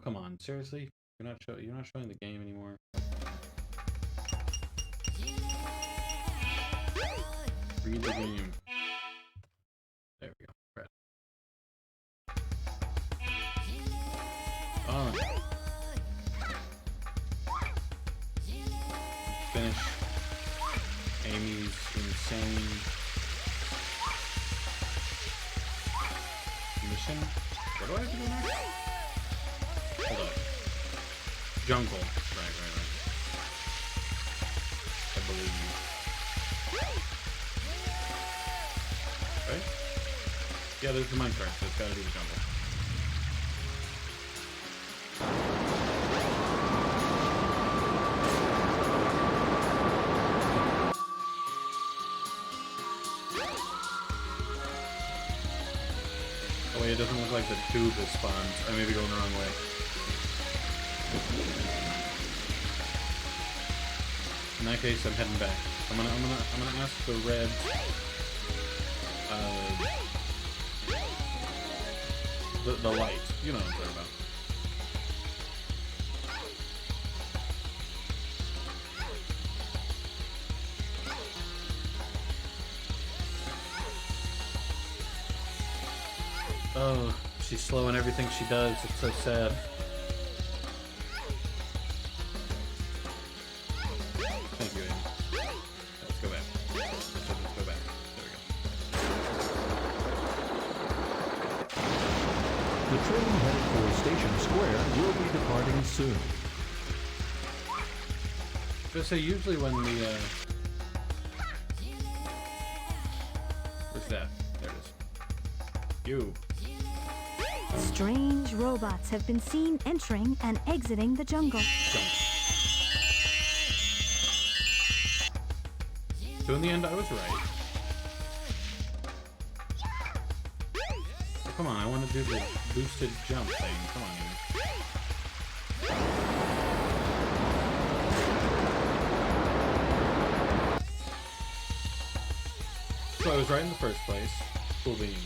come on, seriously? You're not showing the game anymore. Read the game. There we go. Right. On. Finish Amy's insane mission. What do I have to do next? Hold up. Jungle. Right. I believe you. Right? Yeah, there's the minecart, so it's gotta do the jungle. Oh wait, it doesn't look like the tube is spawned. I may be going the wrong way. In that case, I'm heading back. I'm gonna ask the red. The light. You know what I'm talking about. Oh, she's slow in everything she does. It's so sad. Thank you, Amy. Let's go back. Let's go back. There we go. The train headed for Station Square will be departing soon. So usually when the where's that? There it is. You. Strange robots have been seen entering and exiting the jungle. So in the end, I was right. Oh, come on, I want to do the boosted jump thing. Come on, Amy. So I was right in the first place. Cool beans.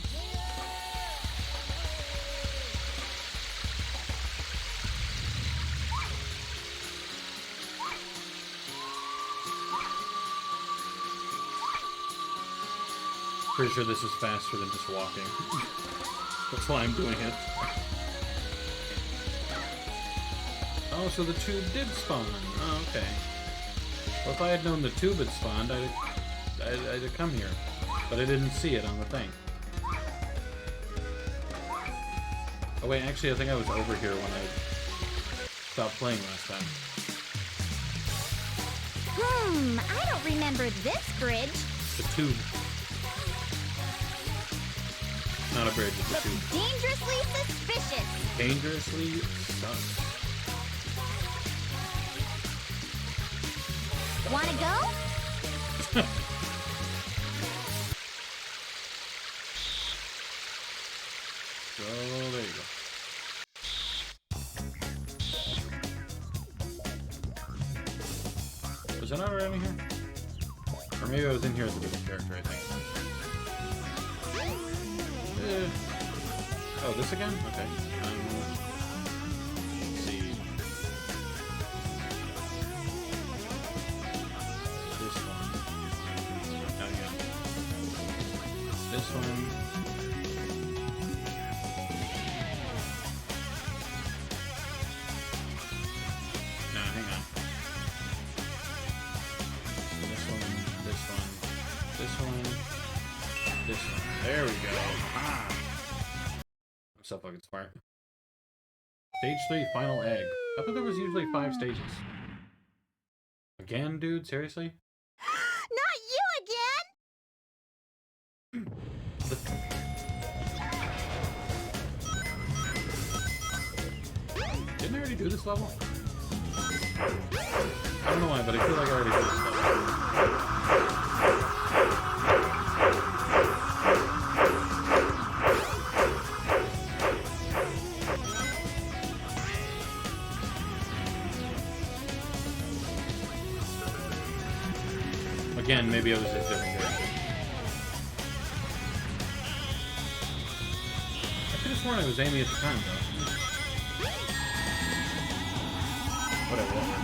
Pretty sure this is faster than just walking. That's why I'm doing it. Oh, so the tube did spawn. Oh, okay. Well, if I had known the tube had spawned, I'd have come here. But I didn't see it on the thing. Oh wait, actually I think I was over here when I stopped playing last time. I don't remember this bridge. The tube. Not a bridge, it's a tube. Dangerously suspicious. Dangerously sus. Wanna go? So there you go. Was I not already here? Or maybe I was in here as a different character, I think. Oh, this again? Okay. Let's see. This one. Oh, yeah. This one. No, hang on. This one. This one. There we go. Ah. I'm so fucking smart. Stage 3, final egg. I thought there was usually 5 stages. Again, dude? Seriously? Not you again! Didn't I already do this level? I don't know why, but I feel like I already did this level. Again, maybe I was a different character. I could have sworn I was Amy at the time, though. Whatever, that works.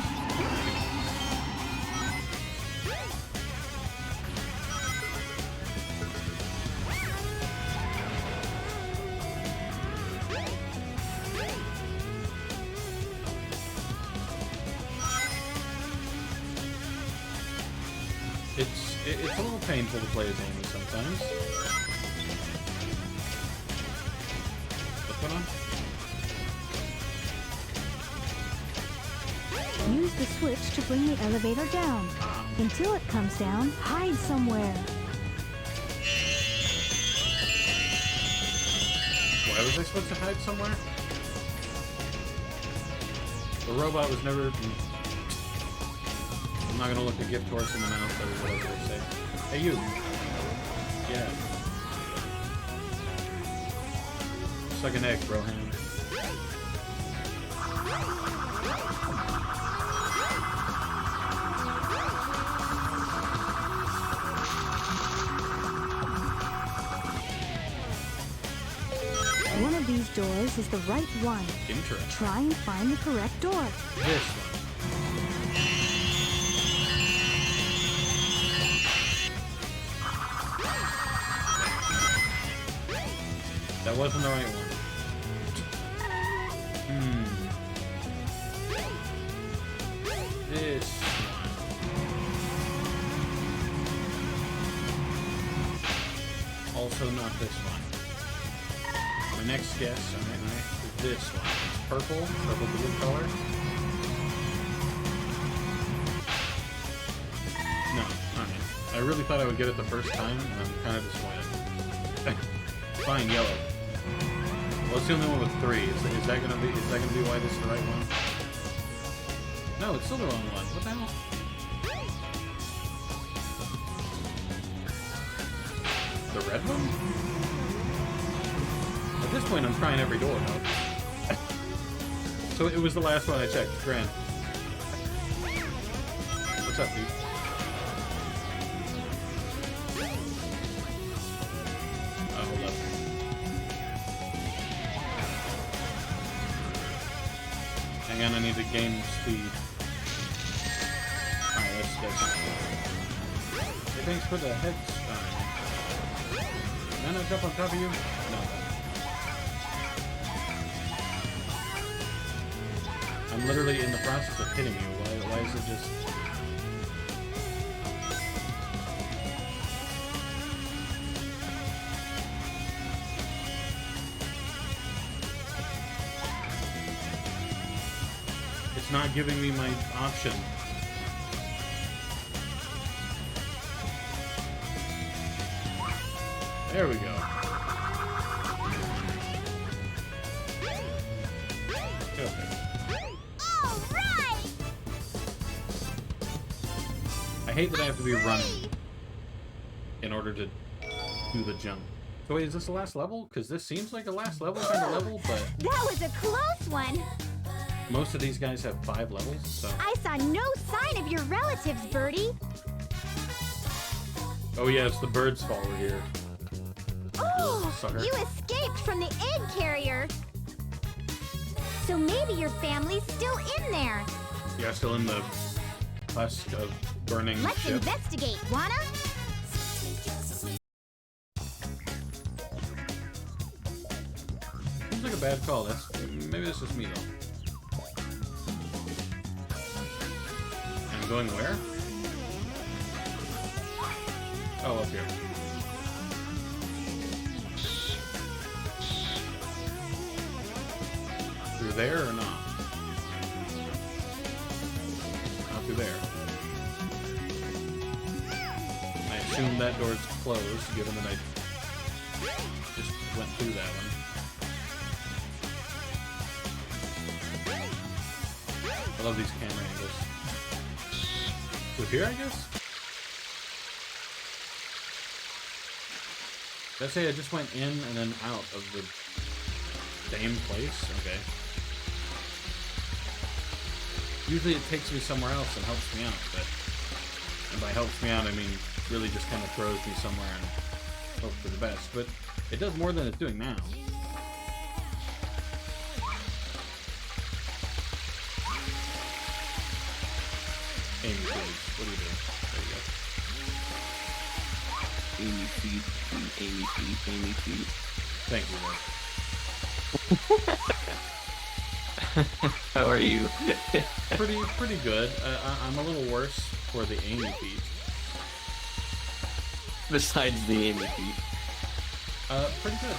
It's a little painful to play as Amy sometimes. What's going on? Use the switch to bring the elevator down. Until it comes down, hide somewhere. Why was I supposed to hide somewhere? The robot was never... I'm not gonna look a gift horse in the mouth or whatever they say. Hey, you! Yeah. It's like an egg, Broham. One of these doors is the right one. Interesting. Try and find the correct door. This one. That wasn't the right one. This one. Also not this one. My next guess, alright, is this one. It's purple blue color. No, alright. I really thought I would get it the first time, and I'm kind of disappointed. Fine, yellow. Well, it's the only one with 3. Is that gonna be why this is the right one? No, it's still the wrong one. What the hell? The red one? At this point, I'm trying every door, no? So it was the last one I checked. Grant. What's up, dude? Hold up. Hang on, I need to gain speed. Alright, let's go. Hey, thanks for the head stun. Can I jump on top of you? No. I'm literally in the process of hitting you. Why is it just... It's not giving me my option. There we go. Okay. All right. I hate that I have to be running in order to do the jump. So wait, is this the last level? Because this seems like a last level kind of level, but That was a close one. most of these guys have 5 levels, so... I saw no sign of your relatives, Birdie. Oh yeah, it's the bird's fault we're here. Oh, Sucker. you escaped from the egg carrier. So maybe your family's still in there. Yeah, still in the husk of burning Let's ship. investigate, wanna? Seems like a bad call. Maybe this is me though. I'm going where? Oh, up here. Through there or not? Not through there. I assume that door's closed, given that I just went through that one. I love these camera angles. Through here, I guess? Did I say I just went in and then out of the same place? Okay. Usually it takes me somewhere else and helps me out, but... And by helps me out, I mean really just kind of throws me somewhere and hope for the best. But it does more than it's doing now. Amy, please. What are you doing? There you go. Amy feet, Amy feet, Amy feet. Thank you, Red. How are you? Pretty good. I'm a little worse for the Amy feet. Besides the Amy feet. Pretty good.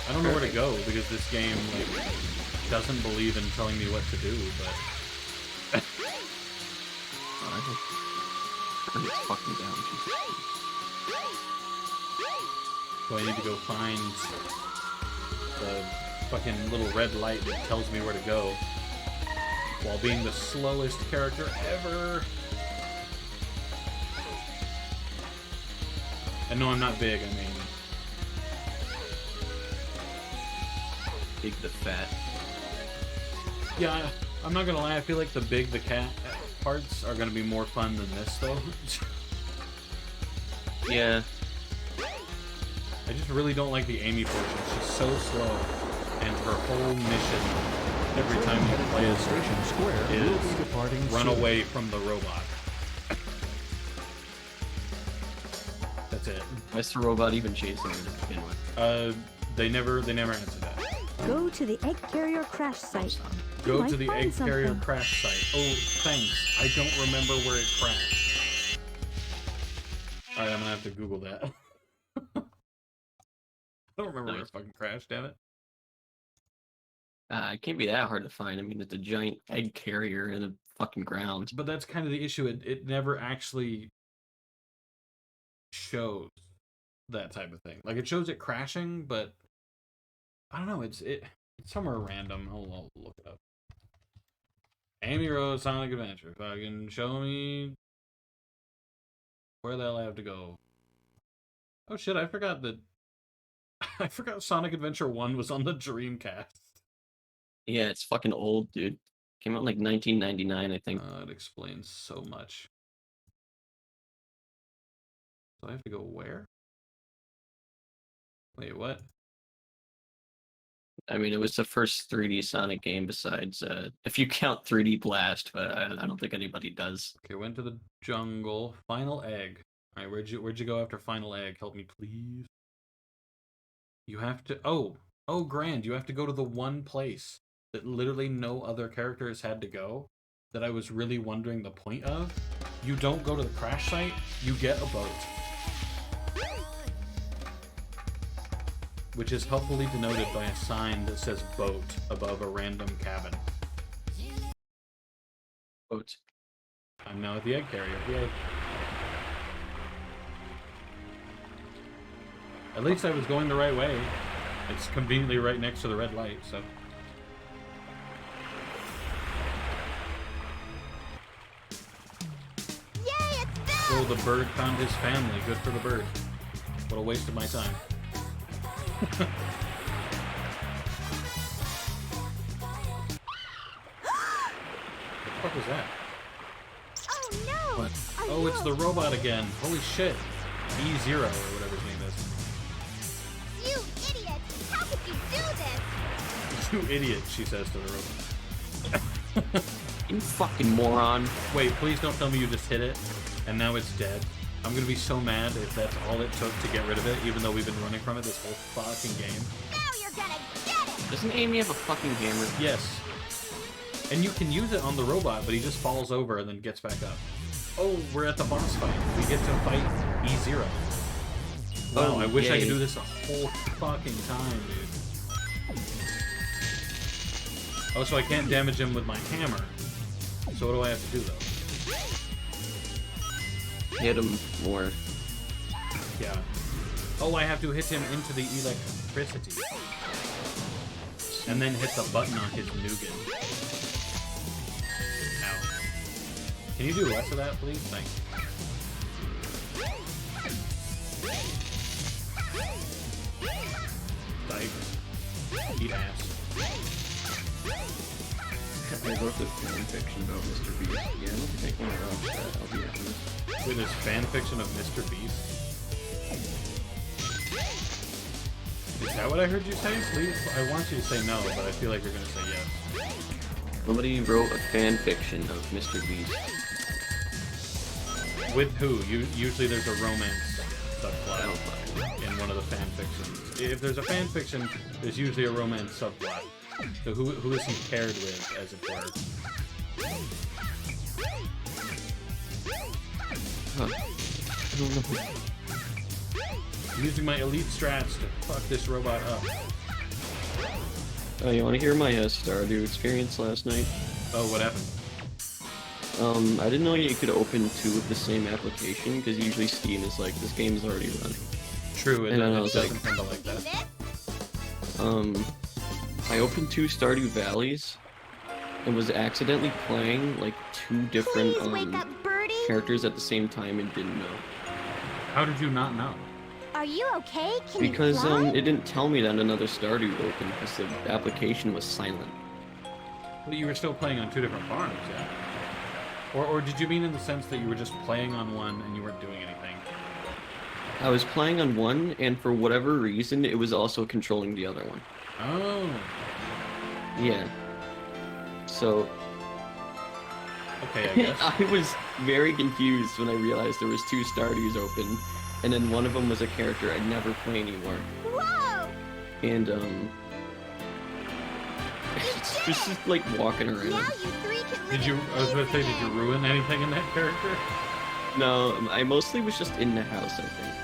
I don't know where to go because this game like doesn't believe in telling me what to do, but I'm just fucking down. so I need to go find the fucking little red light that tells me where to go while being the slowest character ever. And no, I'm not big, I mean... Big the fat. Yeah, I'm not gonna lie, I feel like the big the cat parts are gonna be more fun than this, though. Yeah. I just really don't like the Amy portion. She's so slow, and her whole mission, every time you play as Station Square will be departing run soon. away from the robot. That's it. Why's the robot even chasing her to begin with? They never answered that. Go to the egg carrier crash site. You Go might to the find egg carrier something. crash site. Oh, thanks. I don't remember where it crashed. Alright, I'm gonna have to Google that. I don't remember where it fucking crashed, damn it. It can't be that hard to find. I mean, it's a giant egg carrier in the fucking ground. But that's kind of the issue. It never actually shows that type of thing. Like, it shows it crashing, but I don't know. It's somewhere random. I'll look it up. Amy Rose Sonic Adventure. Fucking show me where the hell I have to go. Oh shit! I forgot that. I forgot Sonic Adventure 1 was on the Dreamcast. Yeah, it's fucking old, dude. Came out in like 1999, I think. It explains so much. So I have to go where? Wait, what? I mean, it was the first 3D Sonic game besides, if you count 3D Blast, but I don't think anybody does. Okay, went to the jungle. Final egg. All right, where'd you go after final egg? Help me, please. You have to. Oh, grand! You have to go to the one place that literally no other characters had to go. That I was really wondering the point of. You don't go to the crash site. You get a boat, which is helpfully denoted by a sign that says boat above a random cabin. Boats. I'm now at the egg carrier. Yay. At least I was going the right way. It's conveniently right next to the red light, so... Yay, it's them! Oh, the bird found his family. Good for the bird. What a waste of my time. What the fuck was that? Oh no! What? Are Oh, it's you the robot again. Holy shit. E0 or whatever his name is. You idiot! How could you do this? You idiot, she says to the robot. You fucking moron. Wait, please don't tell me you just hit it and now it's dead. I'm gonna be so mad if that's all it took to get rid of it, even though we've been running from it this whole fucking game. Now you're gonna get it! Doesn't Amy have a fucking hammer? Yes. And you can use it on the robot, but he just falls over and then gets back up. Oh, we're at the boss fight. We get to fight E0. Wow, Oh, I wish I yay. could do this a whole fucking time, dude. Oh, so I can't damage him with my hammer. So what do I have to do, though? Hit him more. Yeah. Oh, I have to hit him into the electricity. And then hit the button on his nougat. Ow. Can you do less of that, please? Thanks. Dive. Eat ass. I wrote this fanfiction about Mr. Beast. Yeah, I don't think I want to watch that. I'll be honest. Wait, there's fanfiction of Mr. Beast? Is that what I heard you say? Please, I want you to say no, but I feel like you're gonna say yes. Somebody wrote a fanfiction of Mr. Beast. With who? Usually there's a romance subplot in one of the fan fictions. If there's a fan fiction, there's usually a romance subplot. So who is he paired with, as it were? Huh. I don't know. I'm using my elite strats to fuck this robot up. You want to hear my Stardew experience last night? Oh, what happened? I didn't know you could open two of the same application, because usually Steam is like, this game is already running. True, And then I it was doesn't like, tend to like that. I opened two Stardew Valleys, and was accidentally playing, like, two different, Please wake up, Birdie. characters at the same time and didn't know. How did you not know? Are you okay? Can Because, you fly? it didn't tell me that another Stardew opened, because the application was silent. But you were still playing on two different farms, yeah? Or did you mean in the sense that you were just playing on one and you weren't doing anything? I was playing on one, and for whatever reason, it was also controlling the other one. Oh. Yeah. So, Okay, I guess. I was very confused when I realized there was two Stardews open, and then one of them was a character I'd never play anymore. Whoa! And, just like walking Now around. you three can live Did you, I was going to say, did you ruin anything in that character? No, I mostly was just in the house, I think.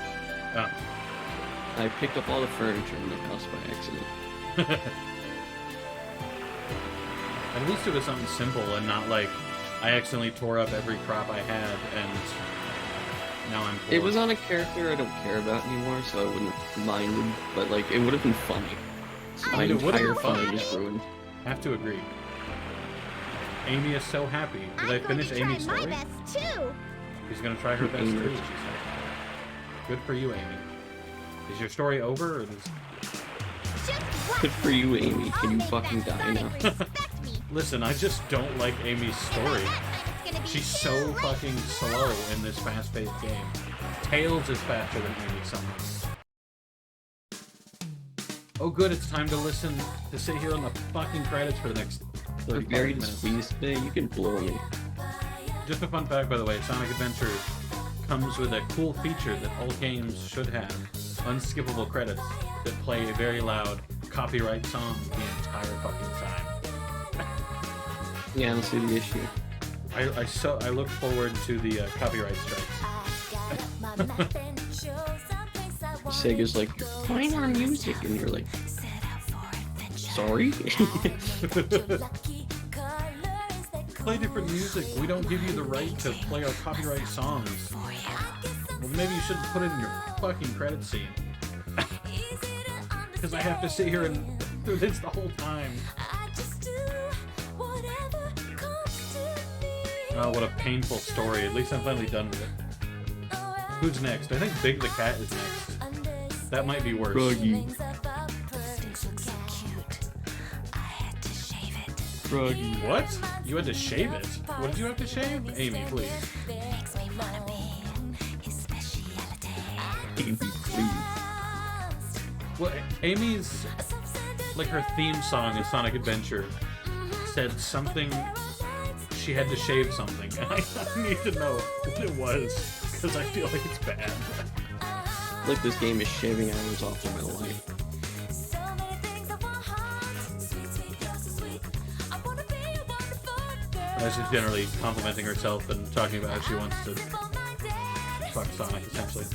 Oh. I picked up all the furniture in the house by accident. At least it was something simple and not like, I accidentally tore up every crop I had and now I'm poor. It was on a character I don't care about anymore, so I wouldn't have minded, but like, it would have been funny. So my I mean, it would've entire been fun funny. just ruined. Have to agree. Amy is so happy. Did I finish Amy's I'm story? going to try my best too. She's gonna try her best Amy. too, she said. Good for you, Amy. Is your story over, or is... Just watch Good for you, Amy. I'll Can you make fucking that die now? Sonic respect me. Listen, I just don't like Amy's story. It's gonna be She's too so late. fucking slow in this fast-paced game. Tails is faster than Amy somehow. Oh good, it's time to listen, to sit here on the fucking credits for the next We're 35 very minutes. displeased today. You can blow me. Just a fun fact, by the way, Sonic Adventure comes with a cool feature that all games should have. Unskippable credits that play a very loud copyright song the entire fucking time. Yeah, I don't see the issue. I look forward to the copyright strikes. Sega's like, playing our music, and you're like, sorry? Play different music. We don't give you the right to play our copyright songs. Well, maybe you should put it in your fucking credit scene. Because I have to sit here and do this the whole time. Oh, what a painful story. At least I'm finally done with it. Who's next? I think Big the Cat is next. That might be worse. Froggy. Froggy. What? You had to shave it? What did you have to shave? Amy, please. Amy, please. Well, Amy's, like, her theme song in Sonic Adventure said something, she had to shave something, and I need to know what it was, because I feel like it's bad. Like this game is shaving hours off of my life. She's generally complimenting herself and talking about how she wants to fuck Sonic, essentially.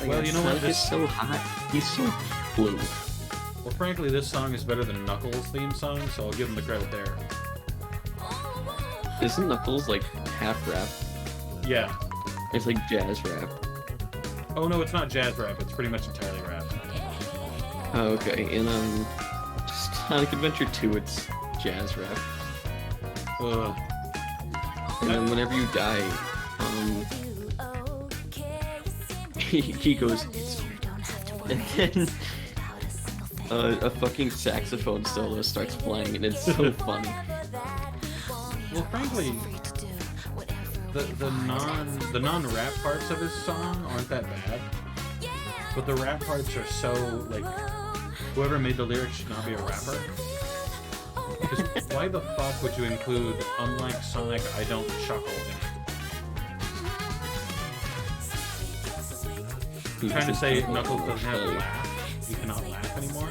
Well, you know what, Sonic this- is so hot. He's so blue. Well, frankly, this song is better than Knuckles' theme song, so I'll give him the credit there. Isn't Knuckles like half rap? Yeah. It's like jazz rap. Oh no, it's not jazz rap, it's pretty much entirely rap. Oh, okay. In Sonic Adventure 2, it's jazz rap. Ugh. And then whenever you die, he goes, and then a fucking saxophone solo starts playing, and it's so funny. Well, frankly, the non-rap parts of his song aren't that bad, but the rap parts are so like whoever made the lyrics should not be a rapper. Because why the fuck would you include "Unlike Sonic, I don't chuckle" in it? I'm trying to say Knuckles doesn't have a laugh. He cannot laugh anymore.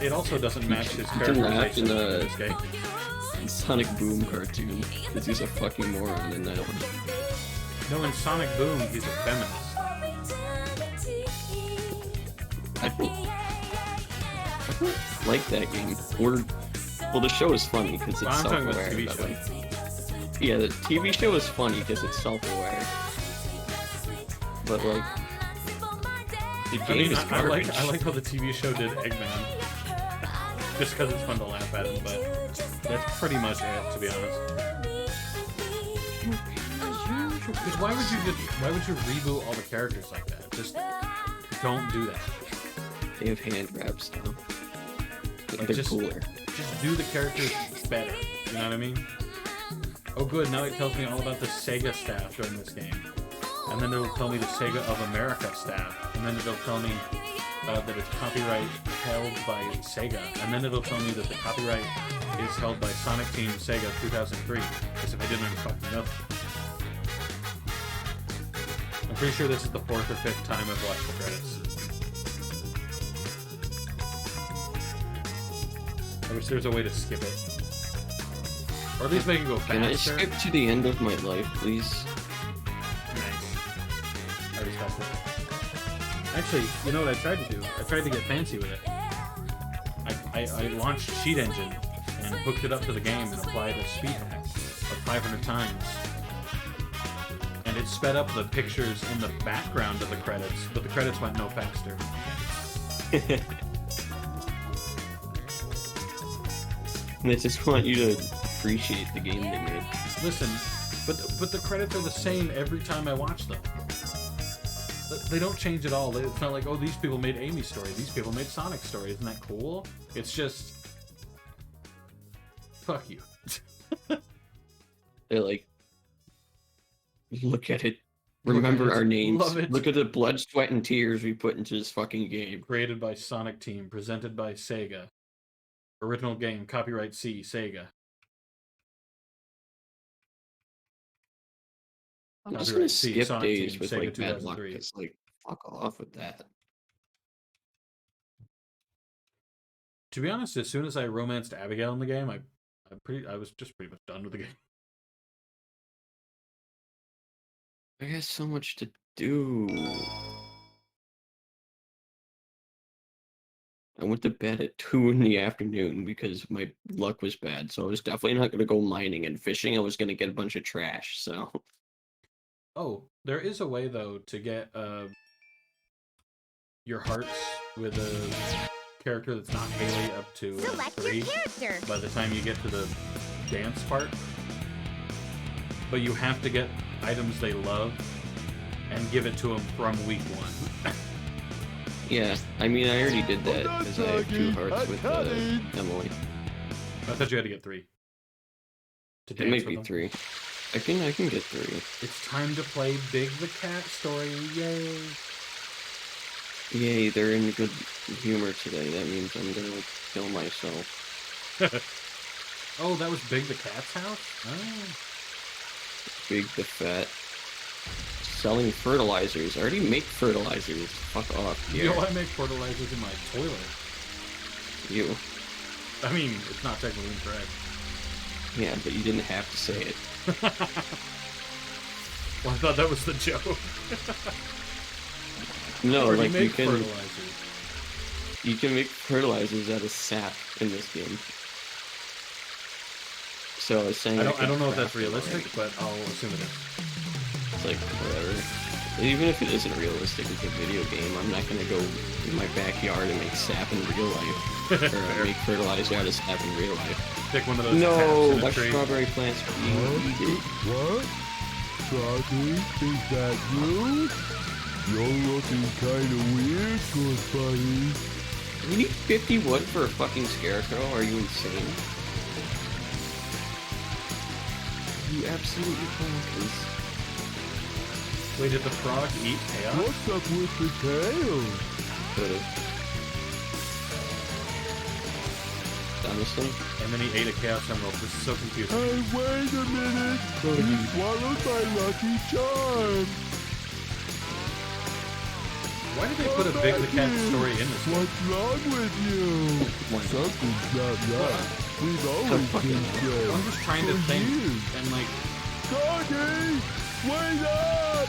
It also doesn't match his characterization in this game. Sonic Boom cartoon, because he's a fucking moron in that one. No, in Sonic Boom, he's a feminist. I don't like that game. Well, the show is funny because it's I'm talking about self-aware. the TV show. Yeah, the TV show is funny because it's self-aware. But like, the game is I garbage. like how the TV show did Eggman. Just because it's fun to laugh at him, but that's pretty much it, to be honest. Because why would you reboot all the characters like that? Just don't do that. They have hand grabs now. Like, They're cooler. Just do the characters better. You know what I mean? Oh good, now it tells me all about the Sega staff during this game. And then it'll tell me the Sega of America staff. And then it'll tell me that it's copyright held by Sega. And then it'll tell me that the copyright is held by Sonic Team Sega 2003. As if I didn't even fucking know. I'm pretty sure this is the 4th or 5th time I've watched the credits. I wish there was a way to skip it. Or at least make it go faster. Can I skip to the end of my life, please? Nice. I respect it. Actually, you know what I tried to do? I tried to get fancy with it. I launched Cheat Engine and hooked it up to the game and applied a speed hack of 500 times. And it sped up the pictures in the background of the credits, but the credits went no faster. And I just want you to appreciate the game they made. Listen, but the credits are the same every time I watch them. They don't change at all. It's not like, oh, these people made Amy's story, these people made Sonic's story. Isn't that cool? It's just... fuck you. They're like, look at it. Remember our names. Love it. Look at the blood, sweat, and tears we put into this fucking game. Created by Sonic Team, presented by Sega. Original game, copyright C, Sega. I'm just Copyright gonna C, skip Sonic days Team, with Sega like bad luck. 2003. It's like, fuck off with that. To be honest, as soon as I romanced Abigail in the game, I was just pretty much done with the game. I got so much to do. I went to bed at 2 in the afternoon because my luck was bad. So I was definitely not going to go mining and fishing. I was going to get a bunch of trash. So. Oh, there is a way though to get your hearts with a character that's not Haley up to Select 3 your character. by the time you get to the dance part. But you have to get items they love and give it to them from week 1. Yeah, I mean, I already did that because I have 2 hearts with Emily. I thought you had to get 3. To It dance might with be them. 3. I can get 3. It's time to play Big the Cat story. Yay! Yay, they're in good humor today. That means I'm gonna kill myself. Oh, that was Big the Cat's house? Oh. Big the Fat. Selling fertilizers. I already make fertilizers. Fuck off, You here. know I make fertilizers in my toilet. You. I mean, it's not technically incorrect. Yeah, but you didn't have to say it. Well, I thought that was the joke. No, Already like make fertilizers. you can make fertilizers out of sap in this game. So I was saying I don't know if craft that's realistic, already. but I'll assume it is. It's like whatever. Even if it isn't realistic, it's a video game. I'm not gonna go in my backyard and make sap in real life, or make fertilizer out of sap in real life. Pick one of those No, taps in my a tree. strawberry plants being eaten. What? Froggy, is that you? You're looking kinda weird, good buddy. You need 50 wood for a fucking scarecrow? Are you insane? You absolutely bonkers. Wait, did the frog eat Chaos? What's up with the tail? Could've. Dinosaur? And then he ate a Chaos Emerald. This is so confusing. Hey, wait a minute! You swallowed my lucky charm! Why did they put a Big the Cat story in this one? What's wrong with you? Something's not right. We've always been friends. I'm just trying to think and like... Doggy! Wait up!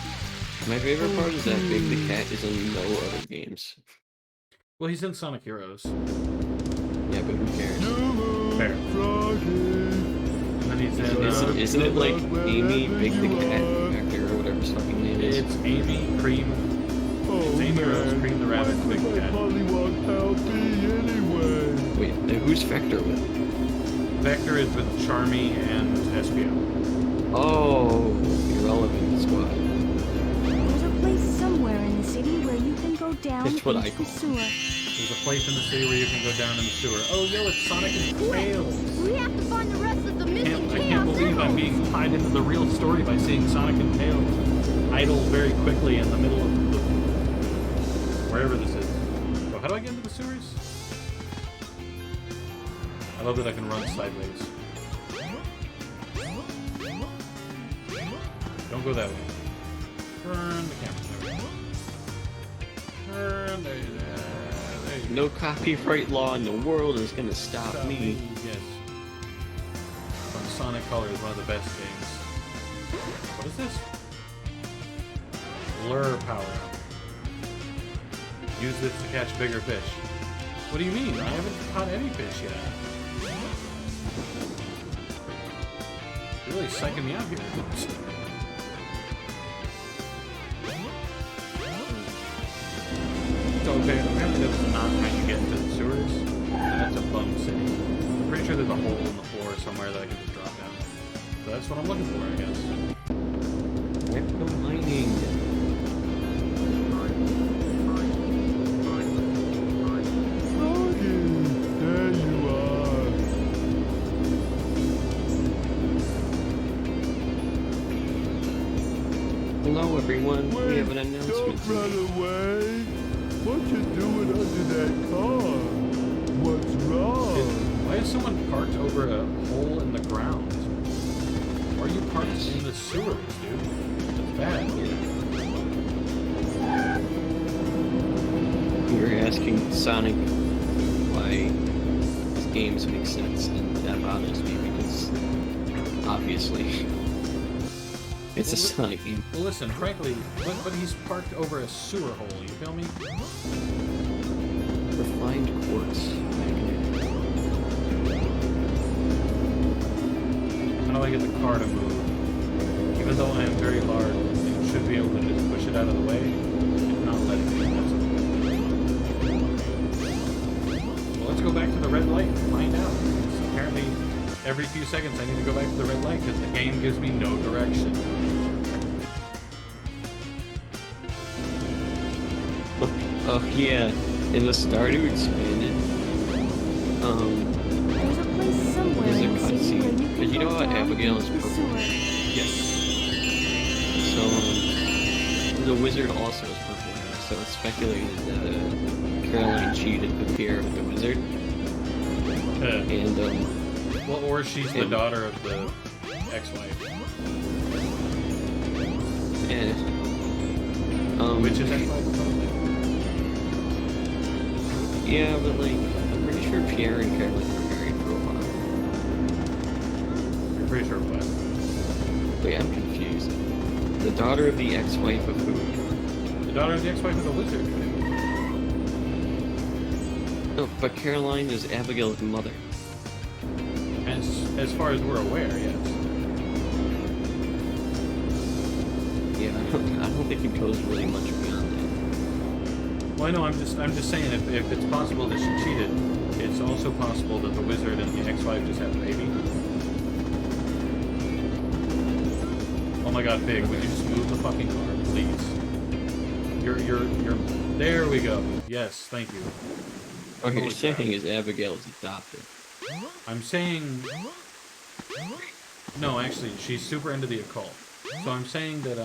My favorite part is that Big the Cat is in no other games. Well, he's in Sonic Heroes. Yeah, but who cares? Fair. And then he's in... Isn't it like Amy, Big the Cat, Vector, or whatever his fucking name is? It's Amy, Cream... It's Amy Rose, Cream the Rabbit, and Big the Cat. Wait, who's Vector with? Vector is with Charmy and Espio. Oh, Irrelevant Squad. There's a place somewhere in the city where you can go down That's what into I the call sewer. There's a place in the city where you can go down in the sewer. Oh, yo, it's Sonic and Tails! We have to find the rest of the missing I can't believe I'm being tied into the real story by seeing Sonic and Tails idle very quickly in the middle of the... wherever this is. So how do I get into the sewers? I love that I can run sideways. Don't go that way. Turn the camera. Turn, there you go. No copyright law in the world is gonna stop me. Yes. Sonic Color is one of the best games. What is this? Lure power up. Use this to catch bigger fish. What do you mean? I haven't caught any fish yet. You're really psyching me out here. So apparently that's not how you get into the sewers. And that's a bum city. I'm pretty sure there's a hole in the floor somewhere that I can just drop down. So that's what I'm looking for, I guess. Crypto mining. There you are. Hello everyone, we have an announcement Don't run away. What you doing under that car? What's wrong? Why is someone parked over a hole in the ground? Why are you parked in the sewers, dude? That's bad. You're asking Sonic why his games make sense, and that bothers me because obviously it's a Sonic game. Well, listen, frankly, but he's parked over a sewer hole, you feel me? Refined quartz. How do I get the car to move? Even though I am very large, it should be able to just push it out of the way and not let it get into Well, let's go back to the red light and find out. Because apparently, every few seconds I need to go back to the red light because the game gives me no direction. Oh yeah, in the Stardew expanded, There's a place somewhere there's a in the city where cutscene. you Cause you can know go how down Abigail is into the purple? sewer. Yes. So the wizard also is purple hair, so it's speculated that Caroline cheated with Pierre with the wizard. And Well, or she's the daughter of the ex-wife. and Which is ex-wife? yeah, but like I'm pretty sure Pierre and Caroline were married for a while. You're pretty sure what? Wait, I'm confused. The daughter of the ex-wife of who? The daughter of the ex-wife of the wizard. No, but Caroline is Abigail's mother. As far as we're aware, yes. Yeah, I don't think it goes really much beyond that. Well, I know. I'm just saying, if it's possible that she cheated, it's also possible that the wizard and the ex-wife just had a baby. Oh my God, Big! Would you just move the fucking car, please? You're. There we go. Yes, thank you. What you're Holy saying crap. is Abigail's adopted. I'm saying. No, actually, she's super into the occult. So I'm saying that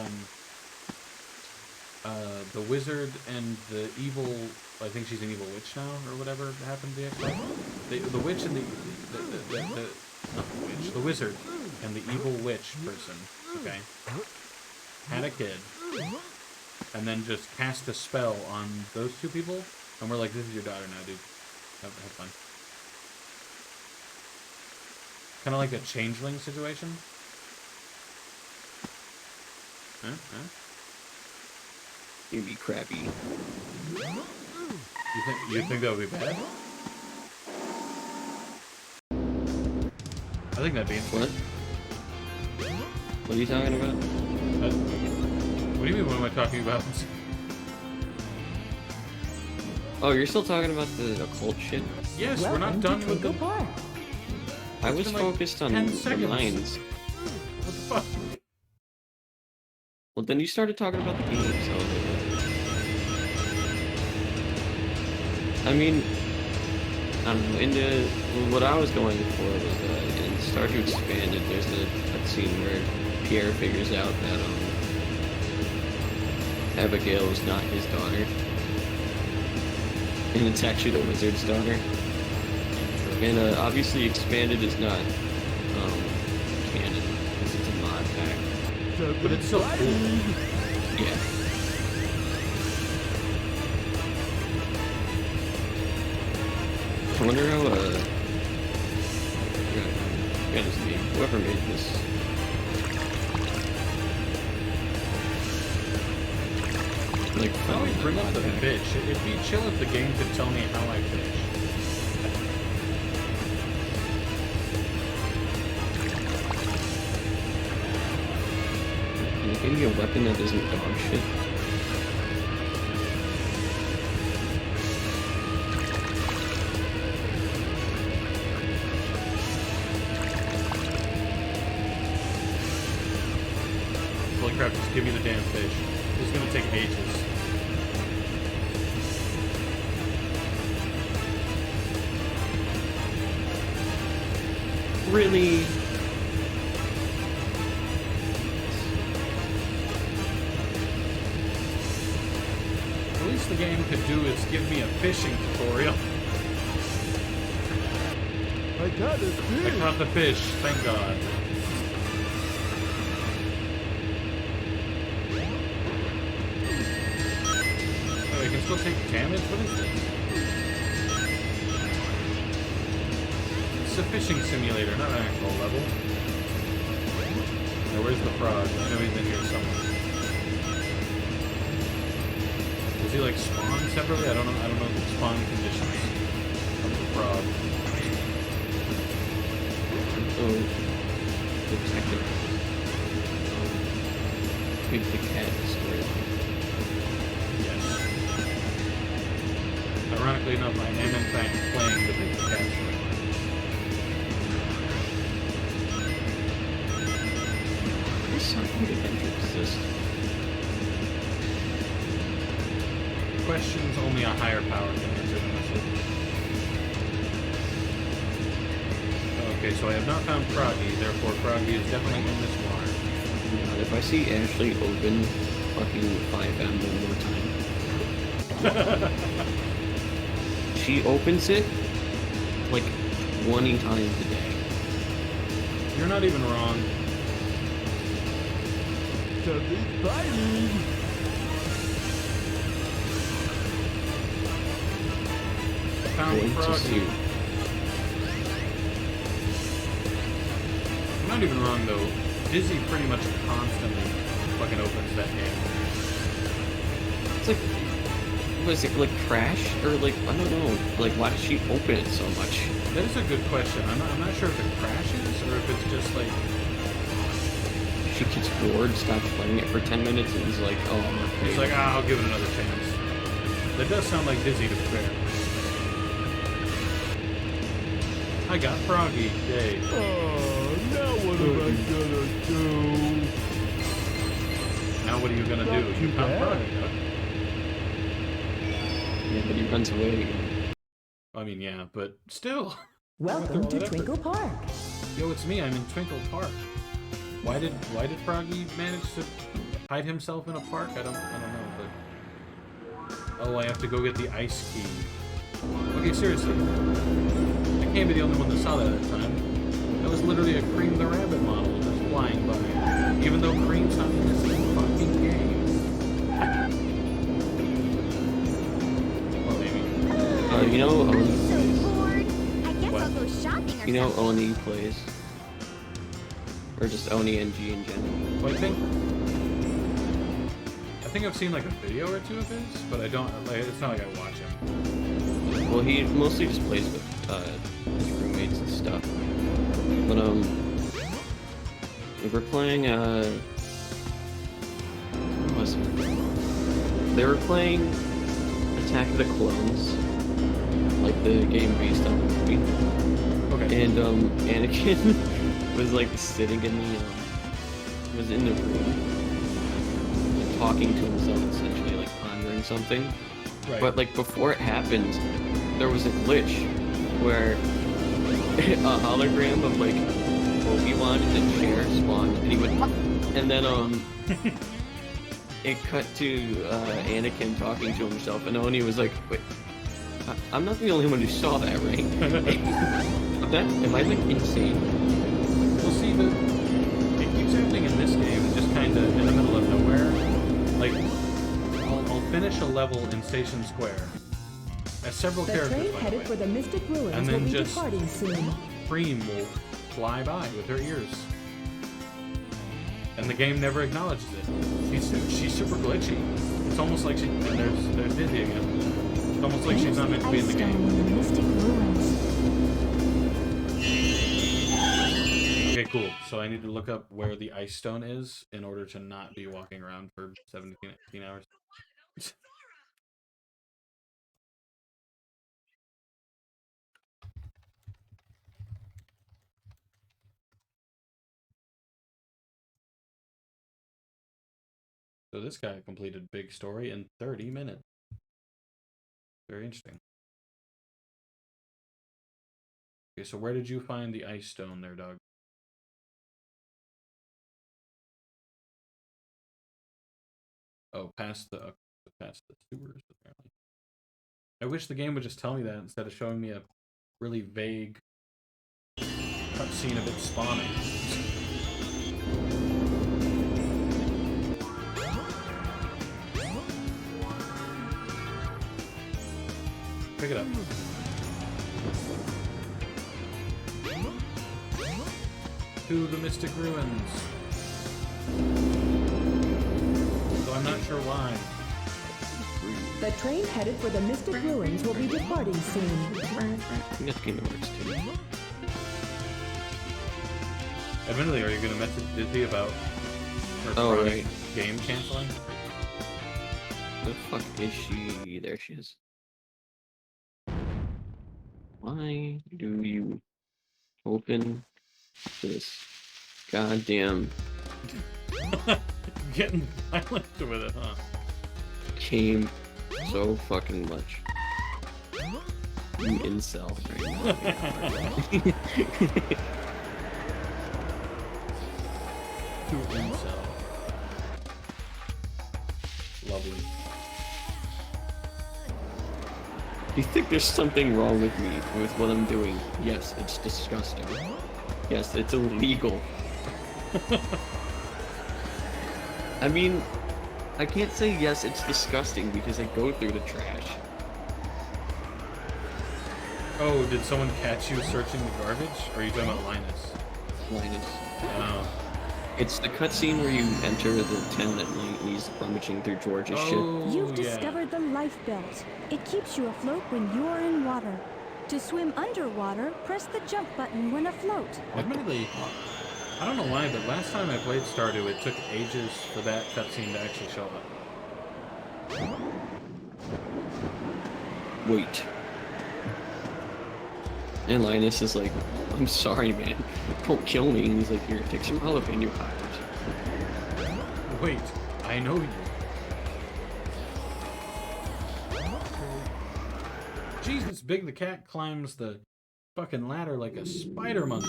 the wizard and the evil, I think she's an evil witch now, or whatever happened to the ex-wife. The witch and not the witch, the wizard and the evil witch person, okay, had a kid, and then just cast a spell on those two people, and we're like, this is your daughter now, dude. Have fun. Kind of like a changeling situation. Huh? You'd be crappy. You think that would be bad? I think that'd be interesting. What? What are you talking about? What do you mean, what am I talking about? Oh, you're still talking about the occult shit? Yes, we're not done with the... Park. I was been like focused on 10 the seconds. mines. What the fuck? Well, then you started talking about the game, so... I mean, I don't know, what I was going for was, in Stardew Expanded, there's a cutscene where Pierre figures out that, Abigail is not his daughter. And it's actually the wizard's daughter. And, obviously Expanded is not, canon, because it's a mod pack. But it's so cool. Yeah. I wonder how, God, his name, whoever made this. Like, How do we bring up the fish? It'd be chill if the game could tell me how I fish. Can you give me a weapon that isn't dog shit? Holy crap, just give me the damn fish. This is gonna take ages. Really? The least the game could do is give me a fishing tutorial. I got a I fish. caught the fish, thank God. Oh, I can still take damage? What is this? It's a fishing simulator, not an actual level. Now, where's the frog? I know he's in here somewhere. Does he like spawn separately? I don't know the spawn conditions of the frog. Oh, detective. Big the cat storyline. Yes. Ironically enough, I am in fact playing the Big Cat storyline. This something adventure exist. Questions only a higher power can answer them. Okay, so I have not found Froggy, therefore Froggy is definitely in this water. God, if I see Ashley open fucking 5M one more time. She opens it like 20 times a day. You're not even wrong. Something's biting. Found Going to Froggy. see. I'm not even wrong though. Dizzy pretty much constantly fucking opens that game. It's like, was it like Crash or like I don't know? Like why does she open it so much? That is a good question. I'm not sure if it crashes or if it's just like She gets bored, stops playing it for 10 minutes, and is like, oh, I'm okay. it's like, I'll give it another chance. That does sound like Dizzy to be fair. I got Froggy. Yay. Oh, now what am I gonna do? Now what are you gonna do? You found Froggy, huh? Yeah, but he runs away again. I mean, yeah, but still. Welcome to Twinkle Park. Yo, it's me. I'm in Twinkle Park. Why did Froggy manage to hide himself in a park? I don't know, but Oh, I have to go get the ice key. Okay, seriously. I can't be the only one that saw that at the time. That was literally a Cream the Rabbit model just flying by. Even though Cream's not in this fucking game. Well, maybe. You know Oni I'm so plays. bored. I guess What? I'll go shopping or You know something. Oni plays. Or just Oni NG in general. Well, I think I've seen like a video or two of his, but I don't, like, it's not like I watch him. Well, he mostly just plays with his roommates and stuff. But we were playing what was it? They were playing Attack of the Clones, like the game based on the movie. Okay. And Anakin was like sitting in the was in the room, like, talking to himself, essentially like pondering something. Right. But like before it happened, there was a glitch where a hologram of like Obi-Wan in the chair spawned, and he went, and then it cut to Anakin talking to himself, and Oni was like, "Wait, I'm not the only one who saw that, right? Am I like insane?" We'll see, it keeps happening in this game, just kind of in the middle of nowhere. Like, I'll finish a level in Station Square. As several The characters, train by the headed way. for the Mystic Ruins And will then be just- departing soon. Cream will fly by with her ears. And the game never acknowledges it. She's super glitchy. It's almost like she... And there's Dizzy again. It's almost like she's not meant to be in the Ice stone game. in the Mystic Ruins. Okay, cool. So I need to look up where the ice stone is in order to not be walking around for 17, 18 hours. So this guy completed Big Story in 30 minutes. Very interesting. Okay, so where did you find the ice stone there, dog? Oh, past the sewers, apparently. I wish the game would just tell me that instead of showing me a really vague cutscene of it spawning. Pick it up. To the Mystic Ruins. So I'm not sure why. The train headed for the Mystic Ruins will be departing soon. I think that's Kingdom Hearts too. Admittedly, are you going to message Disney about her Oh, chronic right. game canceling? Where the fuck is she? There she is. Why do you open this goddamn Getting violent with it, huh? game so fucking much? You incel right now. To incel. Lovely. Do you think there's something wrong with me, with what I'm doing? Yes, it's disgusting. Yes, it's illegal. I mean, I can't say yes, it's disgusting because I go through the trash. Oh, did someone catch you searching the garbage? Or are you talking about Linus? Linus. Oh. It's the cutscene where you enter the town at night and he's rummaging through George's shit. You've yeah. discovered the life belt. It keeps you afloat when you are in water. To swim underwater, press the jump button when afloat. Admittedly, I don't know why, but last time I played Stardew, it took ages for that cutscene to actually show up. Wait. And Linus is like, I'm sorry, man. Don't kill me. And he's like, here, take some jalapeno poppers. Wait, I know you. Jeez, it's Big the Cat climbs the fucking ladder like a spider monkey.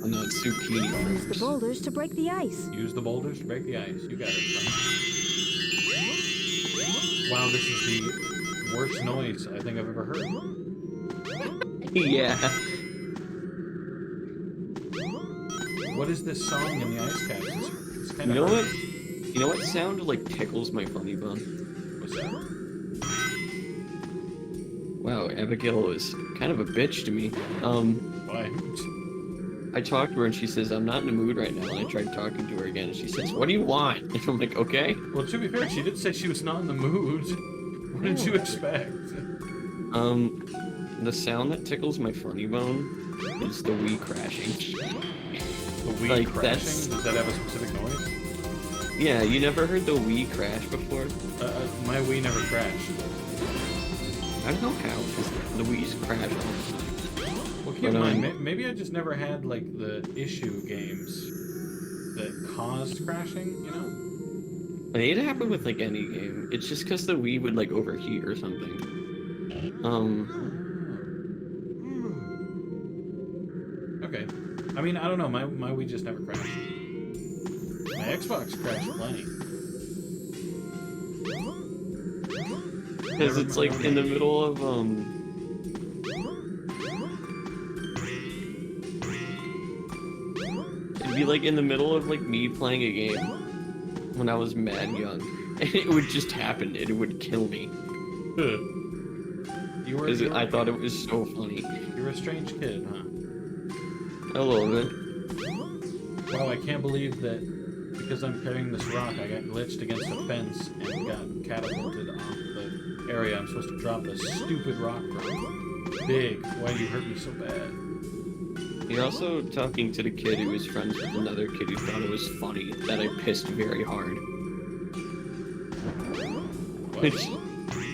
Oh no, it's zucchini Use the fruits. boulders to break the ice. Use the boulders to break the ice. You got it, son. Wow, this is the worst noise I think I've ever heard. Yeah. What is this song in the ice caps? It's kind You of know what? You know what sound like tickles my funny bone? What's that? Wow, Abigail is kind of a bitch to me. Why? I talked to her and she says, I'm not in the mood right now. And I tried talking to her again and she says, what do you want? And I'm like, okay. Well, to be fair, she did say she was not in the mood. What did you expect? The sound that tickles my funny bone is the Wii crashing. The Wii Like, crashing? that's- Does that have a specific noise? Yeah, you never heard the Wii crash before? My Wii never crashed. I don't know how, because the Wii's crash all the time. Well, keep But, in mind, maybe I just never had, like, the issue games that caused crashing, you know? It happened with, like, any game. It's just because the Wii would, like, overheat or something. Okay. I mean, I don't know. My Wii just never crashed. My Xbox crashed plenty. Because it's, like, in the middle of, it'd be, like, in the middle of, like, me playing a game when I was mad young. And it would just happen. It would kill me. I thought it was so funny. You're a strange kid, huh? A little bit. Wow, I can't believe that because I'm carrying this rock, I got glitched against a fence and got catapulted off the area I'm supposed to drop this stupid rock from. Big, why do you hurt me so bad? You're also talking to the kid who was friends with another kid who thought it was funny that I pissed very hard. What?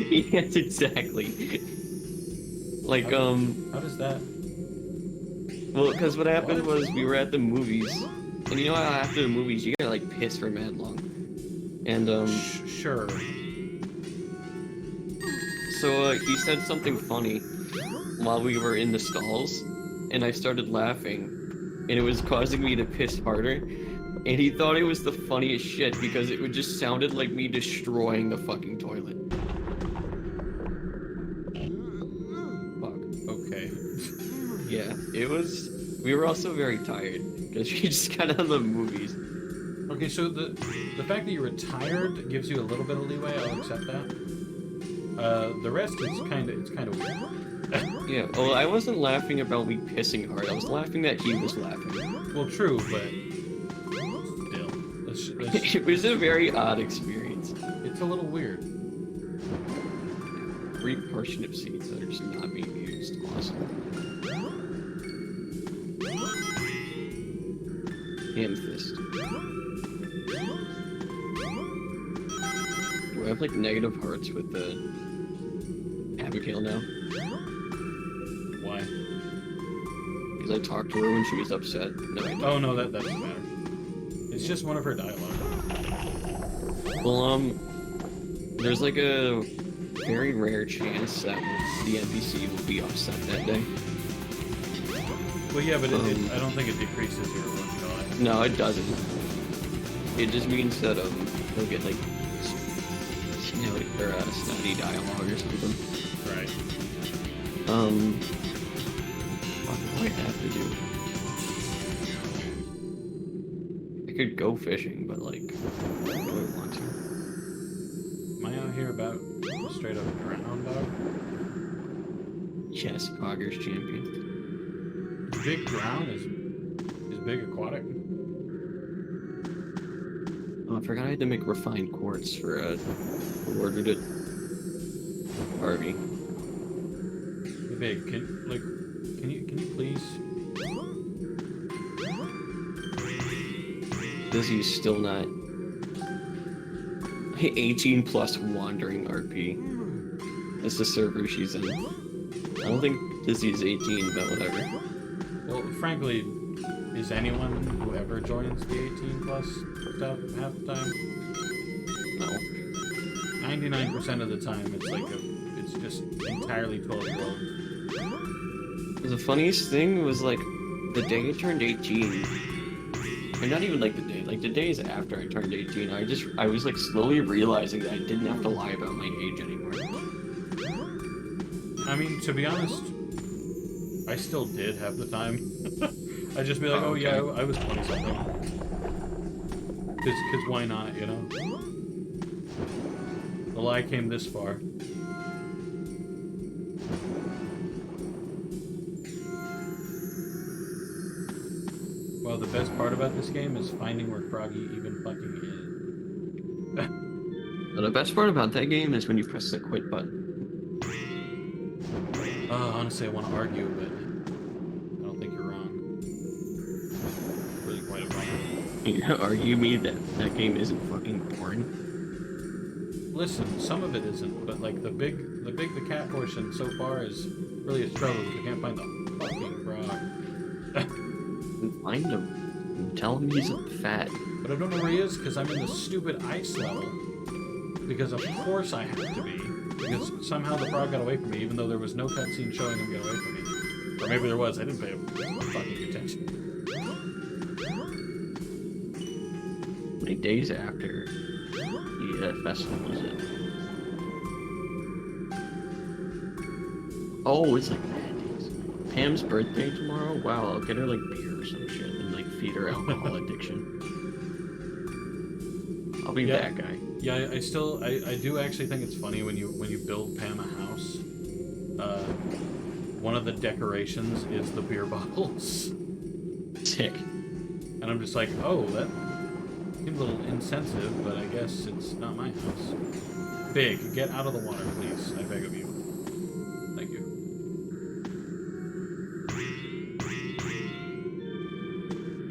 Yes, exactly. Like, How does that... well, because what happened What? was we were at the movies, and you know how after the movies you gotta, like, piss for mad long. And, Sure. so, he said something funny while we were in the stalls, and I started laughing, and it was causing me to piss harder, and he thought it was the funniest shit because it would just sounded like me destroying the fucking toilet. Okay. Yeah, it was. We were also very tired because we just got out of the movies. Okay, so the fact that you were tired gives you a little bit of leeway. I'll accept that. The rest is kind of weird. Yeah, well, I wasn't laughing about me pissing hard. I was laughing that he was laughing. Well, true, but still, let's It was a very odd experience. it's a little weird. 3 parsnip seeds that are just not being used. Awesome. Amethyst. Do I have like negative hearts with the Abigail now? Why? Because I talked to her when she was upset. No, I don't. Oh no, that doesn't matter. It's just one of her dialogue. Well, there's like a very rare chance that the NPC will be upset that day. Well, yeah, but I don't think it decreases your one. No, it doesn't. It just means that he'll get like snotty or snotty dialogue or something. Right. What do I have to do? I could go fishing, but like, do I want to? Am I out here about straight up ground dog? Yes, Augers champion. Big ground is big aquatic. Oh, I forgot I had to make refined quartz for who ordered it. Harvey. Big. Can you please? Dizzy's still not 18 plus wandering RP. That's the server she's in. I don't think Dizzy's 18, but whatever. Well, frankly, is anyone who ever joins the 18 plus stuff half the time? No. 99% of the time, it's just entirely 12-year-old. The funniest thing was like the day I turned 18, or not even like the days after I turned 18, I was like slowly realizing that I didn't have to lie about my age anymore. I mean, to be honest, I still did have the time. I'd just be like, oh yeah, I was 20-something. Because why not, you know? Well, I came this far. Well, the best part about this game is finding where Froggy even fucking is. The best part about that game is when you press the quit button. Honestly, I want to argue, but I don't think you're wrong. Really quite a wrong. You argue me that that game isn't fucking boring? Listen, some of it isn't, but like the cat portion so far is really a struggle because I can't find the fucking frog. Find him. Tell him he's fat. But I don't know where he is because I'm in the stupid ice level. Because of course I have to be. Because somehow the frog got away from me, even though there was no cutscene showing him get away from me. Or maybe there was. I didn't pay fucking attention. How many days after the festival was it? Oh, it's like bad days. Pam's birthday tomorrow? Wow, I'll get her like beer or some shit and like feed her alcohol addiction. I'll be that guy. Yeah, I do actually think it's funny when you build Pam a house. One of the decorations is the beer bottles. Sick. And I'm just like, oh, that seems a little insensitive, but I guess it's not my house. Big, get out of the water, please. I beg of you. Thank you.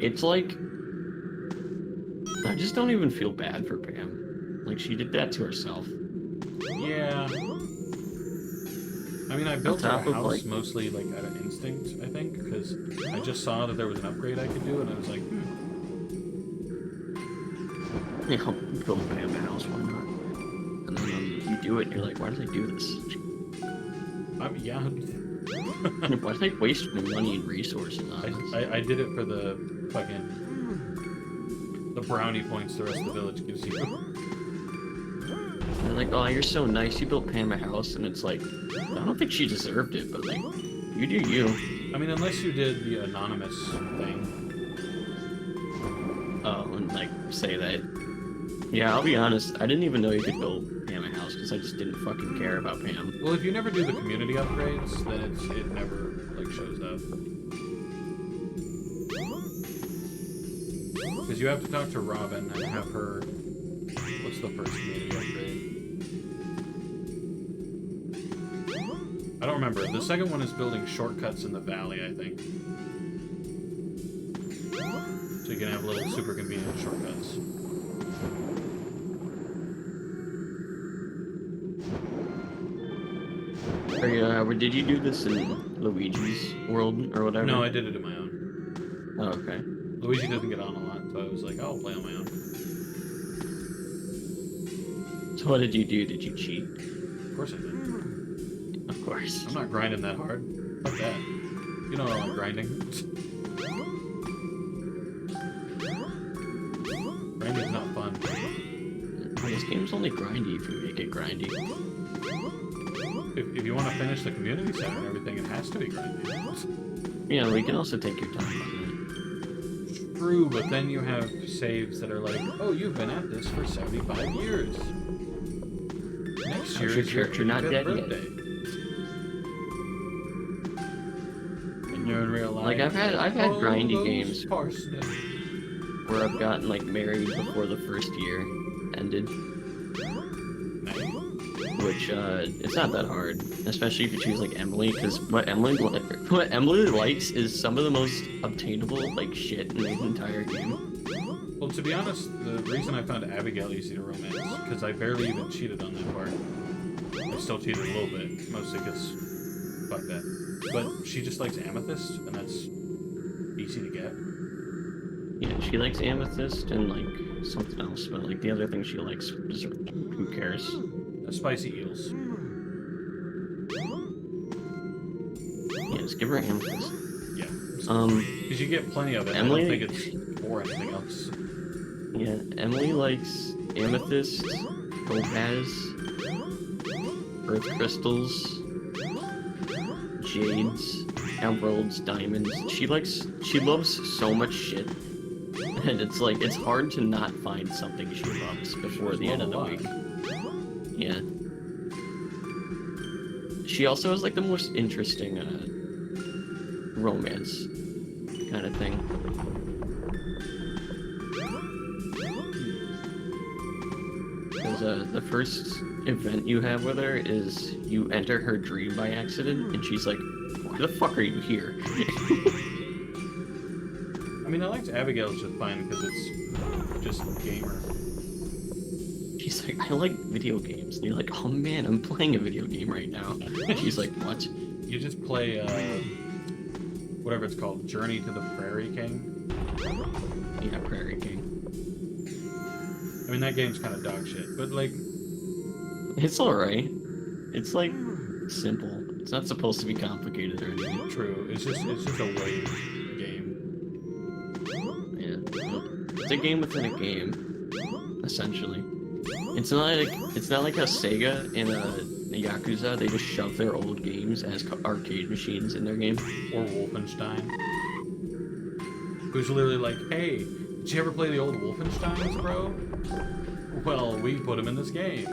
It's like, I just don't even feel bad for Pam. Like, she did that to herself. Yeah. I mean, I built her a house like, mostly like out of instinct, I think, because I just saw that there was an upgrade I could do, and I was like, you know, build Pam a house, why not? And then you do it, and you're like, why did I do this? yeah. Why did I waste my money and resources on this? I did it for the fucking the brownie points the rest of the village gives you. They're like, oh, you're so nice, you built Pam a house, and it's like, I don't think she deserved it, but like, you do you. I mean, unless you did the anonymous thing. Oh, and like, say that. Yeah, I'll be honest, I didn't even know you could build Pam a house, because I just didn't fucking care about Pam. Well, if you never do the community upgrades, then it never, like, shows up. Because you have to talk to Robin and have her... What's the first community upgrade? I don't remember. The second one is building shortcuts in the valley, I think. So you can have little super convenient shortcuts. Did you do this in Luigi's world or whatever? No, I did it in my own. Oh, okay. Luigi doesn't get on a lot, so I was like, I'll play on my own. So what did you do? Did you cheat? Of course I did. Of course. I'm not grinding that hard. Fuck that. You know I don't like grinding. Grinding's not fun. This game's only grindy if you make it grindy. If you want to finish the community center and everything, it has to be grindy. Yeah, we can also take your time on True, but then you have saves that are like, oh, you've been at this for 75 years. Next year is your character not dead birthday. yet. And you're in real life. Like I've had grindy those games parsnips. where I've gotten like married before the first year ended. Which it's not that hard, especially if you choose like Emily, because what Emily likes is some of the most obtainable like shit in the entire game. Well, to be honest, the reason I found Abigail easy to romance because I barely even cheated on that part. I still cheated a little bit, mostly because fuck that. But she just likes Amethyst, and that's easy to get. Yeah, she likes Amethyst and like something else, but like the other thing she likes is who cares. Spicy eels. Yeah, just give her Amethyst. Yeah. Because you get plenty of it. Emily, I don't think it's for anything else. Yeah, Emily likes Amethyst, Topaz, Earth Crystals, jades, emeralds, diamonds. She loves so much shit. And it's like, it's hard to not find something she loves before the end of the week. Yeah. She also has like the most interesting romance kind of thing. Because the first event you have with her is you enter her dream by accident, and she's like, "Why the fuck are you here?" I mean, I liked Abigail's just fine because it's just gamer. She's like, "I like video games." And you're like, "Oh man, I'm playing a video game right now." And she's like, "What?" You just play, whatever it's called, Journey to the Prairie King? Yeah, Prairie King. I mean, that game's kind of dog shit, but like... It's alright. It's like, simple. It's not supposed to be complicated or anything. True, it's just a wave game. Yeah. It's a game within a game, essentially. It's not like how Sega and Yakuza, they just shove their old games as arcade machines in their game. Or Wolfenstein. Who's literally like, hey, did you ever play the old Wolfensteins, bro? Well, we put them in this game.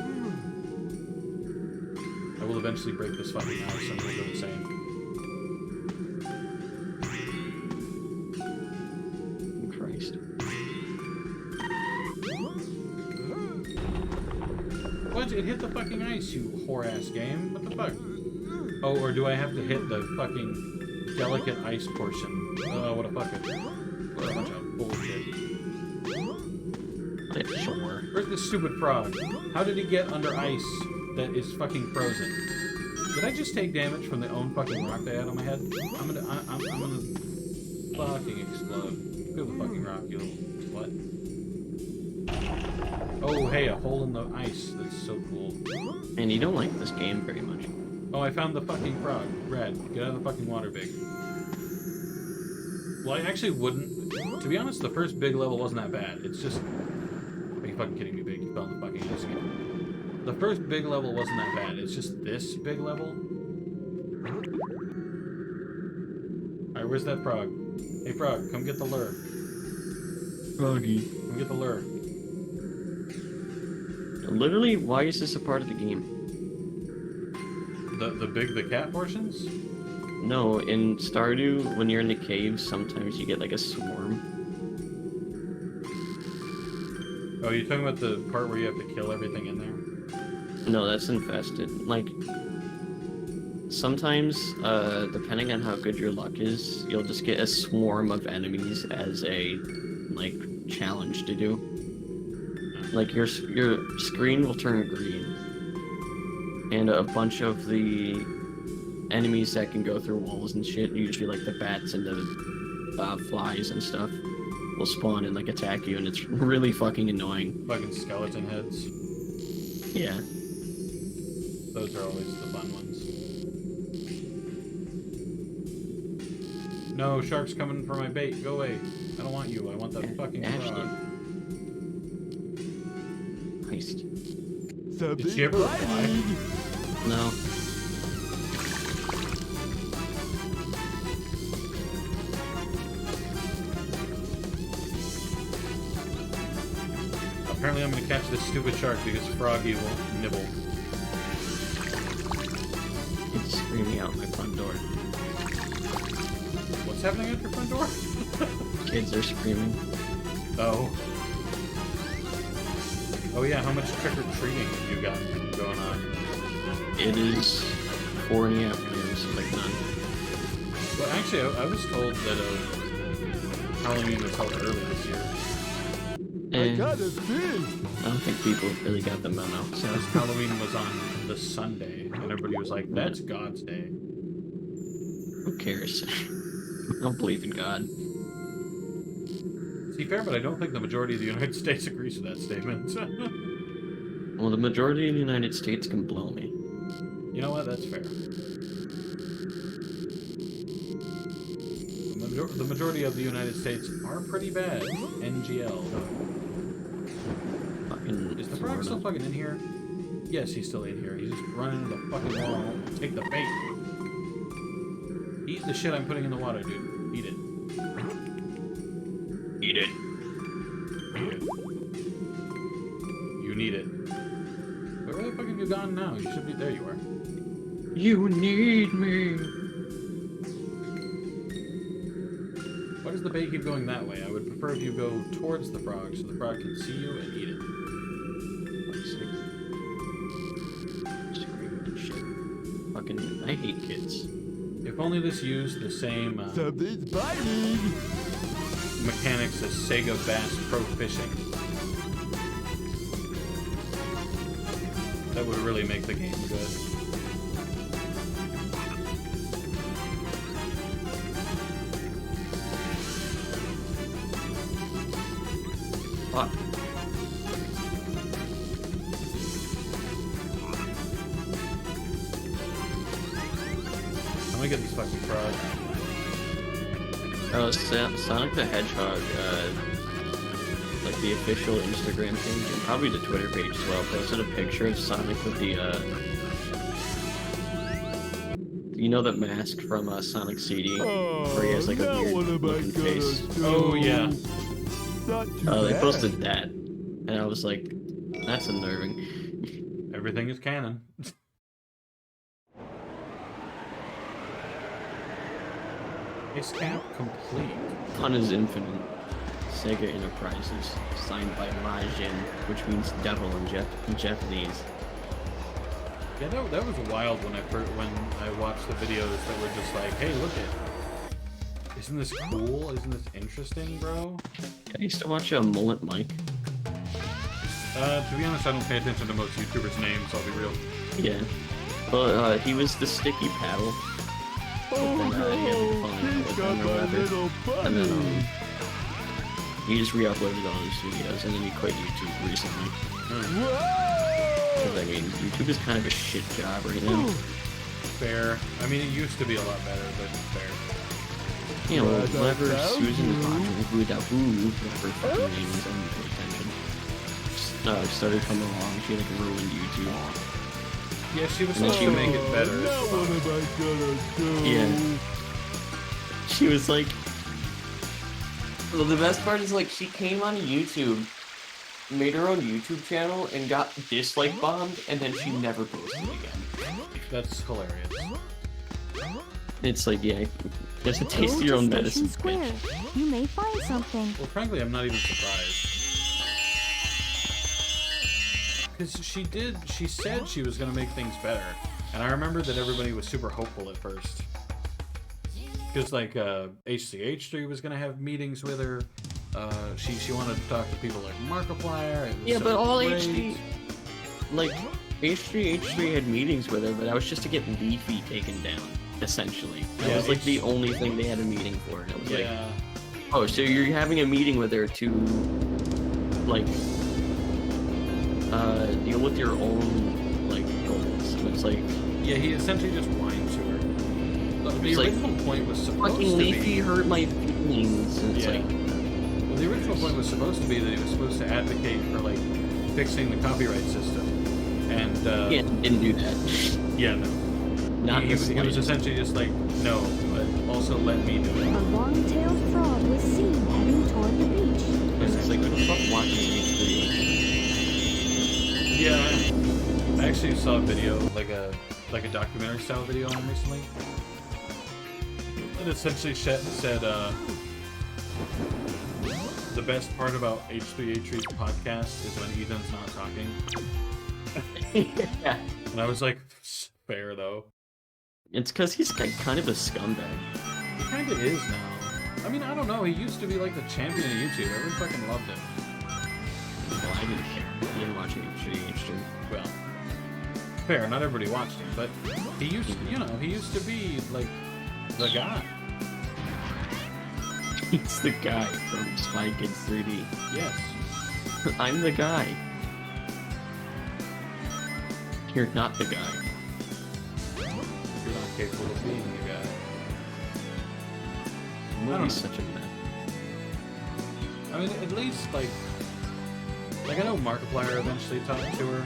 I will eventually break this fucking house, I'm gonna go insane. Christ. What? It hit the fucking ice, you whore-ass game. What the fuck? Oh, or do I have to hit the fucking delicate ice portion? Oh, what a bunch of bullshit. Yeah, sure. Where's this stupid frog? How did he get under ice that is fucking frozen? Did I just take damage from the own fucking rock they had on my head? I'm gonna fucking explode. Feel the fucking rock, you little slut. Oh, hey, a hole in the ice. That's so cool. And you don't like this game very much. Oh, I found the fucking frog. Red, get out of the fucking water, Big. Well, I actually wouldn't. To be honest, the first big level wasn't that bad. It's just... Are you fucking kidding me, Big? You fell in the fucking ice again. The first big level wasn't that bad. It's just this big level. Alright, where's that frog? Hey, frog, come get the lure. Froggy. Come get the lure. Literally, why is this a part of the game? The cat portions? No, in Stardew, when you're in the caves, sometimes you get like a swarm. Oh, you're talking about the part where you have to kill everything in there? No, that's infested. Like, sometimes, depending on how good your luck is, you'll just get a swarm of enemies as a, like, challenge to do. Like, your screen will turn green. And a bunch of the enemies that can go through walls and shit, usually like the bats and the flies and stuff, will spawn and like attack you, and it's really fucking annoying. Fucking skeleton heads. Yeah. Those are always the fun ones. No, shark's coming for my bait. Go away. I don't want you. I want that fucking frog. Christ. Did she ever fly? No. Apparently I'm gonna catch this stupid shark because Froggy won't nibble. It's screaming out my front door. What's happening at your front door? Kids are screaming. Oh. Oh yeah, how much trick-or-treating have you got going on? It is 4 in the afternoon, so like none. Well, actually, I was told that Halloween was held early this year. I got a fish. I don't think people really got the memo. So Because Halloween was on the Sunday, and everybody was like, that's God's day. who cares? I don't believe in God. See, fair, but I don't think the majority of the United States agrees with that statement. Well, the majority of the United States can blow me. You know what? That's fair. The majority of the United States are pretty bad. NGL. Fucking Is the frog Florida. still fucking in here? Yes, he's still in here. He's just running into the fucking wall. Take the bait. Eat the shit I'm putting in the water, dude. Eat it. Eat it. Eat it. You need it. Where the fuck have you gone now? You should be... There you are. You need me. Why does the bait keep going that way? I would prefer if you go towards the frog so the frog can see you and eat it. Screaming and shit. Fucking, I hate kids. If only this used the same Something's biting. mechanics as Sega Bass Pro Fishing. That would really make the game good. Fuck. I'm gonna get these fucking frogs. Oh, Sonic the Hedgehog, like the official Instagram page and probably the Twitter page as well, posted a picture of Sonic with the, you know that mask from Sonic CD, where he has like a now what weird am I looking gonna face. do? Oh, yeah. Not too They bad. posted that, and I was like, that's unnerving. Everything is canon. Is cap complete? Fun is infinite. Sega Enterprises, signed by Majin, which means devil in Japanese. Yeah, that was wild when I watched the videos that were just like, hey, look it. Isn't this cool? Isn't this interesting, bro? I used to watch Mullet Mike. To be honest, I don't pay attention to most YouTubers' names, I'll be real. Yeah. Well, he was the sticky paddle. Oh But then, he had to no, find out he's what got them or my whatever. little And then, buddy. he just re-uploaded all his videos, and then he quit YouTube recently. Whoa! Because, I mean, YouTube is kind of a shit job right now. Fair. I mean, it used to be a lot better, but fair. You know, Well, that whenever sounds Susan rude. Roger, whatever fucking name is, I don't pay attention. Started coming along, she like ruined YouTube. Yeah, she was And then supposed she to make it better. Now what am I gonna do? Yeah. She was like, well, the best part is like she came on YouTube, made her own YouTube channel, and got dislike bombed, and then she never posted again. That's hilarious. It's like, yeah, just a Go taste of to your own Station medicine, Square. bitch. You may find something. Well, frankly, I'm not even surprised. Because she said she was going to make things better. And I remember that everybody was super hopeful at first. Because, like, HCH3 was going to have meetings with her. She wanted to talk to people like Markiplier. It was Yeah, so but all great. HD, like, H3 had meetings with her, but that was just to get Leafy taken down, essentially. That Yeah, was like the only thing they had a meeting for. And it was like, Yeah. oh, so you're having a meeting with her to, like, deal with your own, like, goals. And it's like, Yeah, he essentially just whined to her. The It's like, original point was supposed fucking to Leafy be... hurt my feelings. And it's Yeah. like, Well, the original point was supposed to be that he was supposed to advocate for, like, fixing the copyright system. And, yeah, didn't do that. yeah, no. Not he the was slightest. essentially just like, no, but also let me do A it. long-tailed frog was seen heading toward the beach. It's like, who the fuck watches H3? Yeah, I actually saw a video, like a documentary style video on him recently. It essentially said, the best part about H3H3's podcast is when Ethan's not talking. Yeah. And I was like, fair though. It's because he's kind of a scumbag. He kinda is now. I mean, I don't know, he used to be like the champion of YouTube. Everyone fucking loved him. Well, I didn't care. I didn't watch H3H3. Well, fair, not everybody watched him, but he used to, he used to be like the guy. He's the guy from Spy Kids 3D. Yes. I'm the guy. You're not the guy. You're not capable of being the guy. The don't movie's know. such a mess. I mean, at least like I know Markiplier eventually talked to her,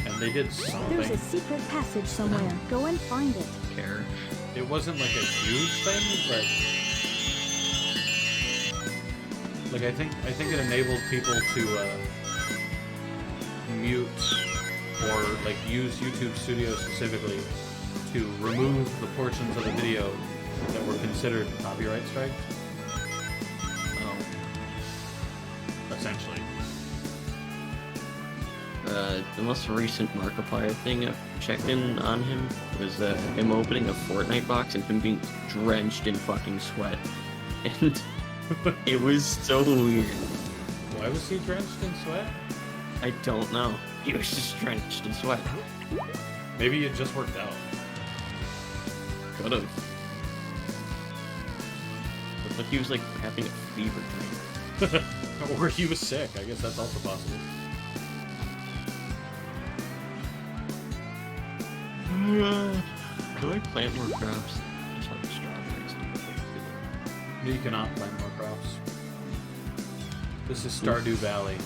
and they did There's a something. secret passage somewhere. Go and find it. Care. it wasn't like a huge thing, but like I think it enabled people to mute or like use YouTube Studio specifically to remove the portions of the video that were considered copyright strike. Essentially. The most recent Markiplier thing I've checked in on him was him opening a Fortnite box and him being drenched in fucking sweat. And it was so weird. Why was he drenched in sweat? I don't know. He was just drenched in sweat. Maybe it just worked out. Could've. Looked like he was like having a fever dream. Or he was sick. I guess that's also possible. Do I plant more crops? Just like strawberries. No, you cannot plant more crops. This is Stardew Valley.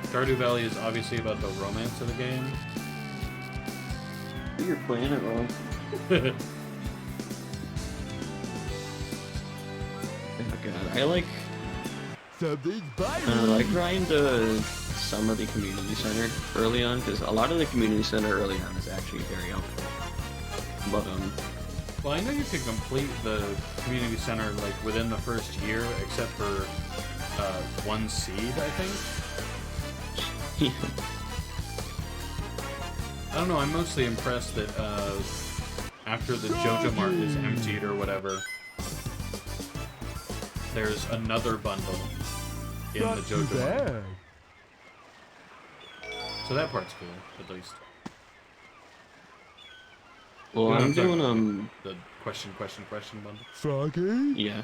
Stardew Valley is obviously about the romance of the game. You're playing it wrong. Oh god, I like grind some of the community center early on, because a lot of the community center early on is actually very helpful. But well, I know you can complete the community center like within the first year, except for one seed, I think. I don't know. I'm mostly impressed that after the JoJo Mart is emptied or whatever, there's another bundle in the JoJo Mart. So that part's cool, at least. well, I'm doing the question bundle. Froggy? yeah.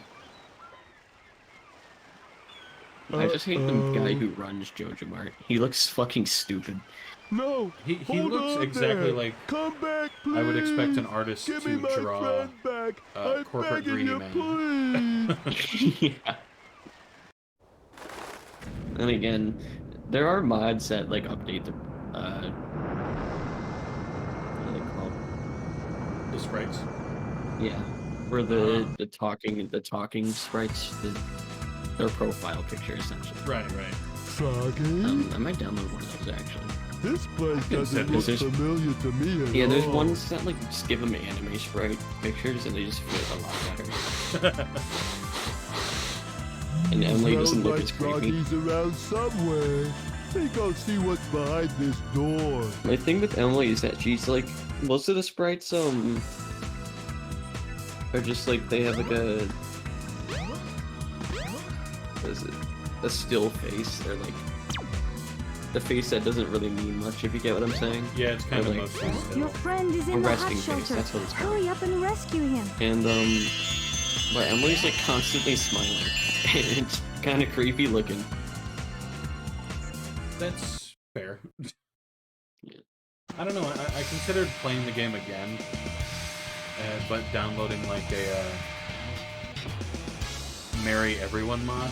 I just hate the guy who runs JoJo Mart. He looks fucking stupid. No. He hold looks on exactly there. like Come back, please. I would expect an artist Give to me my draw friend back. I'm corporate begging greedy you, man. please. Yeah. And again, there are mods that like update the what are they called? The sprites. Yeah, where the talking sprites, their profile picture essentially. Right. Froggy? I might download one of those actually. This place doesn't look familiar to me at all. Yeah, there's ones that like just give them anime sprite pictures and they just fit a lot better. And Emily doesn't look as creepy. Froggy's around somewhere. Think I'll see what's behind this door. My thing with Emily is that she's like, most of the sprites are just like they have like a still face. They're like the face that doesn't really mean much, if you get what I'm saying. Yeah, it's kind of like, mostly still. Your friend is A in the hot resting face, shelter. that's what it's called. Hurry up and rescue him. And but Emily's like constantly smiling. And it's kind of creepy looking. That's fair. Yeah. I don't know. I considered playing the game again, but downloading like a Marry Everyone mod.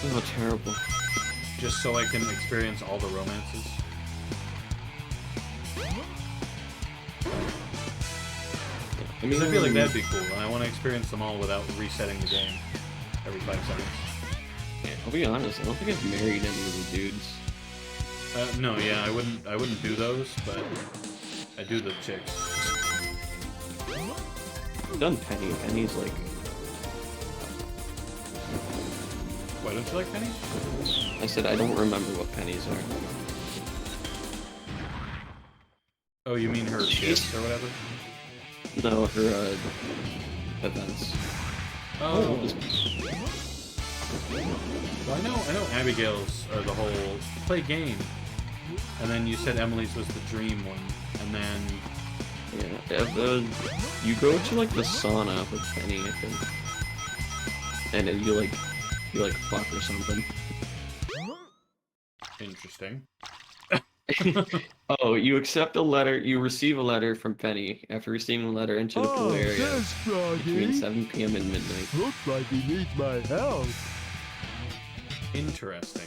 Oh, terrible. Just so I can experience all the romances. Because I feel like that'd be cool, and I want to experience them all without resetting the game every 5 seconds. Yeah, I'll be honest, I don't think I've married any of the dudes. No, yeah, I wouldn't do those, but I do the chicks. I've done Penny. Penny's like... Why don't you like Penny? I said I don't remember what pennies are. Oh, you mean her shifts or whatever? No, her, events. Oh. Well, I know Abigail's, or the whole play game. And then you said Emily's was the dream one. And then... Yeah, you go to, like, the sauna with Penny, I think. And then you fuck or something. Interesting. Oh, you accept a letter, you receive a letter from Penny. After receiving a letter, enter the pool area There's Froggy. between 7 p.m. and midnight. Looks like he needs my help. Interesting.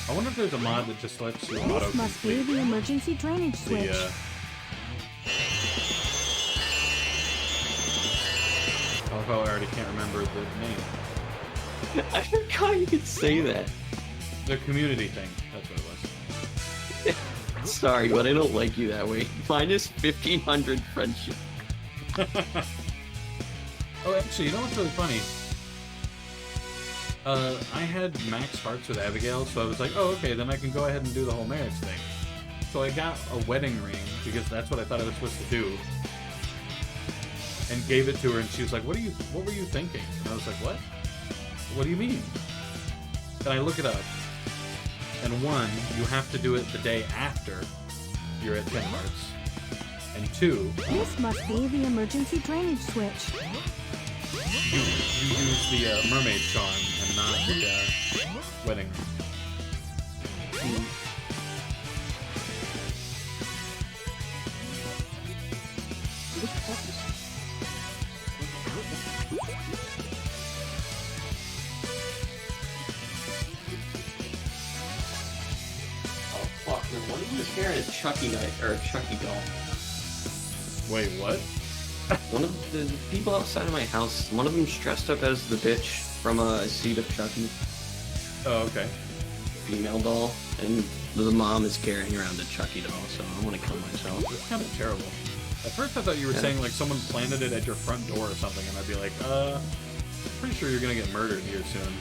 I wonder if there's a mod that just lets you auto This must be complete the emergency drainage switch. the. Although I already can't remember the name. I forgot you could say that. The community thing. That's what it was. Sorry, but I don't like you that way. Minus 1500 friendship. Oh, actually, you know what's really funny? I had max hearts with Abigail, so I was like, oh, okay, then I can go ahead and do the whole marriage thing. So I got a wedding ring, because that's what I thought I was supposed to do, and gave it to her, and she was like, what were you thinking? And I was like, what? What do you mean? And I look it up, and one, you have to do it the day after you're at 10 hearts, and two, This must be the emergency drainage switch. you use the mermaid charm and not the wedding ring. Oh fuck, man, what are you carrying a Chucky knife or a Chucky doll? Wait, what? One of the people outside of my house, one of them's dressed up as the bitch from a Seed of Chucky, Oh, okay. female doll, and the mom is carrying around a Chucky doll, so I want to kill myself. It's kind of terrible. At first I thought you were Yeah. saying like someone planted it at your front door or something, and I'd be like, pretty sure you're gonna get murdered here soon.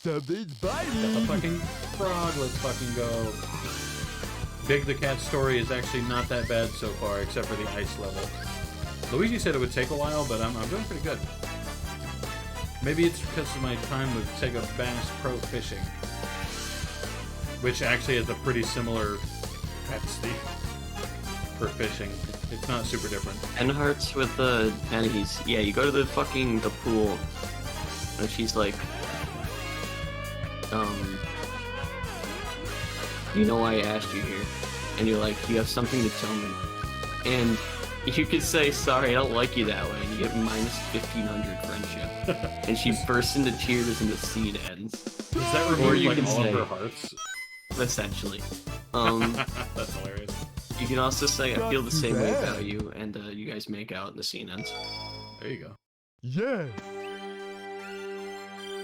Something's Got the biting. fucking frog, let's fucking go. Big the Cat story is actually not that bad so far, except for the ice level. Luigi said it would take a while, but I'm doing pretty good. Maybe it's because of my time with Sega Bass Pro Fishing, which actually has a pretty similar capacity for fishing. It's not super different. 10 hearts with the pennies. Yeah, you go to the pool, and she's like, you know why I asked you here? And you're like, you have something to tell me. And you could say, sorry, I don't like you that way, and you get minus 1500 friendship. And she bursts into tears and the scene ends. Does that Or remove you like can all say- of her hearts? Essentially. That's hilarious. You can also say, I feel the Not too same way bad. about you, and you guys make out and the scene ends. There you go. Yeah.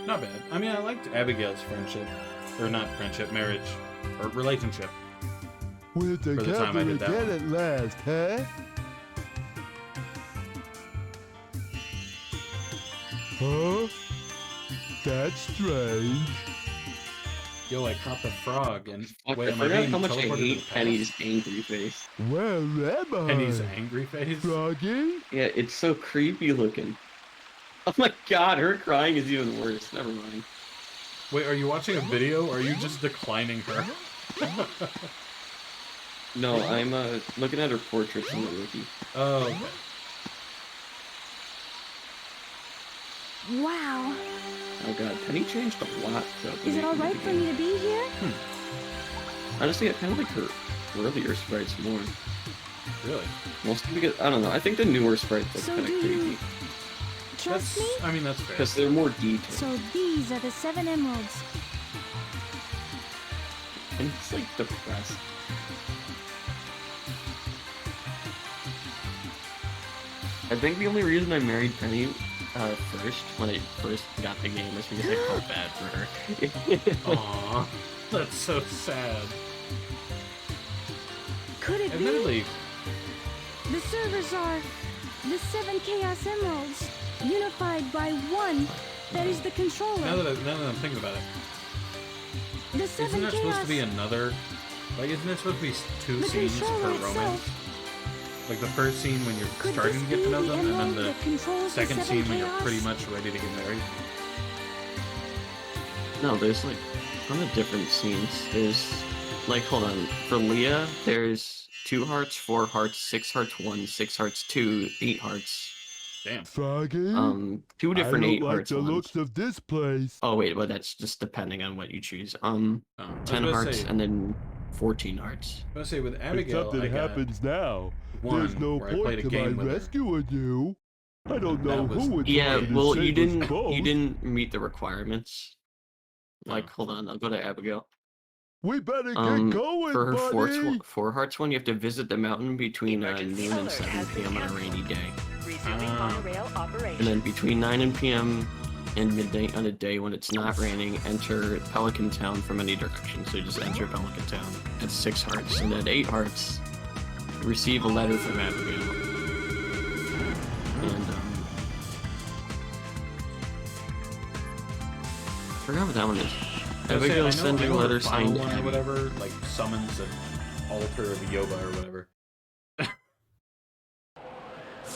Not bad. I mean, I liked Abigail's friendship. Or not friendship, marriage. Or relationship. We're the time I together did that again one. at last, huh? Huh? That's strange. Yo, I caught the frog and Fuck, wait, I am I forgot being how much I teleported to the hate past? Penny's angry face. Where am I? Penny's angry face? Froggy? Yeah, it's so creepy looking. Oh my god, her crying is even worse. Never mind. Wait, are you watching a video or are you just declining her? No, I'm looking at her portrait from the wiki. Oh, okay. Wow. Oh god, Penny changed a lot throughout the Is it wiki alright for me to be here? Honestly, I kind of like her earlier sprites more. Really? Mostly because, I don't know, I think the newer sprites look So kind of do creepy. you trust me? I mean, that's fair. Because they're more detailed. So these are the 7 emeralds. And it's like depressed. I think the only reason I married Penny first, when I first got the game, was because I felt bad for her. Aww. That's so sad. Could it be? Admittedly, The servers are the 7 Chaos Emeralds, unified by one that is the controller. now that I'm thinking about it, The 7 isn't there Chaos... supposed to be another... Like, isn't there supposed to be two The scenes per controller romance? itself. Like, the first scene when you're Could starting this to get be to know the them, and then emerald the that controls the second 7 scene when you're Chaos? pretty much ready to get married? No, there's like a ton of different scenes. There's like, hold on, for Leah, there's 2 hearts, 4 hearts, 6 hearts 1, 6 hearts 2, 8 hearts. Damn. Froggy? 2 different I 8 don't like hearts the ones. looks of this place. Oh wait, but that's just depending on what you choose. Oh, I was 10 gonna hearts say, and then 14 hearts. I was gonna say, with If Abigail, something I got happens now, one there's no where I played point a to my game with her. rescuing you. I don't know That was- who it's Yeah, trying to well, say you was didn't both. meet the requirements. Like, hold on, I'll go to Abigail. We better get going, For her buddy. four hearts one, you have to visit the mountain between noon and 7 p.m. on a rainy day. And then between 9 p.m. and midnight on a day when it's not raining, enter Pelican Town from any direction. So you just enter Pelican Town at 6 hearts. And at 8 hearts, receive a letter from Abigail. And, I forgot what that one is. Abigail sends you a letter signed one or Abby. whatever, like summons an altar of Yoba or whatever.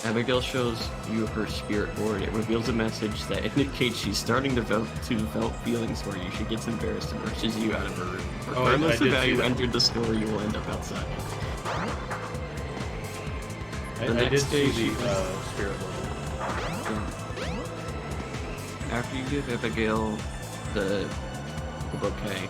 Abigail shows you her spirit board. It reveals a message that indicates she's starting to develop feelings for you. She gets embarrassed and rushes you out of her room. Oh, Regardless I of did how see you that. entered the store, you will end up outside. I next did see day the spirit level. After you give Abigail the bouquet,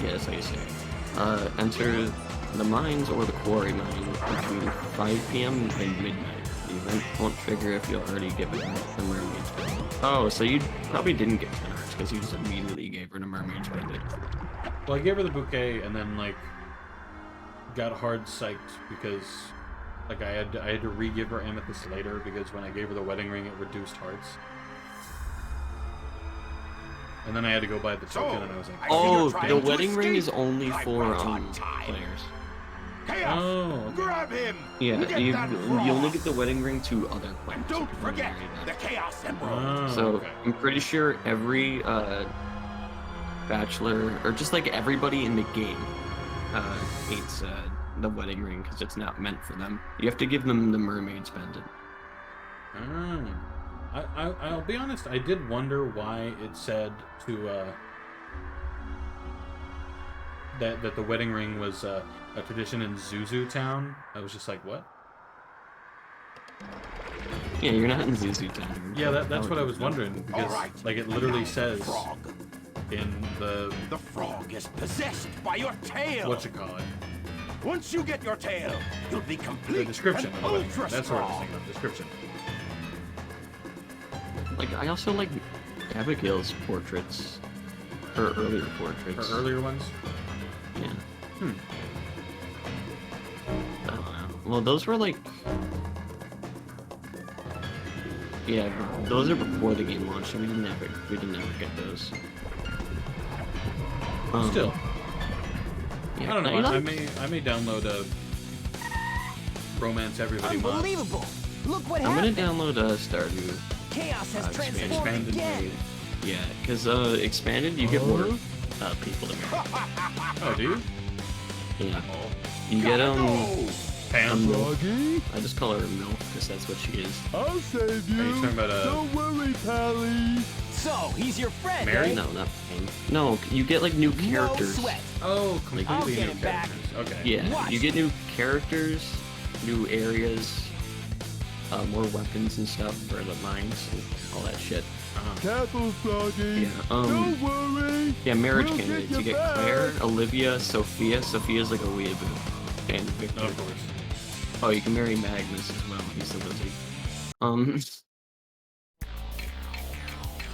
yeah, that's how you say it. Enter the mines or the quarry mine between 5 p.m. and midnight. The event won't trigger if you'll already given her the mermaid's pendant. Oh, so you probably didn't get 10 hearts because you just immediately gave her the mermaid's pendant. Well, I gave her the bouquet and then like got hard psyched because like I had to re-give her amethyst later because when I gave her the wedding ring, it reduced hearts. And then I had to go buy the token, and I was like, Oh, trying the to wedding ring escape. is only I for wait on time. players. Chaos! Oh, okay. Grab him! Yeah, Get you that only frog. get the wedding ring to other players. And don't if you forget marry the them. Chaos Emerald. Oh, So okay. I'm pretty sure every bachelor or just like everybody in the game hates the wedding ring because it's not meant for them. You have to give them the mermaid's pendant. I'll be honest, I did wonder why it said to that the wedding ring was a tradition in Zuzu Town. I was just like, what? Yeah, you're not in Zuzu Town. Yeah, that's what I was wondering because All right. like it literally Now, says frog. in the The frog is possessed by your tail. whatchamacallit, Once you get your tail, you'll be complete. the description of and the wedding ring. ultra That's what I was strong. thinking of. Description. Like, I also like Abigail's portraits. Her earlier portraits. Her earlier ones. Yeah. I don't know. Well, those were like... Yeah, those are before the game launched, so we didn't ever get those. Still, Yeah, I don't know. like- I may download a Romance Everybody mod. Unbelievable! Look what I'm gonna happened! download Stardew. Chaos has transformed expanded again! Yeah, because expanded, you get more people to marry. Oh, do you? Yeah. You get Pam. Froggy, I just call her Milk because that's what she is. I'll save you. Are you talking about Don't worry, Pally. So, he's your friend, Mary? eh? No, not Pam. No, you get like new characters. No sweat. Oh, I'll completely get new him back. characters. Okay. Yeah, Watch. you get new characters, new areas, more weapons and stuff for the mines and all that shit. Careful, Froggy. Yeah, Don't worry. Yeah, marriage We'll get candidates. you You get back. Claire, Olivia, Sophia. Sophia's like a weeaboo. And Victor. Of course. Oh, you can marry Magnus as well. He's a lizard.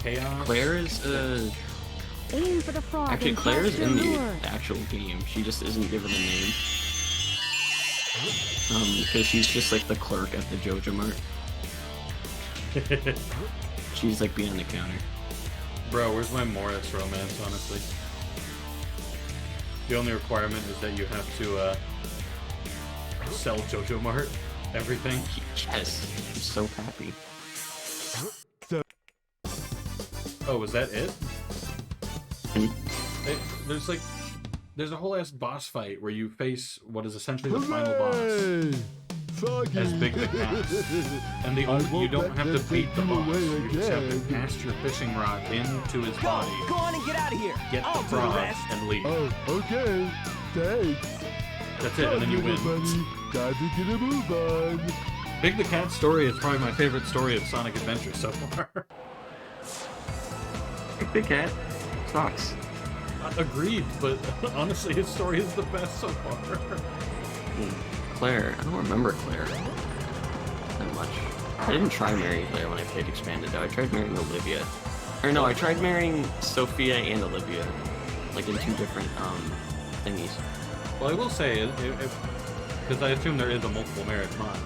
Chaos. Claire is Aim for the frog actually and Claire is cast your in the lure. actual game. She just isn't given a name. Because she's just like the clerk at the Jojo Mart. She's like behind the counter. Bro, where's my Morris romance, honestly? The only requirement is that you have to sell Jojo Mart everything. Yes, I'm so happy. Oh, was that it? Hmm? There's a whole ass boss fight where you face what is essentially the final boss Hooray! Froggy. as Big the Cat. And you won't don't let have to them beat take the you boss. away You just have to again. cast your fishing rod into his Go! body, Go on and get out of here! get I'll the do the frog, rest! and leave. Oh, okay. Thanks. That's it, and then you win. Buddy. Time to get a move on. Big the Cat story is probably my favorite story of Sonic Adventure so far. Big Cat sucks. Agreed, but honestly, his story is the best so far. Claire, I don't remember Claire that much. I didn't try marrying Claire when I played Expanded, though. I tried marrying Olivia. Or no, I tried marrying Sophia and Olivia. Like in 2 different, thingies. Well, I will say, because I assume there is a multiple marriage mod.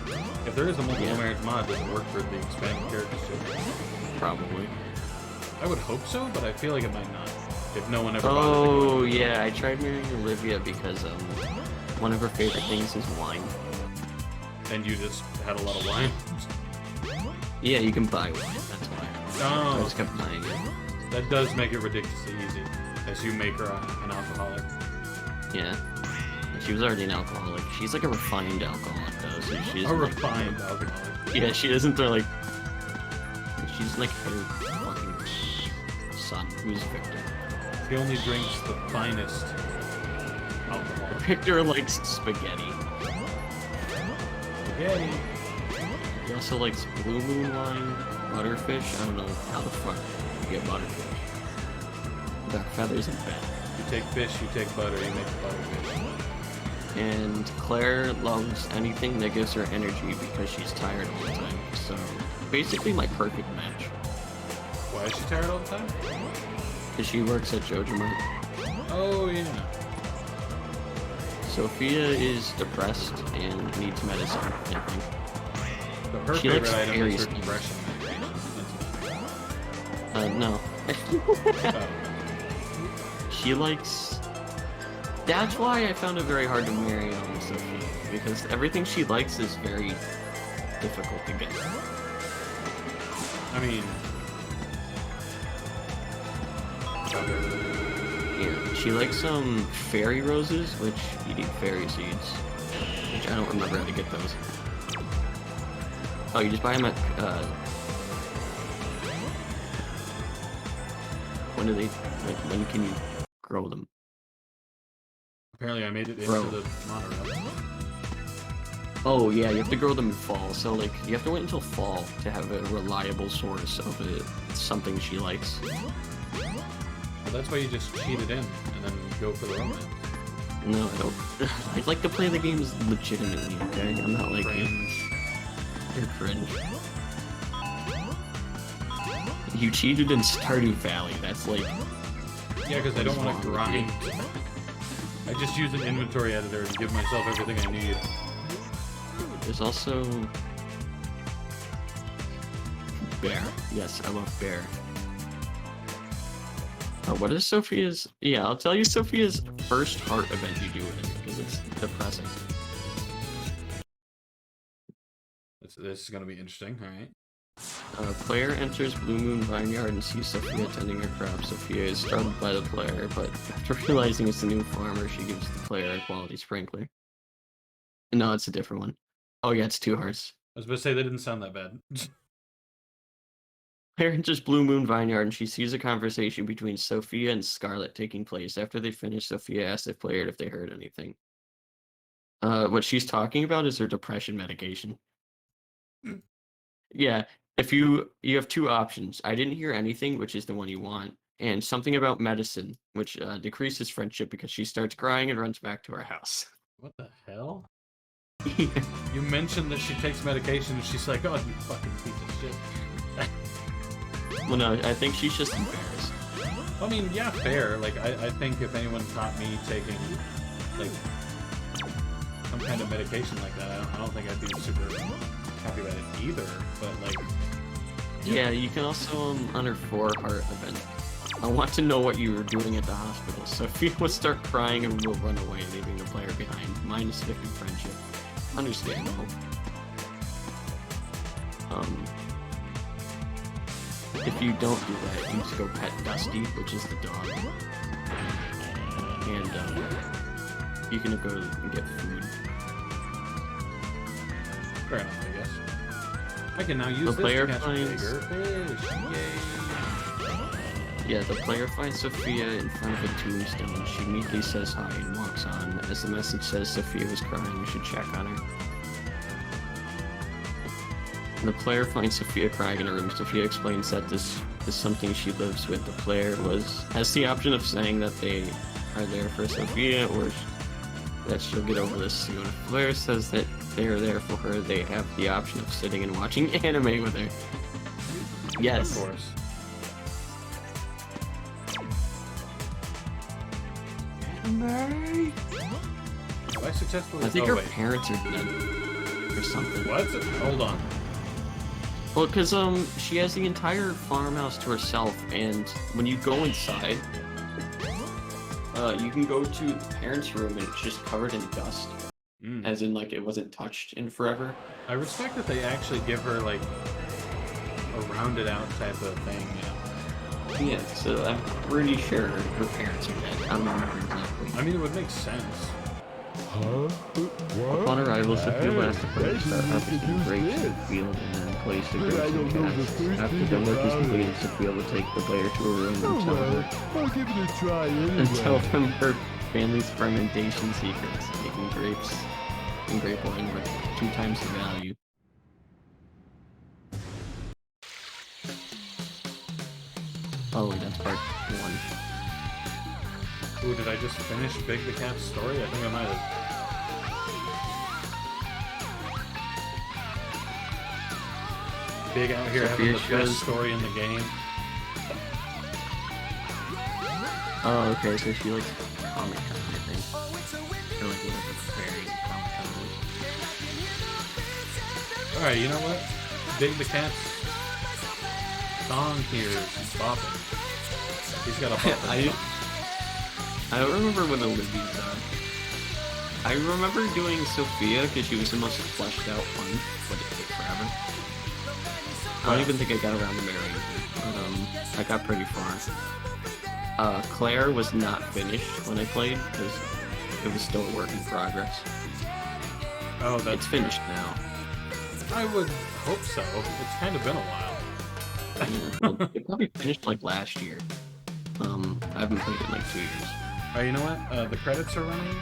If there is a multiple marriage mod, does it work for the expanded characters too? Probably. I would hope so, but I feel like it might not. If no one ever bothered to Oh, go. yeah, I tried marrying Olivia because, one of her favorite things is wine. And you just had a lot of wine? Yeah, you can buy wine, that's why. Oh. I just kept buying it. That does make it ridiculously easy, as you make her an alcoholic. Yeah. She was already an alcoholic. She's like a refined alcoholic, though, so she's A refined alcoholic. Yeah, she doesn't throw, like... She's like her fucking son, who's Victor. He only drinks the finest alcohol. Victor likes spaghetti. Spaghetti. He also likes blue moon wine, butterfish. I don't know how the fuck you get butterfish. Duck feathers and bed. You take fish, you take butter, you make butterfish. And Claire loves anything that gives her energy because she's tired all the time. So, basically my perfect match. Why is she tired all the time? Because she works at JoJo. Oh, yeah. Sophia is depressed and needs medicine, I think. So her She favorite likes item fairy is her seeds. depression medication. No. Oh. She likes... That's why I found it very hard to marry Sophia, because everything she likes is very difficult to get. I mean... Yeah, she likes some fairy roses, which you need fairy seeds, which I don't remember how to get those. Oh, you just buy them at, when do they, like, when can you grow them? Apparently I made it into Bro. the monorail. Oh yeah, you have to grow them in fall, so like, you have to wait until fall to have a reliable source of something she likes. Well, that's why you just cheat it in, and then go for the romance. No, I don't. I'd like to play the games legitimately, okay? I'm not like you. You're cringe. You cheated in Stardew Valley, that's like... Yeah, because I don't want to wrong with you? grind. I just use an inventory editor to give myself everything I need. There's also... Bear. Yes, I love Bear. Oh, what is Sophia's... Yeah, I'll tell you Sophia's first heart event you do with it, because it's depressing. This is going to be interesting, alright. Player enters Blue Moon Vineyard and sees Sophia tending her crops. Sophia is startled by the player, but after realizing it's a new farmer, she gives the player a quality sprinkler. No, it's a different one. Oh yeah, it's 2 hearts. I was about to say, that didn't sound that bad. Player enters Blue Moon Vineyard and she sees a conversation between Sophia and Scarlet taking place. After they finish, Sophia asks the player if they heard anything. What she's talking about is her depression medication. Yeah, if you have 2 options. I didn't hear anything, which is the one you want, and something about medicine, which decreases friendship because she starts crying and runs back to her house. What the hell? You mentioned that she takes medication and she's like, oh, you fucking piece of shit. Well, no, I think she's just embarrassed. I mean, yeah, fair. Like, I think if anyone taught me taking, like, some kind of medication like that, I don't think I'd be super happy about it either, but, like... Yeah, you can also, on her 4-heart event. I want to know what you were doing at the hospital. Sophia will start crying and will run away, leaving the player behind. -50 friendship. Understandable. If you don't do that, you just go pet Dusty, which is the dog. And, you can go and get food. Fair enough, I guess. I can now use The this player to catch finds... bigger fish. Yay! Yeah, the player finds Sophia in front of a tombstone. She immediately says hi and walks on. As the message says Sophia was crying, we should check on her. The player finds Sophia crying in her room. Sophia explains that this is something she lives with. The player has the option of saying that they are there for Sophia, or that she'll get over this soon. If Claire says that they're there for her, they have the option of sitting and watching anime with her. Yes. Of course. Have I successfully... I think oh, her wait. parents are dead or something. What? Hold on. Well, because she has the entire farmhouse to herself, and when you go inside, you can go to the parents' room and it's just covered in dust, as in like it wasn't touched in forever. I respect that they actually give her like a rounded out type of thing. Yeah, so I'm pretty sure her parents are dead. I don't remember exactly. I mean, it would make sense. Huh? What? Upon arrival, Sophia last to play That's start how you harvesting introduce grapes in the this. field and then place the But grapes I in don't know the casks. first After thing the work is about completed, it. Sophia will take the player to a room Oh and tell well, her I'll give it a try and tell anyway. them her family's fermentation secrets, making grapes and grape wine worth 2 times the value. Oh, that's part 1. Ooh, did I just finish Big the Cat's story? I think I might have. Big out here having the Sophia best shows- story in the game. Oh, okay, so she likes Comic Con, I think. Or like whatever the fairy Comic Con is. Alright, you know what? Big the Cat's song here is bopping. He's got a bopping song. I don't remember when Olivia's on. I remember doing Sophia because she was the most fleshed out one, but it took forever. I don't even think I got around to marrying her, but I got pretty far. Claire was not finished when I played because it was still a work in progress. Oh, that's It's finished now. I would hope so. It's kind of been a while. Yeah, well, it probably finished like last year. I haven't played it in like 2 years. Alright, you know what? The credits are running,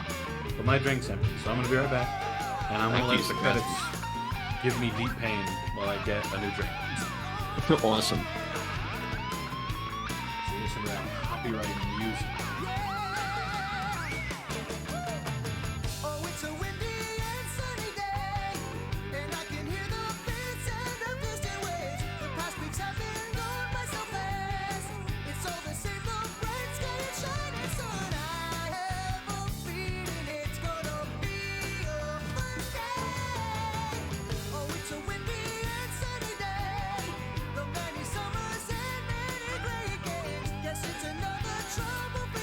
but my drink's empty, so I'm gonna be right back. And I'm gonna let the credits give me deep pain while I get a new drink. Awesome. So listen to that copyrighted music. Yes, it's another trouble.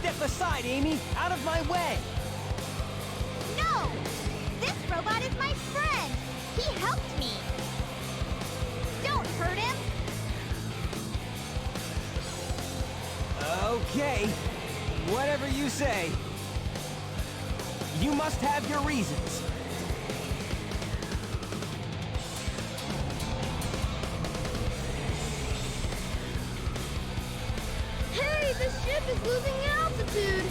Step aside, Amy! Out of my way! No! This robot is my friend! He helped me! Don't hurt him! Okay, whatever you say. You must have your reasons. Hey, the ship is losing altitude!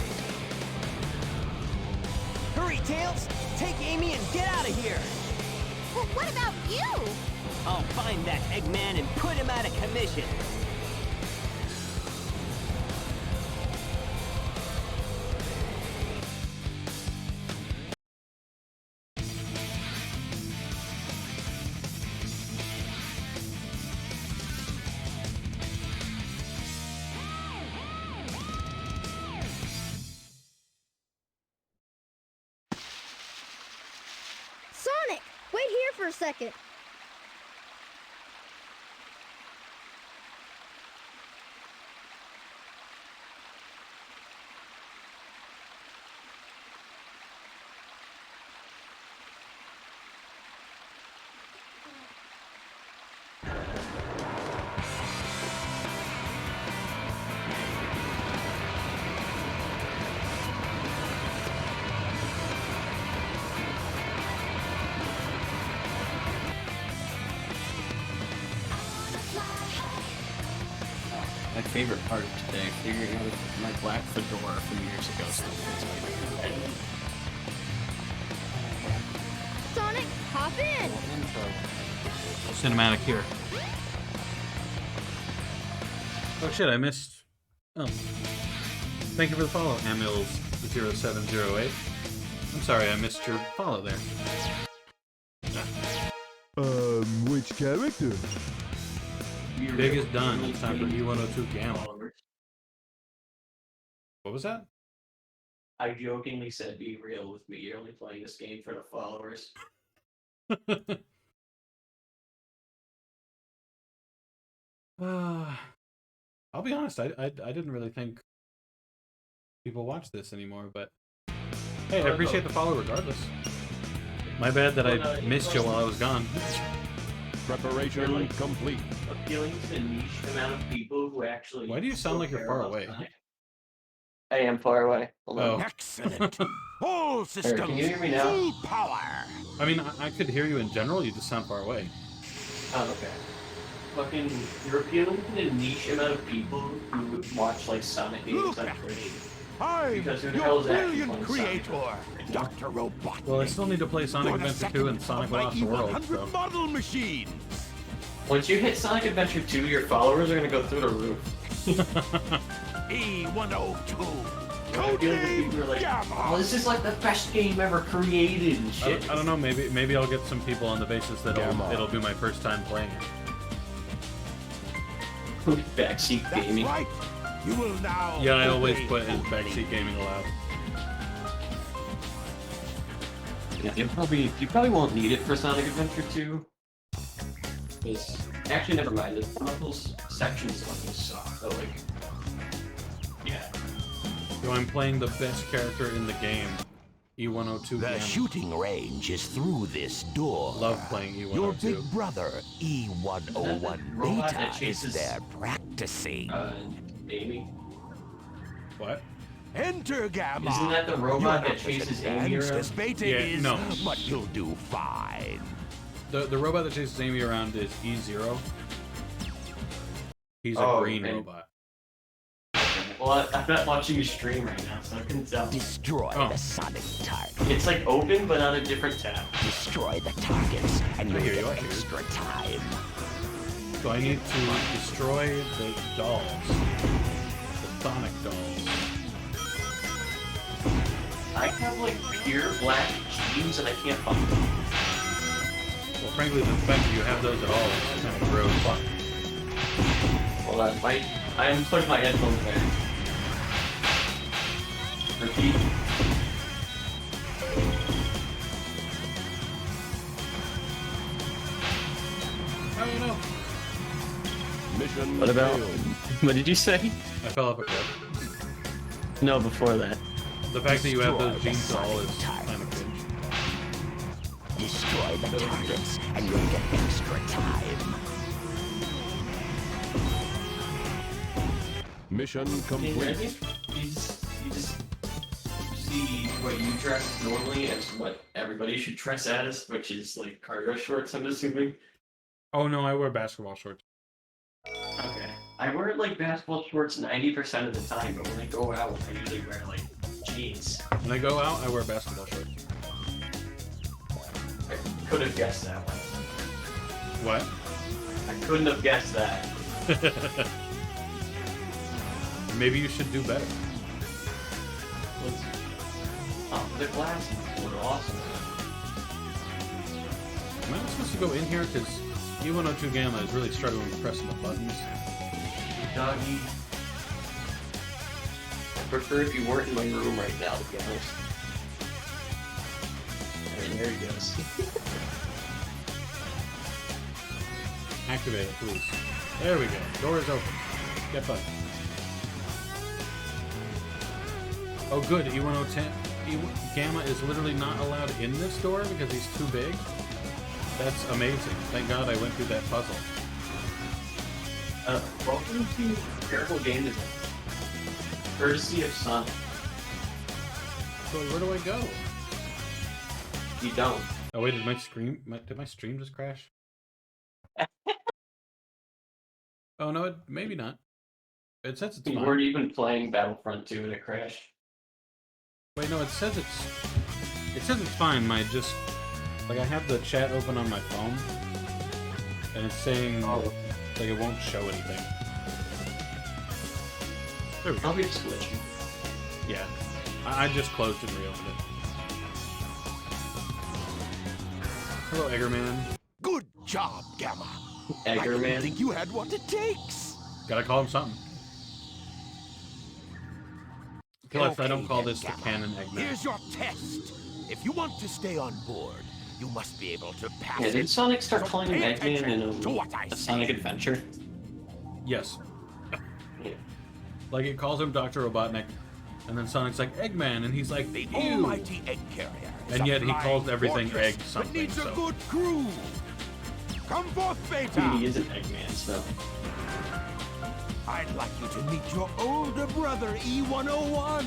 Hurry, Tails! Take Amy and get out of here! Well, what about you? I'll find that Eggman and put him out of commission. Sonic, wait here for a second. My favorite part of today, figuring out my black fedora from years ago. Sonic, hop in! Cinematic here. Oh shit, I missed. Oh. Thank you for the follow, Amils0708. I'm sorry, I missed your follow there. Which character? Big is done. It's time for E102 Gamma. What was that? I jokingly said, "Be real with me. You're only playing this game for the followers." I'll be honest. I didn't really think people watch this anymore, but hey, I appreciate the follow regardless. My bad that I missed you while I was gone. Preparation complete. Appealing to the niche amount of people who actually. Why do you sound like you're far away? I am far away. Hold on. Oh. Excellent. All systems Can you hear me now? full power. I mean, I could hear you in general. You just sound far away. Oh, okay. Fucking, you're appealing to the niche amount of people who would watch like Sonic games on Twitch. I'm Because who the your hell is actually brilliant playing creator, Dr. Robotnik. Well, I still need to play Sonic You're the Adventure 2 second and Sonic of my Lost World. E100 So. model machine. Once you hit Sonic Adventure 2, your followers are gonna go through the roof. E102. I feel like the people are like, oh, this is like the best game ever created and shit. I don't know. Maybe I'll get some people on the basis that Gamma. it'll be my first time playing it. Backseat That's gaming. right. You will now. Yeah, I always obey put in only. backseat gaming allowed. Yeah, you probably won't need it for Sonic Adventure 2. Actually, never mind. The those sections fucking suck. So like, yeah. So I'm playing the best character in the game, E102 The Gamma. shooting range is through this door. Love playing E102. Your big brother, E101 robot that Beta, chases- is there practicing. Amy. What? Enter Gamma. Isn't that the robot You're that not as chases Amy advanced around? as Beta Yeah, is, no. but you'll do fine. The robot that chases Amy around is E0. He's a Oh, green and- robot. Well, I'm not watching your stream right now, so I couldn't tell. Destroy Oh. the Sonic target. It's like open, but on a different tab. Destroy the targets, and I you'll hear you, get I hear you. extra time. So I need to destroy the dolls. The Sonic dolls. I have like pure black jeans and I can't find them. Well, frankly, the fact that you have those at all is kind of gross. Hold on, I'm putting my headphones back. Repeat. I don't know. Mission What about? failed. What did you say? I fell off a cliff. No, before that. The fact that you have those Destroy the genes all is sonic kind of cringe. Destroy the targets, and you'll get extra time. Mission I complete. think you just see what you dress normally as what everybody should dress as, which is like cargo shorts, I'm assuming. Oh no, I wear basketball shorts. Okay. I wear like basketball shorts 90% of the time, but when I go out, I usually wear like jeans. When I go out, I wear basketball shorts. I could have guessed that one. What? I couldn't have guessed that. Maybe you should do better. Oh, the glasses were awesome. Am I supposed to go in here? Because E102 Gamma is really struggling with pressing the buttons. Doggy. I prefer if you weren't in my room right now, to be honest. Alright, there he goes. Activate it, please. There we go. Door is open. Get button. Oh good, E102 Gamma is literally not allowed in this door because he's too big. That's amazing. Thank God I went through that puzzle. Welcome to Careful Game Design. Courtesy of Sonic. So where do I go? You don't. Oh wait, did my stream just crash? Oh no, maybe not. It says it's You fine. weren't even playing Battlefront 2 and it crashed. Wait, no, it says it's fine. My just like I have the chat open on my phone, and it's saying like it won't show anything. There we go. Probably just glitching. Yeah, I just closed it and reopened it. Hello, Eggerman. Good job, Gamma. I didn't Eggerman. think you had what it takes. Gotta call him something. Kill if I don't Okay call then, this the Gamma. canon Eggman. Here's your test. If you want to stay on board, you must be able to pass Yeah, it. did Sonic start So calling him pay Eggman in attention to what I a Sonic say. Adventure? Yes. Yeah. Like it calls him Dr. Robotnik, and then Sonic's like Eggman, and he's like, The ew. almighty egg carrier. is And a yet he flying calls everything fortress egg that something, needs a so. good crew. Come forth, Beta. He is an Eggman, so. I'd like you to meet your older brother, E101.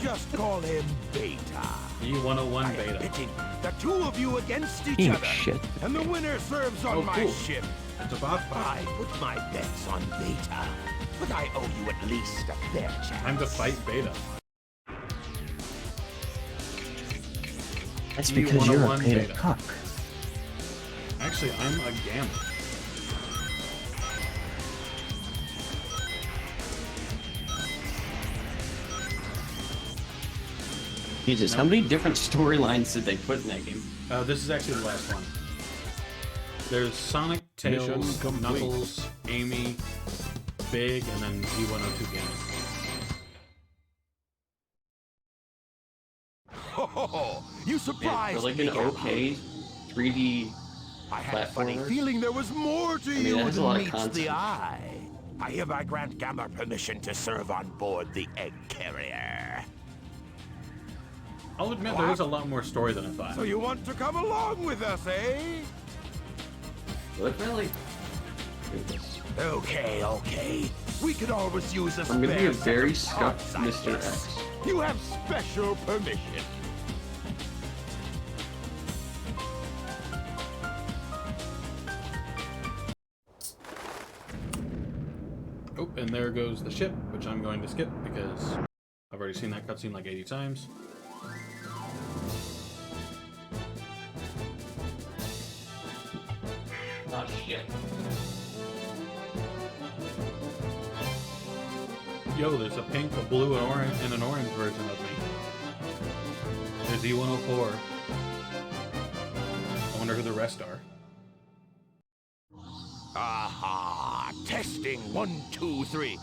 Just call him Beta. E101 I am Beta. pitting the two of you against each Eat other. shit. And the winner serves on Oh, my cool. ship. It's a boss fight. I put my bets on Beta. But I owe you at least a fair chance. Time to fight Beta. That's because you're a E101 beta Beta. cuck. Actually, I'm a Gamma. Jesus, how many different storylines did they put in that game? This is actually the last one. There's Sonic, Mission Tails, complete. Knuckles, Amy, Big, and then E102 Gamma. Ho ho ho! You Yeah, surprised for like me. an okay 3D. I had a funny platformer. feeling there was more to mean, you that has a than lot of meets content. the eye. I hereby grant Gamma permission to serve on board the egg carrier. I'll admit there is a lot more story than I thought. So you want to come along with us, eh? Look, really. Do this. Okay, okay. We could always use a I'm gonna be spare a very set of scuffed parts like Mr. this. X. You have special permission. Oh, and there goes the ship, which I'm going to skip because I've already seen that cutscene like 80 times. Oh shit. Yo, there's a pink, a blue, and an orange version of me. There's E104. I wonder who the rest are. Aha! Testing 1, 2, 3.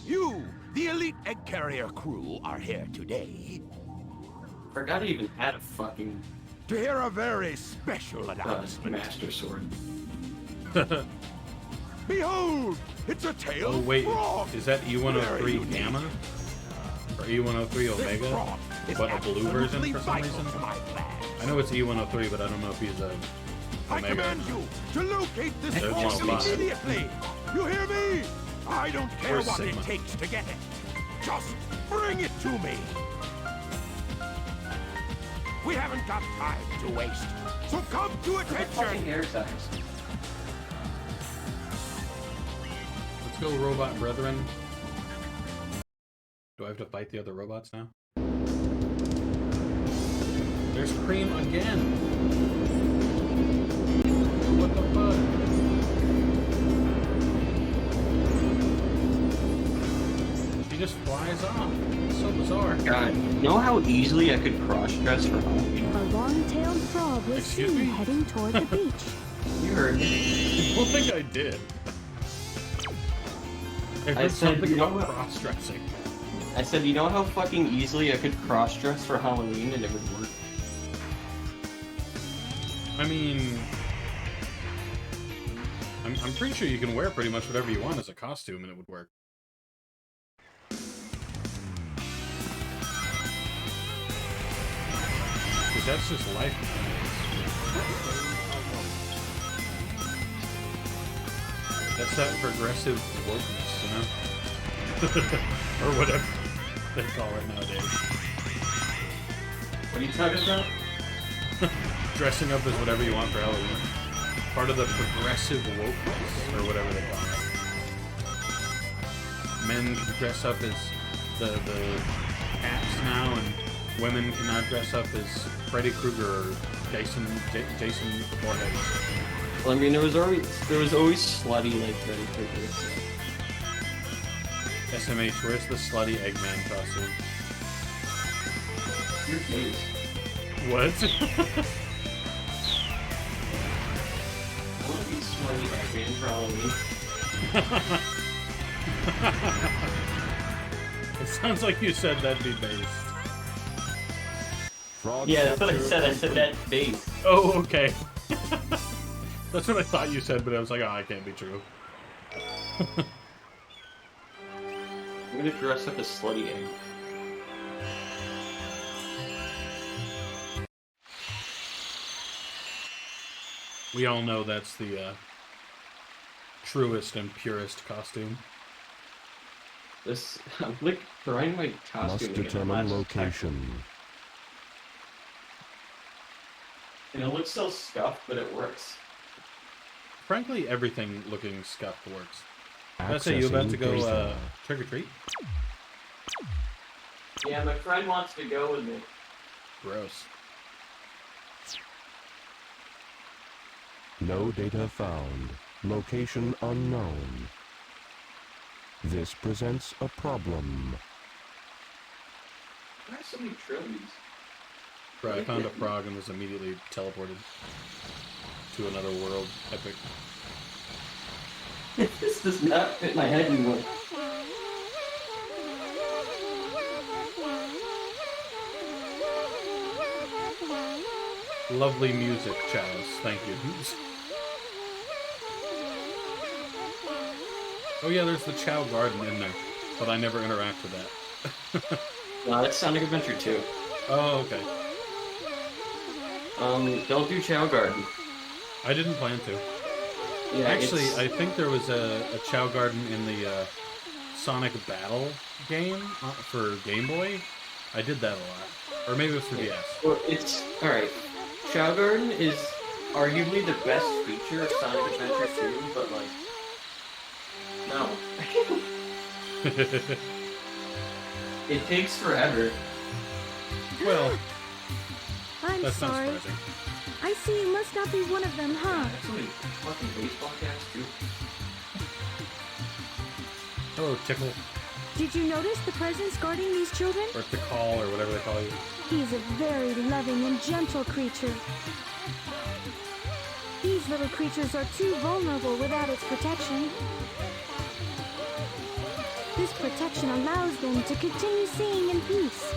You, the elite egg carrier crew, are here today Forgot I even had a fucking to hear a very special announcement. Master Sword. Behold, It's a tail Oh wait, frog. is that Very E103 unique. Gamma? Or E103 This Omega? frog is But a blue version absolutely for some vital reason? to my plans. I know it's E103, but I don't know if he's a I Omega. command you to locate this There's frog 105. immediately. You hear me? I don't care Where's what Sigma? it takes to get it. Just bring it to me. We haven't got time to waste. So come to attention. air tags. Let's go, robot brethren. Do I have to fight the other robots now? There's Cream again! What the fuck? She just flies off. It's so bizarre. God, you know how easily I could cross-dress for Halloween? A long-tailed frog was Excuse seen me? heading toward the beach. You heard me. I don't think I did. I heard said, something you know about what? cross-dressing. I said, you know how fucking easily I could cross-dress for Halloween and it would work? I mean... I'm pretty sure you can wear pretty much whatever you want as a costume and it would work. Because that's just life. That's that progressive wokeness, you know? Or whatever they call it nowadays. What are you talking about? Dressing up as whatever you want for Halloween. Part of the progressive wokeness, or whatever they call it. Men can dress up as the cats now, and women can now dress up as Freddy Krueger or Jason Voorhees. Well, I mean, there was always slutty like Freddy Krueger. So. SMH, where's the slutty Eggman costume? Your face. What? I want to be slutty Eggman for Halloween. It sounds like you said that'd be based. Frog Yeah, that's what I capture said. I said complete. that face. Oh, okay. That's what I thought you said, but I was like, oh, it can't be true. I'm gonna dress up as slutty egg. We all know that's the truest and purest costume. This, I'm like throwing my Must costume again. determine location. And it looks so scuffed, but it works. Frankly, everything looking scuffed works. Let's say you about to Accessing go data. trick or treat? Yeah, my friend wants to go with me. Gross. No data found. Location unknown. This presents a problem. Why are so many trillions? Bro, I found a frog and was immediately teleported to another world. Epic. This does not fit my head anymore. Lovely music, Chalice. Thank you. Oh yeah, there's the Chow Garden in there, but I never interact with that. No, that's Sonic Adventure 2. Oh, okay. Don't do Chow Garden. I didn't plan to. Yeah, Actually, it's- I think there was a Chow Garden in the Sonic Battle game for Game Boy. I did that a lot. Or maybe it was for DS. Well, it's alright. Chow Garden is arguably the best feature of Sonic Adventure 2, but like, no. It takes forever. Well, I'm that's not sorry. surprising. I see you must not be one of them, huh? That's so many fucking baseball caps too. Hello, Tickle. Did you notice the presence guarding these children? Or Tickle, or whatever they call you. He's a very loving and gentle creature. These little creatures are too vulnerable without its protection. This protection allows them to continue seeing in peace.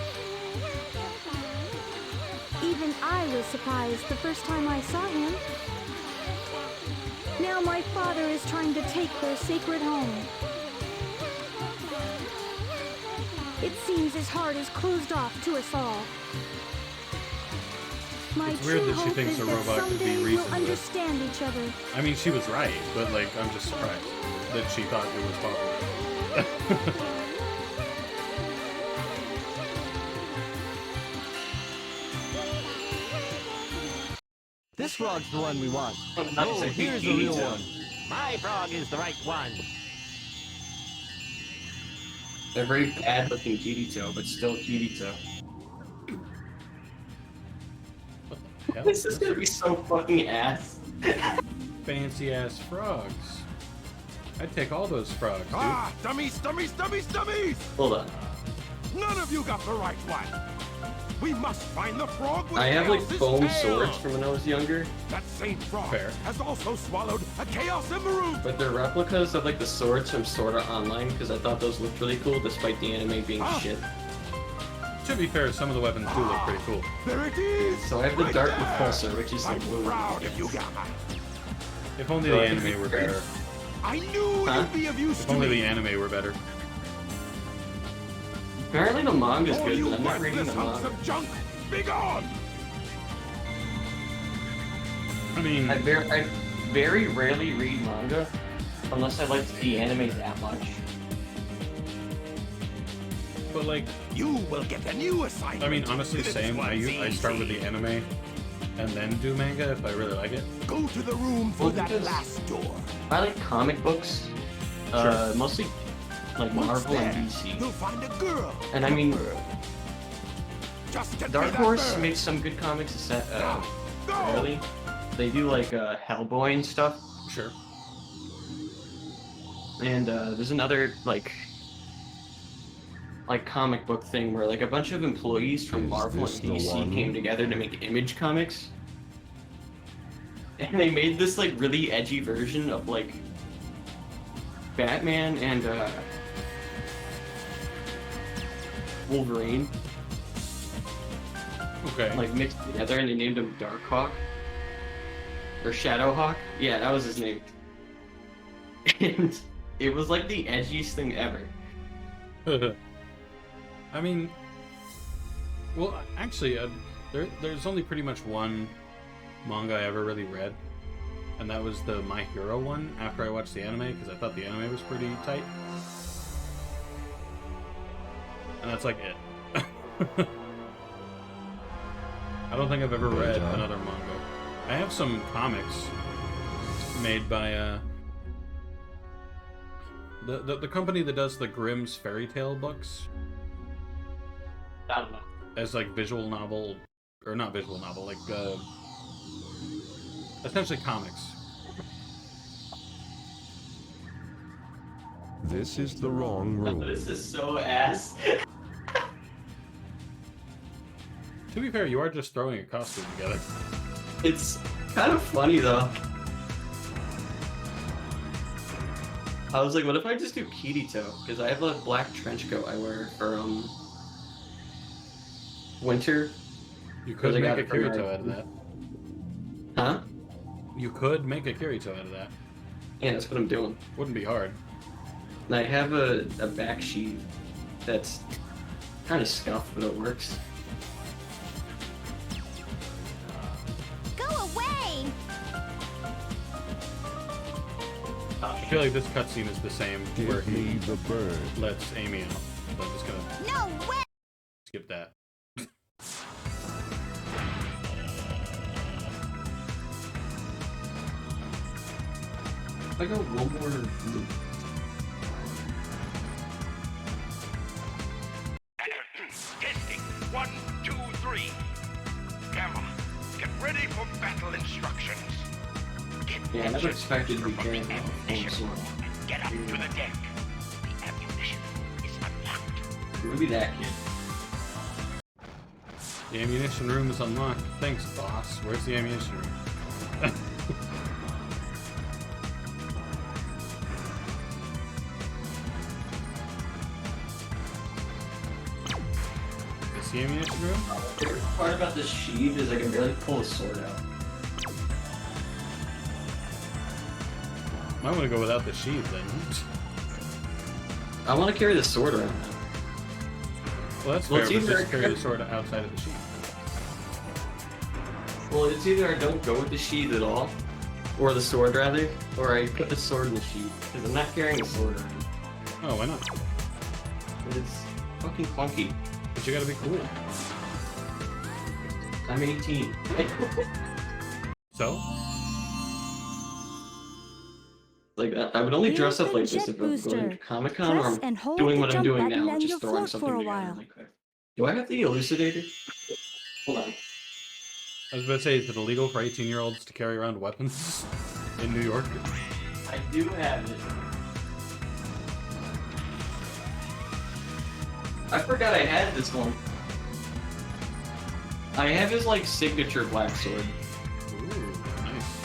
Even I was surprised the first time I saw him. Now my father is trying to take their sacred home. It seems his heart is closed off to us all. My It's weird true that she hope thinks is a that robot could be someday we'll reasoned with. understand each other. I mean, she was right, but like, I'm just surprised that she thought it was possible. This frog's the one we want. Not Oh, to say here's the real Kirito. one. My frog is the right one. They're very bad looking Kirito, but still Kirito. What the hell? This is gonna be so fucking ass. Fancy ass frogs. I'd take all those frogs, dude. Ah, dummies, dummies, dummies, dummies! Hold on. None of you got the right one. We must find the frog with I have like Chaos's foam tail. swords from when I was younger, That same frog Fair. has also swallowed a Chaos Emerald. but they're replicas of like the swords from Sword Art Online because I thought those looked really cool despite the anime being shit. To be fair, some of the weapons do look pretty cool. There it is. So I have the right Dark there. Repulsor, which is I'm like blue. proud of you, Gamma. If only So the I think anime were they're- better. I knew Huh? you'd be of use If to only me. the anime were better. Apparently the manga's All good, you but I'm not reading worthless the hunks manga. of junk, be gone. I mean, I very rarely read manga unless I like the anime that much. but like, You will get a new assignment. I mean, honestly, This same. I one's start with easy. the anime and then do manga if I really like it. Go to the room through Well, that because- last door. I like comic books, mostly like Once Marvel there, and DC. you'll find a girl. And I mean, Just get me Dark that Horse bird. makes some good comics. Now, go. Rarely. They do like Hellboy and stuff. Sure. And there's another like comic book thing where like a bunch of employees from Is Marvel and this the DC one? came together to make Image Comics. And they made this like really edgy version of like Batman and Wolverine Okay. like mixed together, and they named him Darkhawk or Shadowhawk. Yeah, that was his name. And it was like the edgiest thing ever. I mean, well, actually, there's only pretty much one manga I ever really read, and that was the My Hero one after I watched the anime, because I thought the anime was pretty tight. And that's like it. I don't think I've ever read another manga. I have some comics made by the company that does the Grimm's fairy tale books I don't know. as like visual novel, or not visual novel, like essentially comics. This is the wrong room. This is so ass. To be fair, you are just throwing a costume together. It's kind of funny though. I was like, what if I just do Kirito? Because I have a black trench coat I wear for winter. You could I make got a it from Kirito my- out of that. Huh? You could make a Kirito out of that. Yeah, that's what I'm doing. Wouldn't be hard. And I have a back sheet that's kind of scuffed, but it works. Go away! I feel like this cutscene is the same where Give me he the bird. lets Amy out. So I'm just gonna No way! skip that. If I go one more loop. Testing. 1, 2, 3. Gamma, get ready for battle instructions. Get Yeah, I never engines expected to be from carrying the a full ammunition sword. room and get up to the deck. The ammunition is unlocked. Maybe that kid. The ammunition room is unlocked. Thanks, boss. Where's the ammunition room? Is the ammunition room? The favorite part about this sheath is I can barely pull a sword out. Might want to go without the sheath then. I want to carry the sword around. Well, that's Well, fair, it's but either just carry the sword outside of the sheath. Well, it's either I don't go with the sheath at all, or the sword rather, or I put the sword in the sheath, because I'm not carrying a sword around. Oh, why not? It's fucking clunky. But you gotta be cool. I'm 18. So? Like, I would only dress up Here's the like this jet if I'm going booster. to Comic-Con or Press and I'm hold doing the what I'm jump doing button now, and just you'll throwing float for something a together while. really quick. Do I have the elucidator? Hold on. I was about to say, is it illegal for 18-year-olds to carry around weapons in New York? I do have it. I forgot I had this one. I have his, like, signature black sword. Ooh, nice.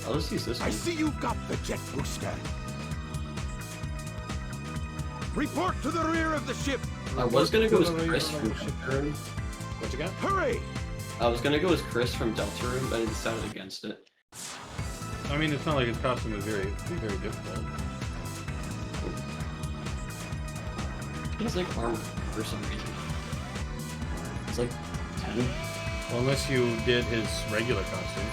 I'll just use this one. I see you've got the jet booster. Report to the rear of the ship. I was gonna go as Chris from Deltarune. What you got? Hurry! I was gonna go as Chris from Deltarune, but I decided against it. I mean, it's not like his costume is very difficult. He's like armored for some reason. It's like 10. Well, unless you did his regular costume.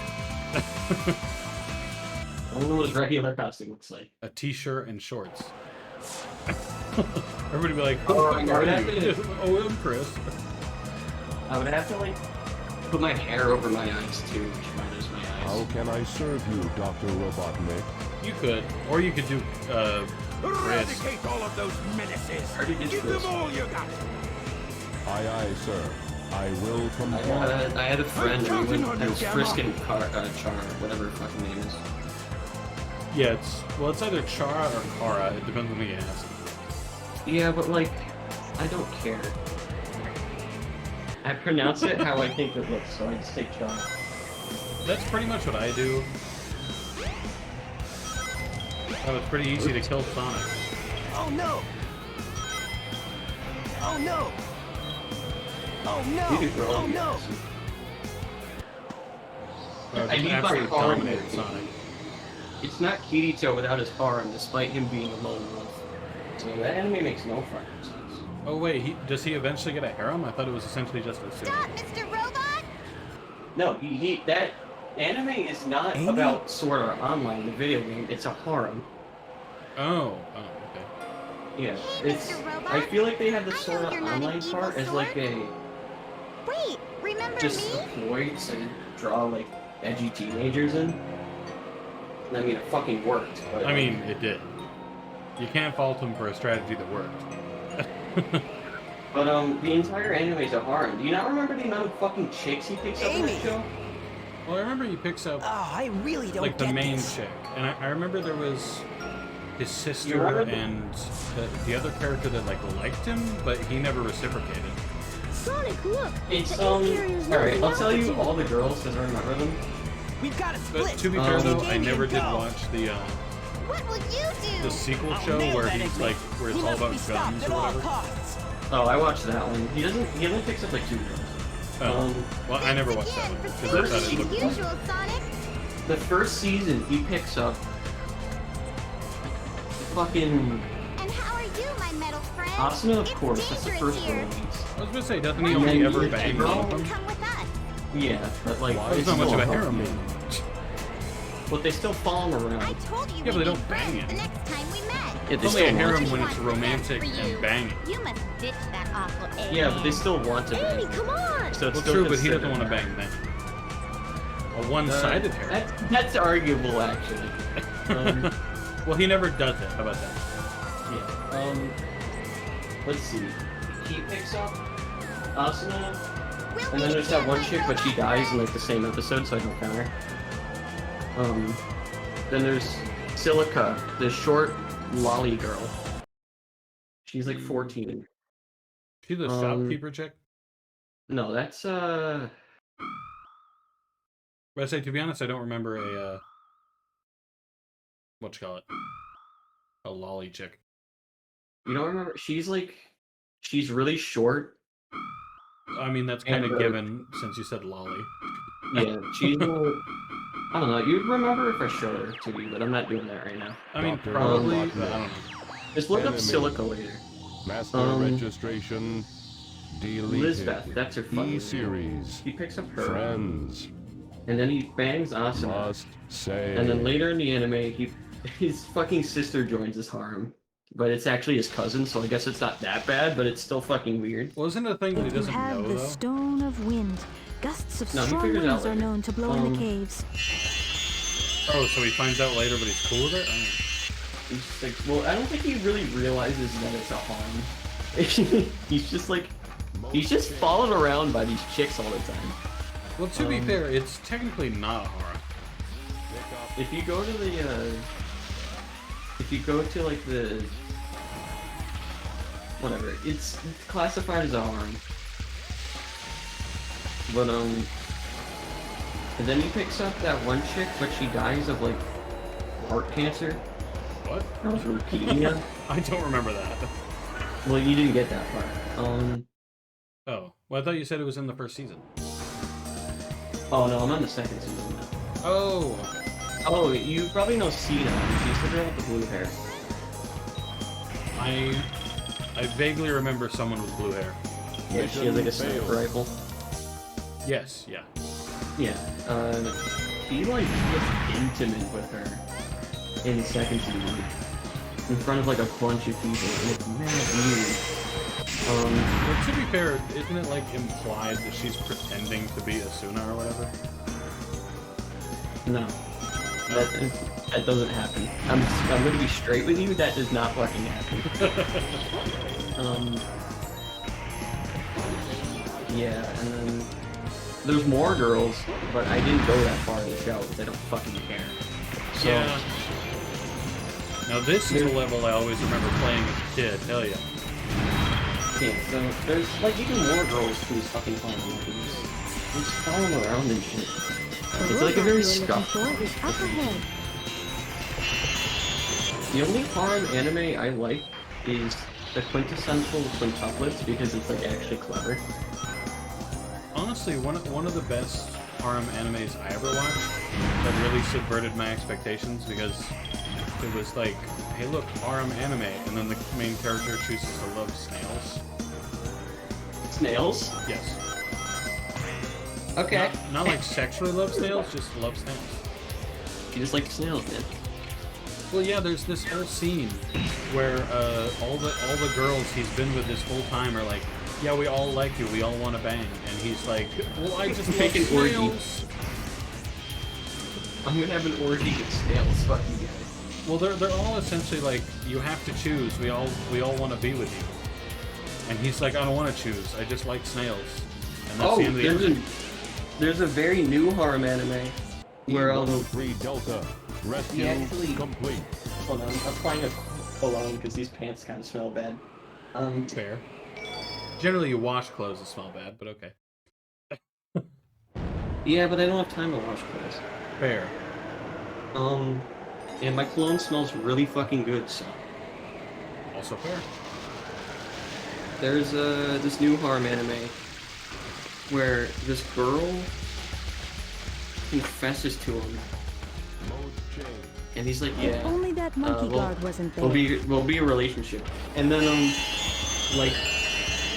I don't know what his regular costume looks like. A t-shirt and shorts. Everybody be like, Oh, "Oh, I who are would you?" Oh, I'm Chris. I would have to like put my hair over my eyes too, which minus my How eyes. can I serve you, Dr. Robotnik? You could, or you could do Chris. Eradicate all of those menaces. Already did Give Chris. them all you got. Aye, aye, sir. I will I comply. had a friend I'm who went counting on and you, was Gamma. frisking Char, whatever her fucking name is. Yeah, it's either Chara or Kara. It depends on who you ask. Yeah, but like, I don't care. I pronounce it how I think it looks, so I just take Char. That's pretty much what I do. Oh, it's pretty easy to kill Sonic. Oh no! Oh no! Oh You no! do throw Oh it. no! Oh, I just need my absolutely car dominated movie. Sonic. It's not Kirito without his harem, despite him being a lone wolf. So that anime makes no fucking sense. Oh wait, does he eventually get a harem? I thought it was essentially just a suit. Stop, Mr. Robot! No, that anime is not Amy? about Sword Art Online, the video game. It's a harem. Oh, okay. Yeah, Hey, it's. Mr. Robot. I feel like they have the I know Sword Art you're not an Online evil part as like sword. a Wait, remember just me? a ploy to draw like edgy teenagers in. I mean, it fucking worked. But, I mean, it did. You can't fault him for a strategy that worked. but the entire anime is a harem. Do you not remember the amount of fucking chicks he picks up in Amy. that show? Well, I remember he picks up Oh, I really don't like the get main this. chick, and I remember there was his You sister remember the- and the other character that like liked him, but he never reciprocated. Sonic, look! It's the aviary's Alright, losing I'll tell you altitude. all the girls because I remember them. We've got to But split. to be fair though, I Amy, never did go. watch the What will you do? sequel I'll show nail where that he's enemy. like where it's He all must about be stopped guns at or all whatever. costs. Oh, I watched that one. He only picks up like 2 girls. Oh, well, I never watched that one Again, because I thought it proceed looked as fun. usual, Sonic. The first season, he picks up fucking And how are you, my metal friend? Asuna, of It's course. That's the dangerous first here. one he meets. I was gonna say, doesn't he And only then ever you bang can all of go- them? Come with us. Yeah, but like, Why There's it's not much still of a fuck harem me. then. But they still follow him I around. told you Yeah, but we'd they be don't bang friends it. the next time we met. Yeah, It's they only a still want harem to. when it's Want the romantic best for and you. banging. You must ditch that awful egg. Yeah, but they still want to Amy, bang. come on! So it's Well, still true, but he considered doesn't want to a bang them. A one-sided harem. That's arguable, actually. Well, he never does it. How about that? Yeah. Let's see. He picks up Asuna, We'll and then meet there's that again, one my chick, but she robot dies in friend. like the same episode, so I don't count her. Then there's Silica, the short lolly girl. She's like 14. She's the shopkeeper chick. No, that's But I say, to be honest, I don't remember a what you call it, a lolly chick. you don't remember? She's really short, I mean, that's kind of given since you said lolly. Yeah, she's I don't know. You'd remember if I showed her to you, but I'm not doing that right now. I mean, Dr. probably, Robotnik. but I don't know. Just look up Enemy. Silica later. Master registration. Deleted. Lisbeth, that's her fucking name. E-series. He picks up her. Friends. And then he bangs Asuna. Must say. And then later in the anime, his fucking sister joins his harem. But it's actually his cousin, so I guess it's not that bad, but it's still fucking weird. Well, isn't it a thing that he If you doesn't have know, the though? Stone of Wind, gusts of No, he strong figures it out winds are later. known to blow in the caves. Oh, so he finds out later, but he's cool with it? I don't know. He's just like, well, I don't think he really realizes that it's a harem. He's just like, he's just followed around by these chicks all the time. Well, to be fair, it's technically not a horror. If you go to like the, whatever, it's classified as a harem. But and then he picks up that one chick, but she dies of like heart cancer. What? That was leukemia. I don't remember that. Well, you didn't get that part. Oh, well, I thought you said it was in the first season. Oh no, I'm on the second season now. Oh. Oh, you probably know Sina. She's the girl with the blue hair. I vaguely remember someone with blue hair. Yeah, she has like a sniper rifle. Yes, yeah. Yeah, he like gets intimate with her in the second season. In front of like a bunch of people, and it's mad weird. But to be fair, isn't it like implied that she's pretending to be Asuna or whatever? No. That doesn't happen. I'm gonna be straight with you, that does not fucking happen. Yeah, and then there's more girls, but I didn't go that far in the show because I don't fucking care. So, yeah. Now this is the level I always remember playing as a kid, hell yeah. Yeah, so there's like even more girls to this fucking farm. Just following around and shit. It's like a very scuffed. The only harem anime I like is the quintessential quintuplets because it's like actually clever. Honestly, one of the best harem animes I ever watched that really subverted my expectations because it was like, hey look, harem anime, and then the main character chooses to love snails. Snails? Yes. Okay. Not like sexually love snails, just love snails. You just like snails, man. Well, yeah, there's this whole scene where all the girls he's been with this whole time are like, yeah, we all like you, we all want to bang, and he's like, well, I just Make love an orgy. snails. I'm gonna have an orgy with snails. Fuck you guys. Well, they're all essentially like, you have to choose. We all want to be with you. And he's like, I don't want to choose. I just like snails. And that's the end of the anime. There's a very new harem anime where 3 Delta. Rescue complete. Hold on, I'm applying a cologne because these pants kind of smell bad. Fair. Generally, you wash clothes that smell bad, but okay. Yeah, but I don't have time to wash clothes. Fair. And my cologne smells really fucking good, so. Also fair. There's this new harem anime where this girl confesses to him, and he's like, "Yeah, If only that monkey guard wasn't there. we'll be a relationship." And then like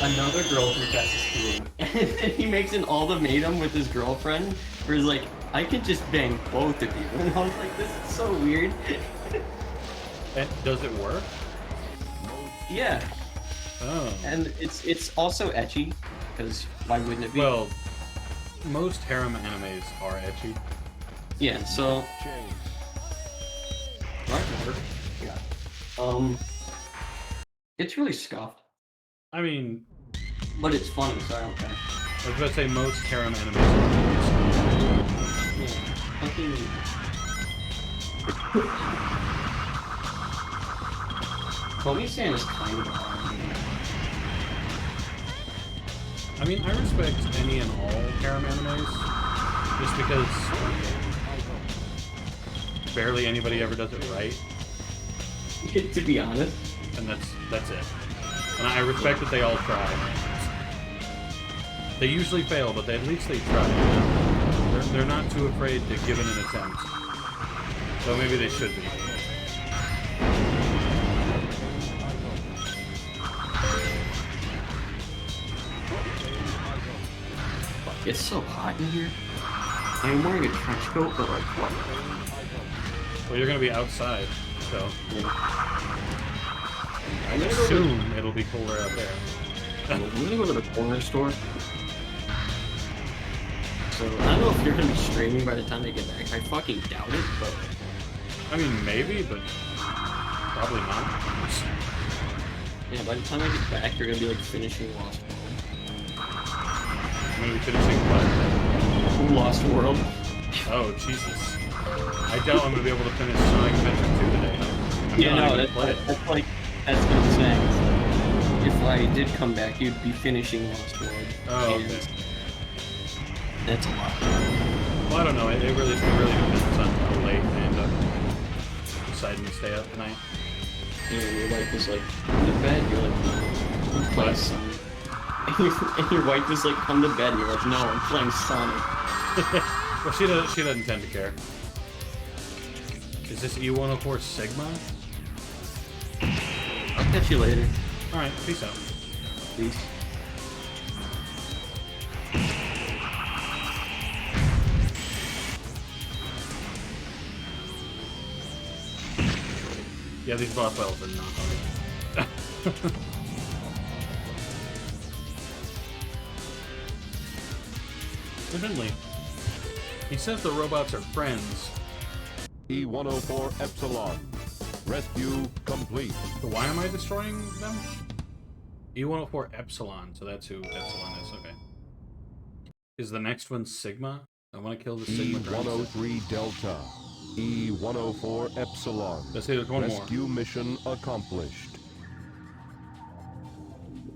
another girl confesses to him, and then he makes an ultimatum with his girlfriend, where he's like, "I could just bang both of you," and I was like, "This is so weird." And does it work? Yeah. Oh. And it's also ecchi, because why wouldn't it be? Well, most harem animes are ecchi. Yeah, so... Yeah. It's really scuffed. I mean... But it's funny, so I don't care. I was about to say most harem animes are Yeah, fucking... Komi-san is kind of hard. I mean, I respect any and all harem animes, just because barely anybody ever does it right. To be honest. And that's it. And I respect that they all try. They usually fail, but at least they try. You know? They're not too afraid to give it an attempt. So maybe they should be. It's so hot in here. I'm wearing a trench coat, but like what? Well, you're gonna be outside, so Yeah. I assume it'll be cooler out there. I'm gonna go to the corner store. So I don't know if you're gonna be streaming by the time they get back. I fucking doubt it, but I mean, maybe, but probably not. yeah, by the time I get back, you're gonna be like finishing Lost World. I'm gonna be finishing what? Lost World. Oh, Jesus. I doubt I'm gonna be able to finish Sonic Adventure 2 today. Yeah, no, that's what I'm saying. It's like, if I did come back, you'd be finishing Lost World. Oh, and okay. That's a lot. Well, I don't know. It really depends on how late I end up deciding to stay up tonight. And your wife is like, come to bed. You're like, no, I'm playing Sonic. And your wife is like, come to bed. You're like, no, I'm playing Sonic. Well, she doesn't tend to care. Is this E104 Sigma? I'll catch you later. Alright, peace out. Peace. Yeah, these boss battles are not hard. Evidently. He says the robots are friends. E-104 Epsilon. Rescue complete. So why am I destroying them? E104 Epsilon, so that's who Epsilon is, okay. Is the next one Sigma? I want to kill the Sigma. E-103 Delta. E-104 Epsilon. Let's say there's one Rescue mission accomplished.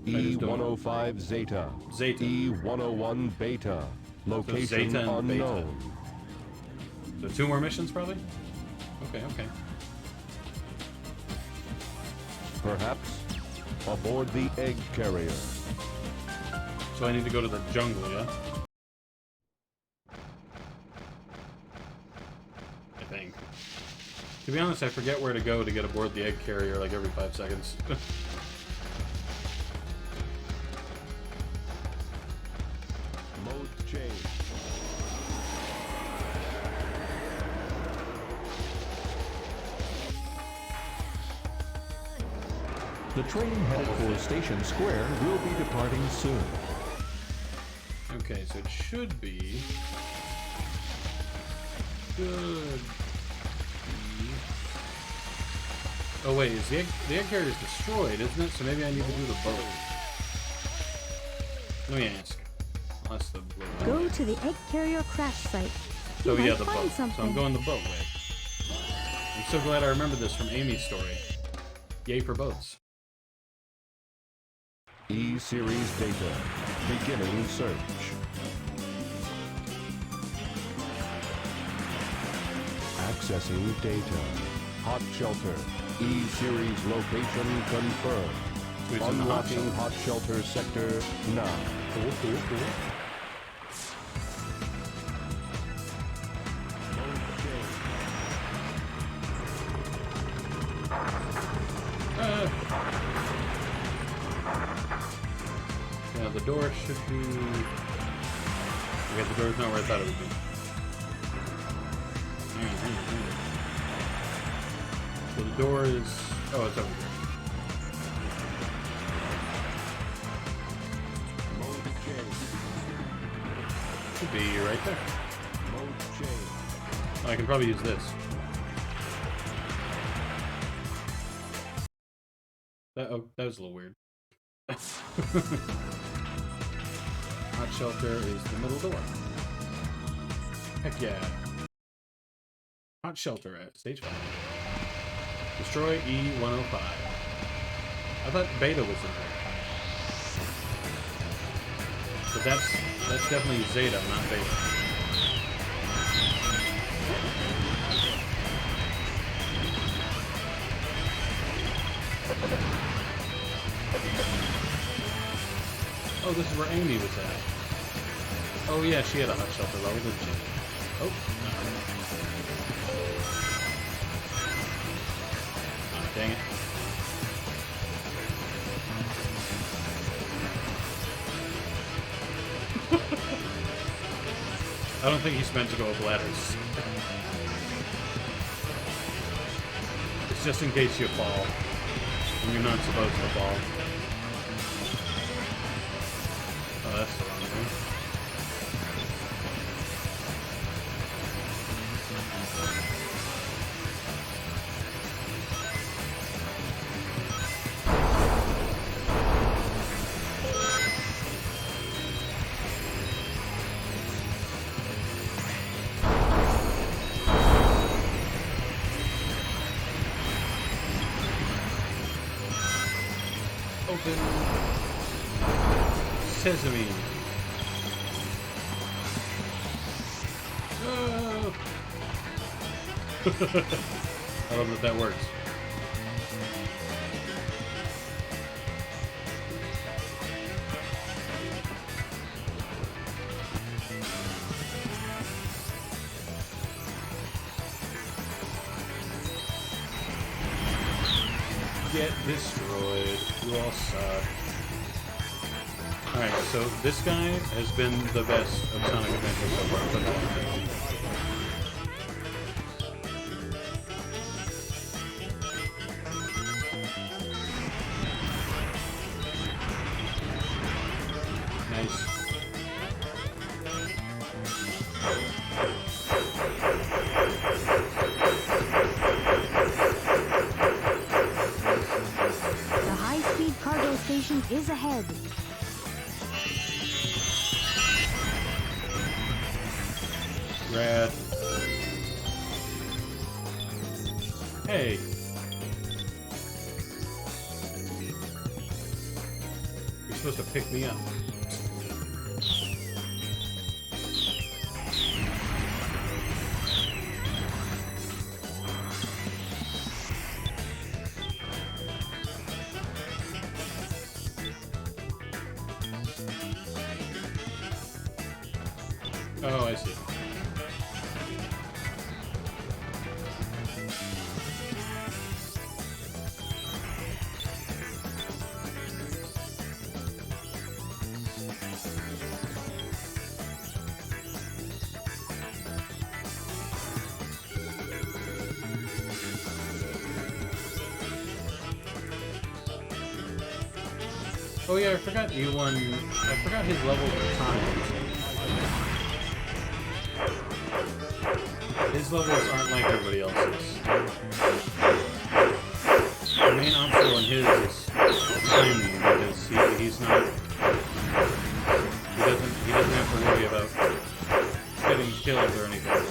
E-105 Zeta. Zeta. E-101 Beta. Location Zeta and unknown. So 2 more missions, probably? Okay. Perhaps aboard the egg carrier. So I need to go to the jungle, yeah? I think. To be honest, I forget where to go to get aboard the egg carrier like every 5 seconds. Mode change. The train headed for Station Square will be departing soon. Okay, so it should be... Good. Oh wait, is the egg carrier is destroyed, isn't it? So maybe I need to do the boat. Let me ask. Unless the boat... Go to the egg carrier crash site. So You yeah, might the find boat. So I'm something. going the boat way. I'm so glad I remembered this from Amy's story. Yay for boats. E-Series data. Beginning search. Accessing data. Hot shelter. E-Series location confirmed. Who's in the hot Unlocking shelter? hot shelter sector now. Cool. Now the door should be... Okay, the door's not where I thought it would be. Hang on. So the door is... Oh, it's over here. Should be right there. Oh, I can probably use this. That was a little weird. Hot shelter is the middle door. Heck yeah. Hot shelter at stage 5. Destroy E-105. I thought Beta was in there. But that's definitely Zeta, not Beta. Oh, this is where Amy was at. Oh yeah, she had a hot shelter level, didn't she? Oh, oh, dang it. I don't think he's meant to go up ladders. It's just in case you fall, and you're not supposed to fall. Oh, that's the wrong way. Open sesame. Oh. I love that that works. Get destroyed. You all suck. Alright, so this guy has been the best of Sonic Adventure so far. For nice. The high-speed cargo station is ahead. Rad. Hey. You're supposed to pick me up. Oh, I see. Oh yeah, I forgot I forgot his levels are timed. His levels aren't like everybody else's. The main obstacle in his is timing because he's not he doesn't have to worry about getting killed or anything.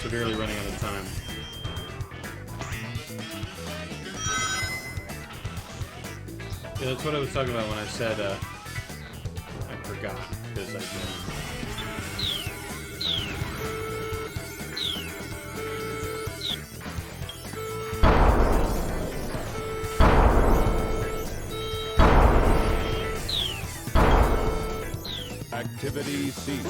Severely running out of time. Yeah, that's what I was talking about when I said I forgot, because I did. Activity ceased.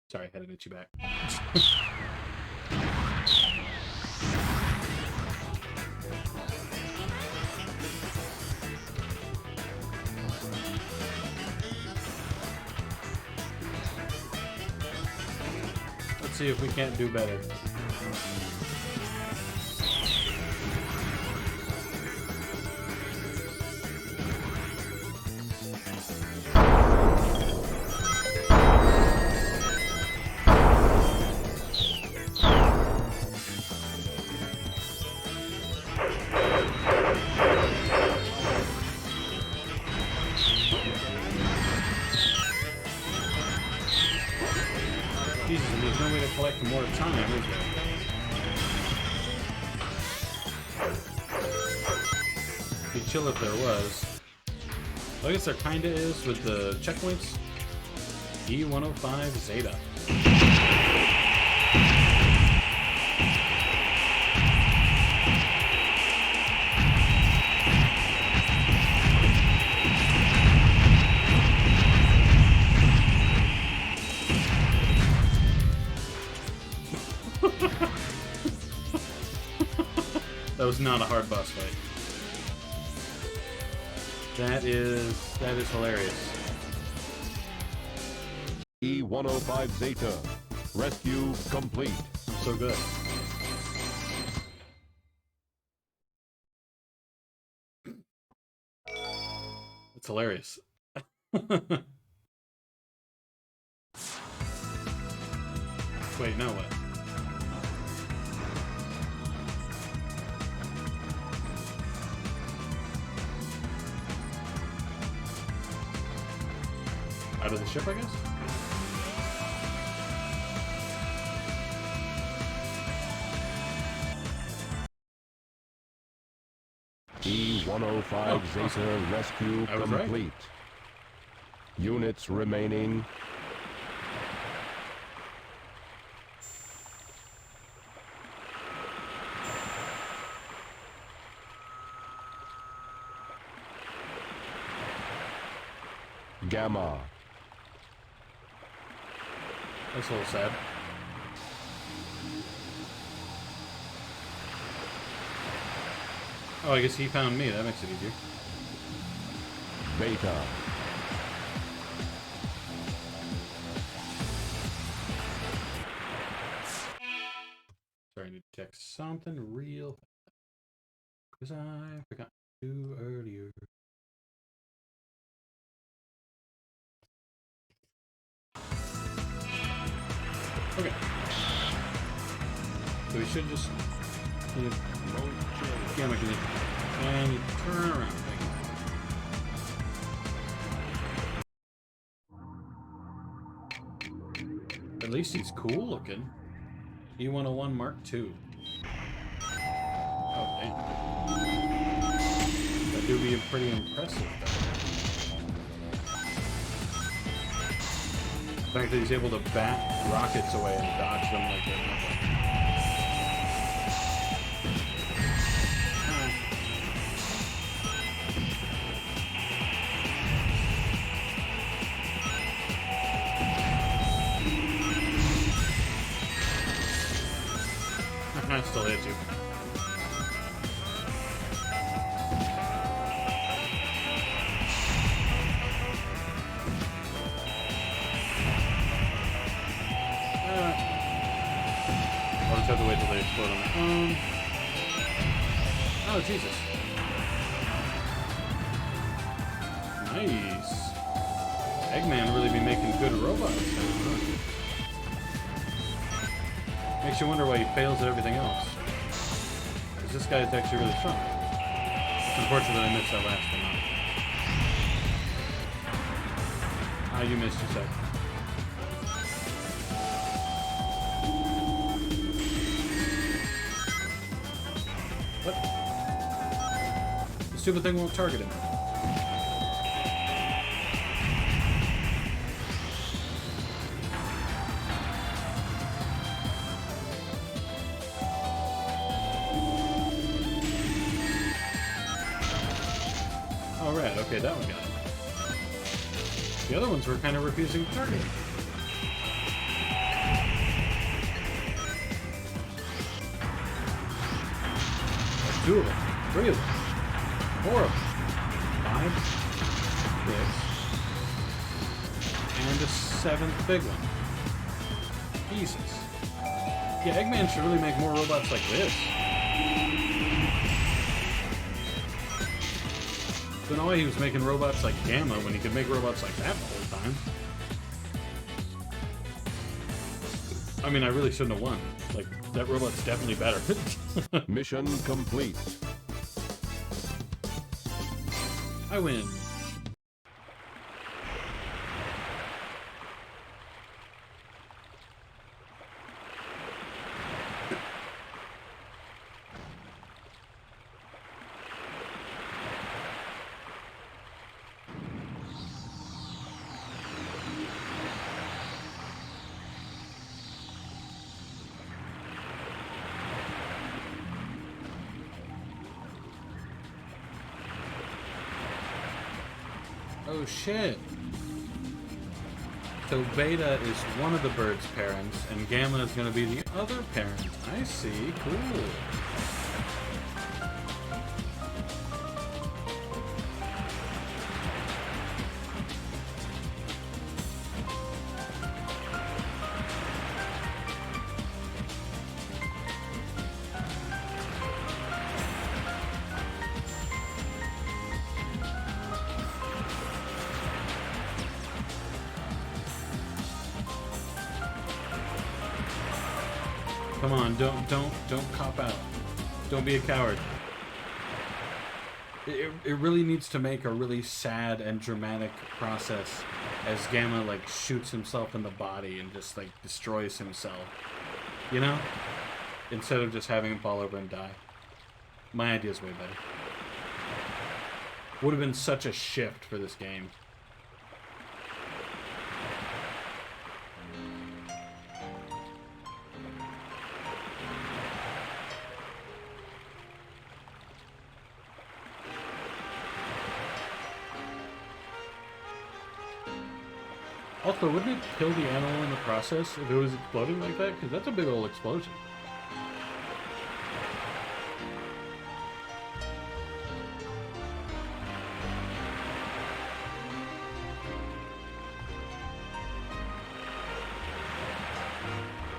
Sorry, I had to get you back. Let's see if we can't do better. no way to collect more time, is there? It'd be chill if there was. I guess there kinda is with the checkpoints. E105 Zeta. That was not a hard boss fight. That is hilarious. E105 Zeta. Rescue complete. So good. It's hilarious. Wait, now what? Out of the ship, I guess? E105 Zeta rescue I was complete. right. Units remaining. Gamma. That's a little sad. Oh, I guess he found me. That makes it easier. Beta. Sorry, I need to text something real fast. Because I forgot to do earlier. Okay. So we should just... Yeah, and you turn around. Thank you. At least he's cool looking. E101 Mark II. Oh, damn. That do be pretty impressive, though. The fact that he's able to bat rockets away and dodge them like they're nothing. I still hit you. I'll just have to wait till they explode on their own. Oh, Jesus. Nice. Eggman really be making good robots now, huh? Makes you wonder why he fails at everything else. Because this guy is actually really strong. It's unfortunate that I missed that last one. Ah, you missed your sec. What? The stupid thing won't target him. Okay, that one got him. The other ones were kind of refusing to target him. There's 2 of them, 3 of them, 4 of them, 5, 6, and a 7th big one. Jesus. Yeah, Eggman should really make more robots like this. Don't know why he was making robots like Gamma when he could make robots like that the whole time. I mean, I really shouldn't have won. Like, that robot's definitely better. Mission complete. I win. Oh shit. So Beta is one of the bird's parents, and Gamma is going to be the other parent. I see. Cool. Come on, don't cop out. Don't be a coward. It really needs to make a really sad and dramatic process as Gamma, like, shoots himself in the body and just, like, destroys himself. You know? Instead of just having him fall over and die. My idea's way better. Would have been such a shift for this game. Also, wouldn't it kill the animal in the process if it was exploding like that? Because that's a big old explosion.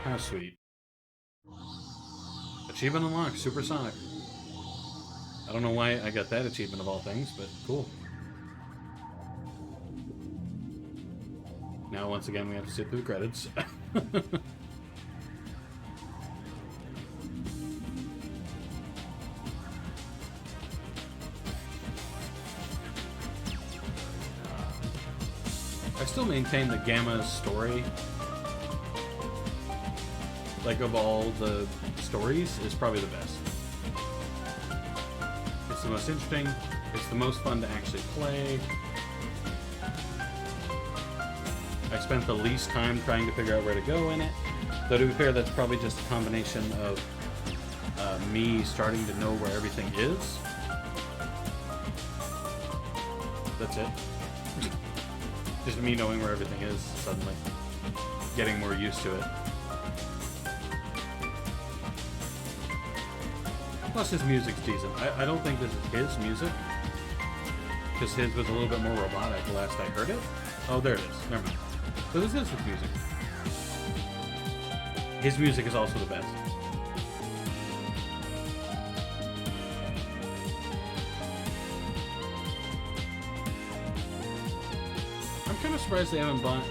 How sweet. Achievement unlocked, supersonic. I don't know why I got that achievement of all things, but cool. Now, once again, we have to sit through the credits. I still maintain that Gamma's story, like, of all the stories, is probably the best. It's the most interesting, it's the most fun to actually play. I spent the least time trying to figure out where to go in it. Though, to be fair, that's probably just a combination of me starting to know where everything is. That's it. Just me knowing where everything is suddenly. Getting more used to it. Plus, his music's decent. I don't think this is his music. Because his was a little bit more robotic the last I heard it. Oh, there it is. Never mind. So this is his music. His music is also the best. I'm kind of surprised they haven't brought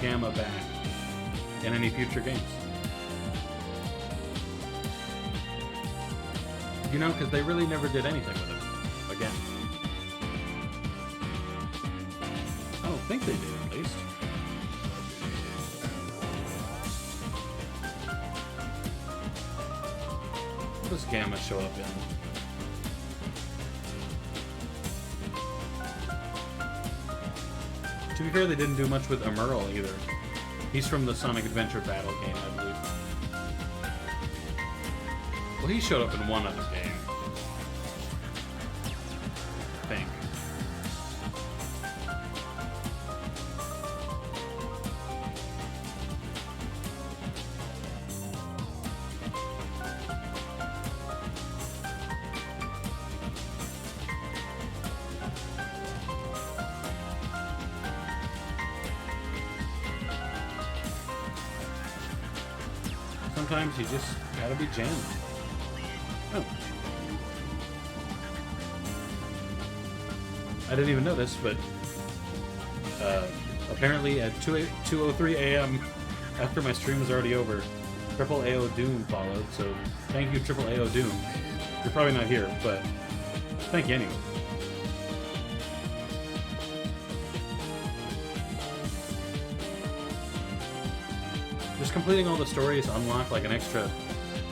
Gamma back in any future games. You know, because they really never did anything with it. Again. I don't think they did, at least. What does Gamma show up in? To be fair, they didn't do much with Emerl either. He's from the Sonic Adventure Battle game, I believe. Well, he showed up in one other game. I think. Sometimes you just gotta be jammed. Oh. I didn't even know this, but apparently at 2:03 a.m. after my stream was already over, Triple AO Doom followed, so thank you, Triple AO Doom. You're probably not here, but thank you anyway. Just completing all the stories unlock like an extra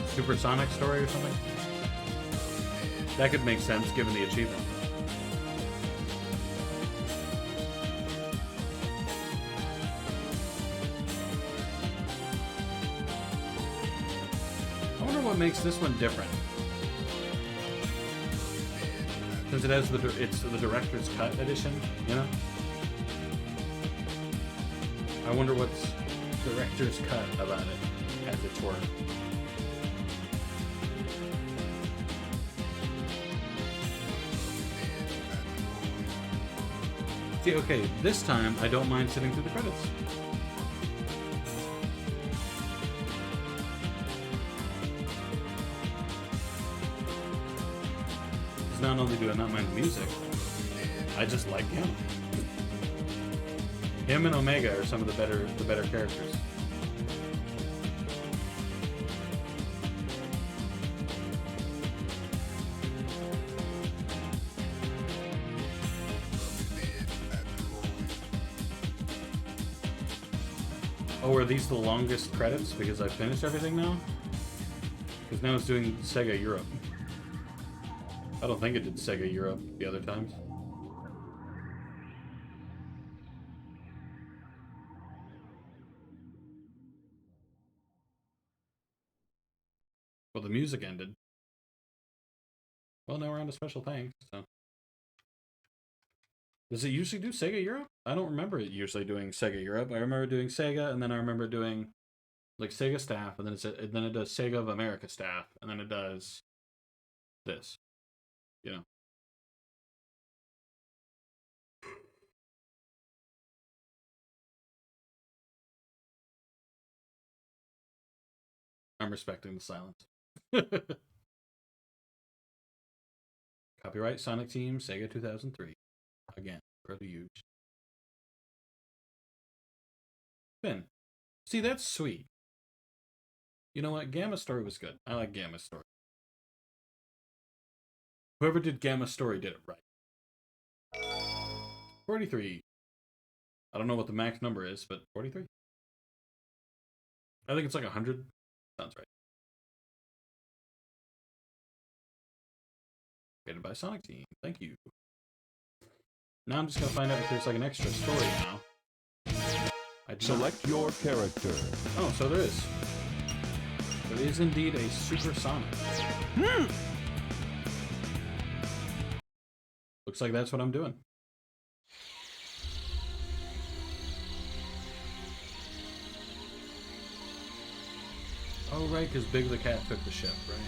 supersonic story or something. That could make sense given the achievement. I wonder what makes this one different. Since it has it's the director's cut edition, you know? I wonder what's director's cut about it, as it were. See, okay, this time I don't mind sitting through the credits. Because not only do I not mind the music, I just like him. Him and Omega are some of the better characters. Oh, are these the longest credits because I finished everything now? Because now it's doing Sega Europe. I don't think it did Sega Europe the other times. Well, the music ended. Well, now we're on to special thanks, so. Does it usually do Sega Europe? I don't remember it usually doing Sega Europe. I remember doing Sega, and then I remember doing like Sega staff, and then it does Sega of America staff, and then it does this. You know. I'm respecting the silence. Copyright Sonic Team, Sega 2003. Again, really huge. Ben, see, that's sweet. You know what? Gamma Story was good. I like Gamma Story. Whoever did Gamma Story did it right. 43. I don't know what the max number is, but 43. I think it's like 100. Sounds right. Created by Sonic Team. Thank you. Now I'm just gonna find out if there's like an extra story now. Select your character. Oh, so there is. There is indeed a Super Sonic. Looks like that's what I'm doing. Oh, right, because Big the Cat took the ship, right?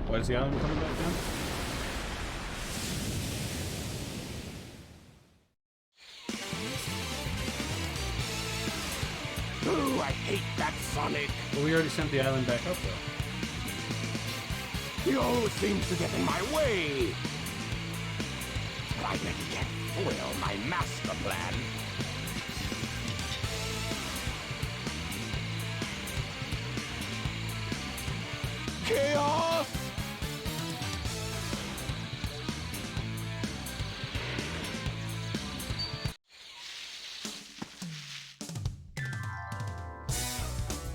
Why is the island coming back down? Ooh, I hate that Sonic. Well, we already sent the island back up, though. He always seems to get in my way. But I bet he can't foil my master plan. Chaos!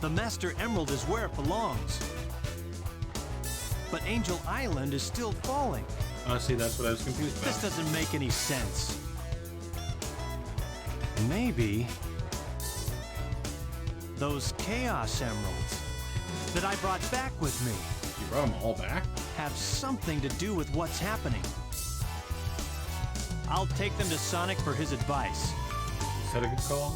The Master Emerald is where it belongs. But Angel Island is still falling. See, that's what I was confused about. This doesn't make any sense. Maybe those Chaos Emeralds that I brought back with me. You brought them all back? Have something to do with what's happening. I'll take them to Sonic for his advice. Is that a good call?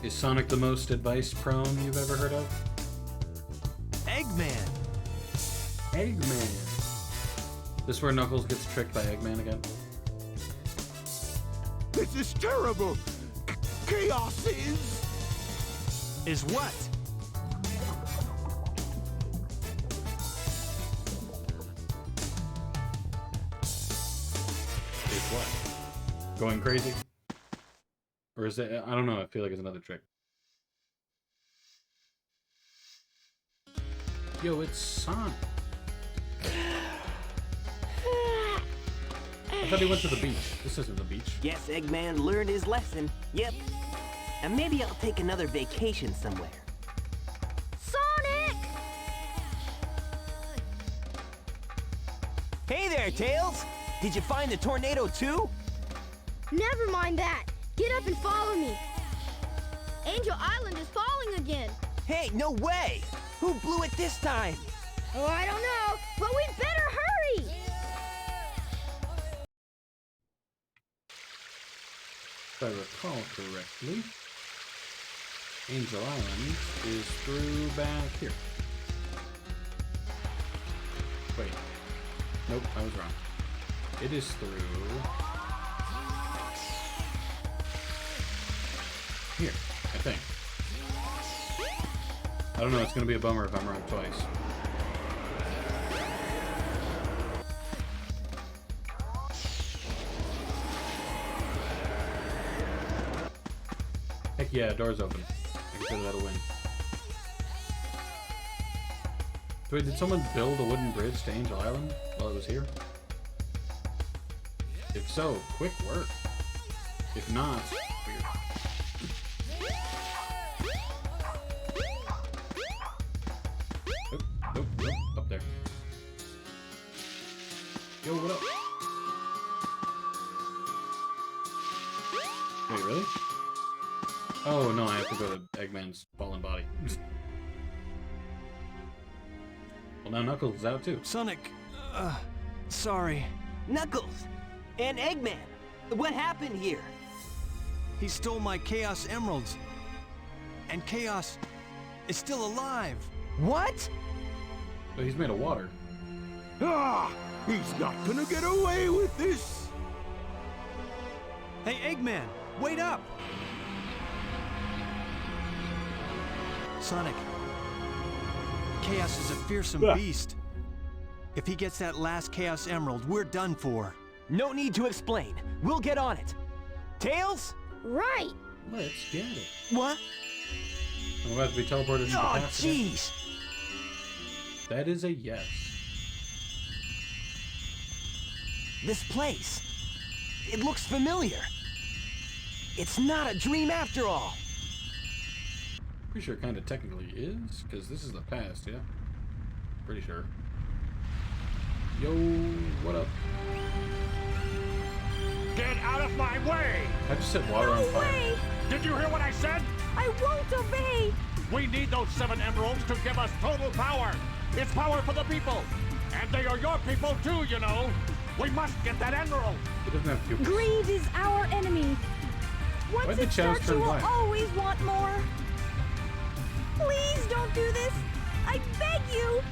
Is Sonic the most advice-prone you've ever heard of? Eggman! Eggman! This is where Knuckles gets tricked by Eggman again? This is terrible! Chaos is... Is what? Is what? Going crazy? Or is it... I don't know, I feel like it's another trick. Yo, it's Sonic. I thought he went to the beach. This isn't the beach. Guess Eggman learned his lesson. Yep. And maybe I'll take another vacation somewhere. Sonic! Hey there, Tails! Did you find the tornado too? Never mind that. Get up and follow me. Angel Island is falling again. Hey, no way! Who blew it this time? Oh, I don't know, but we'd better hurry. If I recall correctly, Angel Island is through back here. Wait. Nope, I was wrong. It is through here, I think. I don't know, it's gonna be a bummer if I'm wrong twice. Heck yeah, door's open. I consider that a win. So wait, did someone build a wooden bridge to Angel Island while it was here? If so, quick work. If not, weird. Nope, up there. Yo, what up? Wait, really? Oh no, I have to go to Eggman's fallen body. Well, now Knuckles is out too. Sonic, sorry. Knuckles! And Eggman! What happened here? He stole my Chaos Emeralds. And Chaos is still alive. What? But he's made of water. Ah! He's not gonna get away with this! Hey, Eggman, wait up! Sonic, Chaos is a fearsome beast. If he gets that last Chaos Emerald, we're done for. No need to explain. We'll get on it. Tails? Right. Let's get it. What? I'm about to be teleported into Oh, past again. jeez! That is a yes. This place. It looks familiar. It's not a dream after all. Pretty sure it kind of technically is, because this is the past, yeah? Pretty sure. Yo, what up? Get out of my way! I just set water on fire. Way. Did you hear what I said? I won't obey. We need those 7 emeralds to give us total power. It's power for the people. And they are your people too, you know. We must get that emerald. It doesn't have pupils. Greed is our enemy. Why'd Once the it chows starts, turn you will black? always want more. Please don't do this. I beg you.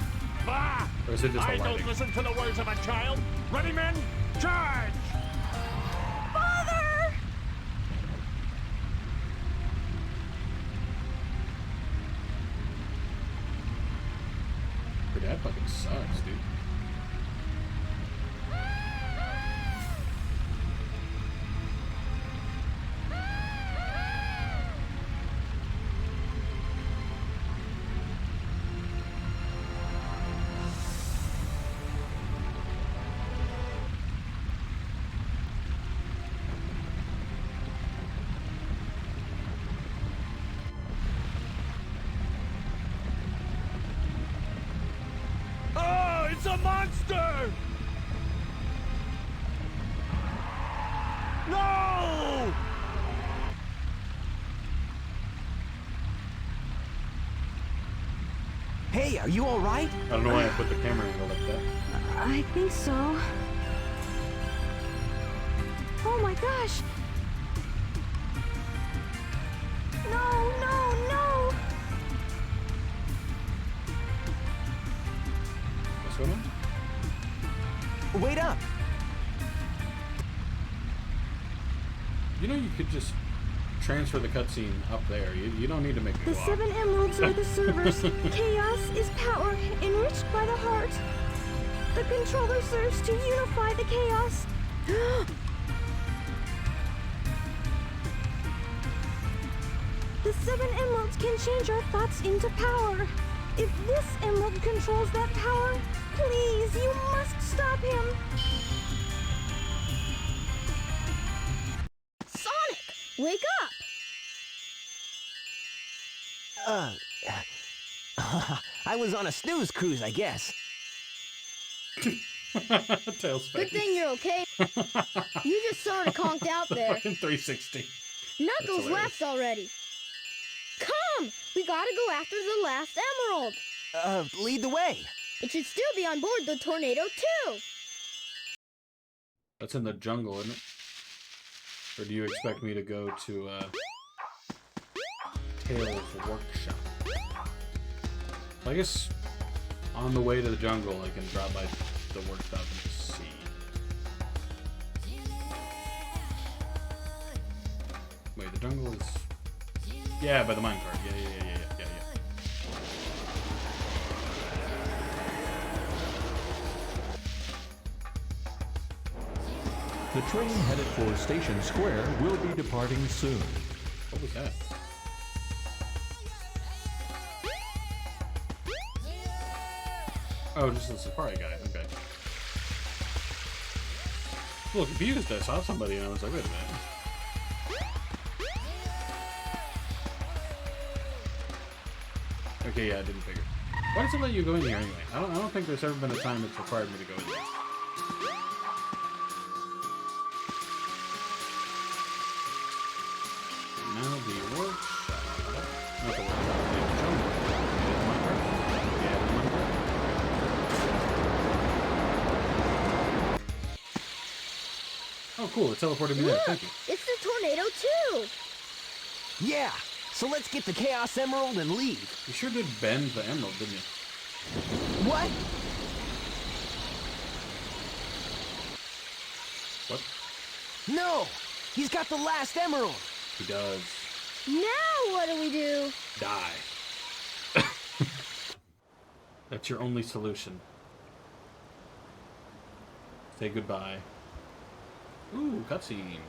Bah! Or is it just a I don't lighting? listen to the words of a child. Ready, men? Charge! Father! Your dad fucking sucks, dude. Oh, it's a monster! No! Hey, are you all right? I don't know why I put the camera angle like that. I think so. Oh my gosh! No, no, no! What's going on? Wait up! You know you could just transfer the cutscene up there. You don't need to make me The walk. 7 emeralds are the servers. Chaos is power, enriched by the heart. The controller serves to unify the chaos. The 7 emeralds can change our thoughts into power. If this emerald controls that power, please, you must stop him. Sonic, wake up. I was on a snooze cruise, I guess. Tails Good face. thing you're okay. You just sort of conked out there. Fucking 360. Knuckles left already. Come! We gotta go after the last emerald. Lead the way. It should still be on board the tornado, too. That's in the jungle, isn't it? Or do you expect me to go to, Tails' workshop? I guess on the way to the jungle, I can drop by the workshop and just see. Wait, the jungle is... Yeah, by the minecart. Yeah. The train headed for Station Square will be departing soon. What was that? Oh, just the safari guy. Okay. A little confused. I saw somebody and I was like, wait a minute. Okay, yeah, I didn't figure. Why does it let you go in here anyway? I don't think there's ever been a time it's required me to go in there. Now the workshop. Not the workshop, the jungle. Yeah, the minecart. Oh, cool. It teleported me there. Thank you. It's the tornado, too. Yeah, so let's get the Chaos Emerald and leave. You sure did bend the emerald, didn't you? What? What? No! He's got the last emerald! He does. Now what do we do? Die. That's your only solution. Say goodbye. Ooh, cutscene.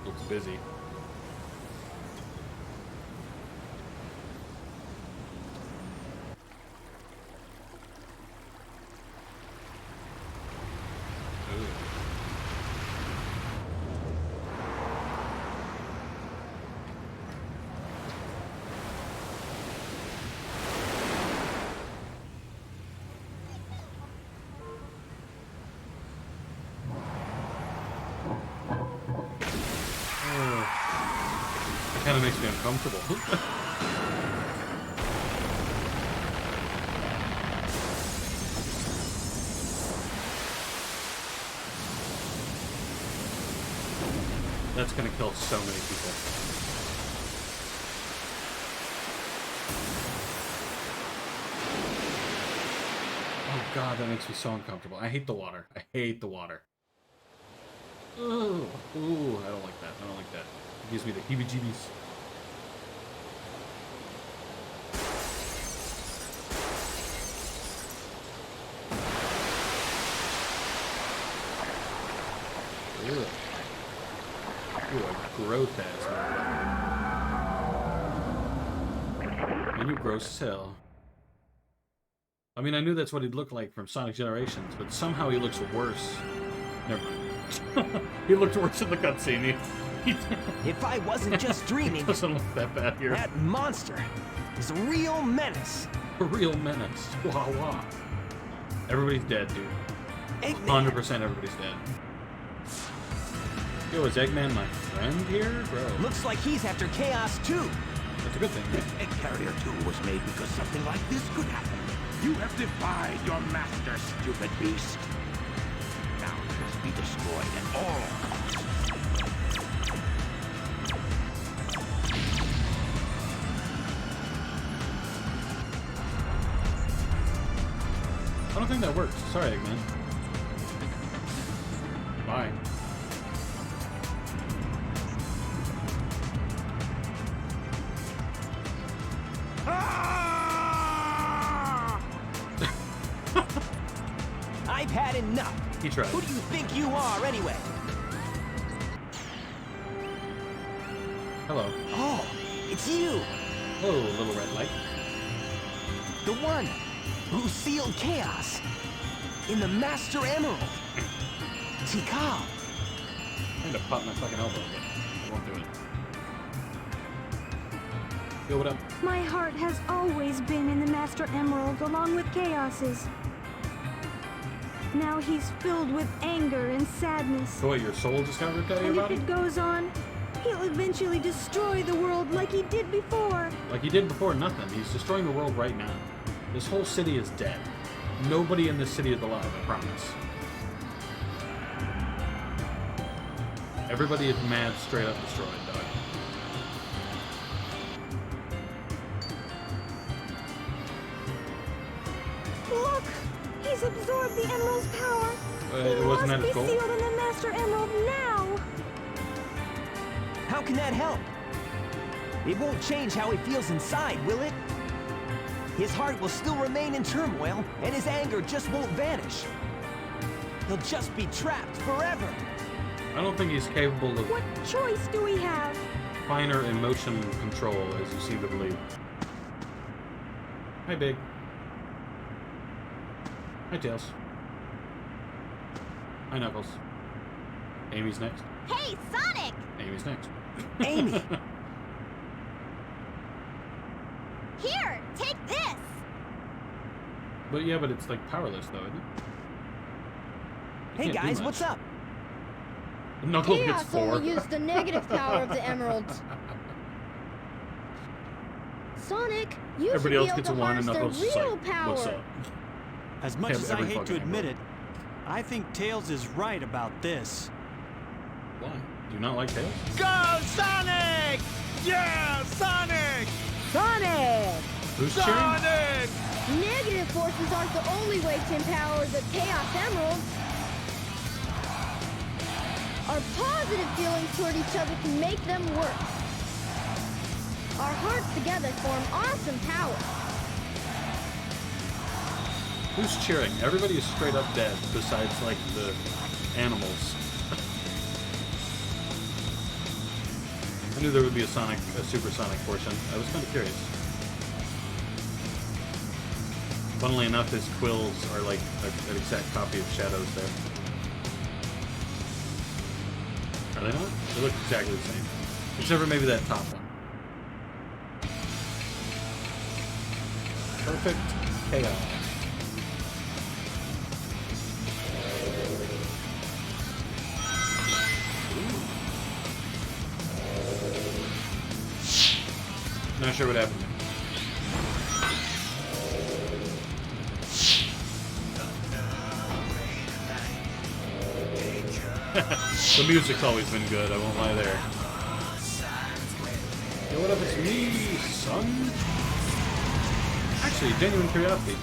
Looks busy. Kind of makes me uncomfortable. That's gonna kill so many people. Oh god, that makes me so uncomfortable. I hate the water. I hate the water. Ooh, I don't like that. I don't like that. It gives me the heebie-jeebies. Ugh. Ooh, a grotesque. And you're gross as hell. I mean, I knew that's what he'd look like from Sonic Generations, but somehow he looks worse. Never mind. He looked worse in the cutscene. If I wasn't just dreaming, it doesn't look that bad here. That monster is a real menace. A real menace. Wah wah. Everybody's dead, dude. 100% everybody's dead. Yo, is Eggman my friend here, bro? Looks like he's after Chaos too. That's a good thing. Egg Carrier 2 was made because something like this could happen. You have defied your master, stupid beast. Now you must be destroyed at all costs. I don't think that works. Sorry, Eggman. Bye. I've had enough. He tried. Who do you think you are, anyway? Hello. Oh, it's you. Hello, little red light. The one who sealed Chaos in the Master Emerald. Tikal. I'm gonna pop my fucking elbow, but I won't do it. Yo, what up? My heart has always been in the Master Emerald along with Chaos's. Now he's filled with anger and sadness. So what, your soul just got ripped out of And your if body? it goes on, he'll eventually destroy the world like he did before. Like he did before, nothing. He's destroying the world right now. This whole city is dead. Nobody in this city is alive, I promise. Everybody is mad, straight up destroyed, dog. Look! He's absorbed the Emerald's power. It wasn't that his goal? Be sealed in the Master Emerald now! How can that help? It won't change how he feels inside, will it? His heart will still remain in turmoil, and his anger just won't vanish. He'll just be trapped forever. I don't think he's capable of What choice do we have? finer emotion control, as you seem to believe. Hi, Big. Hi, Tails. Hi, Knuckles. Amy's next. Hey, Sonic! Amy's next. Amy! Here, take this! But yeah, but it's like powerless though, isn't it? Hey Can't do guys, much. what's up? Knuckles gets Chaos 4. only used the negative power of the emeralds. Sonic, you Everybody should be else able gets to a 1 and harness Knuckles their is real like, power. what's up? As much Yeah, as I every hate to fucking admit emerald. it, I think Tails is right about this. Why? Do you not like Tails? Go, Sonic! Yeah, Sonic! Sonic! Who's cheering? Sonic! Negative forces aren't the only way to empower the Chaos Emeralds. Our positive feelings toward each other can make them work. Our hearts together form awesome power. Who's cheering? Everybody is straight up dead, besides like the animals. I knew there would be a supersonic portion. I was kind of curious. Funnily enough, his quills are like an exact copy of Shadow's there. Are they not? They look exactly the same. Except for maybe that top one. Perfect chaos. Not sure what happened there. The music's always been good, I won't lie there. Yo, what up, it's me, son? Actually, genuine curiosity.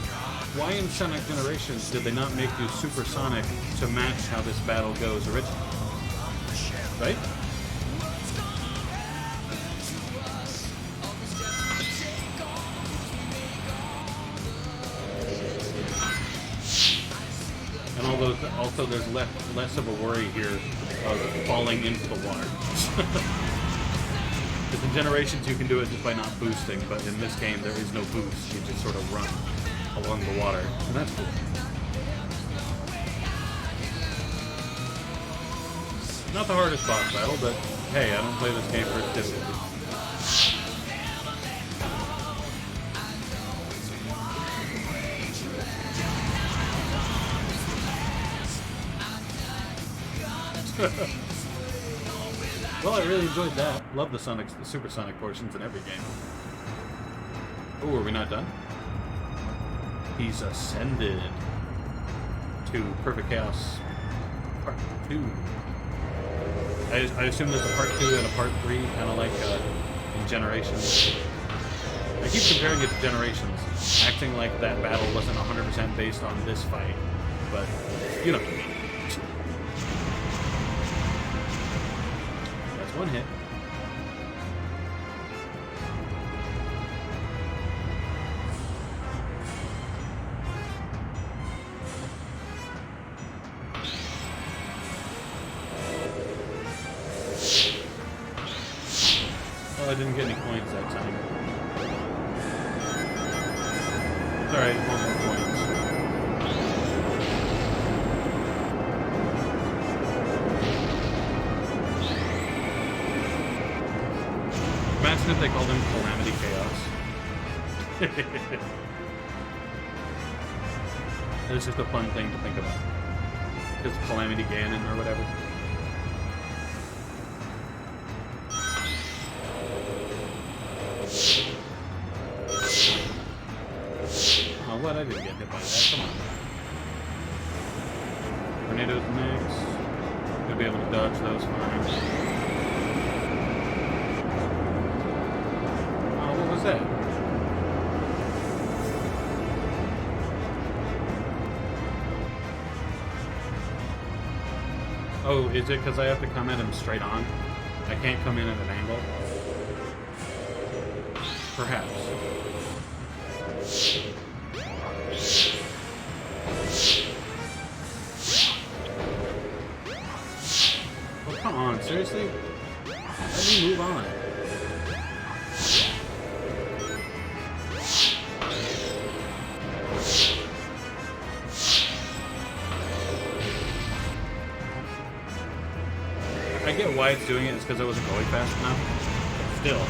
Why in Sonic Generations did they not make you supersonic to match how this battle goes originally? Right? And also there's less of a worry here of falling into the water. Because in Generations you can do it just by not boosting, but in this game there is no boost. You just sort of run along the water, and that's cool. Not the hardest boss battle, but hey, I don't play this game for its difficulty. Well, I really enjoyed that. Love the supersonic portions in every game. Oh, are we not done? He's ascended to Perfect Chaos Part 2. I assume there's a Part 2 and a Part 3, kind of like in Generations. I keep comparing it to Generations, acting like that battle wasn't 100% based on this fight, but you know what I mean. That's one hit. Oh, I didn't get any coins that time. It's alright, one more coins. Imagine if they called him Calamity Chaos. It's just a fun thing to think about. Because Calamity Ganon or whatever. Oh, what? I didn't get hit by that. Come on. Tornadoes mix. Gonna be able to dodge those fine. Oh, what was that? Oh, is it because I have to come at him straight on? I can't come in at an angle? Perhaps. Oh, come on, seriously? Let me move on. I get why it's doing it, it's because I wasn't going fast enough. But still.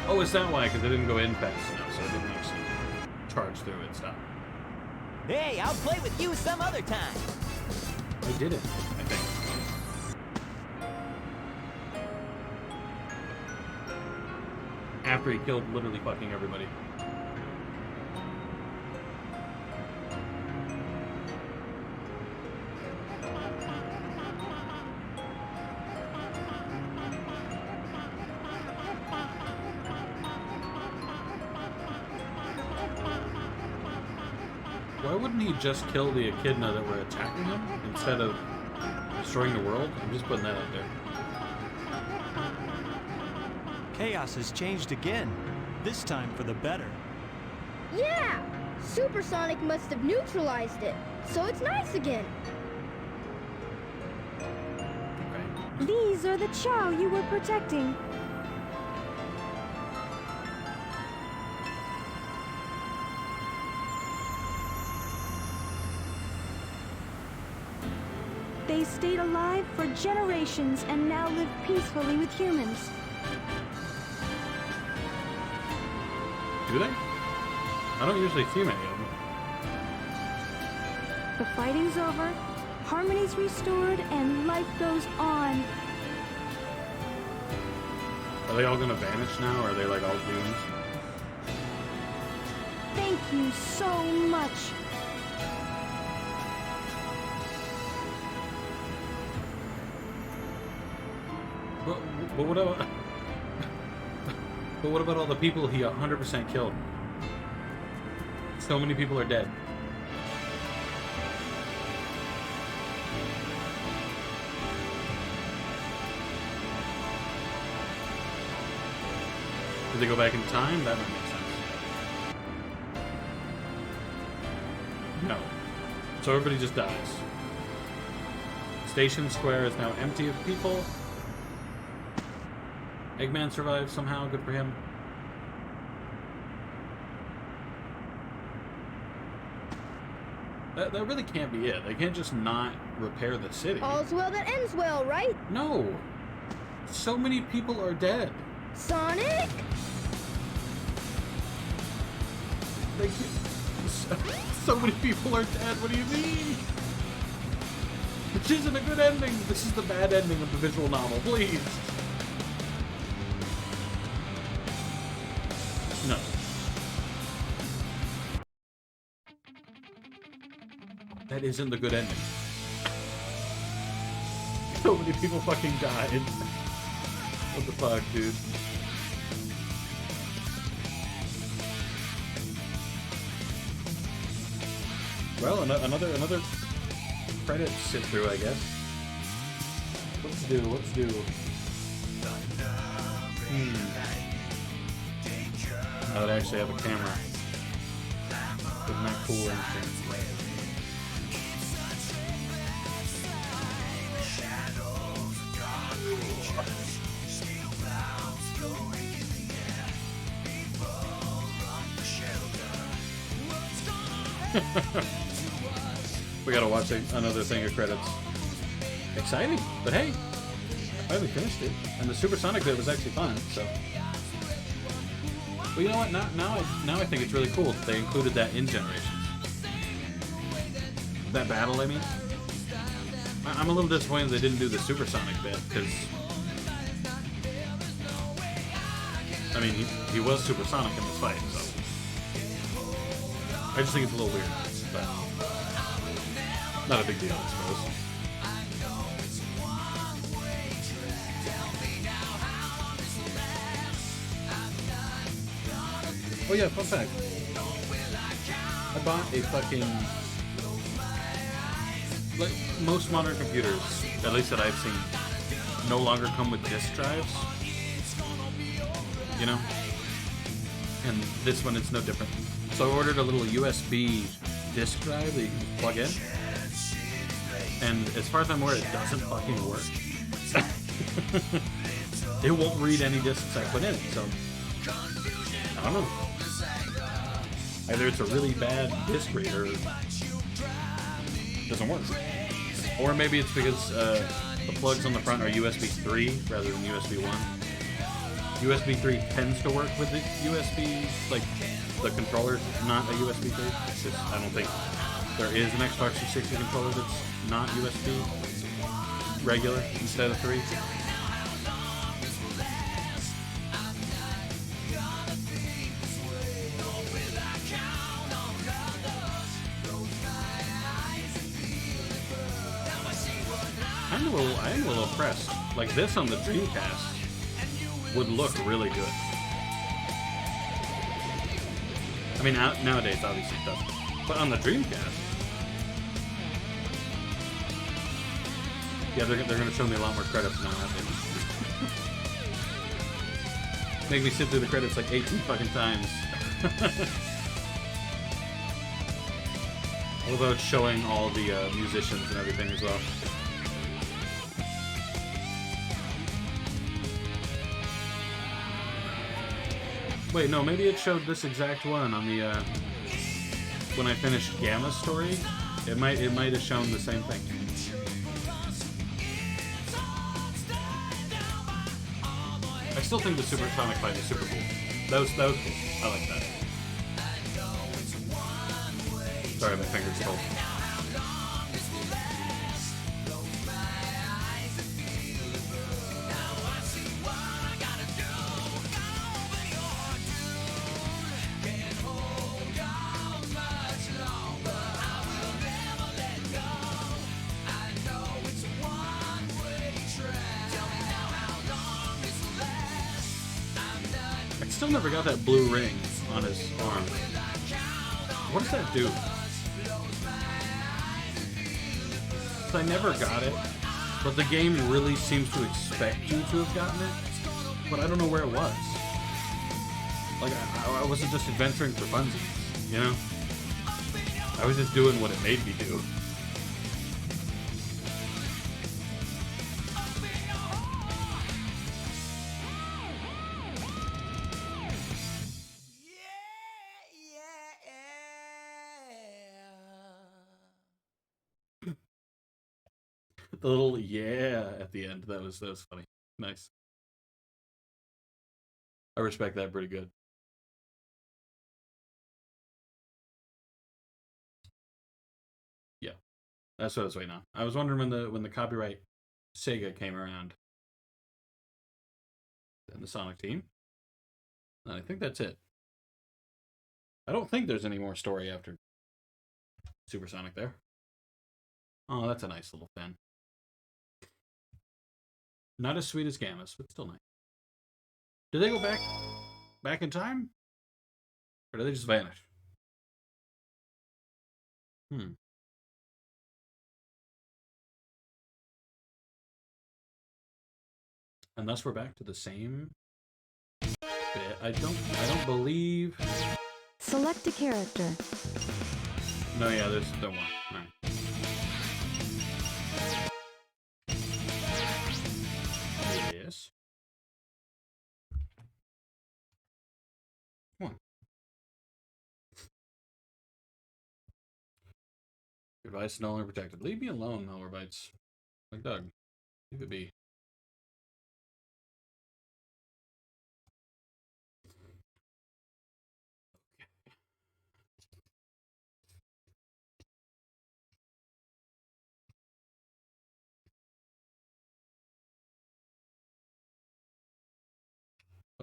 Oh, is that why? Because I didn't go in fast enough, so I didn't actually charge through it. Stop. Hey, I'll play with you some other time. I did it, I think. After he killed literally fucking everybody. Why wouldn't he just kill the echidna that were attacking him instead of destroying the world? I'm just putting that out there. Chaos has changed again, this time for the better. Yeah! Supersonic must have neutralized it, so it's nice again. These are the Chow you were protecting. They stayed alive for generations and now live peacefully with humans. Do they? I don't usually see many of them. The fighting's over, harmony's restored, and life goes on. Are they all gonna vanish now, or are they like all doomed? Thank you so much. But what about... But what about all the people he 100% killed? So many people are dead. Did they go back in time? That might make sense. No. So everybody just dies. Station Square is now empty of people. Eggman survived somehow, good for him. That really can't be it. They can't just not repair the city. All's well that ends well, right? No. So many people are dead. Sonic? They so many people are dead, what do you mean? Which isn't a good ending. This is the bad ending of the visual novel, please. No. That isn't the good ending. So many people fucking died. What the fuck, dude? Well, another credit sit through, I guess. Let's do. I would actually have a camera. Isn't that cool? Interesting. We gotta watch another thing of credits. Exciting, but hey, I finally finished it, and the supersonic bit was actually fun. So, well, you know what? Now I think it's really cool that they included that in Generations. that battle, I mean. I'm a little disappointed they didn't do the supersonic bit, because... I mean, he was supersonic in this fight, so... I just think it's a little weird, but... Not a big deal, I suppose. Oh yeah, fun fact. I bought a fucking... Like, most modern computers, at least that I've seen, no longer come with disk drives. You know? And this one, it's no different. So I ordered a little USB disk drive that you can just plug in. And as far as I'm aware, it doesn't fucking work. It won't read any disks I put in, so... I don't know. Either it's a really bad disk reader, or it doesn't work. Or maybe it's because the plugs on the front are USB 3 rather than USB 1. USB 3 tends to work with the USB, like, the controller's not a USB 3. It's just, I don't think there is an Xbox 360 controller that's not USB regular instead of 3. I am a little impressed. Like, this on the Dreamcast would look really good. I mean, nowadays, obviously, it doesn't. But on the Dreamcast... Yeah, they're going to show me a lot more credits now, I think. Make me sit through the credits like 18 fucking times. Although it's showing all the musicians and everything as well. Wait, no, maybe it showed this exact one on the, when I finished Gamma's story. It might have shown the same thing. I still think the supersonic fight is super cool. That was cool. I like that. Sorry, my finger's cold. Still never got that blue ring on his arm. What does that do? 'Cause I never got it, but the game really seems to expect you to have gotten it, but I don't know where it was. Like, I wasn't just adventuring for funsies, you know? I was just doing what it made me do. The little yeah at the end, that was funny. Nice. I respect that pretty good. Yeah. That's what I was waiting on. I was wondering when the copyright Sega came around. And the Sonic team. And I think that's it. I don't think there's any more story after Supersonic there. Oh, that's a nice little fan. Not as sweet as Gamma's, but still nice. Do they go back in time? Or do they just vanish? Unless we're back to the same bit. I don't believe. Select a character. No, yeah, there's one. All right. Yes. Come on. Your device is no longer protected. Leave me alone, Malwarebytes. Like Doug. Leave it be.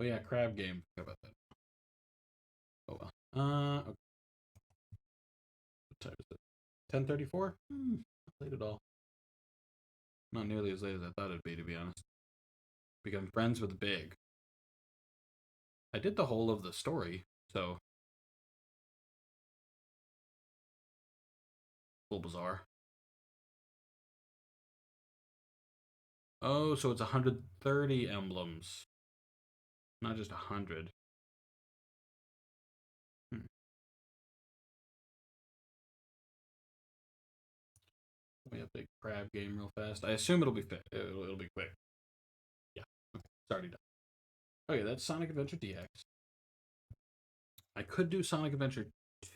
Oh yeah, crab game. Forgot about that. Oh well. Okay. What time is it? 10:34. Not late at all. Not nearly as late as I thought it'd be, to be honest. Become friends with Big. I did the whole of the story, so a little bizarre. Oh, so it's 130 emblems, not just 100. We have the crab game real fast. I assume it'll be it'll be quick. Yeah, okay, it's already done. Okay, that's Sonic Adventure DX. I could do Sonic Adventure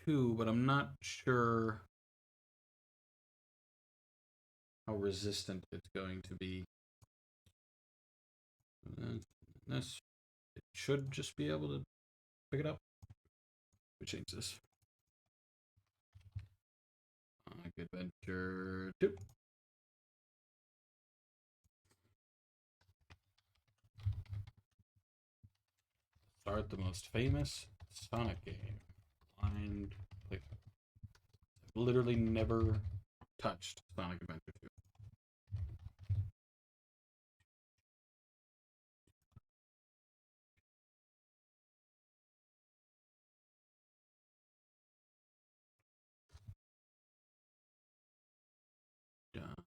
2, but I'm not sure how resistant it's going to be. This, it should just be able to pick it up. We change this. Sonic Adventure 2. Start the most famous Sonic game. Blind playthrough. I've literally never touched Sonic Adventure 2.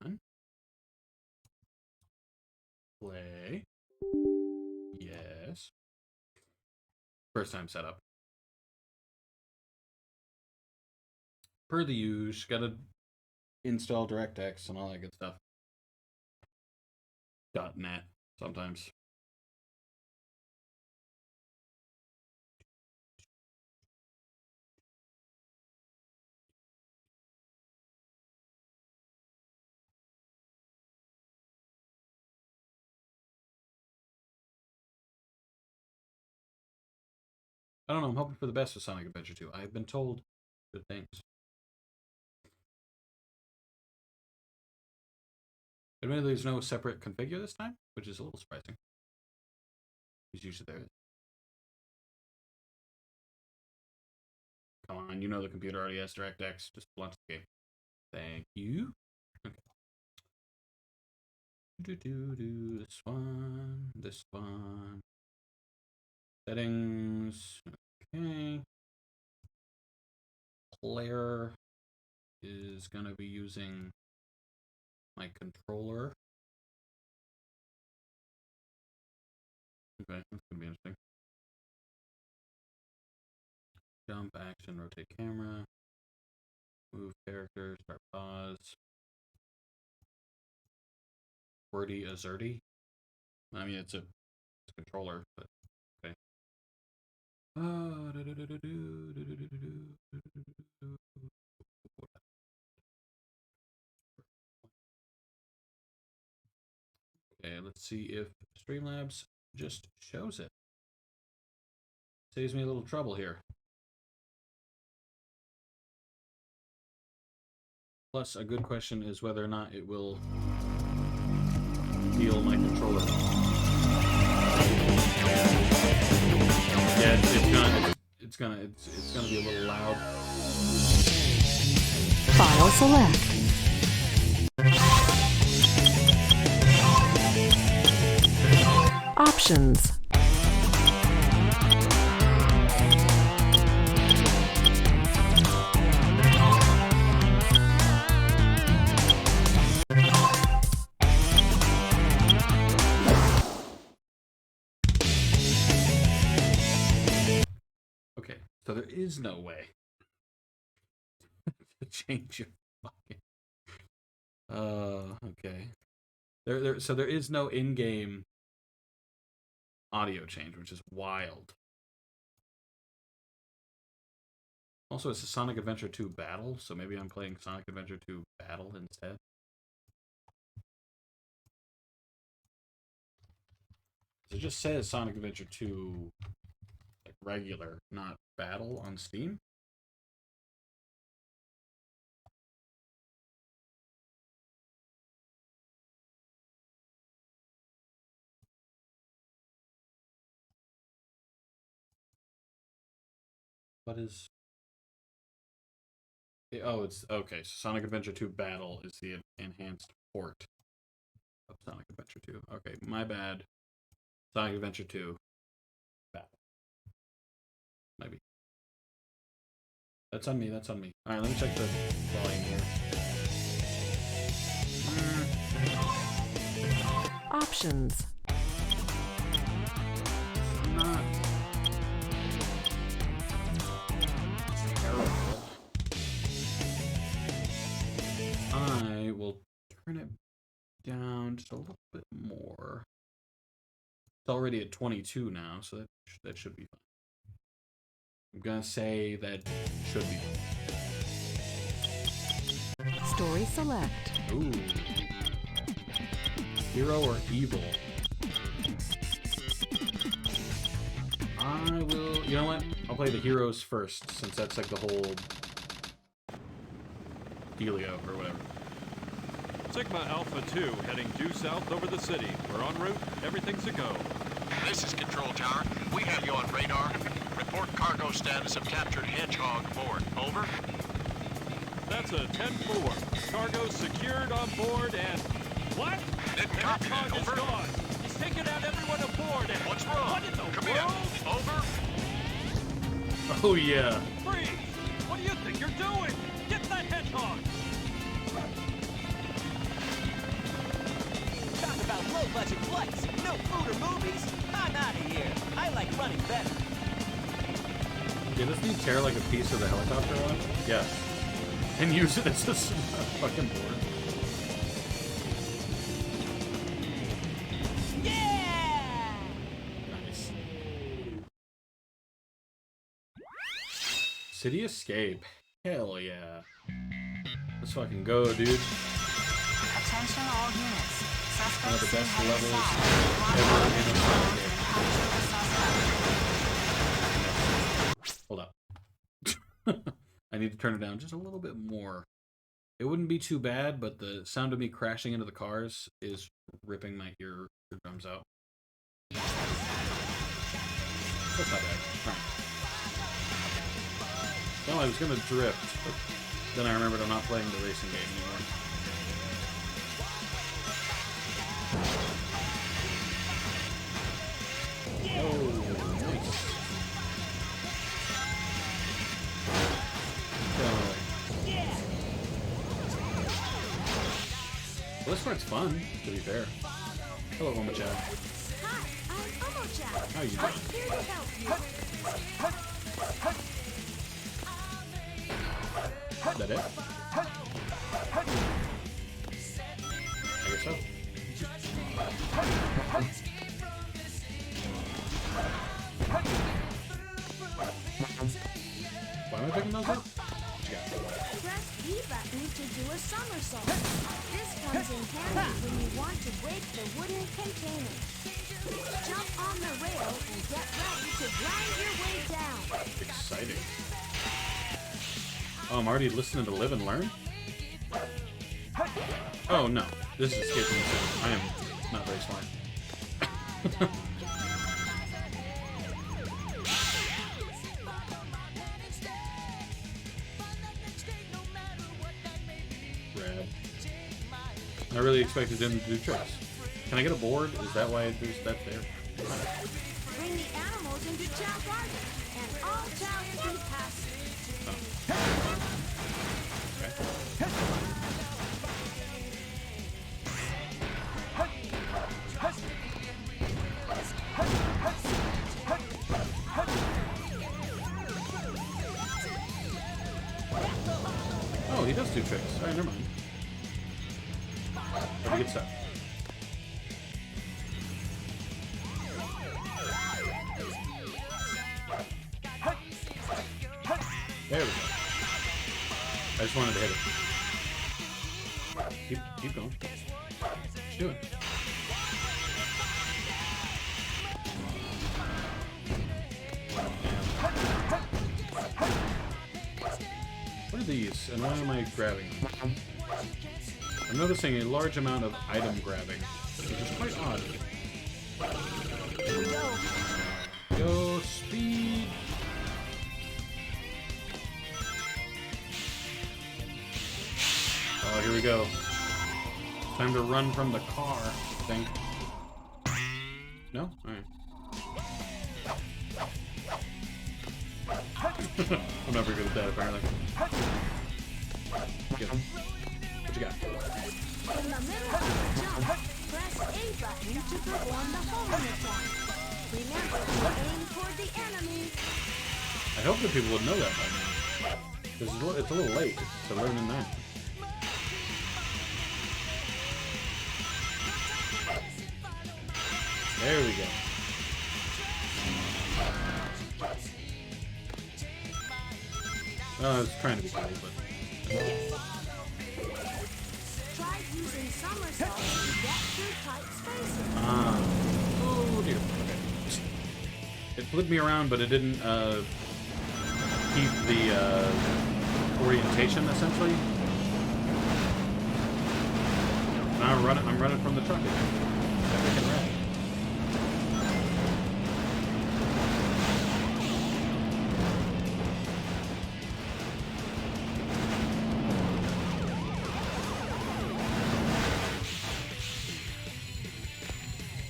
Done. Play. Yes. First time setup. Per the use, gotta install DirectX and all that good stuff. .net sometimes. I don't know, I'm hoping for the best with Sonic Adventure 2. I've been told good things. Admittedly, there's no separate configure this time, which is a little surprising. Because usually there is. Come on, you know the computer already has DirectX. Just launch the game. Thank you. Okay. This one. This one. Settings. Okay. Player is going to be using my controller. Okay, that's going to be interesting. Jump, action, rotate camera. Move character, start pause. Wordy Azerty. I mean, it's a controller, but okay. Okay, let's see if Streamlabs just shows it. Saves me a little trouble here. Plus, a good question is whether or not it will heal my controller. Yeah, it's gonna be a little loud. File select. Options. Okay, so there is no way to change your fucking. Okay. So there is no in-game audio change, which is wild. Also, it's a Sonic Adventure 2 Battle, so maybe I'm playing Sonic Adventure 2 Battle instead. It just says Sonic Adventure 2 like regular, not Battle on Steam. What is... Oh, it's... Okay, so Sonic Adventure 2 Battle is the enhanced port of Sonic Adventure 2. Okay, my bad. Sonic Adventure 2 Battle. Maybe. That's on me, that's on me. Alright, let me check the volume here. Options. I'm not terrible. I will turn it down just a little bit more. It's already at 22 now, so that should be fine. I'm gonna say that should be fine. Story select. Ooh. Hero or evil? I will... You know what? I'll play the heroes first, since that's like the whole... dealio, or whatever. Sigma Alpha 2 heading due south over the city. We're en route. Everything's a go. This is Control Tower. We have you on radar. Report cargo status of captured Hedgehog aboard. Over. That's a 10-4. Cargo secured on board and... What? Didn't The copy that. Hedgehog is Over. gone. He's taken out everyone aboard and... What's wrong? What in the Come world? in. Over. Oh, yeah. Freeze! What do you think you're doing? Get that Hedgehog! Talk about low-budget flights, no food or movies. I'm out of here. I like running better. Yeah, doesn't he tear like a piece of the helicopter off? Yeah. And use it as a fucking board. Yeah! Nice. City Escape. Hell yeah. Let's fucking go, dude. Attention all units. One of the Suspects best levels ever in a game. Hold up. I need to turn it down just a little bit more. It wouldn't be too bad, but the sound of me crashing into the cars is ripping my eardrums out. That's not bad. Alright. Well, I was gonna drift, but then I remembered I'm not playing the racing game anymore. Oh, nice. Well, this part's fun, to be fair. Hello, Omo-chan. Hi, I'm Omo-chan. How you doing? I'm here to help you. Is that it? I guess so. Why am I picking those up? What you got? Press B button to do a somersault. This comes in handy when you want to break the wooden container. Jump on the rail and get ready to grind your way down. Exciting. Oh, I'm already listening to Live and Learn? Oh, no. This is escaping the city. I am not very smart. Rad. I really expected him to do tricks. Can I get a board? Is that why there's that there? Bring the animals into Chow Garden, and all Chow can pass. Oh, he does do tricks. Alright, never mind. Pretty good stuff. There we go. I just wanted to hit it. Keep going. Just do it. What are these, and why am I grabbing them? I'm noticing a large amount of item grabbing, which is quite odd. Here we go. Go, speed! we go. Time to run from the car, I think. No? Alright. I'm not very good at that, apparently. Get him. What you got? In the middle of the jump, press A button to perform the homing attack. Remember to aim toward the enemy. I hope that people would know that by now. Because it's a little late. It's 11:09. There we go. I was trying to be cool, but... Try using somersaults to get through tight spaces. Oh dear. Okay. It flipped me around, but it didn't keep the orientation, essentially. Now I'm running from the truck again. Epic and rad.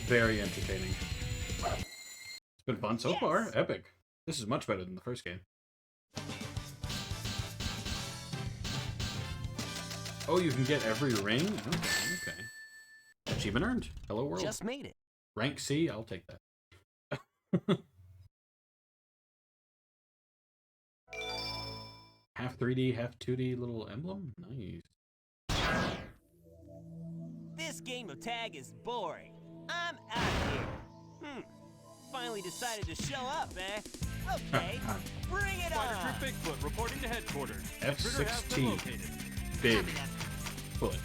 Very entertaining. It's been fun so far. Epic. This is much better than the first game. Oh, you can get every ring? Okay. Achievement earned. Hello world. Just made it. Rank C, I'll take that. Half 3D, half 2D little emblem? Nice. This game of tag is boring. I'm out here. Finally decided to show up, eh? Okay, bring it on! Spider Troop Bigfoot reporting to headquarters. F-16. Big foot.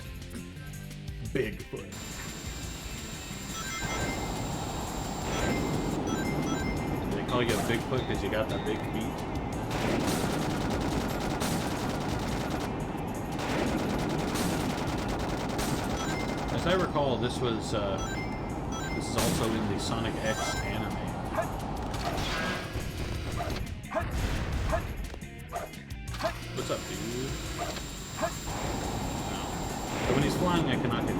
Big foot. They call you a Bigfoot because you got the big feet? As I recall, this was this is also in the Sonic X anime. What's up, dude? No. So when he's flying, I cannot hit him.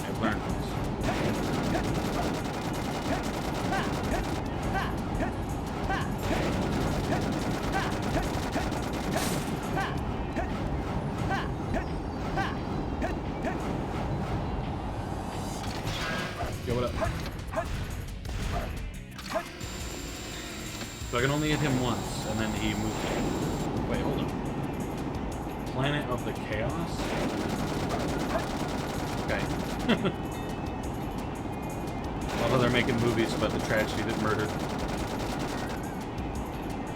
I've learned this. Yo, what up? So I can only hit him once, and then he moves. Wait, hold on. Planet of the Chaos? Okay. Although they're making movies about the tragedy that murdered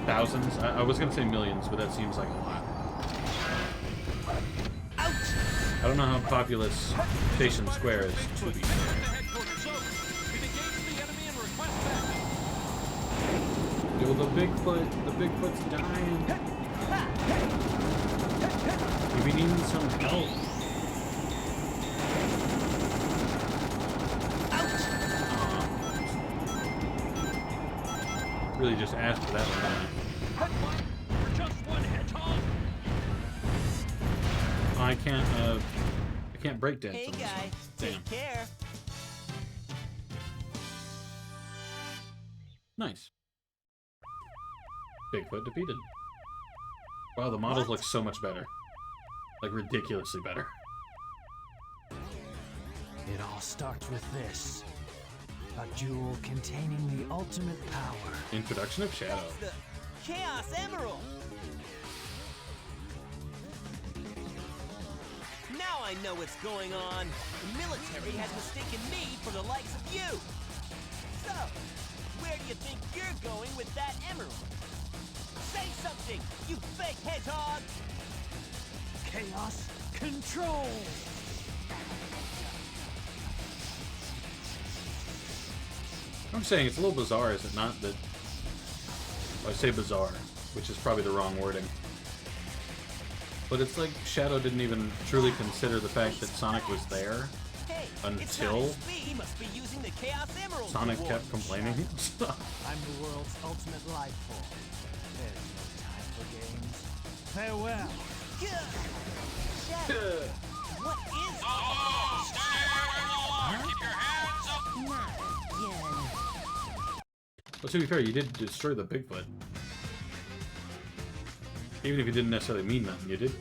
thousands. I was gonna say millions, but that seems like a lot. I don't know how populous Station Square is, to be fair. Yo, the Bigfoot's dying. If you need some help. Really just asked for that one. I can't break dance on this one. Damn. Take care. Nice. Bigfoot defeated. Wow, the models look so much better. Like, ridiculously better. It all starts with this. A jewel containing the ultimate power. Introduction of Shadow. The Chaos Emerald! Now I know what's going on. The military has mistaken me for the likes of you. So, where do you think you're going with that emerald? Say something, you fake hedgehog! Chaos control! I'm saying it's a little bizarre, is it not? That I say bizarre, which is probably the wrong wording. But it's like Shadow didn't even truly consider the fact that Sonic was there until Sonic kept complaining. I'm the world's ultimate life form. There's no time for games. Farewell. instead. What is it? Oh, stay where you are! Keep your hands up! Not again. Well, to be fair, you did destroy the Bigfoot. Even if you didn't necessarily mean nothing, you did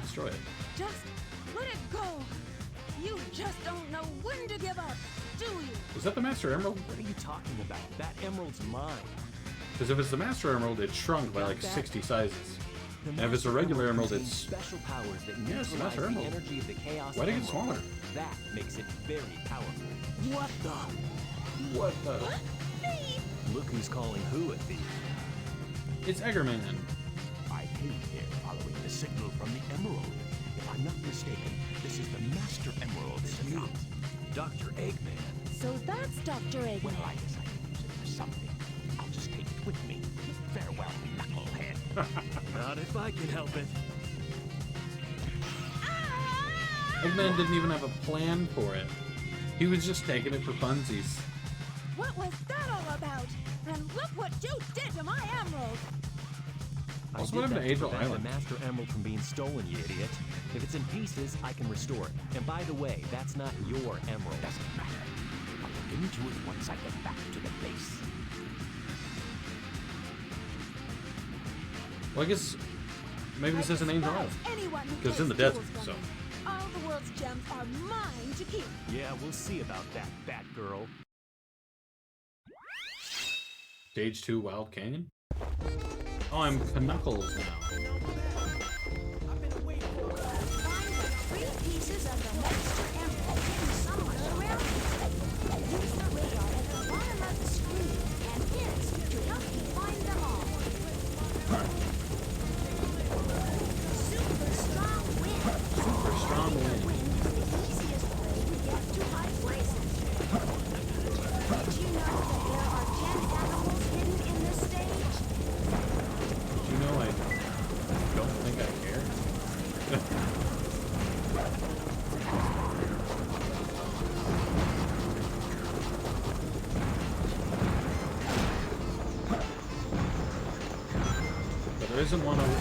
destroy it. Just let it go. You just don't know when to give up, do you? Was that the Master Emerald? What are you talking about? That emerald's mine. Because if it's the Master Emerald, it's shrunk by like 60 sizes. The And if it's a regular emerald, it's... special powers that Yeah, it's the Master neutralize the Emerald. energy of the chaos. Why'd it get emerald. smaller? That makes it very powerful. What the? What the? Look who's calling who a thief. It's Eggerman. I came here following the signal from the emerald. If I'm not mistaken, this is the Master Emerald, is it not? Dr. Eggman. So that's Dr. Eggman. Well, I guess I can use it for something. I'll just take it with me. Farewell, knucklehead. Not if I can help it. Eggman didn't even have a plan for it. He was just taking it for funsies. What was that all about? And look what you did to my emerald! Also, I what did happened that to Angel prevent Island? the Master Emerald from being stolen, you idiot. If it's in pieces, I can restore it. And by the way, that's not your emerald. Doesn't matter. I'll look into it once I get back to the base. Well, I guess maybe this isn't Angel Island. Because it's in the desert, so. All the world's gems are mine to keep. Yeah, we'll see about that, Batgirl. Stage 2 Wild Canyon? Oh, I'm Knuckles now. Find the 3 pieces of the Master Emerald hidden somewhere around you. Use the radar at the bottom of the screen and hints to help you find them all. Super strong wind. Super strong wind. Wind is the easiest way to get to high places. Did you know that there are 10 animals hidden in this stage? Did you know I don't think I care? But there isn't one over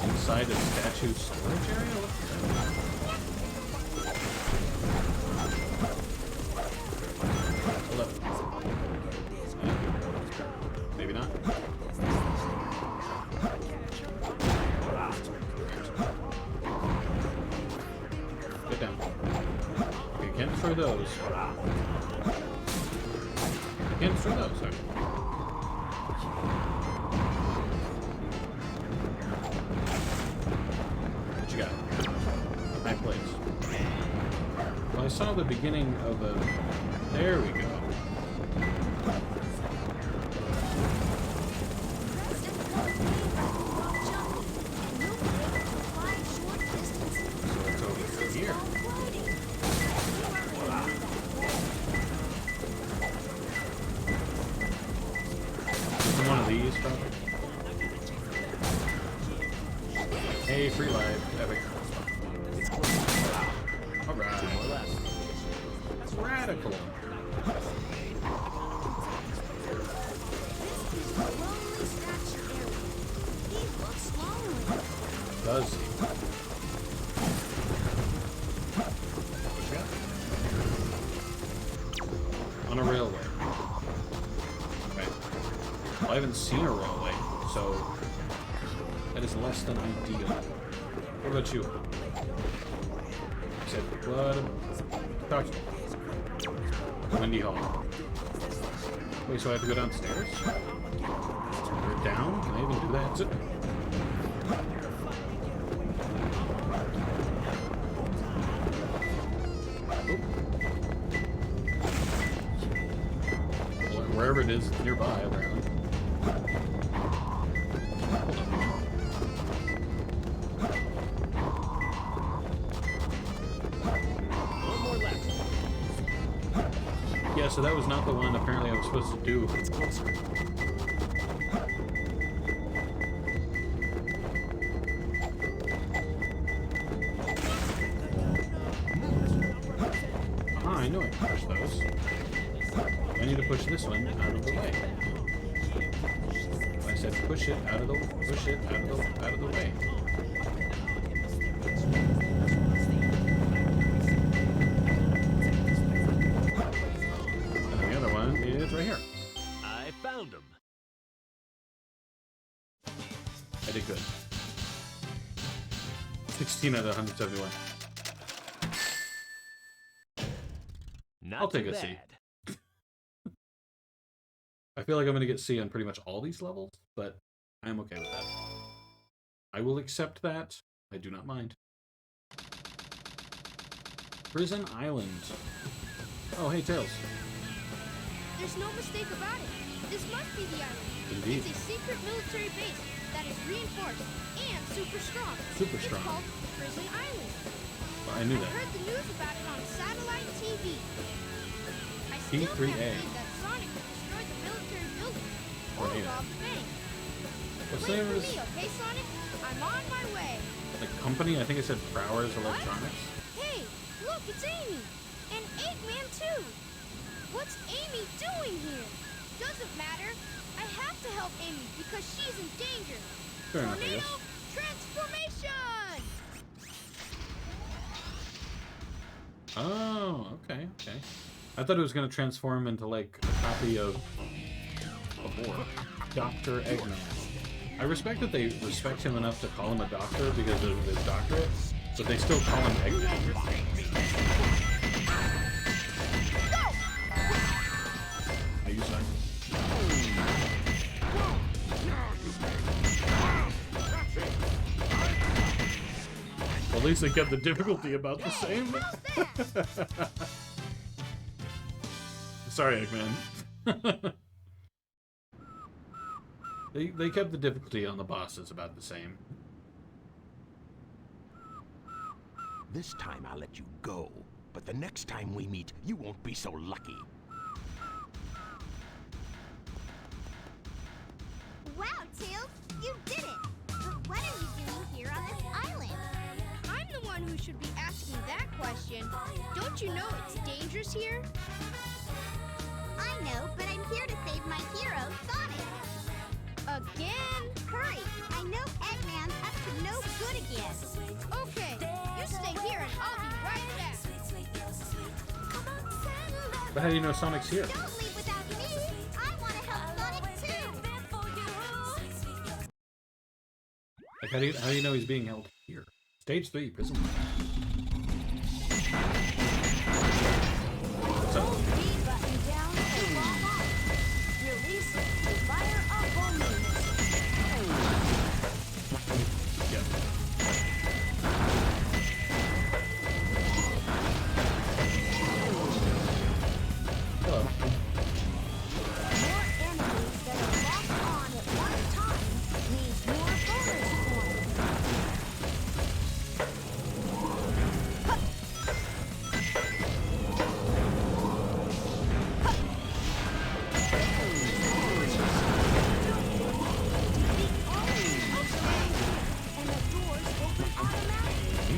inside a statue storage area? What's that? 11. Maybe not. Get down. Okay, can't destroy those. Can't destroy those, sorry. What you got? Back place. Well, I saw the beginning of a... There we go. So it's over here. Is it one of these, probably? Hey, free life. Epic. Alright. That's radical. Does he? What you got? On a railway. Okay. Well, I haven't seen a railway, so that is less than ideal. What about you? I said, what? Talk to me. Windy Hall. Wait, so I have to go downstairs? Or down? Can I even do that? Well, wherever it is nearby, apparently. One more left. Yeah, so that was not the one apparently I was supposed to do. It's closer. I know I can push those. I need to push this one out of the way. said push it out of the way. And the other one is right here. I found him. I did good. 16 out of 171. I'll take a C. I feel like I'm going to get C on pretty much all these levels, but I'm okay with that. I will accept that. I do not mind. Prison Island. Oh, hey, Tails. There's no mistake about it. This must be the island. Indeed. It's a secret military base that is reinforced and super strong. Super strong. It's called Prison Island. Well, I knew that. I heard the news about it on satellite TV. I still can't P3A. believe that Sonic destroyed the military building or Tornado. robbed the bank. What's Wait the name for of this? me, okay, Sonic? I'm on my way. The company? I think it said Prowers Electronics. Hey, look, it's Amy. And Eggman, too. What's Amy doing here? Doesn't matter. I have to help Amy because she's in danger. Fair enough, I Tornado guess. transformation! Oh, okay. I thought it was going to transform into, like, a copy of Dr. Eggman. I respect that they respect him enough to call him a doctor because of his doctorate, but they still call him Eggman. I use that. Well, at least they kept the difficulty about the same. Sorry, Eggman. They kept the difficulty on the bosses about the same. This time I'll let you go, but the next time we meet, you won't be so lucky. Wow, Tails, you did it! But what are you doing here on this island? I'm the one who should be asking that question. Don't you know it's dangerous here? I know, but I'm here to save my hero, Sonic. Again? Hurry! I know Eggman's up to no good again. Okay, you stay here and I'll be right back. But how do you know Sonic's here? Don't leave without me! I want to help Sonic too! Like, how do you know he's being held here? Stage 3, prison. Hold B button down and bomb off. Release it to fire a homing Yep. Hello. More enemies that are locked on at one time means more bonus points. And the doors open automatically.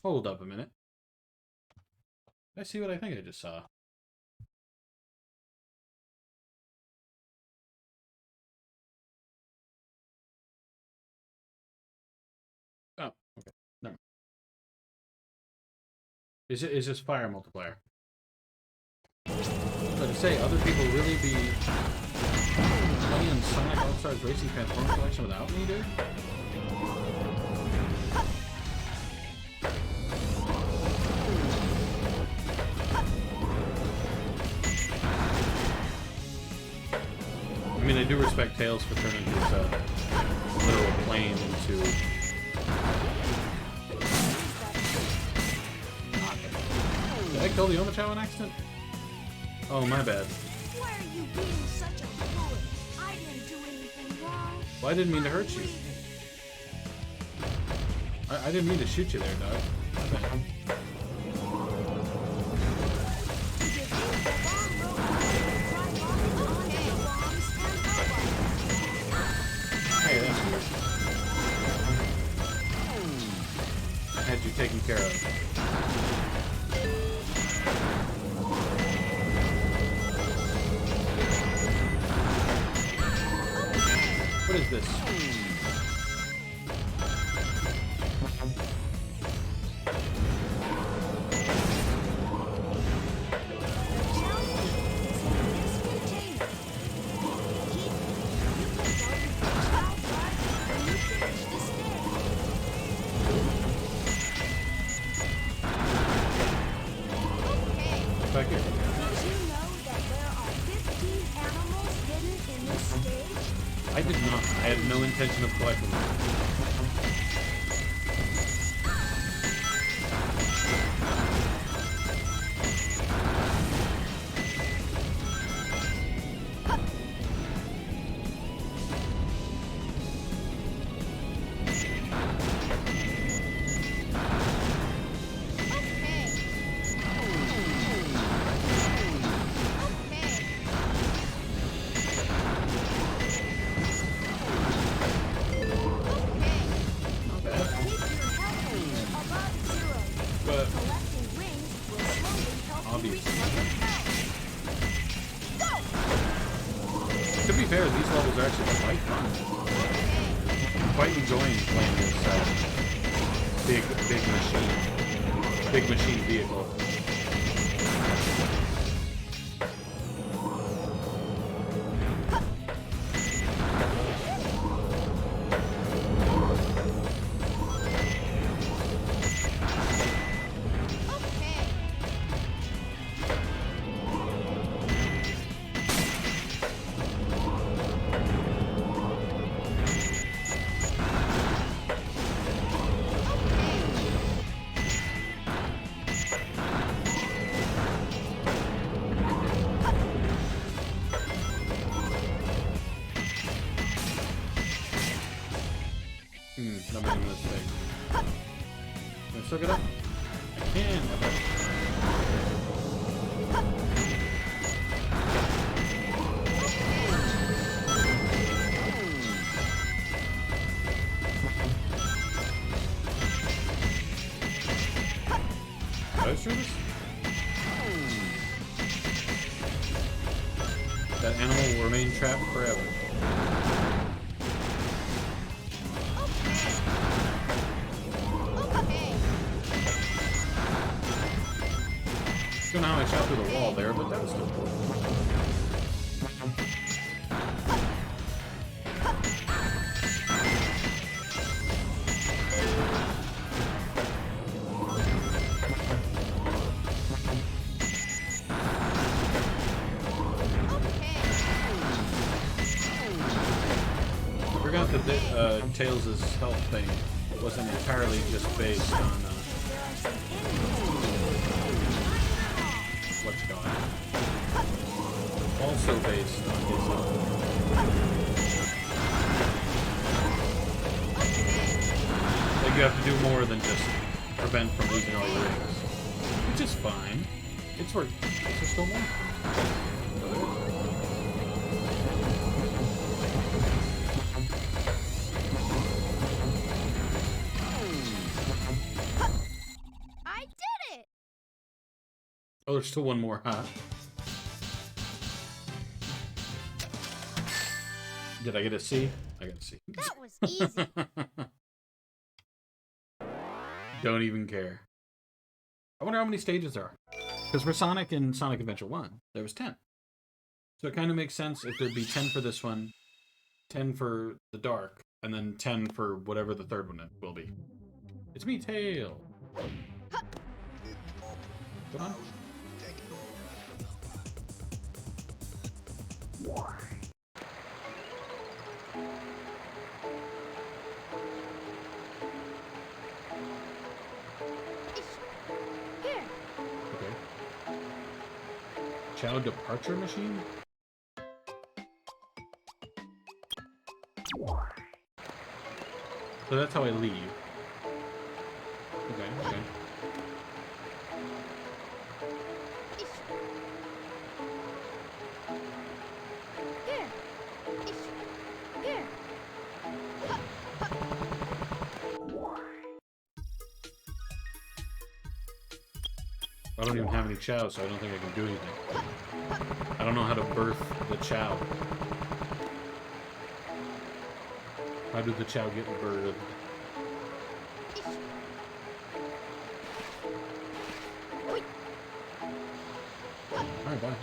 Hold up a minute. I see what I think I just saw. Oh, okay. No. Is this fire multiplier? But to say other people really be playing Sonic All-Stars Racing Transform Collection without me, dude? I mean, I do respect Tails for turning his literal plane into... Did I kill the Omochao on accident? Oh, my bad. Why are you being such a fool? I didn't do anything wrong. Well, I didn't mean to hurt you. I didn't mean to shoot you there, dog. Hey, that's weird. I had you taken care of. is this? Back here. Did you know that there are 15 animals hidden in this stage? I did not. I had no intention of collecting them. But obviously, to be fair, these levels are actually quite fun. I'm quite enjoying playing this big machine vehicle. Not making a mistake. Can I suck it up? I can. Okay. Did I screw this? That animal will remain trapped forever. I don't know how I shot through the wall there, but that was still cool. I forgot that Tails' health thing wasn't entirely just based on what's going on. Also based on his like you have to do more than just prevent from losing all your rings. Which is fine. It's worth. Is there still more? Oh, there is. I did it! Oh, there's still one more, huh? Did I get a C? I got a C. That was easy. Don't even care. I wonder how many stages there are. Because for Sonic and Sonic Adventure 1, there was 10. So it kind of makes sense if there'd be 10 for this one, 10 for the Dark, and then 10 for whatever the third one will be. It's me, Tail. Come on. Here. Okay. Child departure machine? So that's how I leave. Okay, okay. Here. Here. I don't even have any chow, so I don't think I can do anything. I don't know how to birth the chow. How did the chow get bird? Alright, bye.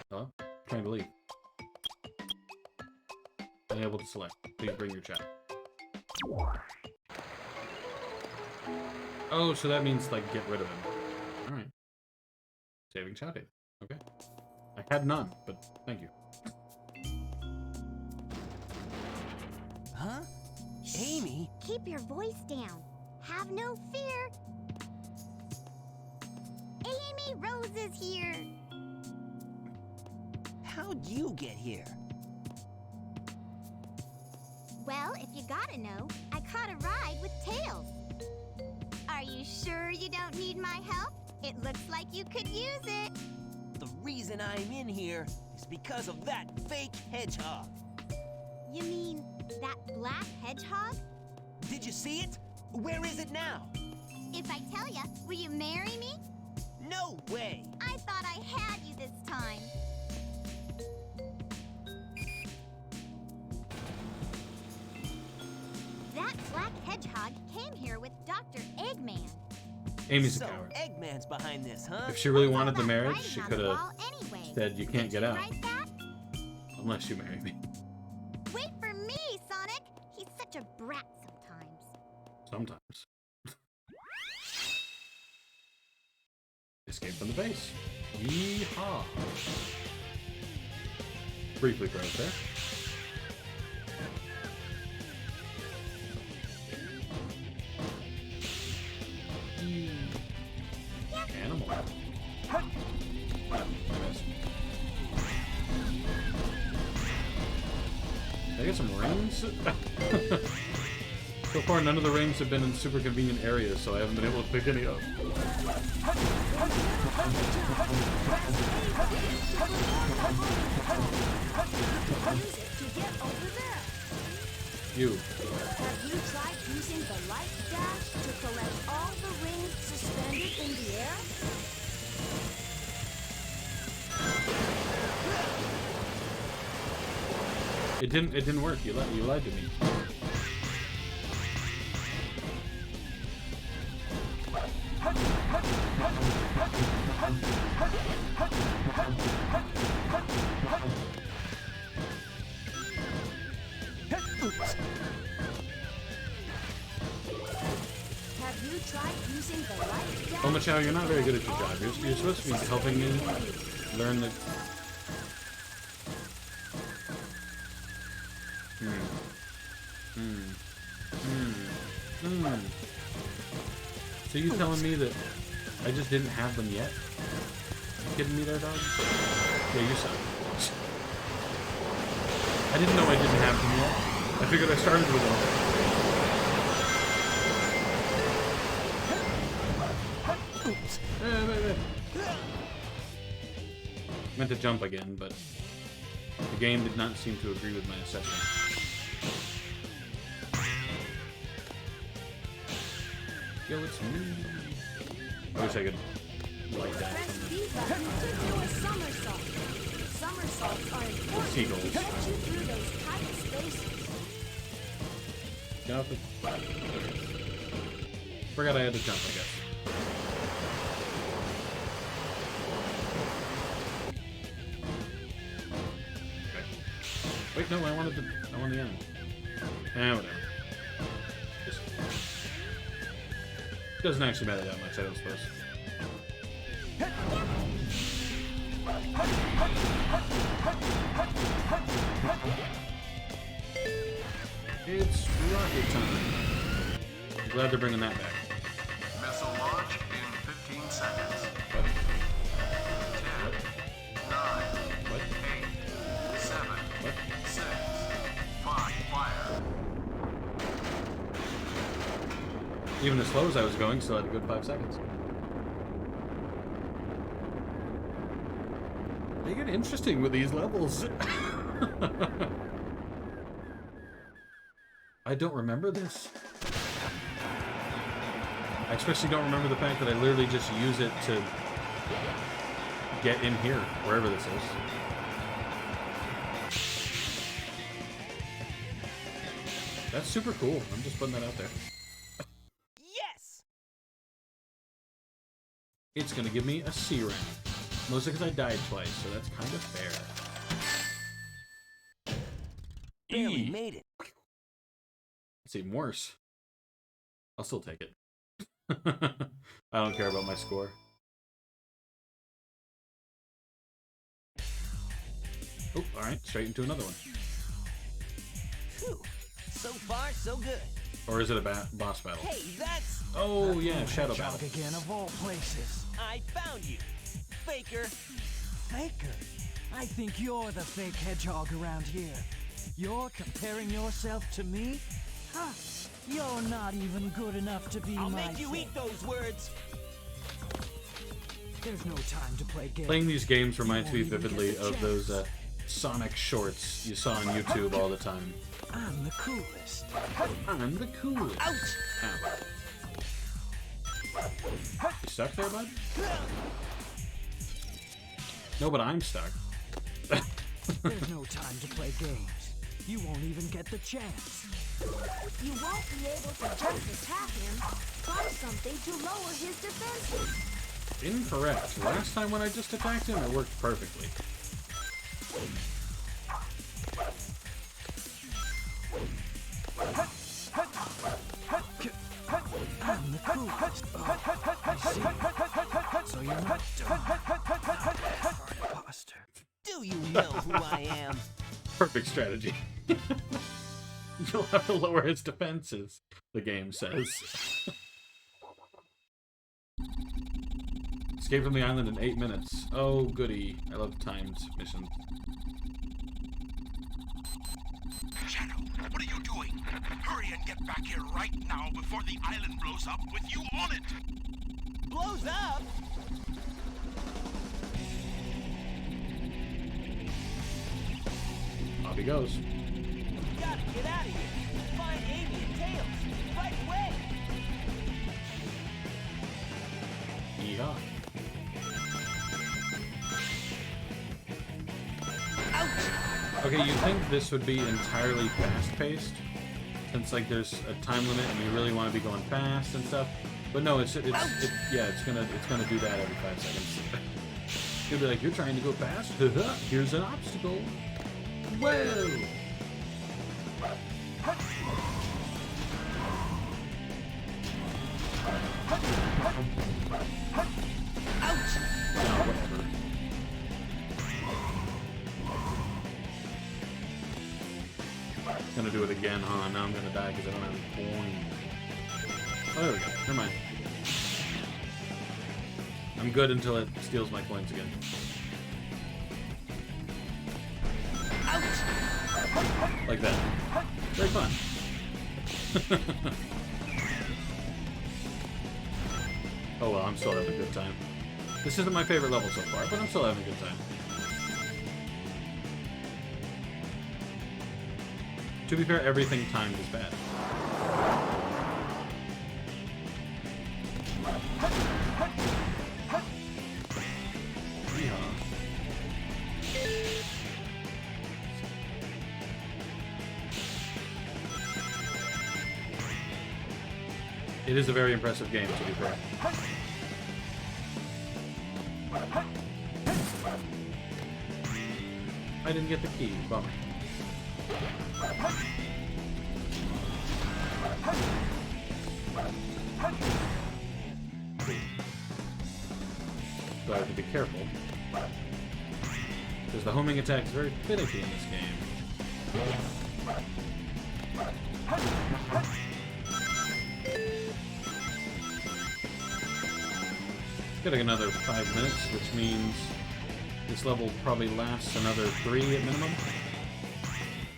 Hello? Trying to leave. Unable to select. Please bring your chat. Oh, so that means, like, get rid of him. Alright. Saving chat data. Okay. I had none, but thank you. Huh? Amy? Keep your voice down. Have no fear. Amy Rose is here. How'd you get here? Well, if you gotta know, I caught a ride with Tails. Are you sure you don't need my help? It looks like you could use it. The reason I'm in here is because of that fake hedgehog. You mean that black hedgehog? Did you see it? Where is it now? If I tell ya, will you marry me? No way! I thought I had you this time. That black hedgehog came here with Dr. Eggman. Amy's a So, coward. Eggman's behind this, huh? If she really What's all wanted the that marriage, writing she on could the have wall anyway? said, you can't get out. Write that? Unless you marry me. Wait for me, Sonic! He's such a brat sometimes. Sometimes. Escape from the base. Yeehaw. Briefly froze there. Animal. I missed. Did I get some rings? So far, none of the rings have been in super convenient areas, so I haven't been able to pick any up. You. Have you tried using the light dash to collect all the rings suspended in the air? It didn't work. You lied to me. Have you tried using the light dash? Oh, Machado, you're not very good at your job. You're supposed to be helping me learn the... So you telling me that I just didn't have them yet? You kidding me there, dog? Yeah, you suck. I didn't know I didn't have them yet. I figured I started with them. Oops. Meant to jump again, but the game did not seem to agree with my assessment. Yo, it's me. I wish I could like that. Press B button to do a somersault. Somersaults are important Seagulls. to get you through those tight spaces. Get off the... Forgot I had to jump, I guess. Okay. Wait, no, I want the end. Whatever. Just... Doesn't actually matter that much, I don't suppose. It's rocket time. I'm glad they're bringing that back. Missile launch in 15 seconds. What? 10, 9, What? 8, 7, What? 6, 5, fire. Even as slow as I was going, still had a good 5 seconds. They get interesting with these levels. I don't remember this. I especially don't remember the fact that I literally just use it to get in here, wherever this is. That's super cool. I'm just putting that out there. Yes! It's gonna give me a C rank. Mostly because I died twice, so that's kind of fair. Barely made it. It's even worse. I'll still take it. I don't care about my score. Oh, alright, straight into another one. Phew. So far, so good. Or is it a boss battle? Hey, that's... Oh, yeah, shadow battle. Again, of all places. I found you. Faker. Faker? I think you're the fake hedgehog around here. You're comparing yourself to me? Huh. You're not even good enough to be I'll my make you fake. eat those words. There's no time to play games. Playing these games reminds me vividly of those Sonic shorts you saw on YouTube all the time. I'm the coolest. I'm the coolest. Ouch! Ow. You stuck there, bud? No, but I'm stuck. There's no time to play games. You won't even get the chance. You won't be able to just attack him. Try something to lower his defenses. Incorrect. Last time when I just attacked him, it worked perfectly. I'm the coolest. Oh, I see. So you're not done. Imposter. Do you know who I am? Perfect strategy. You'll have to lower his defenses, the game says. Escape from the island in 8 minutes. Oh, goody. I love timed missions. Shadow, what are you doing? Hurry and get back here right now before the island blows up with you on it! Blows up? Off he goes. Gotta get out of here. Find Amy and Tails. Right away. Yeehaw. Okay, you'd think this would be entirely fast-paced, since like there's a time limit and you really want to be going fast and stuff. But no, it's gonna do that every 5 seconds. It'll be like, you're trying to go fast. Here's an obstacle. Whoa! Ouch! No, whatever. Gonna do it again, huh? Now I'm gonna die because I don't have any coins. Oh, there we go. Never mind. I'm good until it steals my coins again. Ouch! Like that. Very fun. Oh well, I'm still having a good time. This isn't my favorite level so far, but I'm still having a good time. To be fair, everything timed is bad. Yeah. It is a very impressive game, to be fair. I didn't get the key. Bummer. So I have to be careful. Because the homing attack is very finicky in this game. Getting another 5 minutes, which means this level probably lasts another 3 at minimum.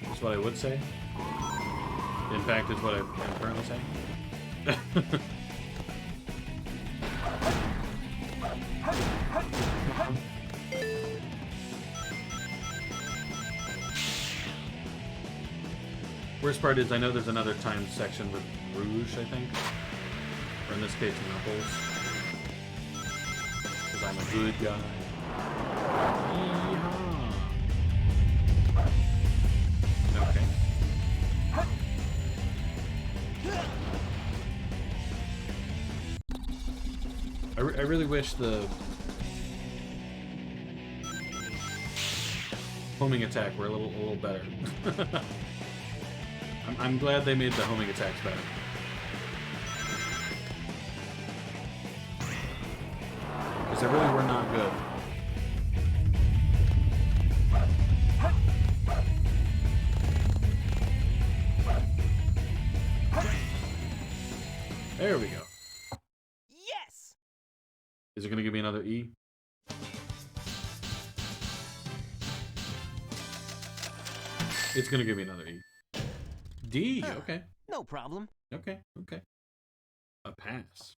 That's what I would say. In fact, is what I'm currently saying. Worst part is I know there's another timed section with Rouge, I think. Or in this case, Knuckles. Because I'm a good guy. Yeehaw. Okay. I really wish the homing attack were a little better. I'm glad they made the homing attacks better. Because they really were not good. There we go. Yes! Is it going to give me another E? It's going to give me another E. D, okay. No problem. Okay, okay. A pass.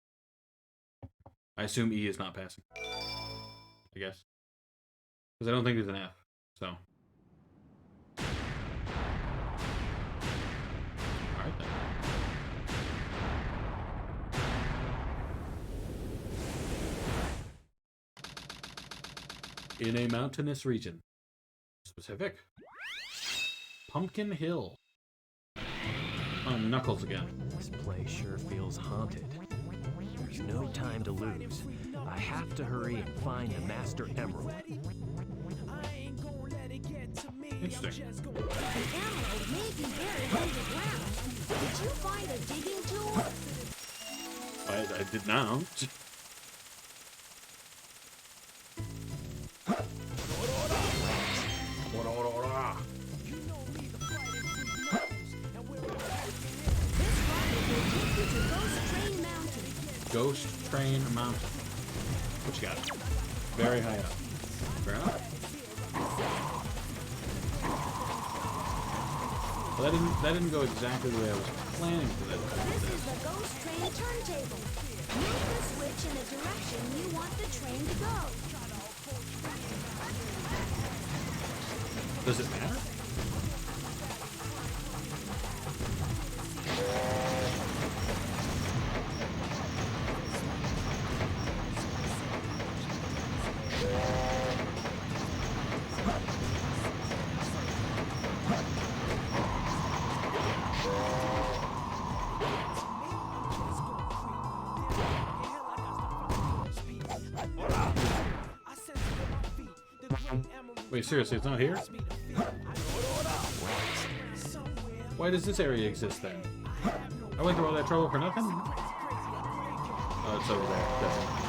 I assume E is not passing. I guess. Because I don't think there's an F, so. Alright then. In a mountainous region. Specific. Pumpkin Hill. Oh, Knuckles again. This place sure feels haunted. There's no time to lose. I have to hurry and find the Master Emerald. Interesting. An emerald may be buried underground. Did you find a digging tool? I did now. Ghost Train Mountain. What you got? Very high up. Fair enough. Well, that didn't go exactly the way I was planning for that. This is the Ghost Train turntable. Move the switch in the direction you want the train to go. Does it matter? Wait, seriously, it's not here? Why does this area exist then? I went through all that trouble for nothing? Oh, it's over there, definitely.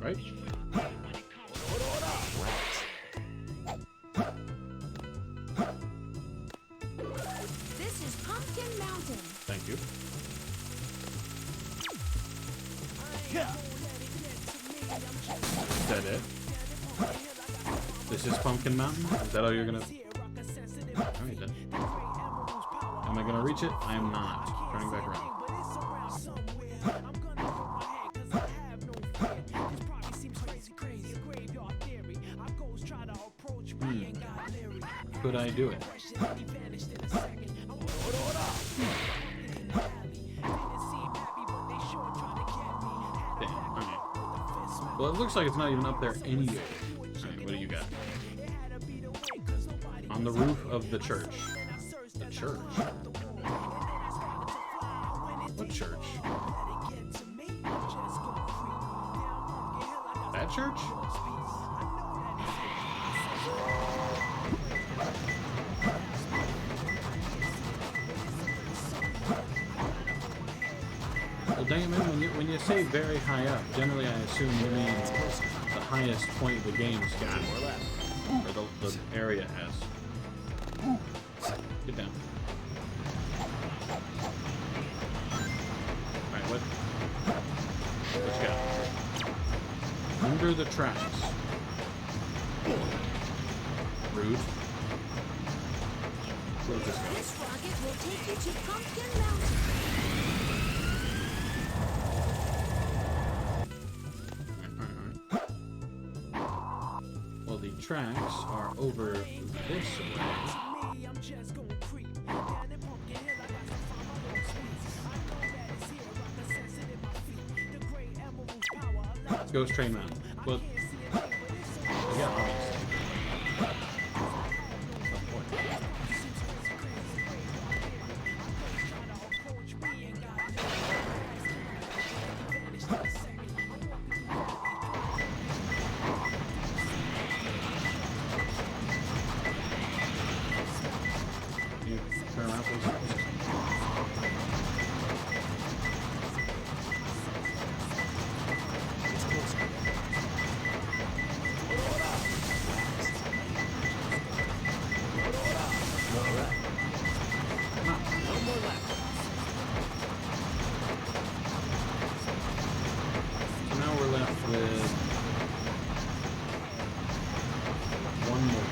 Right? This is Pumpkin Mountain. Thank you. Is that it? This is Pumpkin Mountain? Is that all you're gonna... Alright then. Am I gonna reach it? I am not. Turning back around. Could I do it? Damn, okay. Well, it looks like it's not even up there anyway. Alright, what do you got? On the roof of the church. The church? What church? That church? Well, dang it, man, when you say very high up, generally I assume you mean the highest point the game's got. Or the area has. Get down. Alright, what you got? Under the tracks. Rude. Where's this going? This rocket will take you to Pumpkin Mountain. tracks are over this way. Ghost Train Mountain. But yeah, obviously. You turn around, please. So now we're left with one more.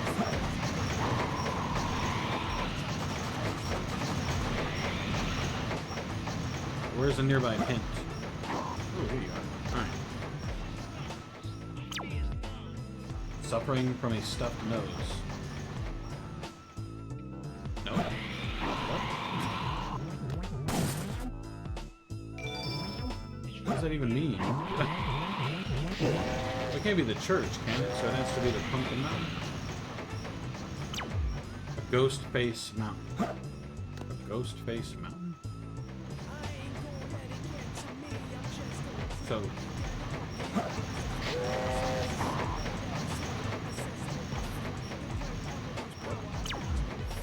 Where's the nearby hint? Oh, here you are. Alright. Suffering from a stuffed nose. No? What? What does that even mean? It can't be the church, can it? So it has to be the Pumpkin Mountain. A Ghost Face Mountain. A Ghost Face Mountain? So...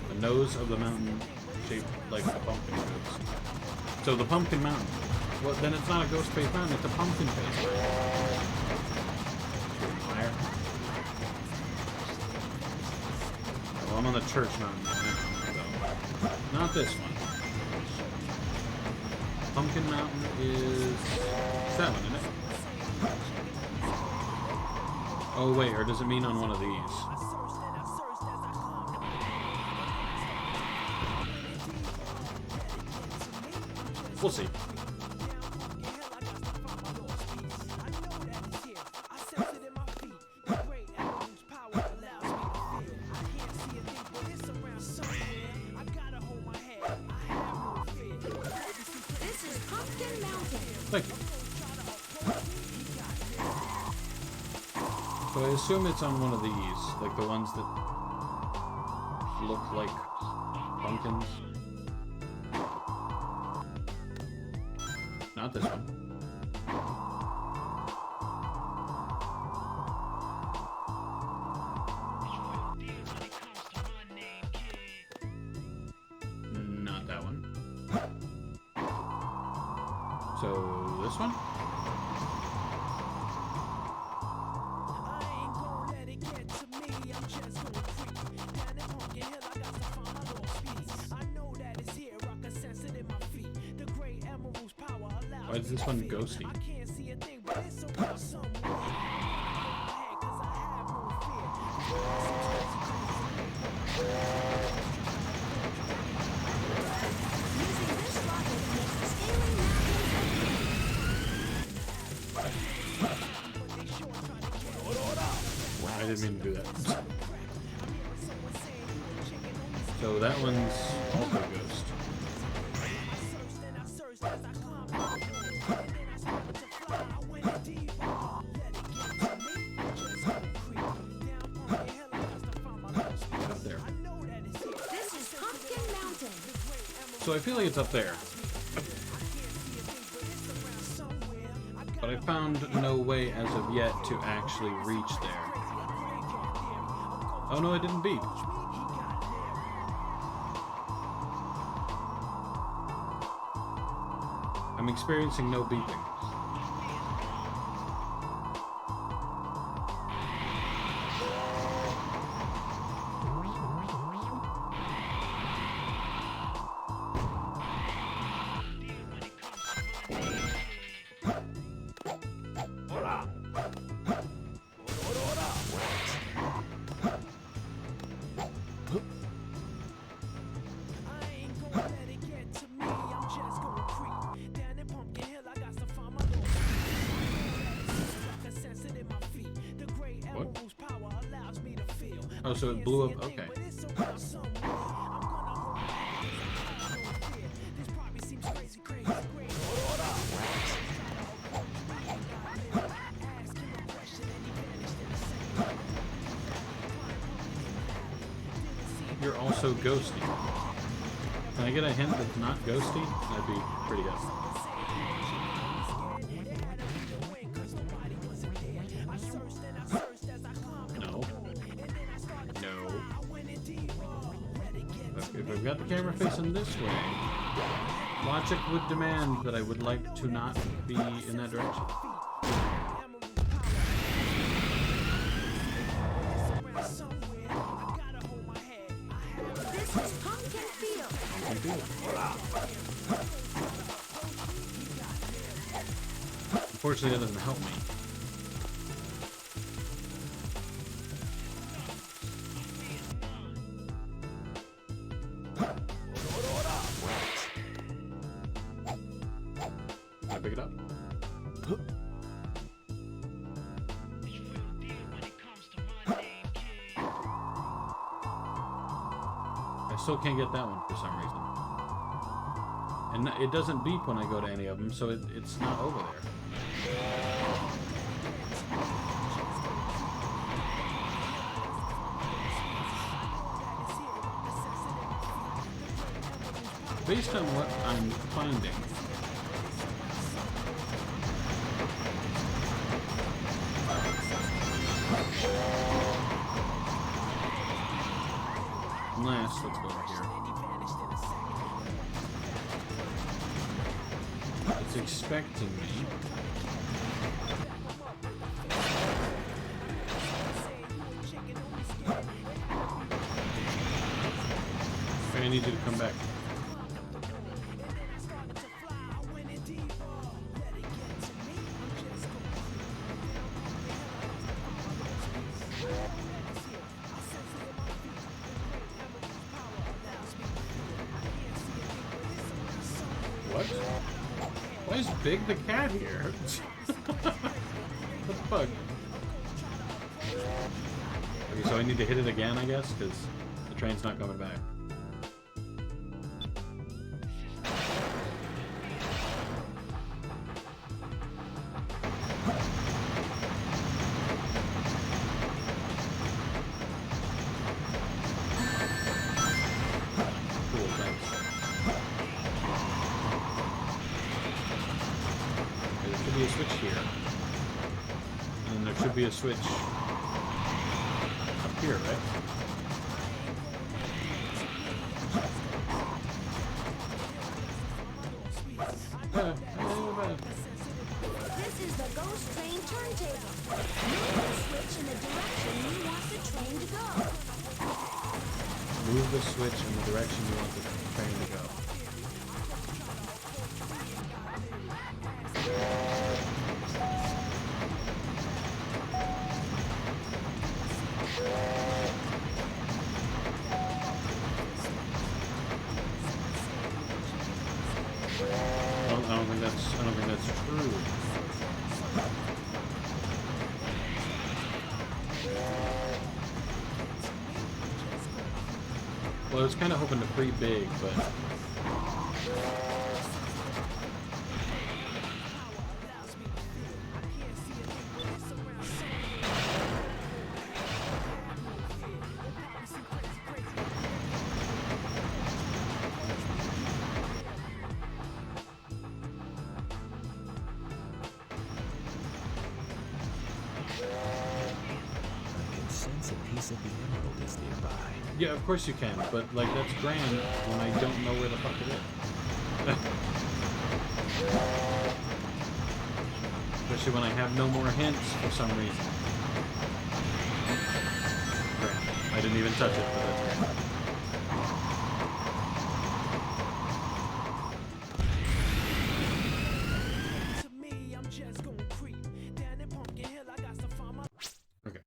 the nose of the mountain shaped like a pumpkin ghost. So the Pumpkin Mountain. Well, then it's not a ghost face mountain, it's a pumpkin face mountain. Liar. Well, I'm on the church mountain now, so... not this one. Pumpkin Mountain is... that one, isn't it? Oh wait, or does it mean on one of these? We'll see. This is Pumpkin Mountain. Thank you. So I assume it's on one of these, like the ones that look like pumpkins. Not this one. Not that one. So this one? Why is this one ghosty? I didn't mean to do that. So that one's also ghost. Up there. This is Pumpkin Mountain. So I feel like it's up there. But I found no way as of yet to actually reach there. Oh no, I didn't beep. I'm experiencing no beeping. Oh, so it blew up. Okay. You're also ghosty. Can I get a hint that's not ghosty? That'd be pretty good. No. No. If I've got the camera facing this way, logic would demand that I would like to not be in that direction. This is Pumpkin Field. Unfortunately, that doesn't help me. Can I pick it up? I still can't get that one for some reason. And it doesn't beep when I go to any of them, so it's not over there. Based on what I'm finding, unless, let's go over here. It's expecting me. I need you to come back. What? Why is Big the cat here? What the fuck? Okay, so I need to hit it again, I guess, because the train's not coming back. Cool, thanks. Okay, there should be a switch here. And then there should be a switch up here, right? This is the Ghost Train turntable. Move the switch in the direction you want the train to go. Move the switch in the direction you want the train to go. I don't think that's true. Well, I was kind of hoping to pre-big, but Sense a piece of the emerald is nearby. yeah, of course you can, but like that's grand when I don't know where the fuck it is. Especially when I have no more hints for some reason. Grand. I didn't even touch it, but that's grand. Okay.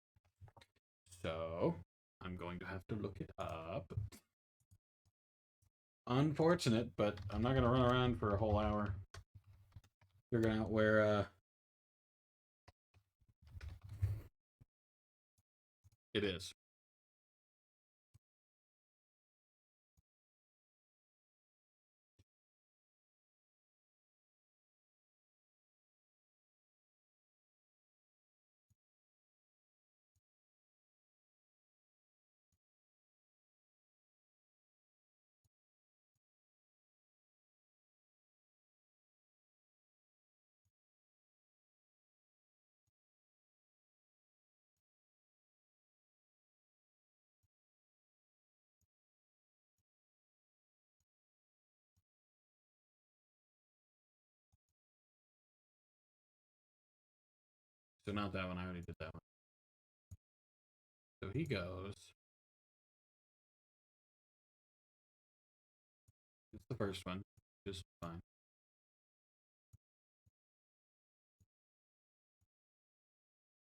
So, I'm going to have to look it up. Unfortunate, but I'm not going to run around for a whole hour figuring out where it is. So not that one, I already did that one. So he goes. It's the first one, just fine.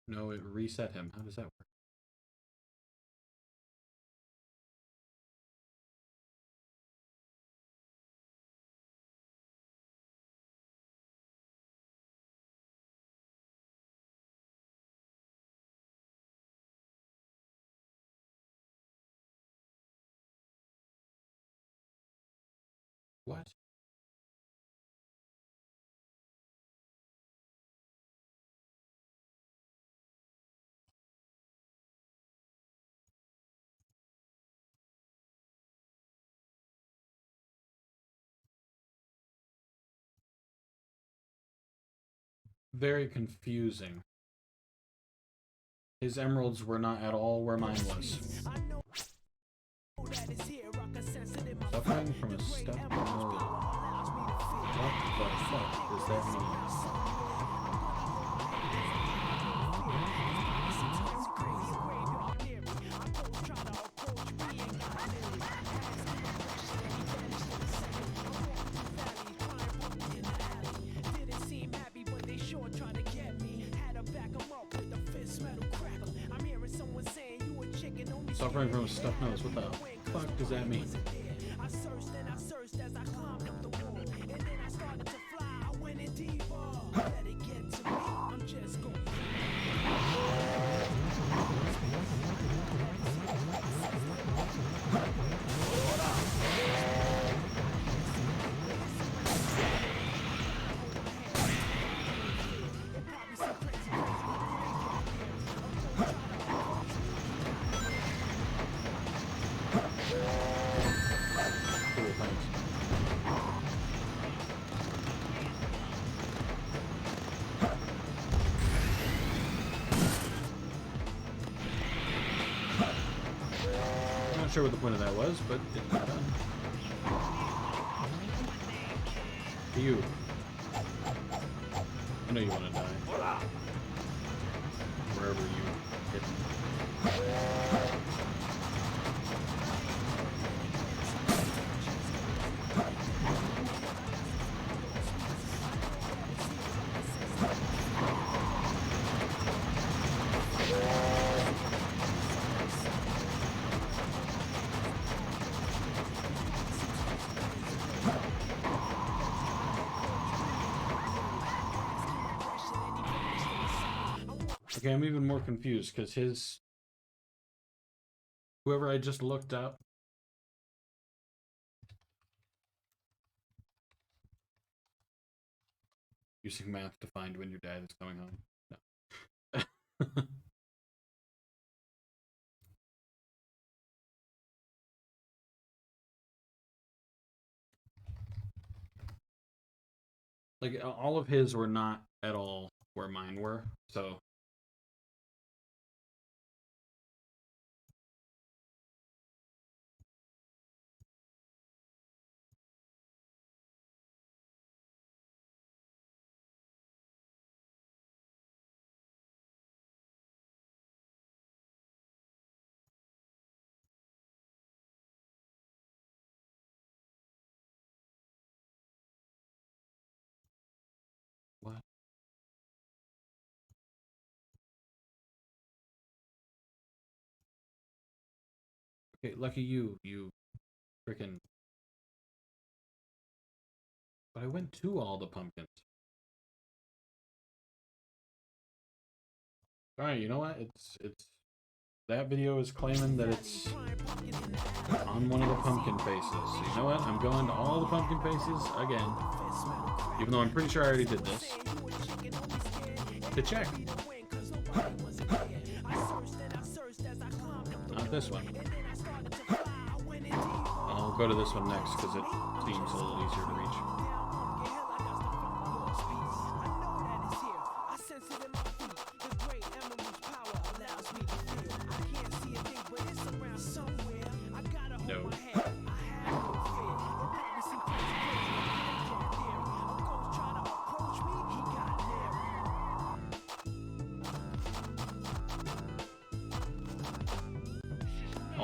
No, it reset him. How does that work? What? Very confusing. His emeralds were not at all where mine was. Suffering from a stuck emerald. What the fuck does that mean? Suffering from a stuffed nose. What the fuck does that mean? I searched and I searched as I climbed up the wall, and then I started to fly. I went in deeper. Let it get to me. I'm just going. Not sure what the point of that was, but it's not done. You. I know you want to die. Wherever you hit. Okay, I'm even more confused because his... Whoever I just looked up... Using math to find when your dad is coming home. No. Like, all of his were not at all where mine were, so... What? Okay, lucky you, you frickin'... But I went to all the pumpkins. Alright, you know what? It's... That video is claiming that it's on one of the pumpkin faces. So you know what? I'm going to all the pumpkin faces again. Even though I'm pretty sure I already did this. To check. Not this one. I'll go to this one next because it seems a little easier to reach. No.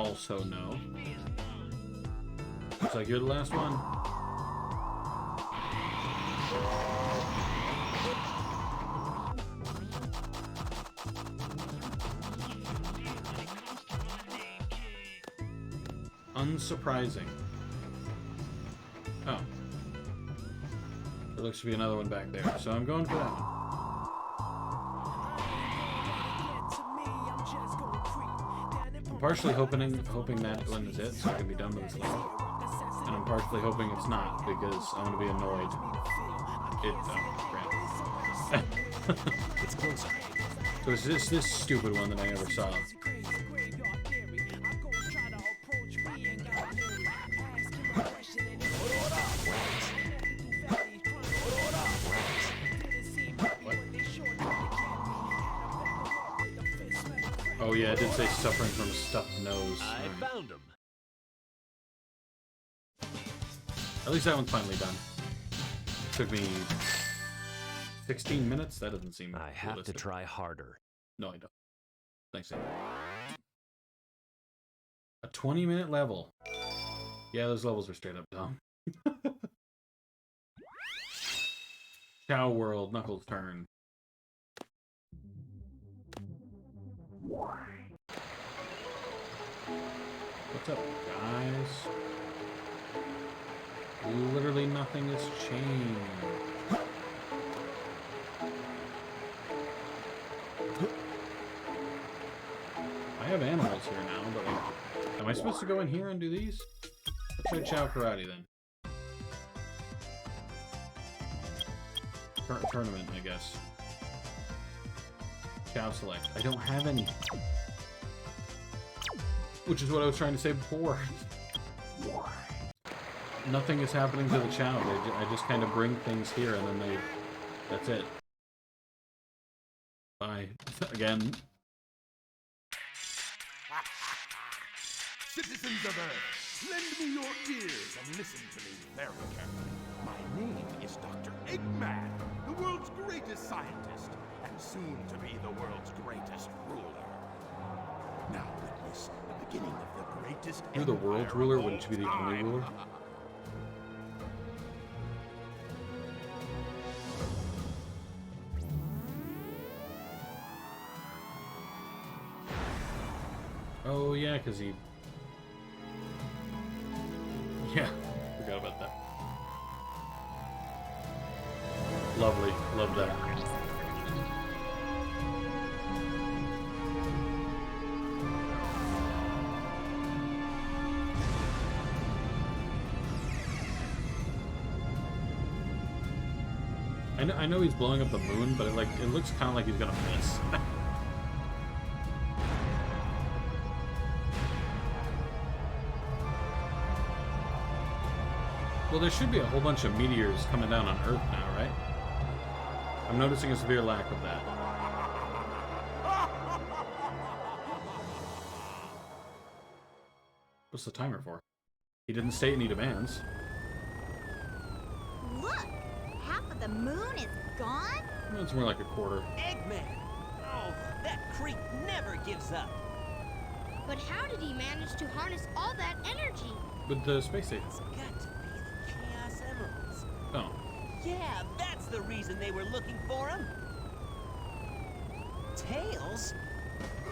also no. Looks like you're the last one. Unsurprising. Oh. There looks to be another one back there, so I'm going for that one. I'm partially hoping that one is it, so I can be done with this level. And I'm partially hoping it's not, because I'm going to be annoyed. Crap. It's closer. So it's this stupid one that I never saw. Oh yeah, it did say suffering from a stuffed nose. I found him. At least that one's finally done. Took me 16 minutes? That doesn't seem I have realistic. to try harder. No, I don't. Thanks, Amy. A 20-minute level. Yeah, those levels are straight up dumb. Cow World, Knuckles' turn. What's up, guys? Literally nothing has changed. I have animals here now, but like, am I supposed to go in here and do these? Let's try Chow Karate then. Tournament, I guess. Chow Select. I don't have any. Which is what I was trying to say before. Nothing is happening to the Chow. I just kind of bring things here and then that's it. Bye. Again. Citizens of Earth, lend me your ears and listen to me very carefully. My name is Dr. Eggman, the world's greatest scientist, and soon to be the world's greatest ruler. Now witness the beginning of the greatest You're the world's ruler, wouldn't you be the only ruler? Oh yeah, because he... Yeah, forgot about that. Lovely, love that. I know he's blowing up the moon, but it looks kind of like he's gonna miss. Well, there should be a whole bunch of meteors coming down on Earth now, right? I'm noticing a severe lack of that. What's the timer for? He didn't state any demands. Look! Half of the moon is gone? It's more like a quarter. Eggman! Oh, that creep never gives up. But how did he manage to harness all that energy? With the space station. It's got to be the Chaos Emeralds. Oh. Yeah, that's the reason they were looking for him. Tails?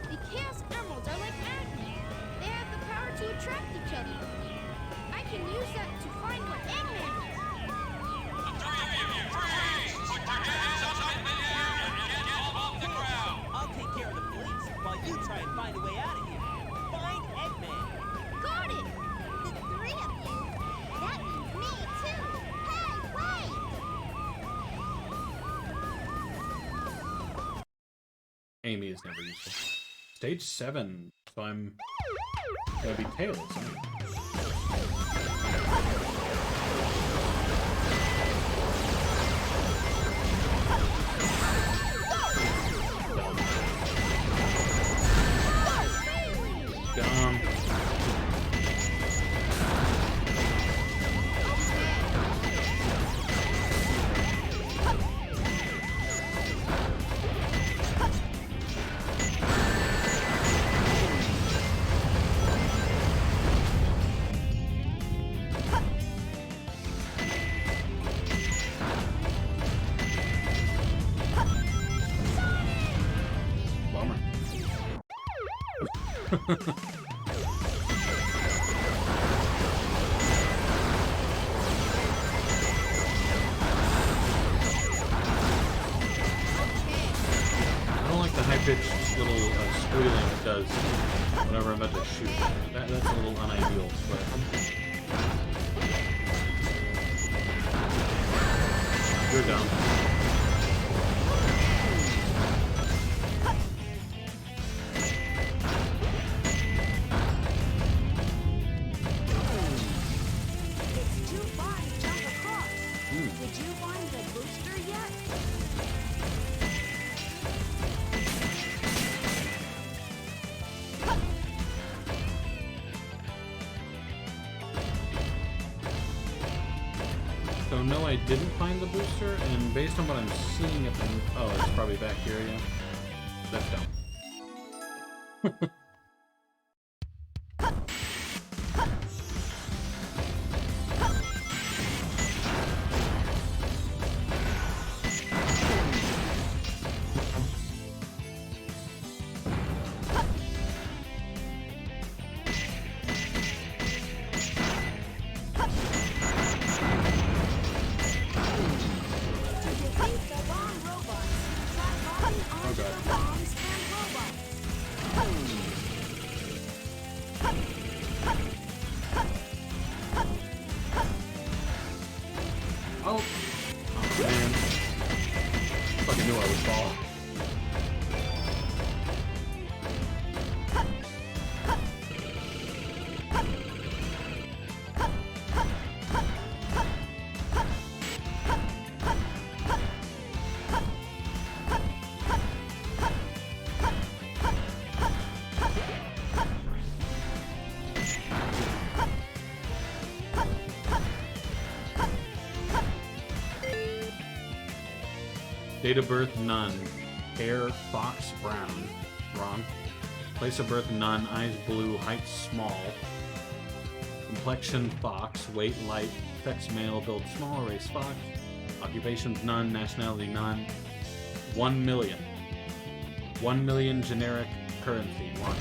The Chaos Emeralds are like magnets. They have the power to attract each other. I can use that to find what Eggman is. I'll take care of the police while you try and find a way out of here. Find Eggman. Got it! The three of you? That means me, too. Hey, wait! Amy is never useful. Stage 7, so I'm gonna be Tails. Dumb. I don't like the high-pitched little squealing it does whenever I'm about to shoot. That's a little unideal, but... You're down. It's too far to jump across. Did you find the booster yet? So no, I didn't find the booster, and based on what I'm seeing at the... Oh, it's probably back here, yeah. That's dumb. Oh! Oh, man. Fucking knew I would fall. Date of birth, none. Hair, fox, brown. Wrong. Place of birth, none. Eyes, blue. Height, small. Complexion, fox. Weight, light. Sex, male. Build, small. Race, fox. Occupations, none. Nationality, none. 1 million. 1 million generic currency. 1.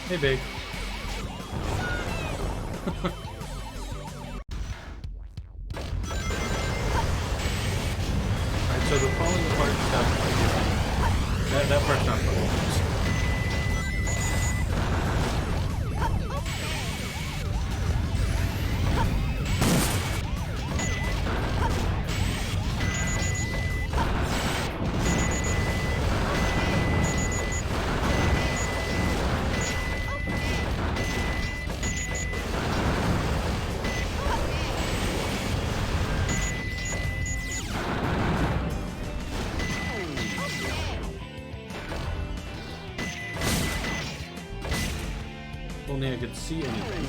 Hey, big. Alright, so the falling apart stuff, that part's not fun. Only I could see anything.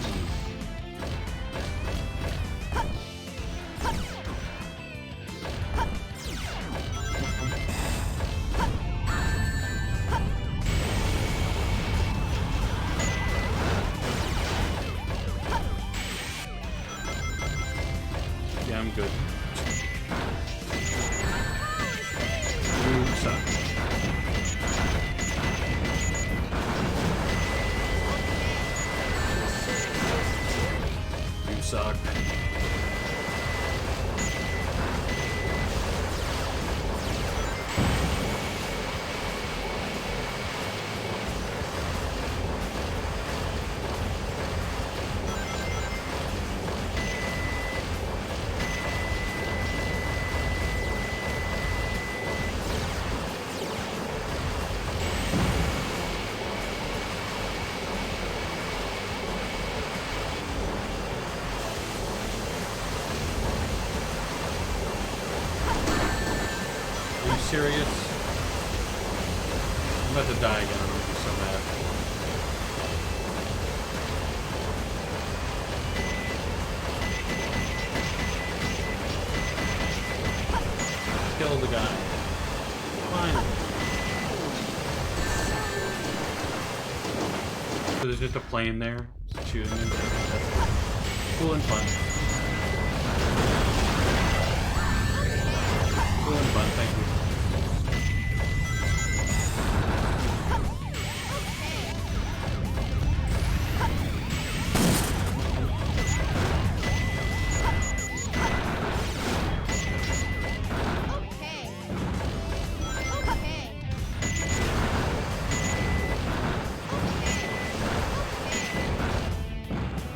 Yeah, I'm good. You suck. You suck. serious? I'm about to die again. I'm gonna be so mad. Kill the guy. Fine. So there's just a plane there, shooting him. That's cool and fun. Cool and fun, thank you.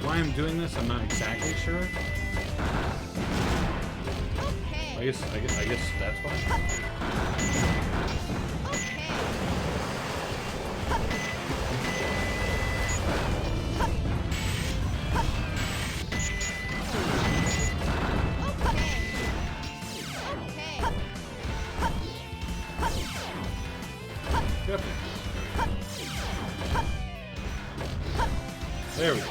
Why I'm doing this, I'm not exactly sure. I guess that's why. Yep. There we go.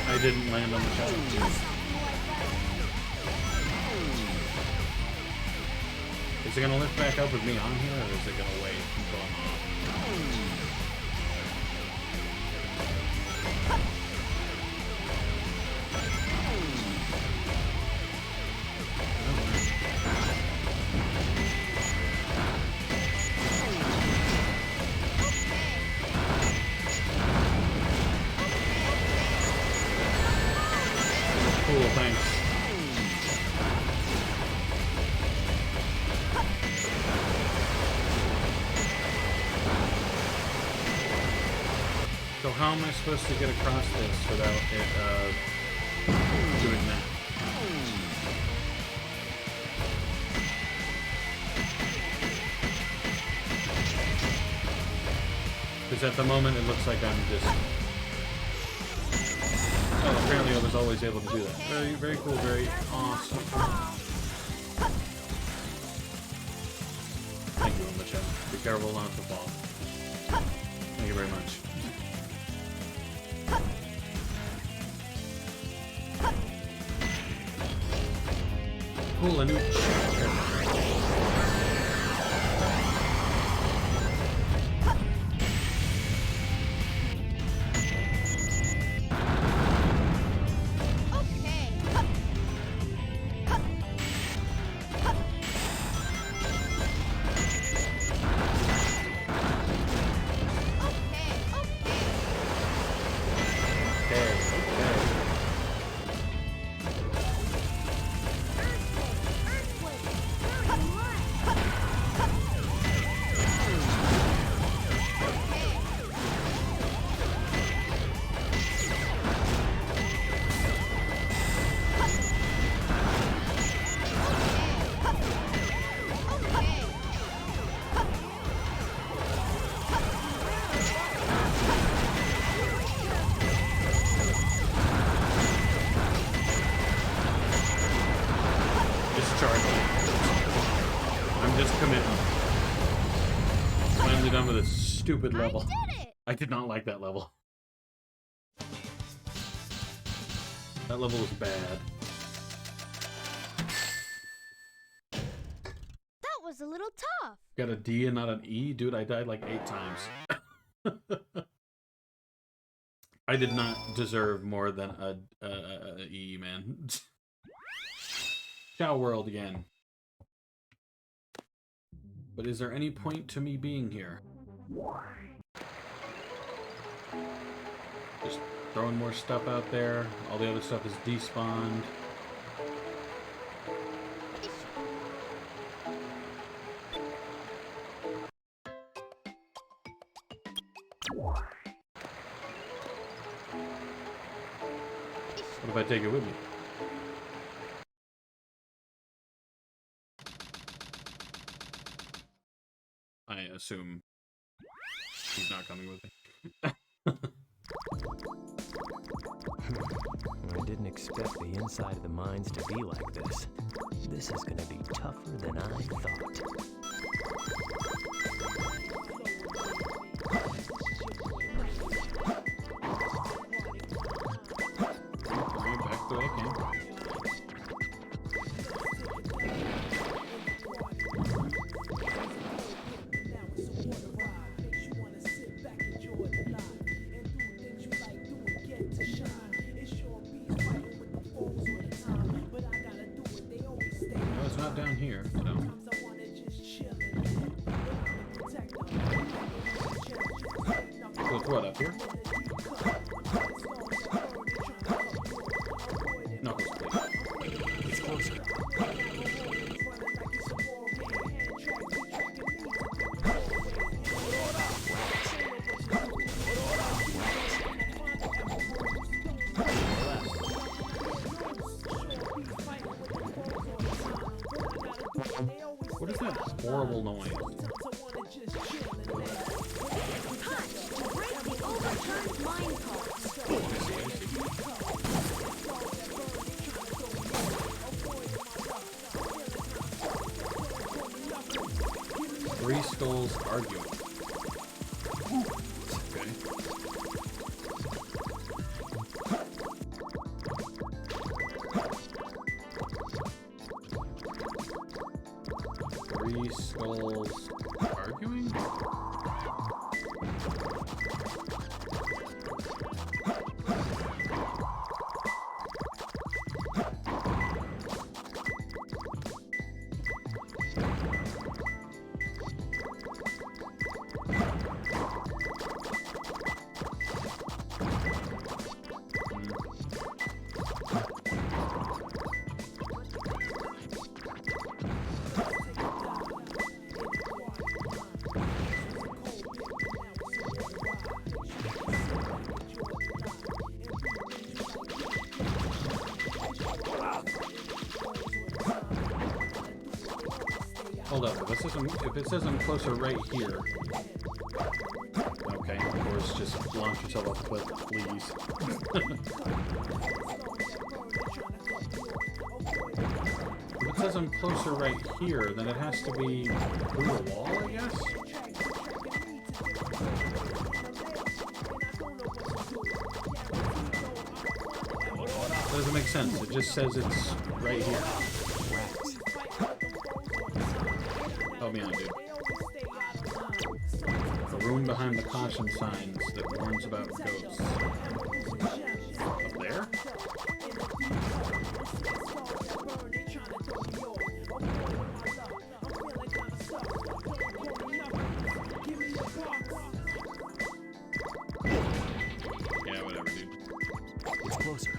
I didn't land on the shelf. Is it gonna lift back up with me on here, or is it gonna wait until I'm off? Cool, thanks. So how am I supposed to get across this without it doing that? Because at the moment it looks like I'm just... Oh, apparently I was always able to do that. Very, very cool, very awesome. Thank you, Umachan. Be careful not to fall. Thank you very much. Cool, a new chapter. Done with this stupid level. I did not like that level. That level was bad. That was a little tough. Got a D and not an E? Dude, I died like 8 times. I did not deserve more than a E, man. Ciao world again. But is there any point to me being here? Just throwing more stuff out there. All the other stuff is despawned. I take it with me? I assume he's not coming with me. I didn't expect the inside of the mines to be like this. This is gonna be tougher than I thought. Alright, back the way I came. No, it's not down here, so. With what, up here? Knuckles, please. It's closer. What is that horrible noise? Break the overturned mine Three skulls arguing. Okay. Three skulls arguing? Hold up, if it says I'm closer right here. Okay, of course, just launch yourself off the cliff, please. If it says I'm closer right here, then it has to be through the wall, I guess? That doesn't make sense, it just says it's right here. Help me out, dude. The room behind the caution signs that warns about ghosts. Up there? Yeah, whatever, dude. It's closer.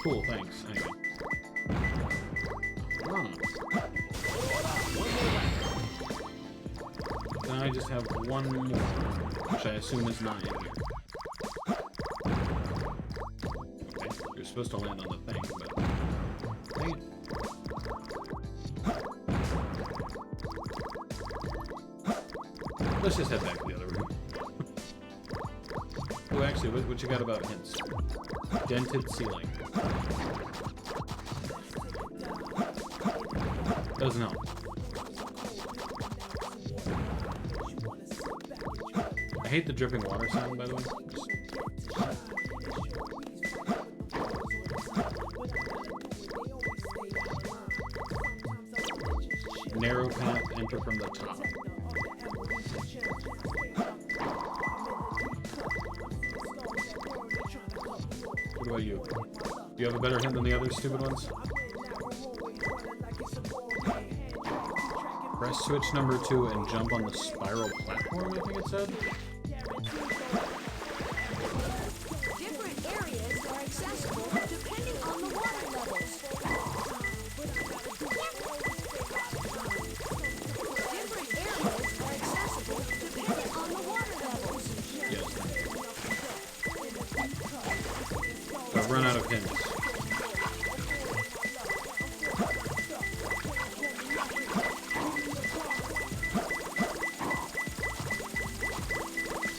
Cool, thanks. Anyway. Then I just have one more, which I assume is 9 here. Okay, you're supposed to land on the thing, but... Dang it. Let's just head back to the other room. Oh, actually, what you got about hints? Dented ceiling. Doesn't help. I hate the dripping water sound, by the way. Narrow path, enter from the top. What about you? Do you have a better hint than the other stupid ones? Press switch number 2 and jump on the spiral platform, I think it said? Different areas are accessible depending on the water levels. Different areas are accessible depending on the water levels. Yes. I've run out of hints.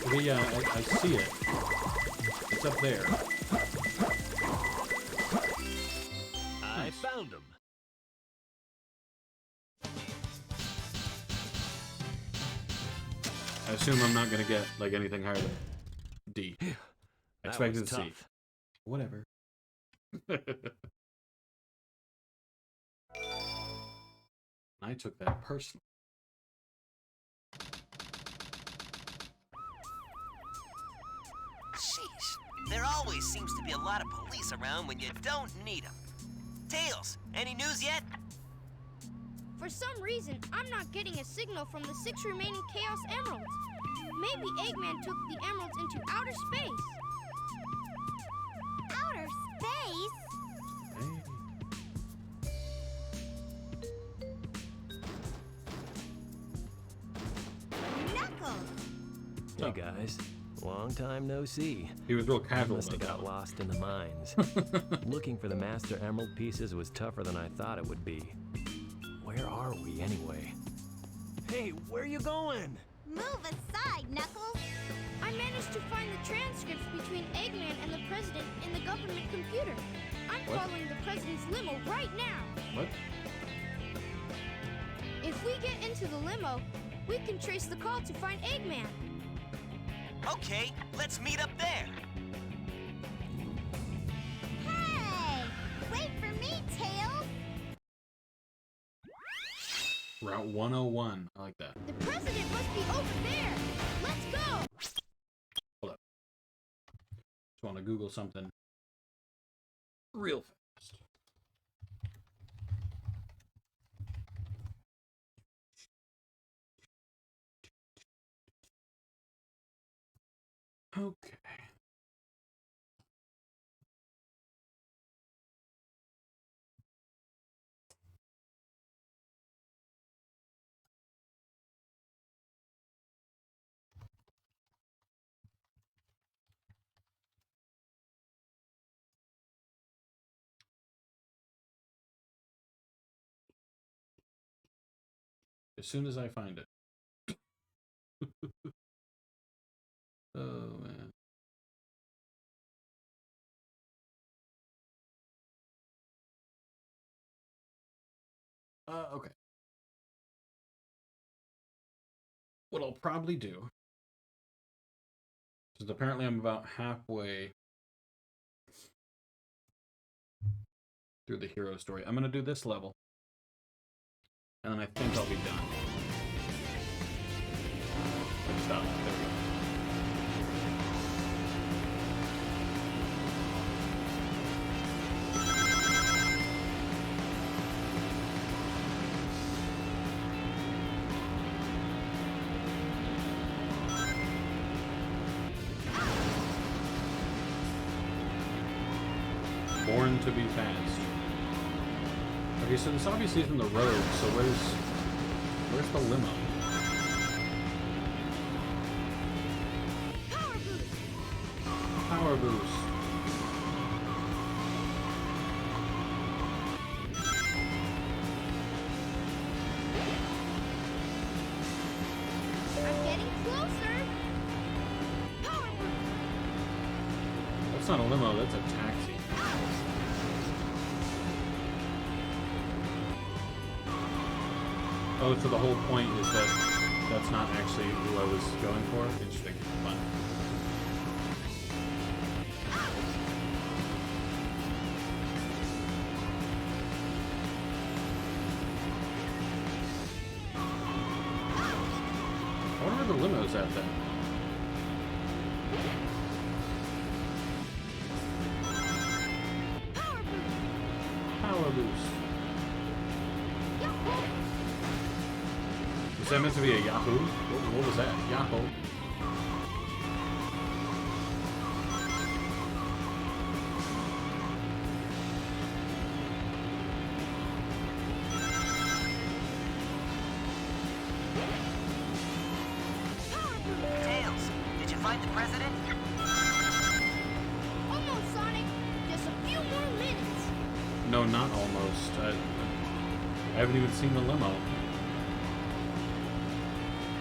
Okay, yeah, I see it. It's up there. I found him. I assume I'm not gonna get like anything higher than D. I expected to C. Whatever. I took that personally. Sheesh. There always seems to be a lot of police around when you don't need them. Tails, any news yet? For some reason, I'm not getting a signal from the 6 remaining Chaos Emeralds. Maybe Eggman took the emeralds into outer space. Outer space? Knuckles! Hey guys, long time no see. He was real casual. Must have got lost in the mines. Looking for the Master Emerald pieces was tougher than I thought it would be. Where are we anyway? Hey, where you going? Move aside, Knuckles! I managed to find the transcripts between Eggman and the President in the government computer. I'm following the President's limo right now. What? If we get into the limo, we can trace the call to find Eggman. Okay, let's meet up there. Hey! Wait for me, Tails! Route 101. I like that. The President must be over there. Let's go! Hold up. Just want to Google something real fast. Okay. As soon as I find it. Oh, man. Okay. What I'll probably do, because apparently I'm about halfway through the hero story. I'm going to do this level, and then I think I'll be done. Stop. There we go. Born to be fast. Okay, so this obviously isn't the road, so where's the limo? Power boost. I'm getting closer. Power boost. That's not a limo, that's a taxi. Oh, so the whole point is that that's not actually who I was going for? Interesting. Fun. I wonder where the limo's at then. Power boost. Was that meant to be a Yahoo? What was that? Yahoo. Tails, did you find the President? Almost, Sonic. Just a No, not almost. I haven't even seen the limo.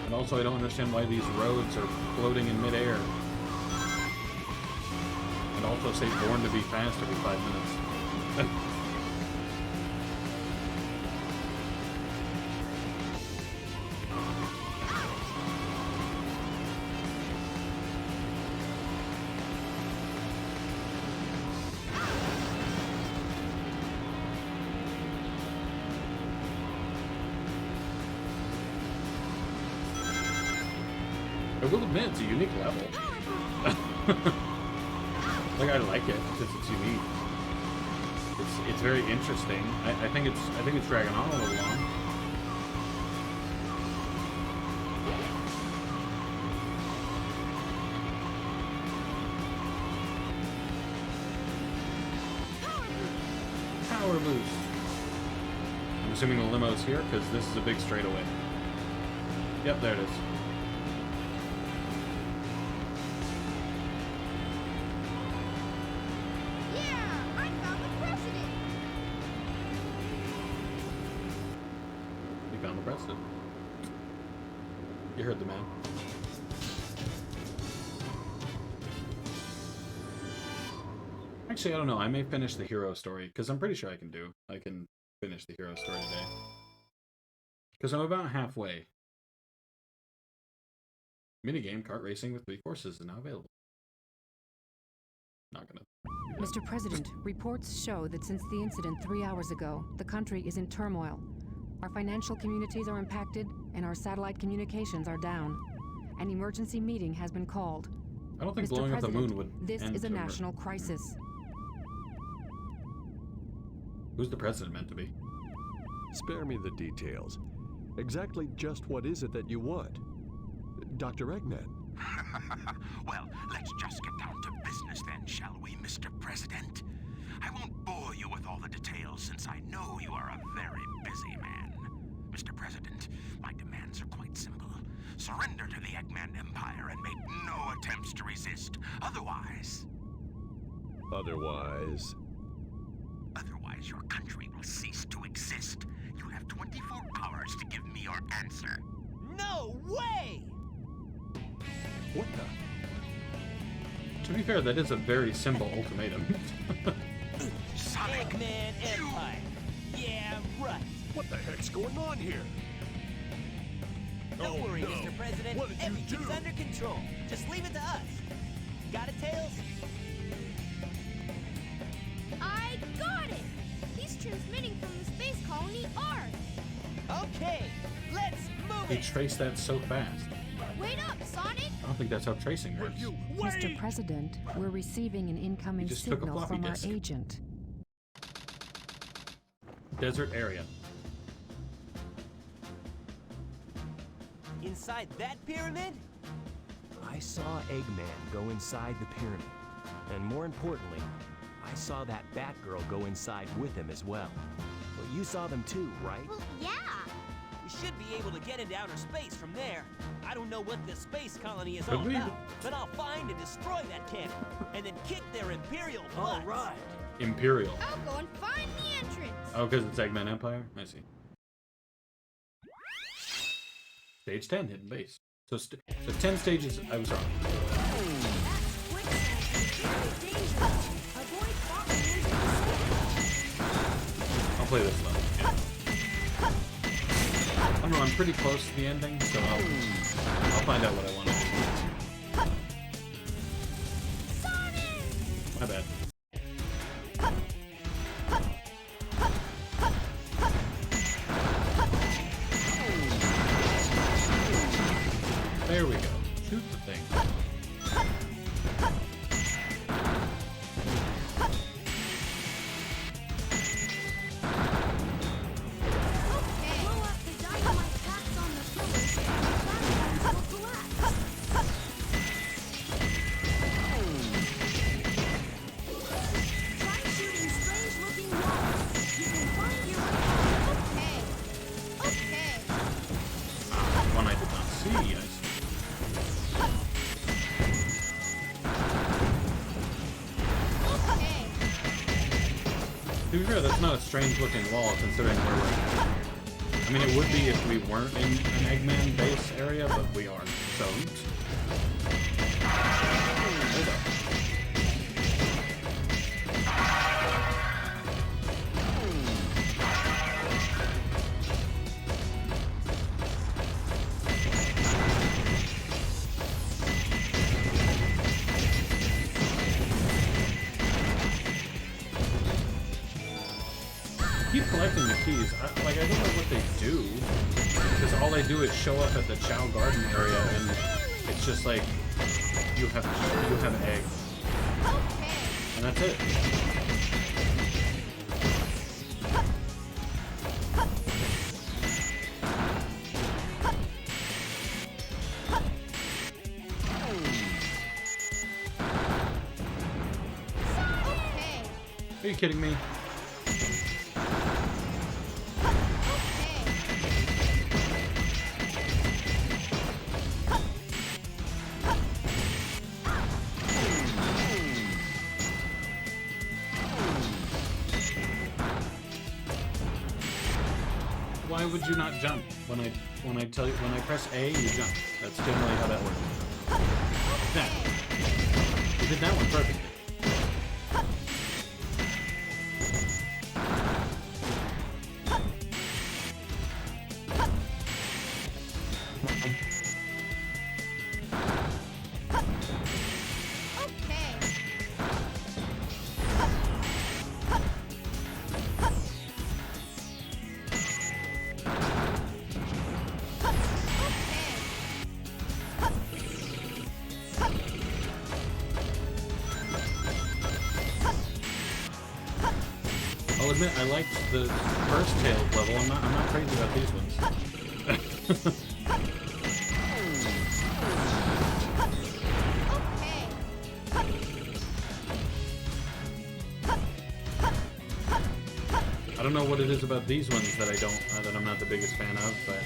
And also, I don't understand why these roads are floating in midair. And also say born to be fast every 5 minutes. I will admit, it's a unique level. Like, I like it since it's unique. It's very interesting. I think it's dragging on a little long. Power boost. I'm assuming the limo's here because this is a big straightaway. Yep, there it is. You heard the man. Actually, I don't know. I may finish the hero story, because I'm pretty sure I can finish the hero story today. Because I'm about halfway. Minigame kart racing with 3 courses is now available. Not gonna. Mr. President, reports show that since the incident 3 hours ago, the country is in turmoil. Our financial communities are impacted, and our satellite communications are down. An emergency meeting has been called. I don't think Mr. blowing up the President, moon would this end is a the national crisis. Who's the president meant to be? Spare me the details. Exactly just what is it that you want? Dr. Eggman. Well, let's just get down to business then, shall we, Mr. President? I won't bore you with all the details since I know you are a very busy man. Mr. President, my demands are quite simple. Surrender to the Eggman Empire and make no attempts to resist. Otherwise, your country will cease to exist. You have 24 hours to give me your answer. No way! What the? To be fair, that is a very simple ultimatum. Sonic, Eggman Empire. Yeah, right. What the heck's going on here? Don't worry, no. Mr. President. What did you Everything's do? under control. Just leave it to us. Got it, Tails? I got it! He's transmitting from the space colony Ark. Okay, let's move He it. traced that so fast. Wait up, Sonic! I don't think that's how tracing works. Mr. President, we're receiving an incoming just took a signal floppy from our disk. agent. Desert area. Inside that pyramid? I saw Eggman go inside the pyramid. And more importantly, I saw that Batgirl go inside with him as well. Well, you saw them too, right? Well, yeah. We should be able to get into outer space from there. I don't know what this space colony is Could all we? about, but I'll find and destroy that cannon, and then kick their Imperial butts. All right. Imperial. I'll go and find the entrance. Oh, because it's Eggman Empire? I see. Stage 10, hidden base. So 10 stages, I was wrong. I'll play this level. Yeah. I don't know, I'm pretty close to the ending, so I'll find out what I want to do. My bad. There we go. Shoot the thing. To be fair, that's not a strange looking wall considering where we're at. I mean, it would be if we weren't in an Eggman base area, but we are. So, oops. Hold up. Keep collecting the keys. I don't know what they do, because all they do is show up at the Chow Garden area, and it's just like you have eggs, and that's it. Are you kidding me? Why would you not jump when I press A, you jump? That's generally how that works. Yeah. You did that one perfectly. I'll admit I liked the first Tails level. I'm not crazy about these ones. I don't know what it is about these ones that that I'm not the biggest fan of, but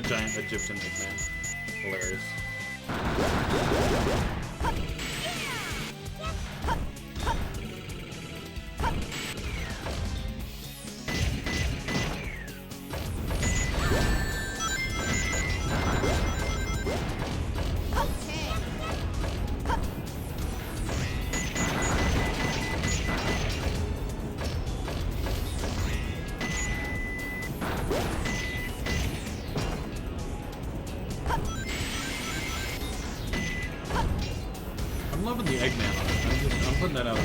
giant Egyptian Eggman. Hilarious. I'm loving the Eggman on it. I'm putting that out.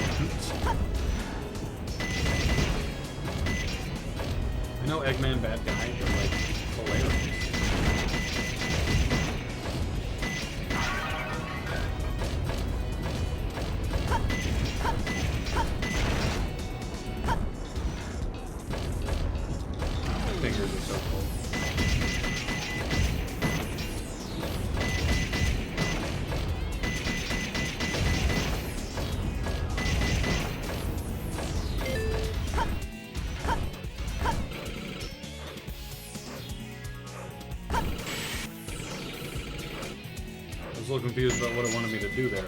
I know Eggman bad guy, but like hilarious. My fingers are so cold. I was a little confused about what it wanted me to do there.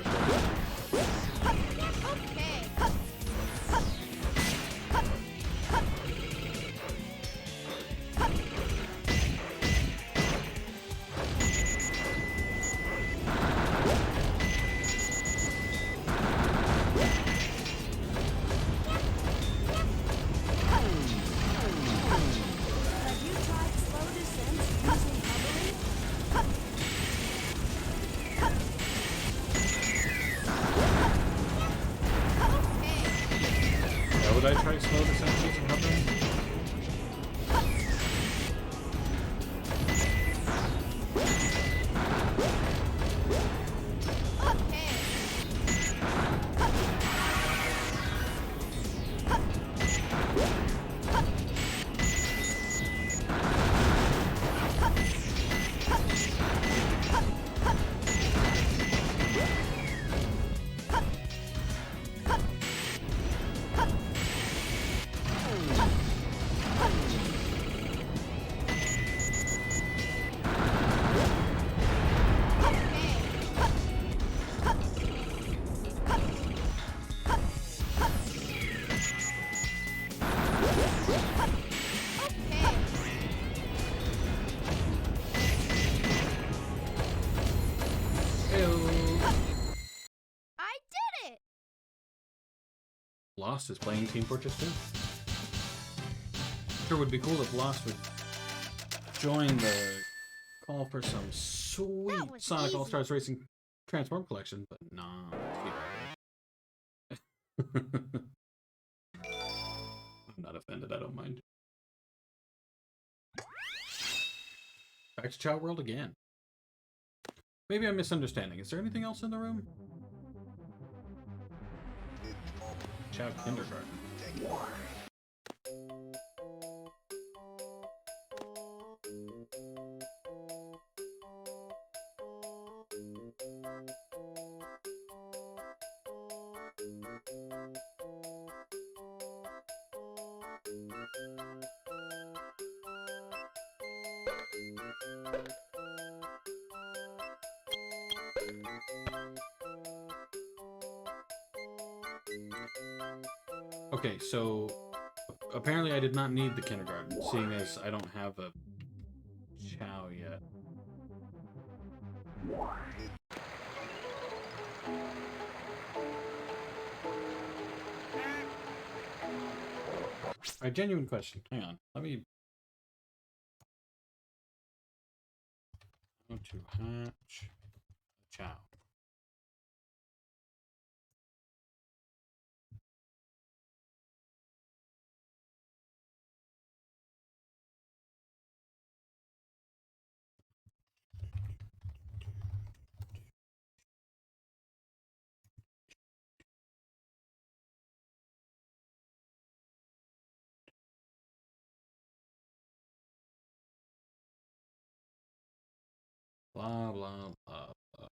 Have you tried slow descents using hovering? Lost is playing Team Fortress 2. Sure would be cool if Lost would join the call for some sweet Sonic All-Stars Racing Transform Collection, but nah. I'm not offended, I don't mind. Back to Chow World again. Maybe I'm misunderstanding. Is there anything else in the room? Chow Kindergarten. Okay, so apparently I did not need the kindergarten, seeing as I don't have a Chow yet. A genuine question. Hang on. Let me... How to hatch a Chow. Blah, blah, blah, blah.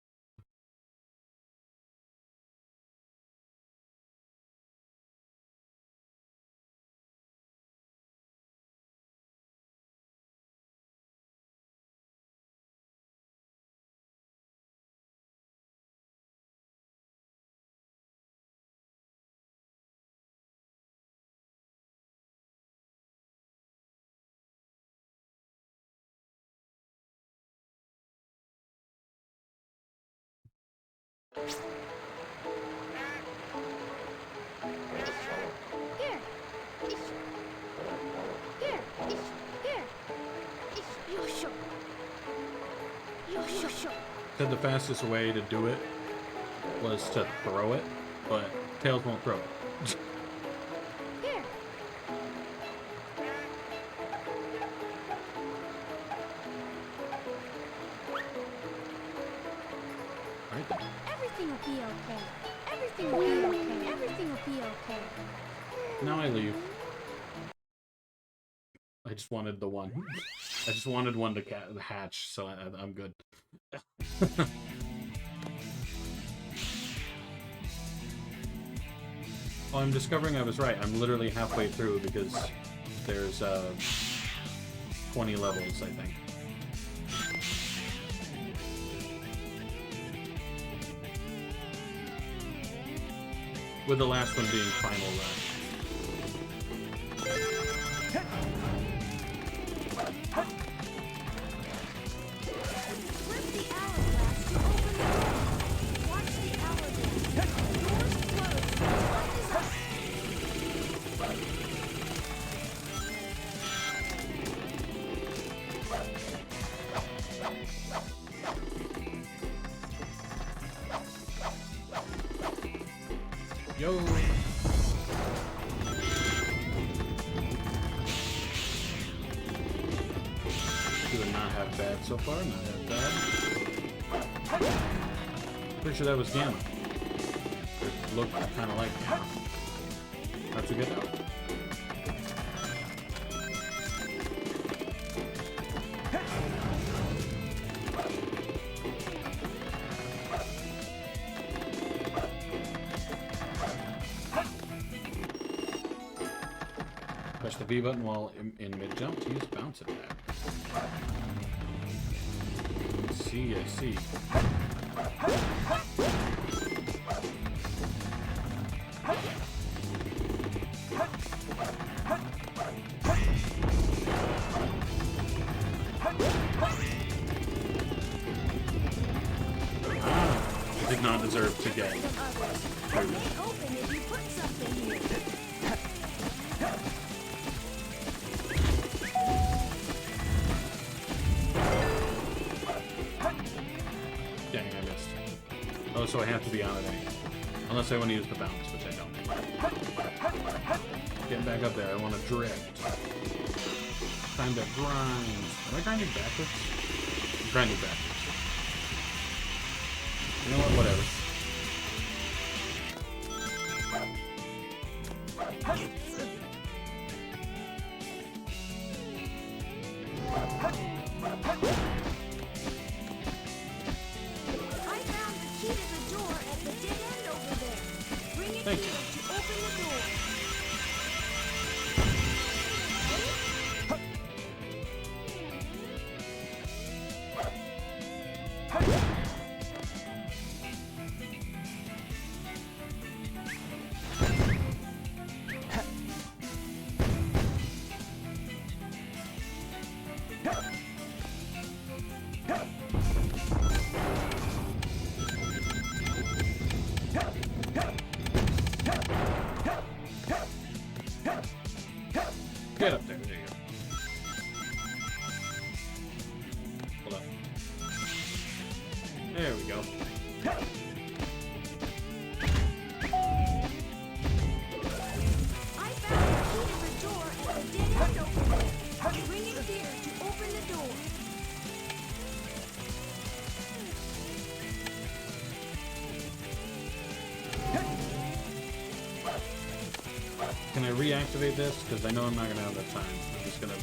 Said the fastest way to do it was to throw it, but Tails won't throw it. Everything will be okay. Everything will be okay. Everything will be okay. Now I leave. I just wanted the one. I just wanted one to hatch, so I'm good. Oh, I'm discovering I was right. I'm literally halfway through because there's 20 levels, I think. With the last one being Final Rush. Yo! Do not have bad so far, not have bad. Pretty sure that was Gamma. It looked kind of like Gamma. How'd you get out? Press the B button while in mid-jump to use bounce attack. See, I see. Did not deserve to get through. Open if you put something here. Dang, I missed. Oh, so I have to be on it anyway. Unless I want to use the bounce, which I don't. Getting back up there, I want to drift. Time to grind. Am I grinding backwards? I'm grinding backwards. You know what? Whatever. I found the key to the door at the dead end over there. Bring it Thank here you. to open the door. Get up there. There you go. Hold up. There we go. I found the key to the door at the dead end over there. Bring it here to open the door. Can I reactivate this? Because I know I'm not going to have that time. I'm just going to...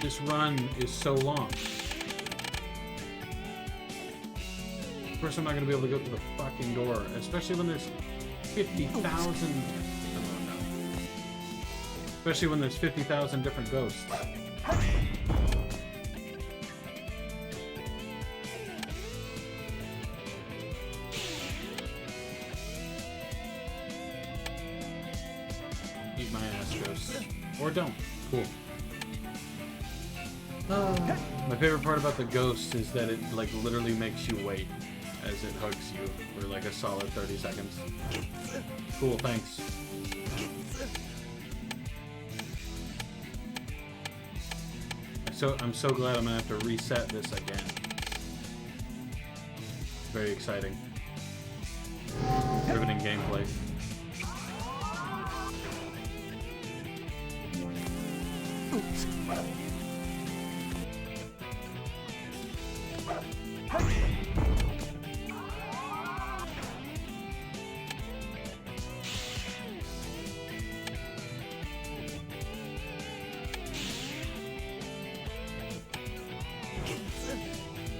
This run is so long. Of course I'm not going to be able to go through the fucking door, especially when there's 50,000... Especially when there's 50,000 different ghosts. Eat my ass, ghosts. Or don't. Cool. My favorite part about the ghost is that it like literally makes you wait as it hugs you for like a solid 30 seconds. Cool, thanks. So I'm so glad I'm gonna have to reset this again. Very exciting. Riveting gameplay. Oops.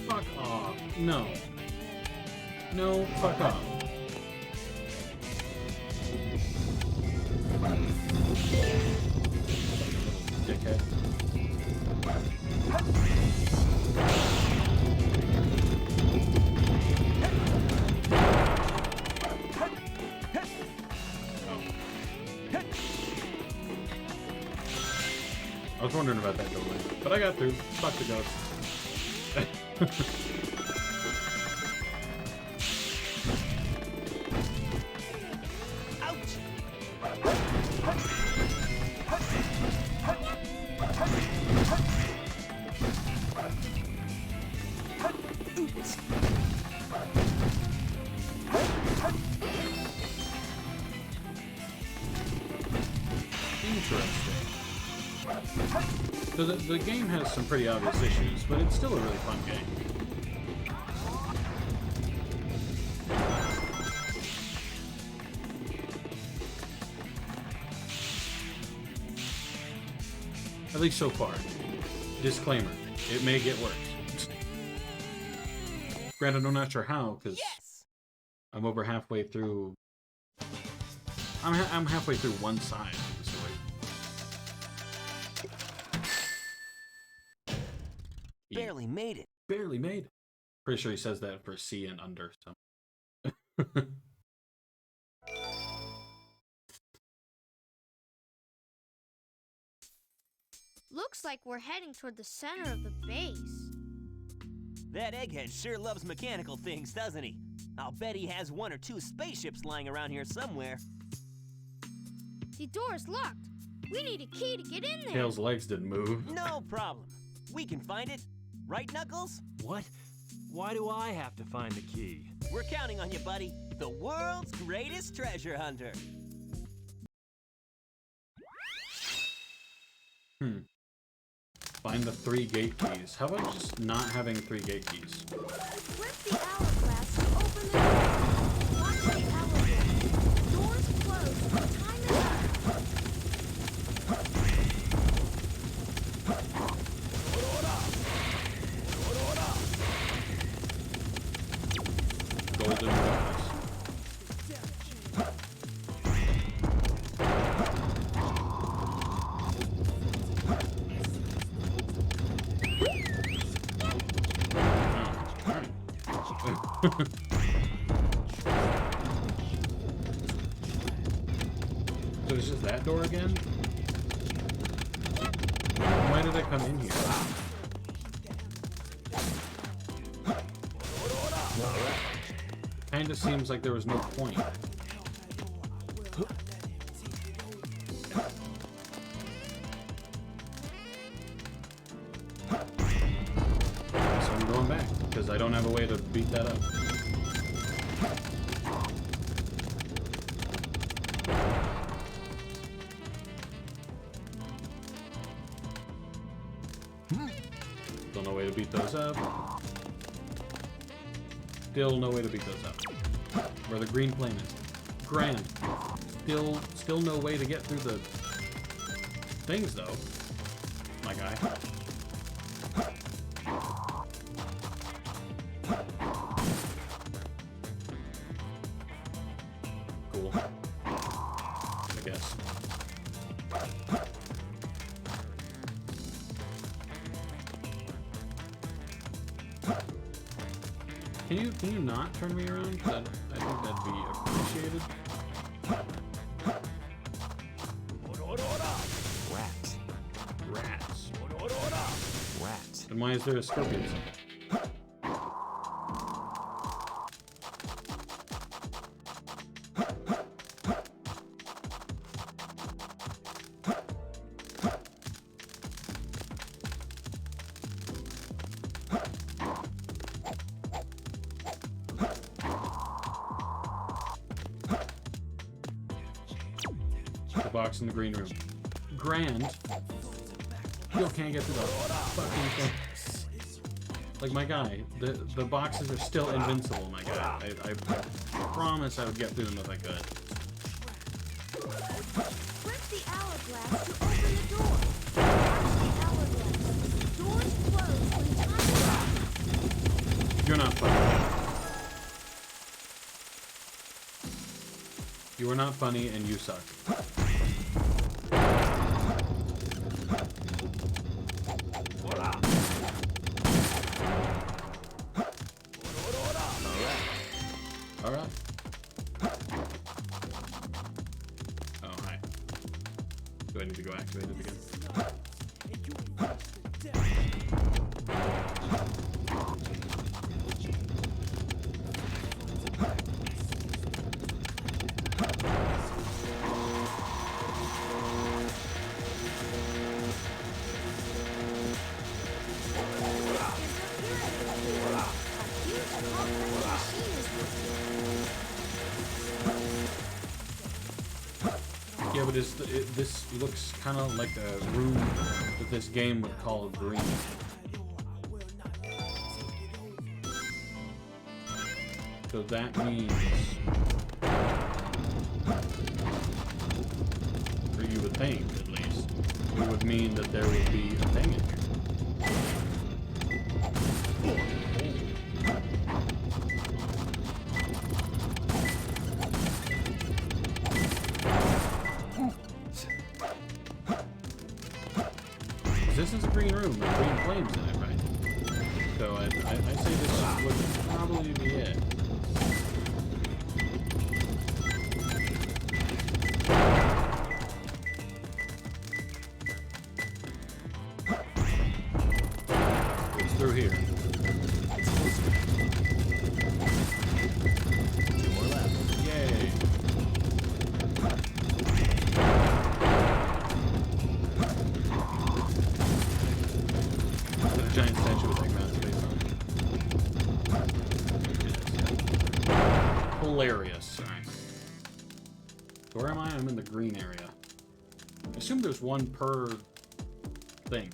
Fuck off. No. No, fuck off. Dickhead. I was wondering about that doorway, but I got through. Fuck the ghost. Interesting. So the game has some pretty obvious issues, but it's still a really fun game. At least so far. Disclaimer, it may get worse. Granted, I'm not sure how, because I'm over halfway through... I'm halfway through one side of the story. Barely made it. Barely made it. Pretty sure he says that for C and under, so... Looks like we're heading toward the center of the base. That egghead sure loves mechanical things, doesn't he? I'll bet he has 1 or 2 spaceships lying around here somewhere. The door's locked. We need a key to get in there. Tails' legs didn't move. No problem. We can find it. Right, Knuckles? What? Why do I have to find the key? We're counting on you, buddy. The world's greatest treasure hunter. Find the 3 gate keys. How about just not having 3 gate keys? Flip the hourglass to open the door. Watch the hourglass. Doors close when time is up. Golden glass. So it's just that door again? Why did I come in here? Kinda seems like there was no point. So I'm going back, because I don't have a way to beat that up. Still no way to beat those up. Still no way to beat those up. Where the green flame is. Grand. Still no way to get through the things though. My guy. Cool. I guess. Can you not turn me around? I think that'd be appreciated. Rats. Rats. Rats. And why is there a scorpion? Box in the green room. Grand. Still can't get through the fucking thing. Like my guy, the boxes are still invincible, my guy. I promise I would get through them if I could. Flip the hourglass to open the door. Watch the hourglass. Doors close when time is up. You're not funny. You are not funny and you suck. Alright. Oh, hi. Do I need to go activate it again? Yeah, but this looks kind of like a room that this game would call green. So that means, or you would think at least, it would mean that there would be a thing in here. This is a green room with green flames in it, right? So I say this would probably be it. It's through here. hilarious. Alright. So where am I? I'm in the green area. I assume there's one per thing.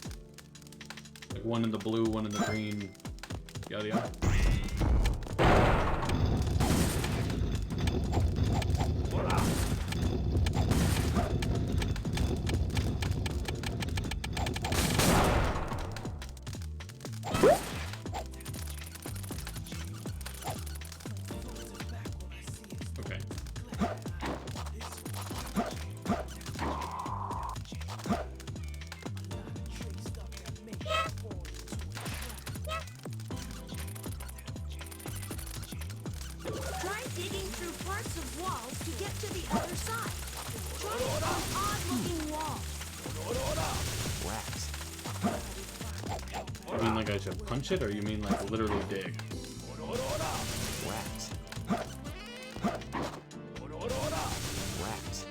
Like one in the blue, one in the green. Yada yada. Try digging through parts of walls to get to the other side. Try it on odd-looking walls. You mean like I should punch it, or you mean like literally dig? Wax. Wax.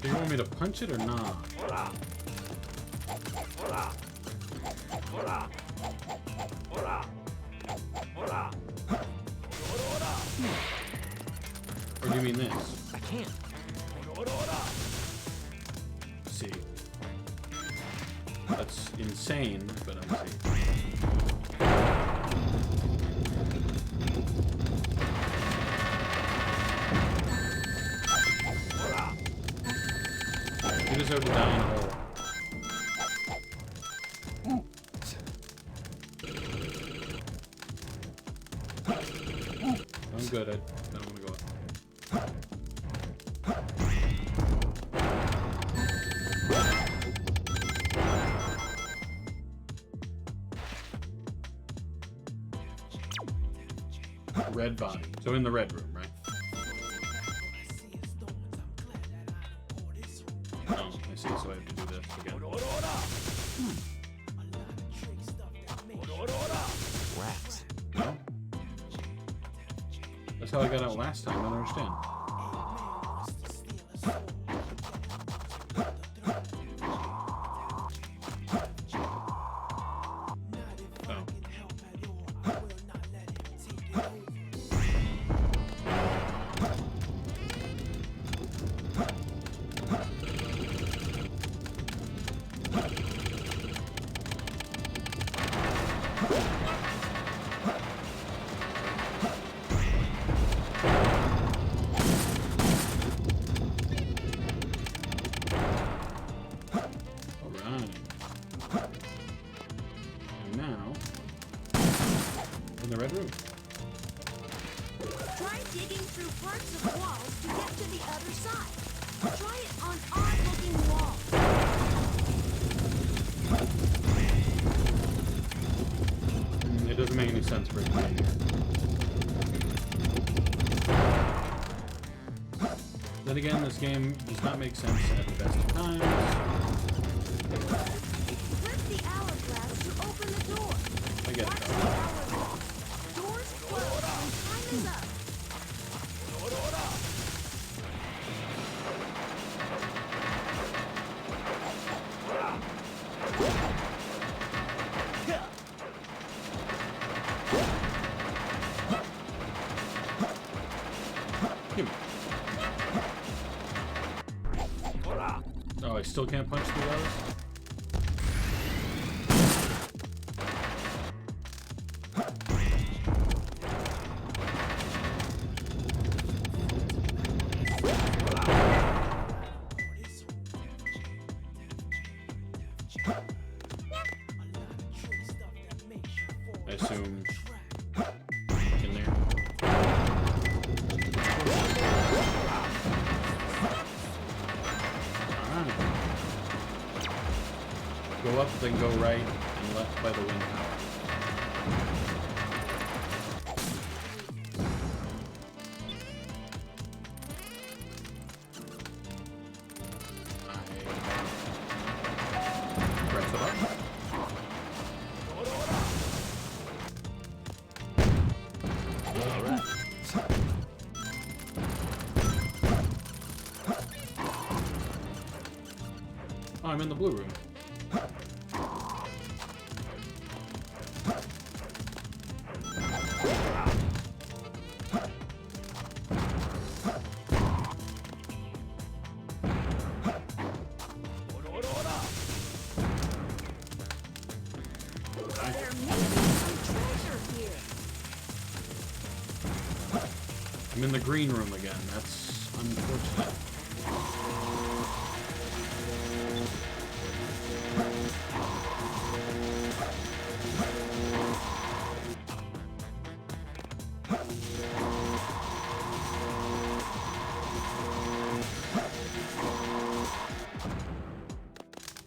Do you want me to punch it or not? Or do you mean this? I can't. See. That's insane, but I see. You deserve to die in a hole. I'm good. I don't want to go up. Red body. So in the red room, right? Oh, I see. So I have to do this again. Rats. No? That's how I got out last time. I don't understand. Try digging through parts of walls to get to the other side. Try it on odd-looking walls. It doesn't make any sense for it to be here. Then again, this game does not make sense at the best of times. Flip the hourglass to open the door. I get it. Doors close when time is up. Oh, I still can't punch through those? I assume in there. Alright. Go up, then go right and left by the wind tower. Oh, I'm in the blue room. I'm in the green room again. That's unfortunate.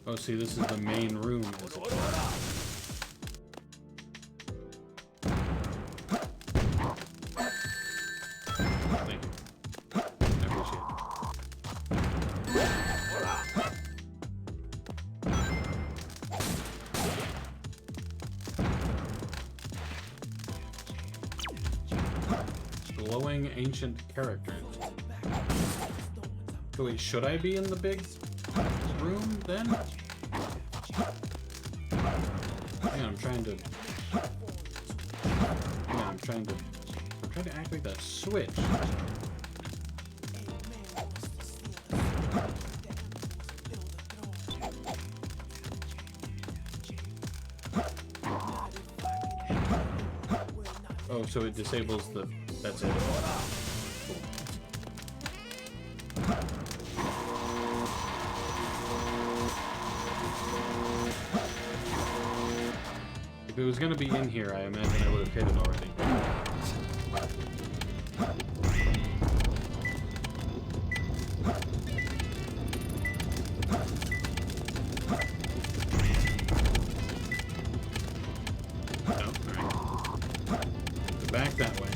Oh, see, this is the main room, is it? Thank you. I appreciate it. Glowing ancient characters. So wait, should I be in the big room then? Hang on, I'm trying to activate that switch. Oh, so it disables the... That's it. Cool. If it was gonna be in here, I imagine I would have hit it already. Back that way.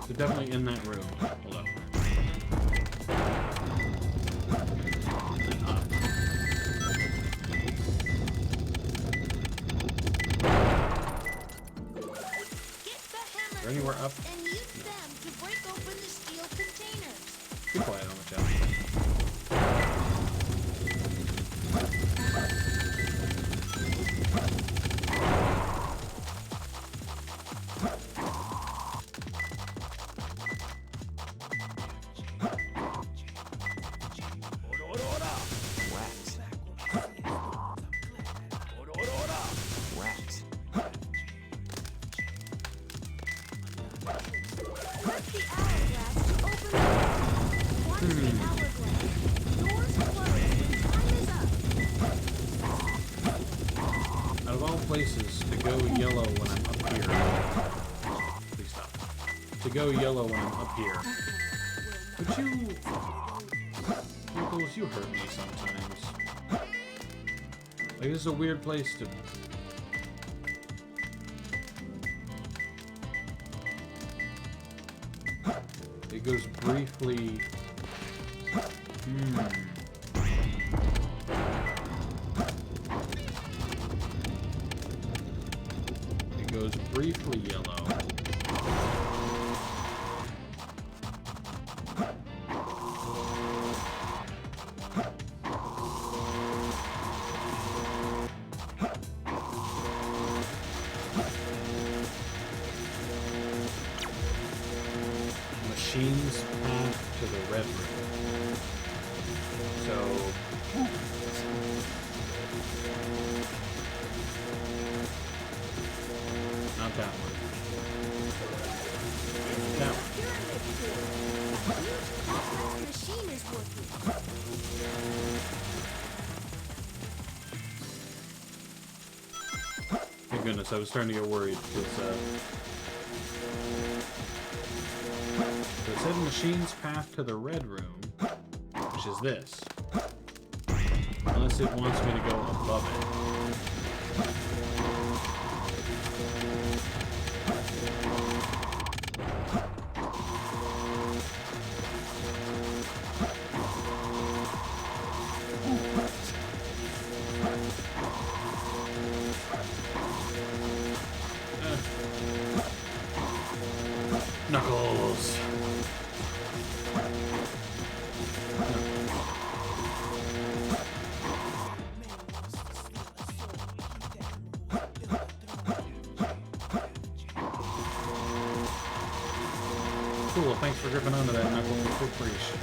They're definitely in that room. Hold up. Anywhere up? And use them to break open the steel containers. Be quiet on the chat. Out of all places to go yellow when I'm up here. Please stop. To go yellow when I'm up here. But you... Nichols, you hurt me sometimes. Like, this is a weird place to... It goes briefly... It goes briefly yellow. Machines path to the red room. So... Not that one. That one. Machine is working. Thank goodness, I was starting to get worried because so it said machines path to the red room, which is this. Unless it wants me to go above it. Knuckles. Cool, thanks for gripping onto that, Knuckles. Big appreciation.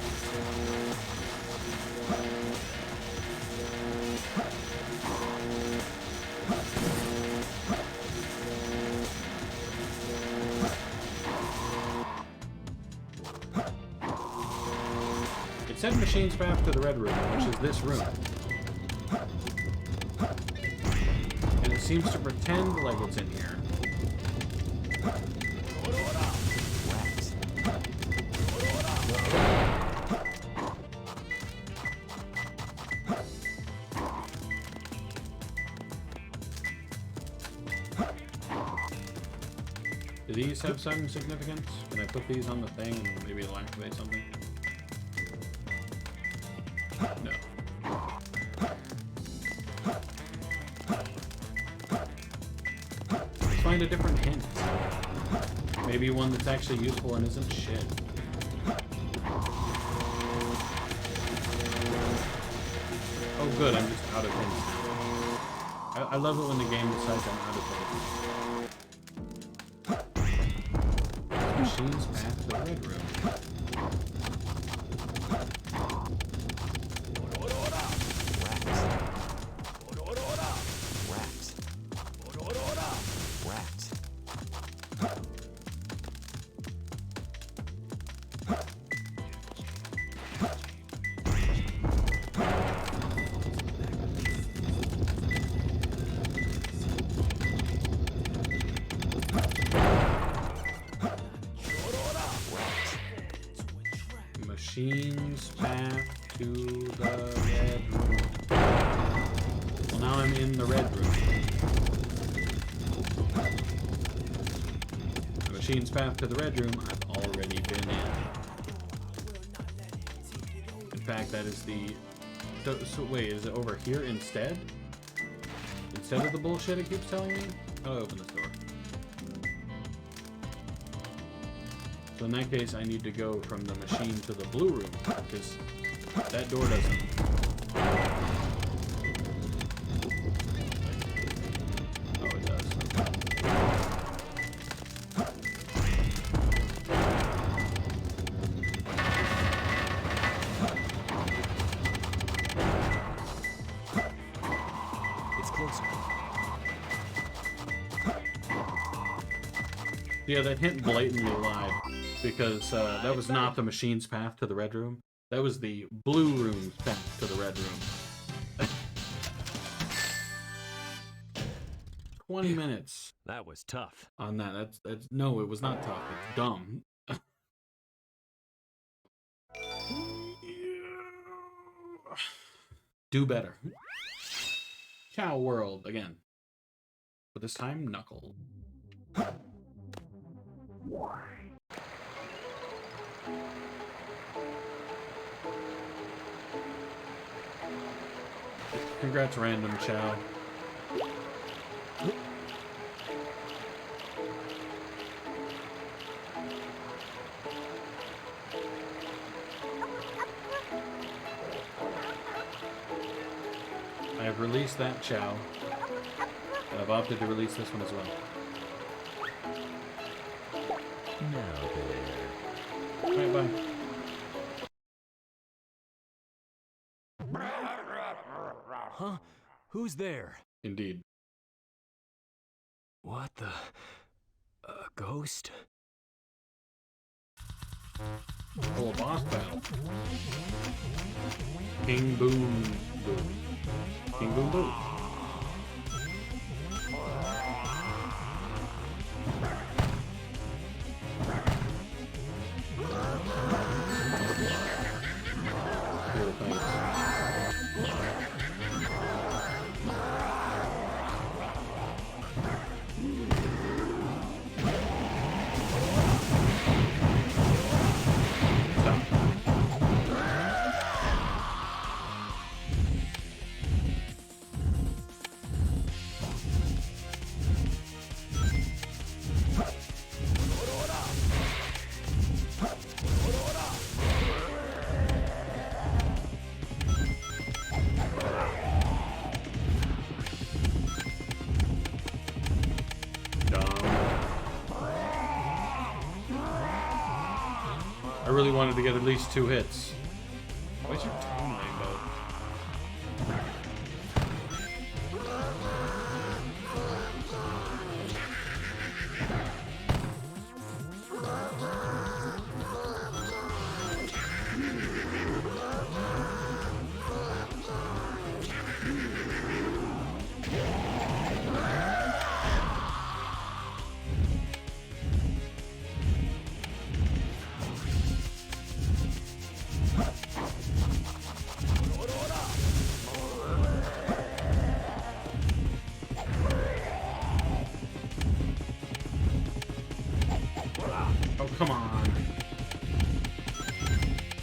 It said machine's path to the red room, which is this room. And it seems to pretend like it's in here. Do these have some significance? Can I put these on the thing and maybe it'll activate something? No. Let's find a different hint. Maybe one that's actually useful and isn't shit. Oh good, I'm just out of hints now. I love it when the game decides I'm out of hints. Machine's path to the red room. Machine's path to the red room. Well, now I'm in the red room. The machine's path to the red room I've already been in. In fact, that is the... So wait, is it over here instead? Instead of the bullshit it keeps telling me? How do I open this door? So in that case, I need to go from the machine to the blue room, because that door doesn't. Oh, it does. It's closer. Yeah, that hint blatantly lied. Because that was not the machine's path to the red room. That was the blue room's path to the red room. 20 minutes. That was tough. On that. That's no, it was not tough. It's dumb. Do better. Cow World again. But this time, Knuckle. Congrats, Random Chow. I have released that Chow, and I've opted to release this one as well. Now there. Alright, bye. Huh? Who's there? Indeed. What the? A ghost? Full boss battle. King Boom Boom. King Boom Boom. Cool, thanks. really wanted to get at least 2 hits. Where's your tone rainbow? Oh, come on.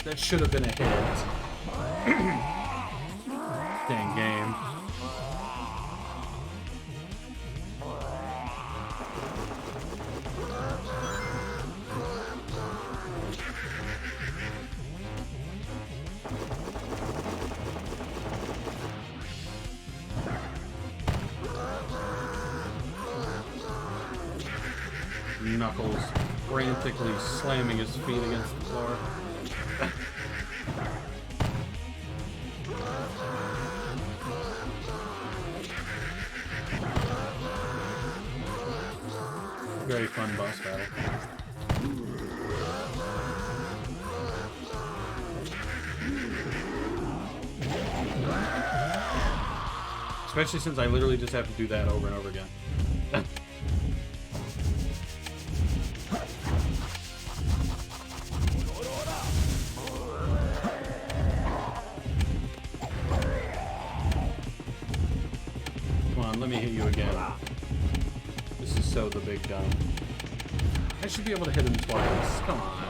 That should have been a hit. Dang game. Knuckles frantically slamming his feet against the floor. Very fun boss battle. Especially since I literally just have to do that over and over again. Let me hit you again. This is so the big dumb. I should be able to hit him twice. Come on.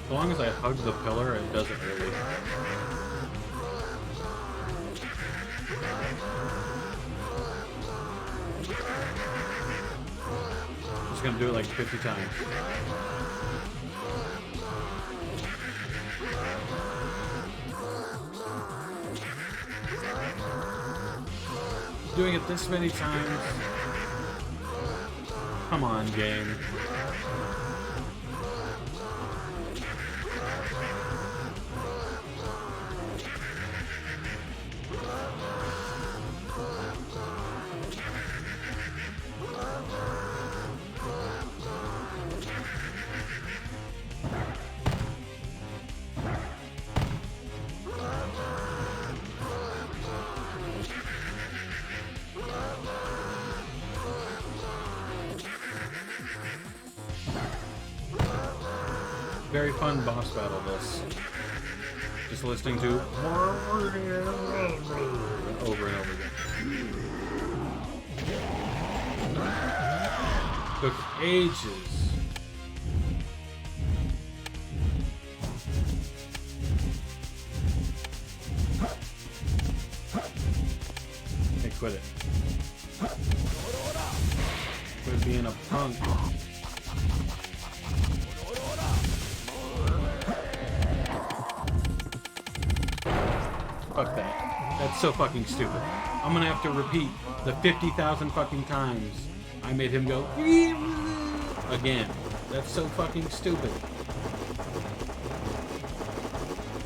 As long as I hug the pillar, it doesn't really. Just gonna do it like 50 times. Doing it this many times. Come on, game. Very fun boss battle, this. Just listening to over and over again. Took ages. Hey, quit it. Quit being a punk. Fuck that. That's so fucking stupid. I'm gonna have to repeat the 50,000 fucking times I made him go again. That's so fucking stupid.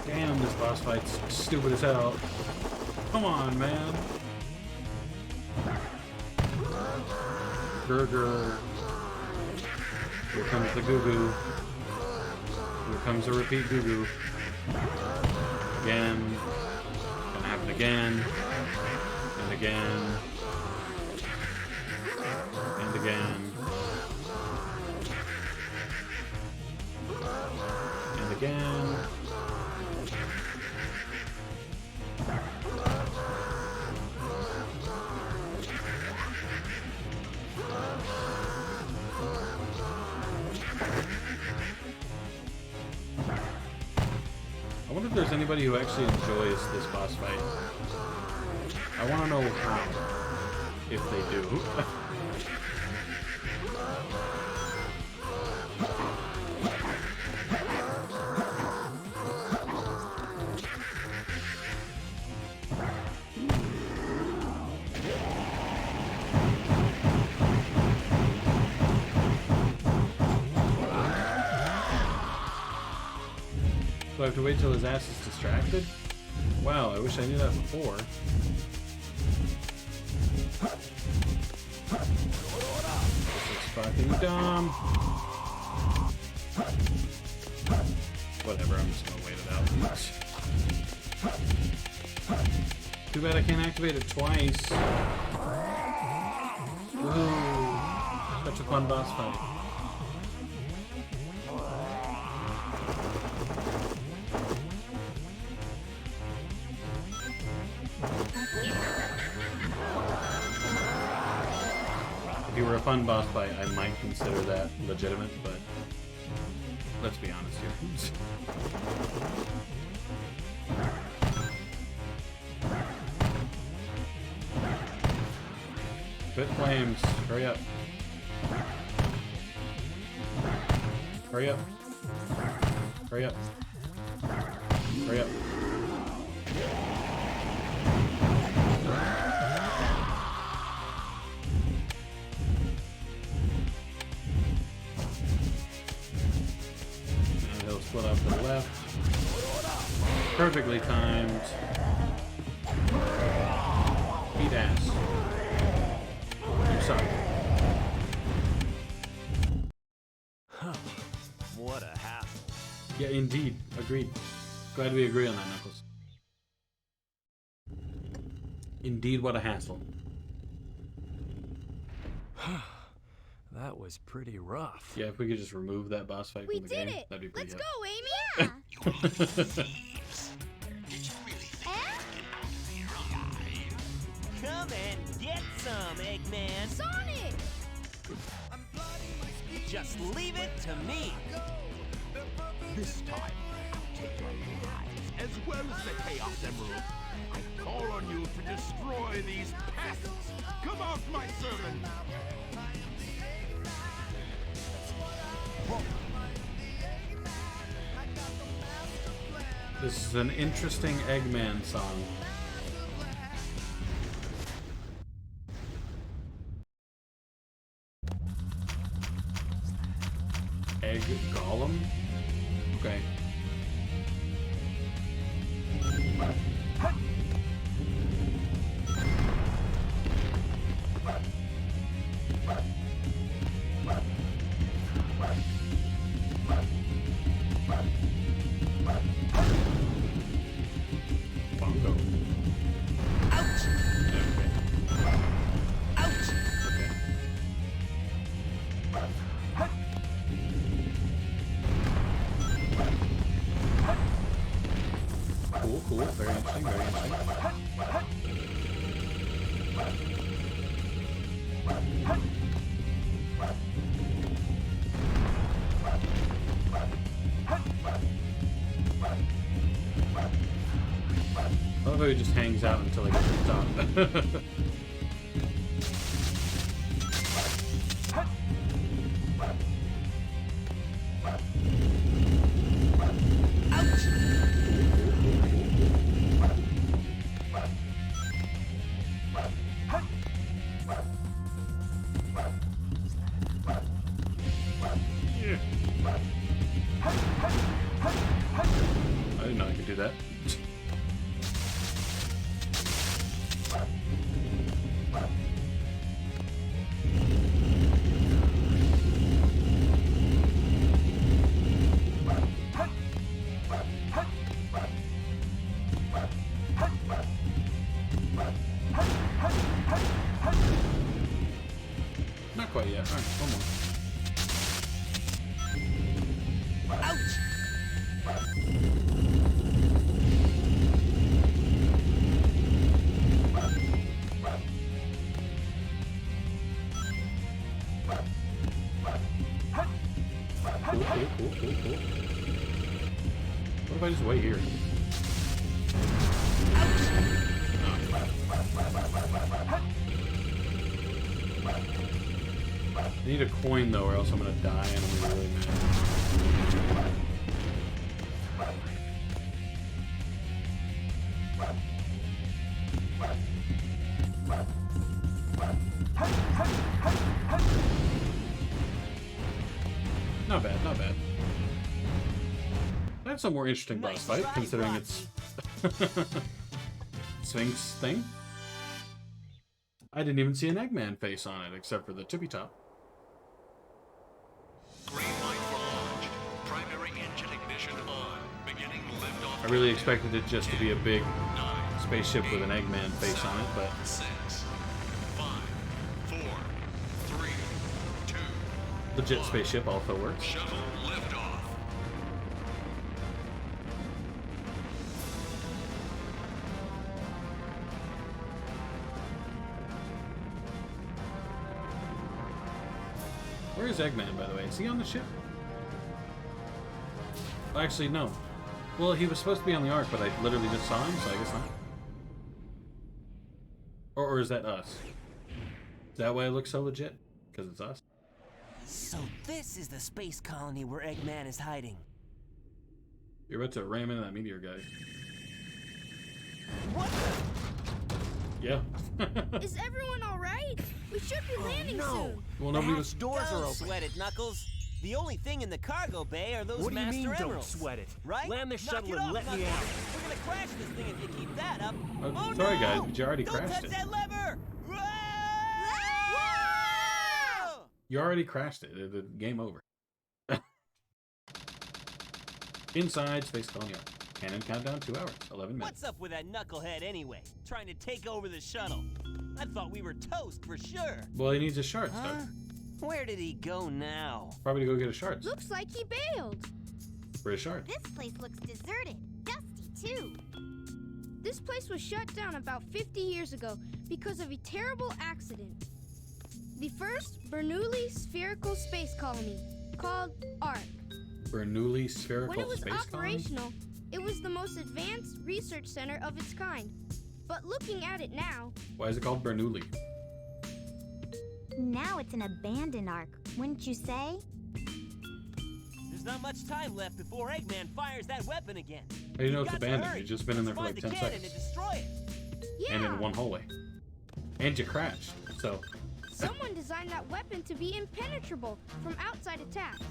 Damn, this boss fight's stupid as hell. Come on, man. Grr. Here comes the goo-goo. Here comes the repeat goo-goo. Again. Gonna happen again. And again. And again. And again. I wonder if there's anybody who actually enjoys this boss fight. I want to know how, if they do. Do I have to wait till his ass is distracted? Wow, I wish I knew that before. This is fucking dumb. Whatever, I'm just gonna wait it out. Too bad I can't activate it twice. Ooh, such a fun boss fight. If you were a fun boss fight, I might consider that legitimate, but let's be honest here. Quit flames. Hurry up. Hurry up. Hurry up. Hurry up. And he'll split off to the left. Perfectly timed. Eat ass. You suck. What a hassle. Yeah, indeed. Agreed. Glad we agree on that, Knuckles. Indeed, what a hassle. That was pretty rough. Yeah, if we could just remove that boss fight from the game, that'd be pretty Let's good. go, Amy! Come and get some, Eggman. Sonic! Just leave it to me. This time, I'll take your lives as well as the Chaos Emerald. I call on you to destroy these pests. Come off my servant. This is an interesting Eggman song. Egg Golem? Okay. Bongo. Ouch! Okay. Ouch! Okay. Cool, cool. Very interesting, very interesting. I love how he just hangs out until he gets to the top. I didn't know I could do that. Not quite yet. Alright, one more. Cool. What if I just wait here? I need a coin though, or else I'm gonna die and I'm gonna be really mad. Not bad, not bad. That's a more interesting boss fight, considering it's Sphinx thing. I didn't even see an Eggman face on it, except for the tippy top. Green light for launch. Primary engine ignition on. Beginning liftoff. I really expected it just to be a big spaceship with an Eggman face on it, but 6, 5, 4, 3, 2. legit spaceship also works. Shuttle liftoff. Where is Eggman, by the way? Is he on the ship? Actually, no. Well, he was supposed to be on the Ark, but I literally just saw him, so I guess not. Or is that us? Is that why it looks so legit? Because it's us? So this is the space colony where Eggman is hiding. You're about to ram into that meteor, guy. What the? Yeah. Is everyone all right? We should be landing soon. Well, nobody was. Doors are open. Sweat it, Knuckles. The only thing in the cargo bay are those What do you Master mean, don't Emeralds. sweat it? Right? Land the Knock shuttle it and off, let me Knuckles. out. We're gonna crash this thing if you keep that up. Oh, sorry, no! guys. You already Don't crashed touch it. that lever! Whoa! You already crashed it. The game over. Inside Space Colony Ark. Cannon countdown 2 hours, 11 minutes. What's up with that knucklehead anyway? Trying to take over the shuttle. I thought we were toast for sure. Well, he needs a shard stuff. Where did he go now? Probably to go get a shard. Looks like he bailed. For a shard. This place looks deserted. Dusty, too. This place was shut down about 50 years ago because of a terrible accident. The first Bernoulli spherical space colony, called ARC. Bernoulli spherical When it was space operational, it was the most advanced research center of its kind. But looking at it now... Why is it called Bernoulli? Now it's an abandoned Ark, wouldn't you say? There's not much time left before Eggman fires that weapon again. How do you know it's Got to abandoned? hurry. You've just been in there for Let's like find 10 the cannon seconds. and destroy it. Yeah! And in one hallway. And you crashed, so... Someone designed that weapon to be impenetrable from outside attacks.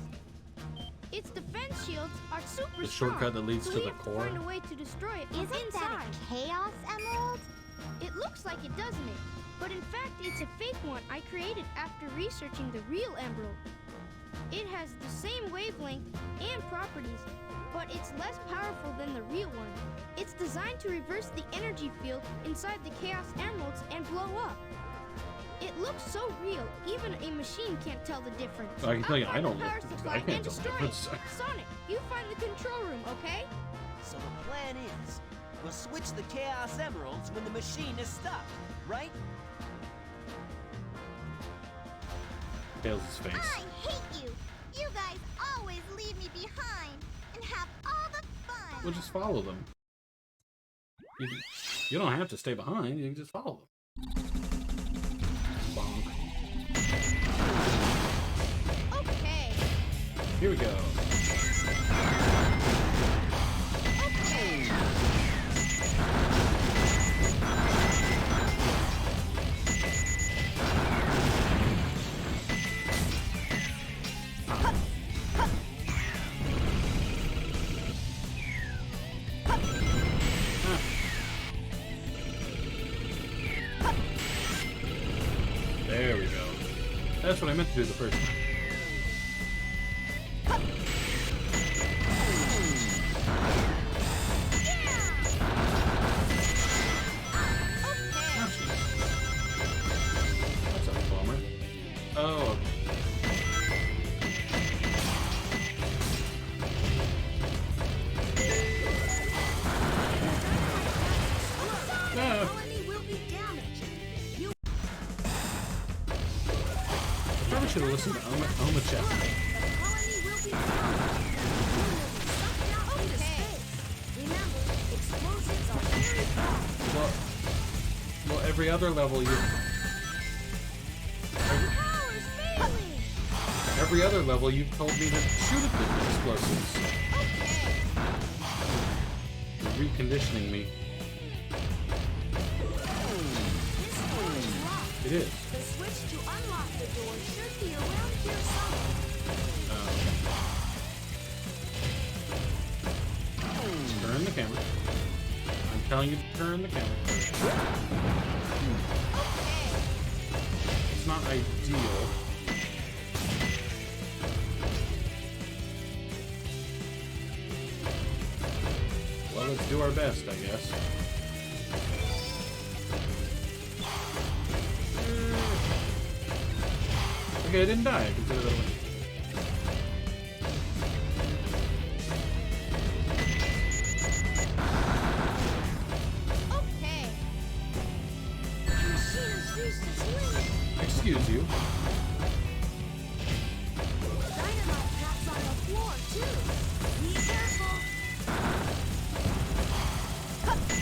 Its defense shields are super The strong, shortcut that leads so to we the have core. to find a way to destroy it from Isn't inside. that a Chaos Emerald? It looks like it, doesn't it? But in fact, it's a fake one I created after researching the real emerald. It has the same wavelength and properties, but it's less powerful than the real one. It's designed to reverse the energy field inside the Chaos Emeralds and blow up. It looks so real, even a machine can't tell the difference. I can tell you, I I'll don't find the power look- supply I can't and tell the destroy difference. it. Sonic, you find the control room, okay? So the plan is, we'll switch the Chaos Emeralds when the machine is stopped, right? Tails' face. I hate you! You guys always leave me behind and have all the fun! We'll just follow them. You don't have to stay behind, you can just follow them. Bonk. Okay. Here we go. Okay. There we go. That's what I meant to do the first time. That's a bummer. Oh, okay. No. Probably should have listened to Oma Chapter. Well, every other level you... Every other level you told me to shoot at the explosives. You're reconditioning me. It is. The switch to unlock the door should be around here somewhere. turn the camera. I'm telling you to turn the camera. It's not ideal. Well, let's do our best, I guess. Okay, I didn't die. I consider that a win. Excuse you. Dynamite pack's on the floor, too. Be careful. Okay.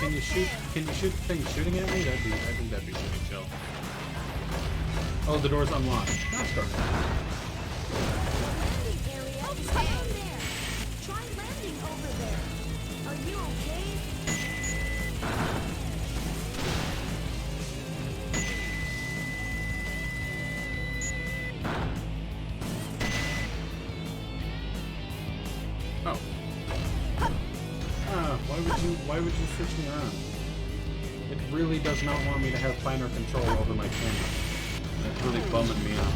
Can you shoot? Can you shoot things shooting at me? I think that'd be pretty chill. Oh, the door's unlocked. That's dark. Landing area is down there. Try landing over there. Are you okay? Oh. Why would you switch me around? It really does not want me to have finer control over my camera. That's really bumming me out.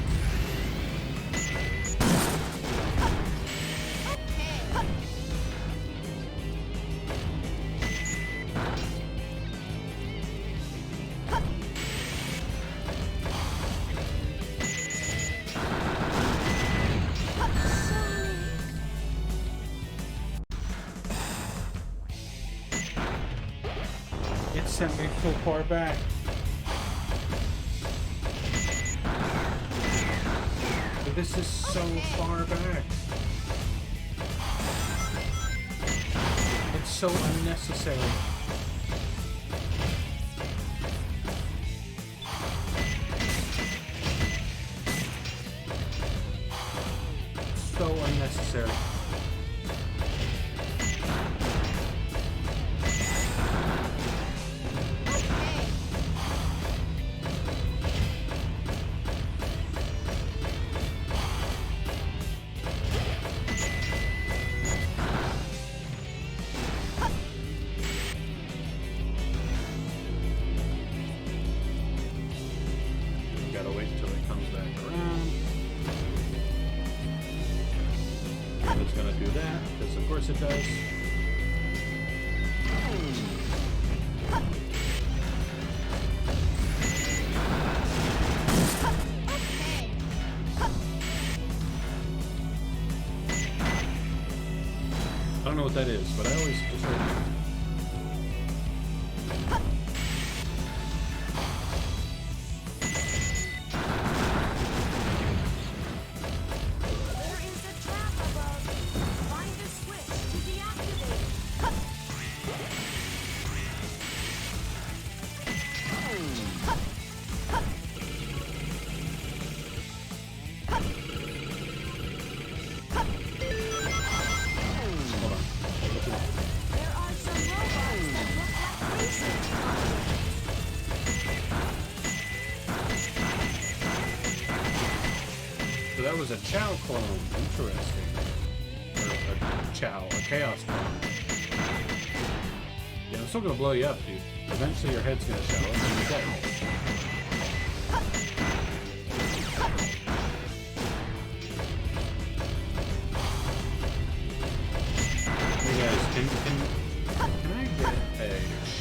It sent me so far back. This is so far back. It's so unnecessary. So unnecessary. Gotta wait until it comes back around. And it's gonna do that, because of course it does. I don't know what that is, but I always just like So that was a Chow clone. Interesting. Or a Chow, a Chaos clone. Yeah, I'm still gonna blow you up, dude. Eventually your head's gonna show up and you're dead. Hey guys, can I get a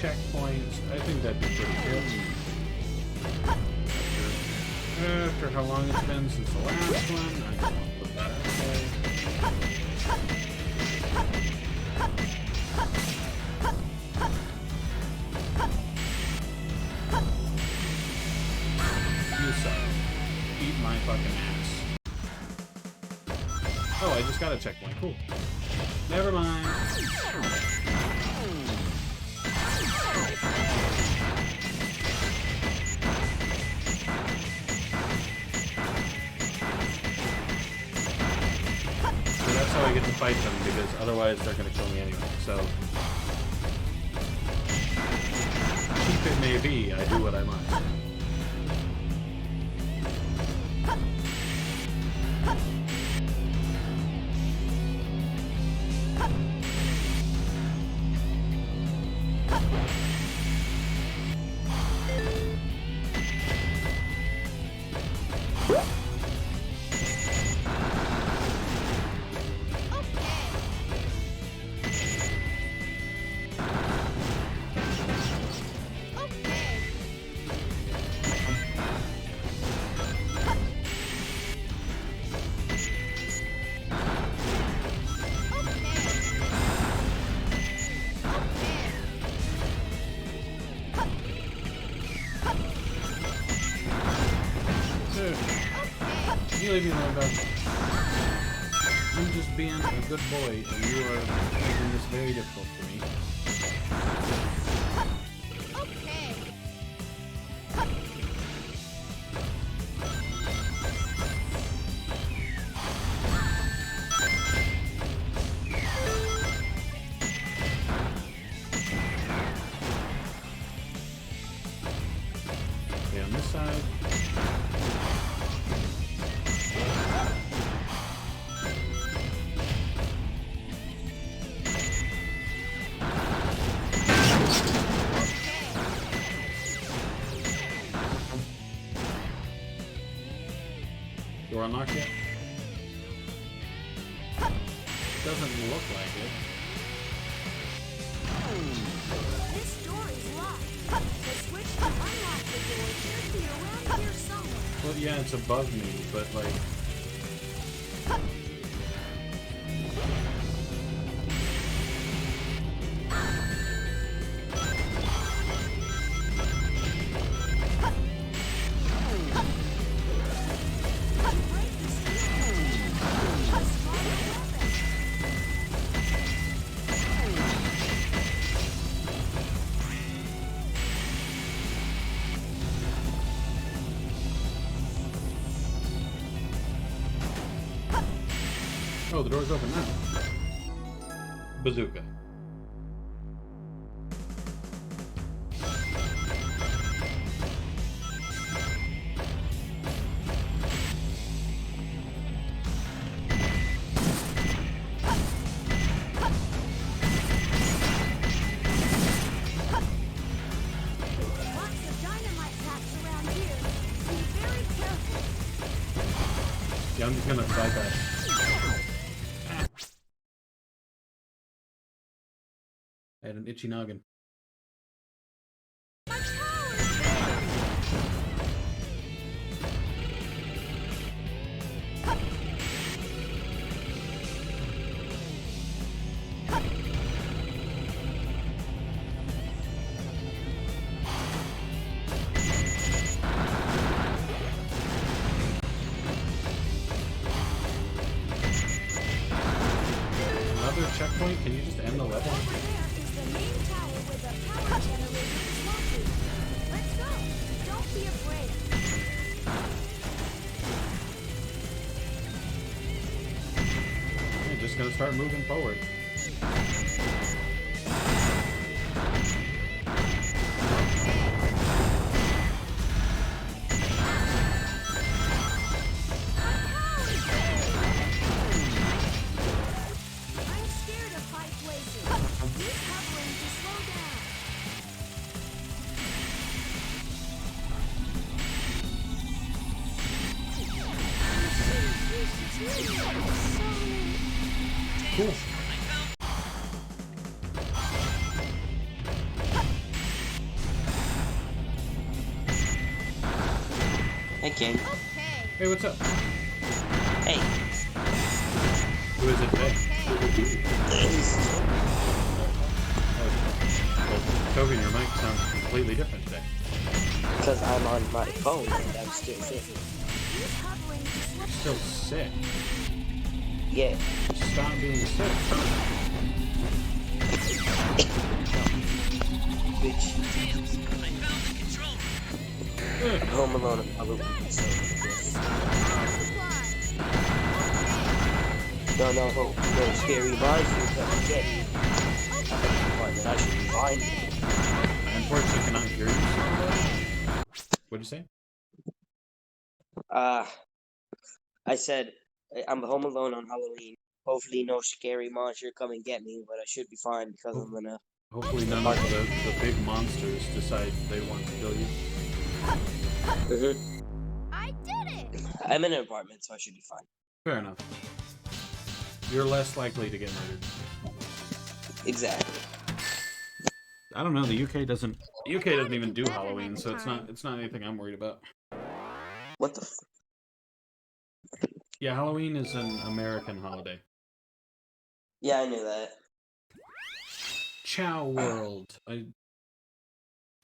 checkpoint? I think that'd be pretty good. After how long it's been since the last one, I just want to put that away. You suck. Eat my fucking ass. Oh, I just got a checkpoint. Cool. Never mind. That's how I get to fight them, because otherwise they're going to kill me anyway. So keep it may be, I do what I must. You leave me alone, dog. I'm just being a good boy, and you are making this very difficult for me. Okay, on this side. Door unlocked yet? Doesn't look like it. This door is locked. The switch to unlock the door should be around here somewhere. Well, yeah, it's above me, but like... Oh, the door's open now. Bazooka. Lots of dynamite packs around here. Be very careful. Yeah, I'm just gonna bypass. I had an itchy noggin. Another checkpoint? Can you just end the level? Let's go. Don't be afraid. I'm just gonna start moving forward. I'm scared of high places. Use hovering to slow down. Cool. Hey, King. Hey, what's up? Hey. Who is it today? Well, Token, your mic sounds completely different today. Because I'm on my phone and I'm still sick. Still sick? Yeah. Stop being sick. Bitch. I'm home alone in my little so no, scary monsters that we get. I should be fine. I'm unfortunately cannot hear you. What'd you say? I said I'm home alone on Halloween. Hopefully, no scary monster come and get me, but I should be fine because I'm gonna. Hopefully none of the big monsters decide they want to kill you. I did it! I'm in an apartment, so I should be fine. Fair enough. You're less likely to get murdered. Exactly. I don't know. The UK doesn't even do Halloween, so it's not anything I'm worried about. What the? Yeah, Halloween is an American holiday. Yeah, I knew that. Chow World. I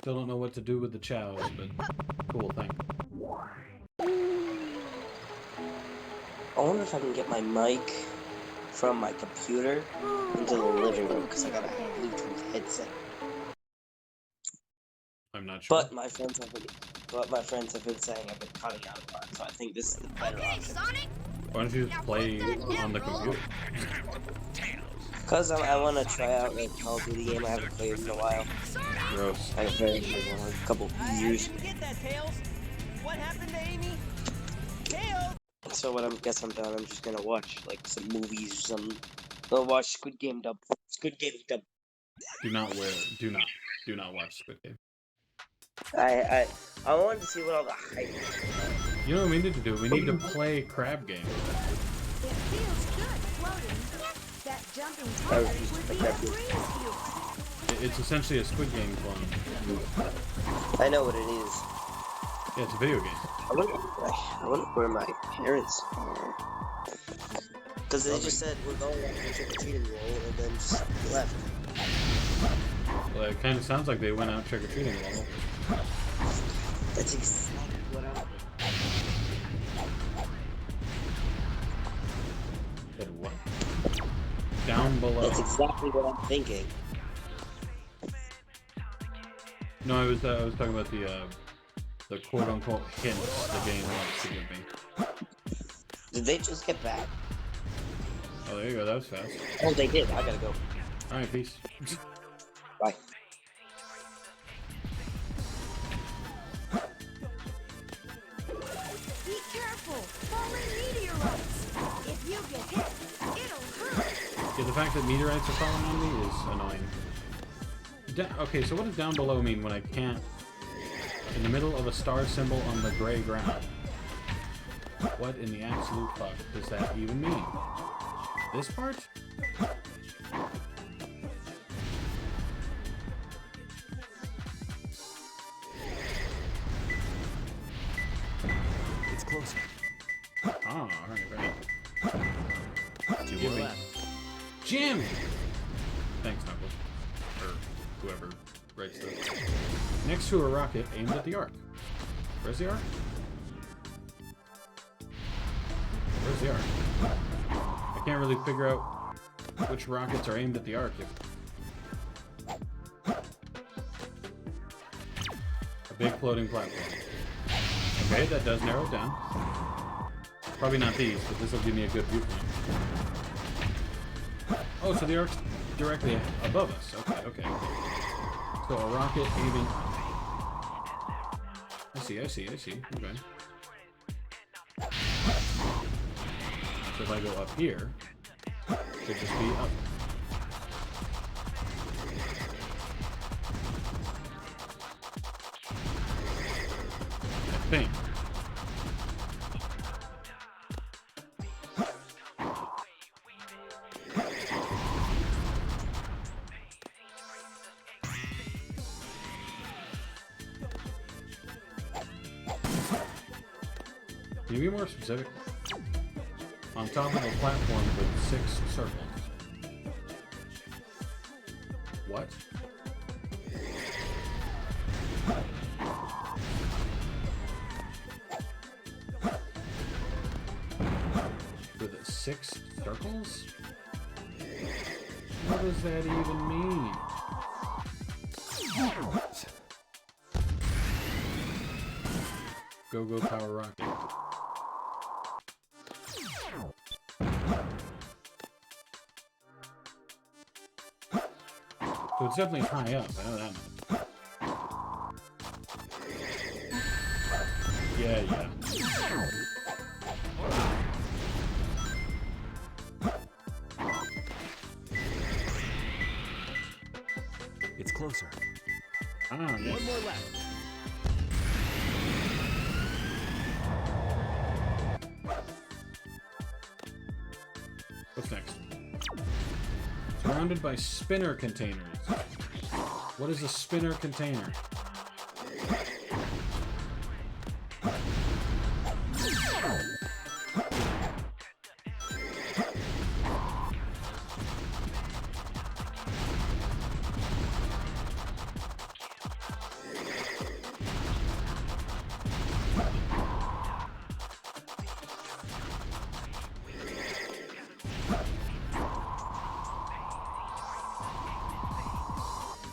still don't know what to do with the chows, but cool thing. I wonder if I can get my mic from my computer into the living room because I got a Bluetooth headset. I'm not sure. But my friends have been saying I've been cutting out a lot, so I think this is the better option. Why don't you just play on the computer? Because I want to try out a Call of Duty game I haven't played in a while. Gross. Like a couple years. Get that, Tails? What happened to Amy? Tails! So when I guess I'm done, I'm just gonna watch like some movies or something. I'll watch Squid Game dub. Squid Game dub. Do not watch Squid Game. I wanted to see what all the hype is. You know what we need to do? We need to play Crab Game. It feels good floating. That jumping target would be a breeze here. It's essentially a Squid Game clone. I know what it is. Yeah, it's a video game. I wonder where my parents are. Because they just said we're going on a trick-or-treating roll and then just left. Well, it kind of sounds like they went out trick-or-treating a little. That's exactly what happened. Said what? Down below. That's exactly what I'm thinking. No, I was talking about the quote-unquote hints the game wants to give me. Did they just get back? Oh, there you go. That was fast. Oh, they did. I gotta go. All right, peace. Bye. Be careful! Falling meteorites! If you get hit, it'll hurt! Yeah, the fact that meteorites are falling on me is annoying. Okay, so what does down below mean when I can't... In the middle of a star symbol on the gray ground? What in the absolute fuck does that even mean? This part? It's closer. Ah, right. Two Give more me. left. Jim! Thanks, Knuckles. Or whoever writes this. Next to a rocket aimed at the Ark. Where's the Ark? Where's the Ark? I can't really figure out which rockets are aimed at the Ark. A big floating platform. Okay, that does narrow it down. Probably not these, but this will give me a good viewpoint. Oh, so the Ark's directly above us. Okay. So a rocket aiming... I see. Okay. So if I go up here, it should just be up. I think. Can you be more specific? On top of a platform with 6 circles. What? With 6 circles? What does that even mean? Go power rocket. So it's definitely high up, I know that much. Yeah. It's closer. Ah, yes. One more left. What's next? Surrounded by spinner containers. What is a spinner container?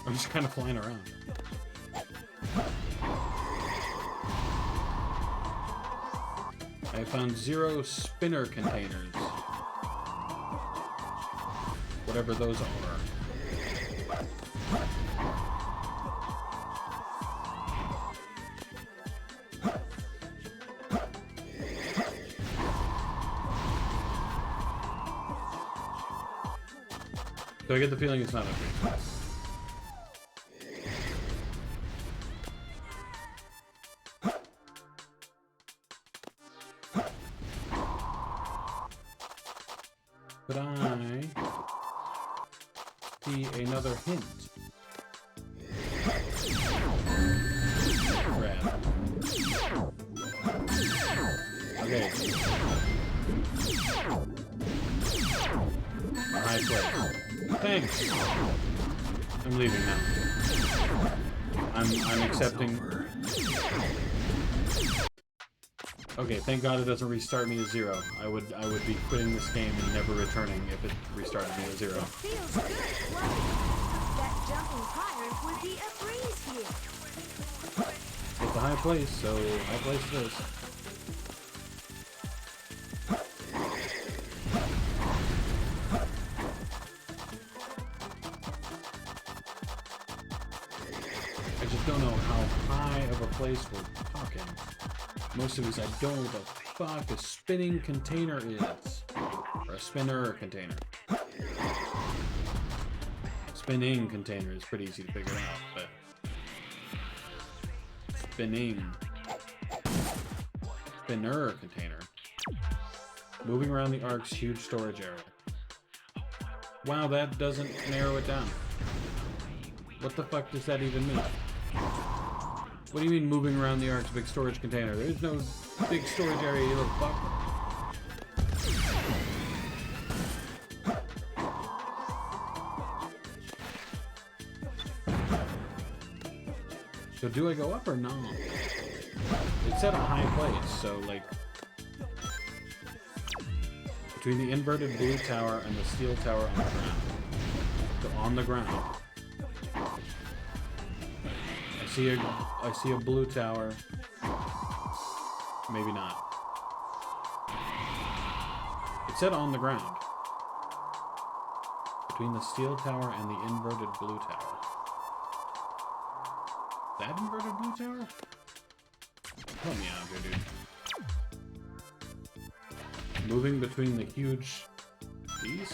I'm just kind of flying around. I found 0 spinner containers. Whatever those are. So I get the feeling it's not a But I see another hint. Grab. Okay. High place. Thanks. I'm leaving now. I'm accepting. Okay, thank God it doesn't restart me to 0. I would be quitting this game and never returning if it restarted me to 0. Feels good, Fluffy. That jumping pirate would be a breeze here. It's a high place, so high place it is. I just don't know how high of a place we're talking. Most of these I don't know what the fuck a spinning container is. Or a spinner container. Spinning container is pretty easy to figure out, but spinning. Spinner container. Moving around the ark's huge storage area. Wow, that doesn't narrow it down. What the fuck does that even mean? What do you mean moving around the ark's big storage container? There's no big storage area, you little fuck. So do I go up or not? It's at a high place, so like between the inverted blue tower and the steel tower on the ground. So on the ground. I see a blue tower. Maybe not. It said on the ground. Between the steel tower and the inverted blue tower. That inverted blue tower? Help me out here, dude. Moving between the huge... These?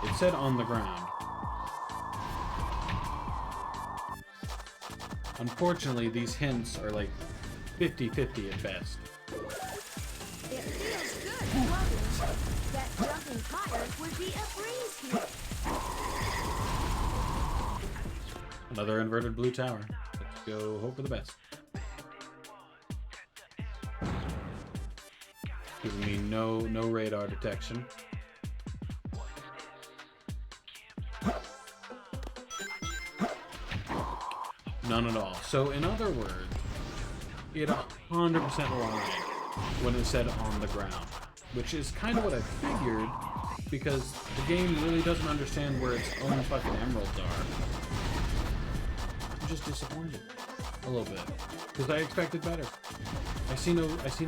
It said on the ground. Unfortunately, these hints are like 50-50 at best. It feels good, Fluffy. That jumping pirate would be a breeze here. Another inverted blue tower. Let's go hope for the best. Giving me no radar detection. None at all. So in other words, it 100% lied when it said on the ground, which is kind of what I figured, because the game really doesn't understand where its own fucking emeralds are. I'm just disappointed a little bit, because I expected better. I see no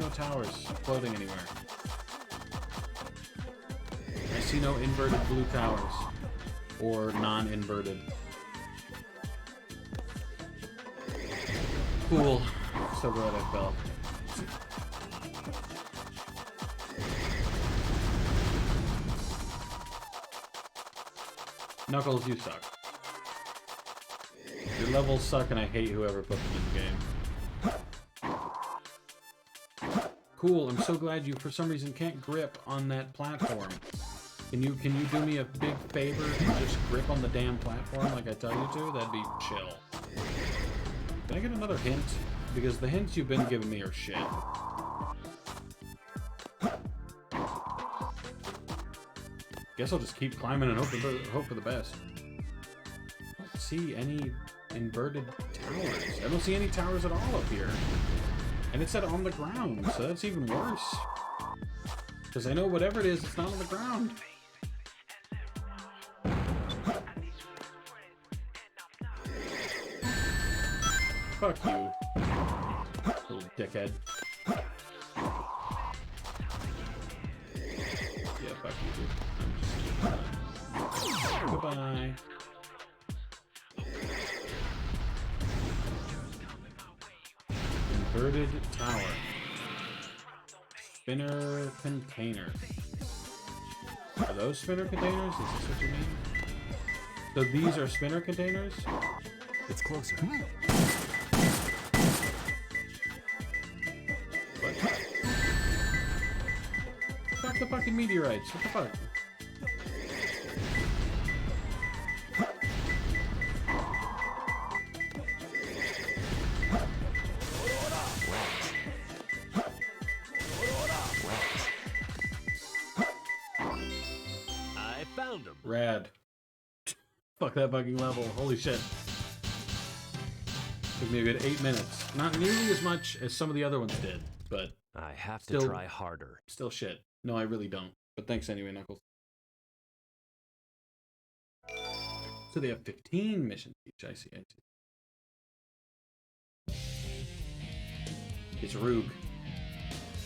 towers floating anywhere. I see no inverted blue towers. or non-inverted. Cool. So glad I fell. Knuckles, you suck. Your levels suck and I hate whoever put them in the game. Cool, I'm so glad you for some reason can't grip on that platform. Can you do me a big favor and just grip on the damn platform like I tell you to? That'd be chill. Can I get another hint? Because the hints you've been giving me are shit. Guess I'll just keep climbing and hope for the best. I don't see any inverted towers. I don't see any towers at all up here. And it said on the ground, so that's even worse. Because I know whatever it is, it's not on the ground. Fuck you, little dickhead. Yeah, fuck you, dude. Goodbye. Inverted tower. Spinner container. Are those spinner containers? Is this what you mean? So these are spinner containers? It's closer. What? Fuck the fucking meteorites. What the fuck? I found him. Rad. Fuck that fucking level. Holy shit. Took me a good 8 minutes. Not nearly as much as some of the other ones did, but I have to try harder. Still shit. No, I really don't. But thanks anyway, Knuckles. So they have 15 missions each. I see. It's Roog.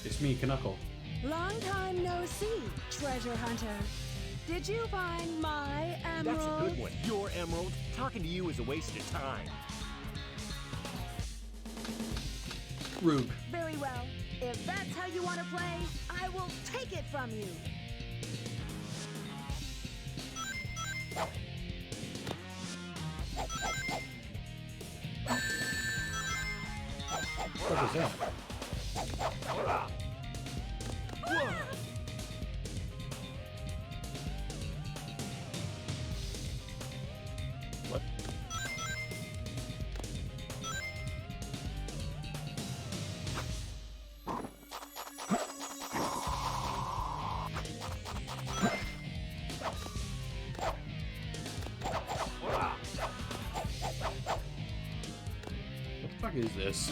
It's me, Knuckle. Long time no see, treasure hunter. Did you find my emerald? That's a good one. Your emerald. Talking to you is a waste of time. Roog. Very well. If that's how you want to play, I will take it from you. What was that? What? What the fuck is this?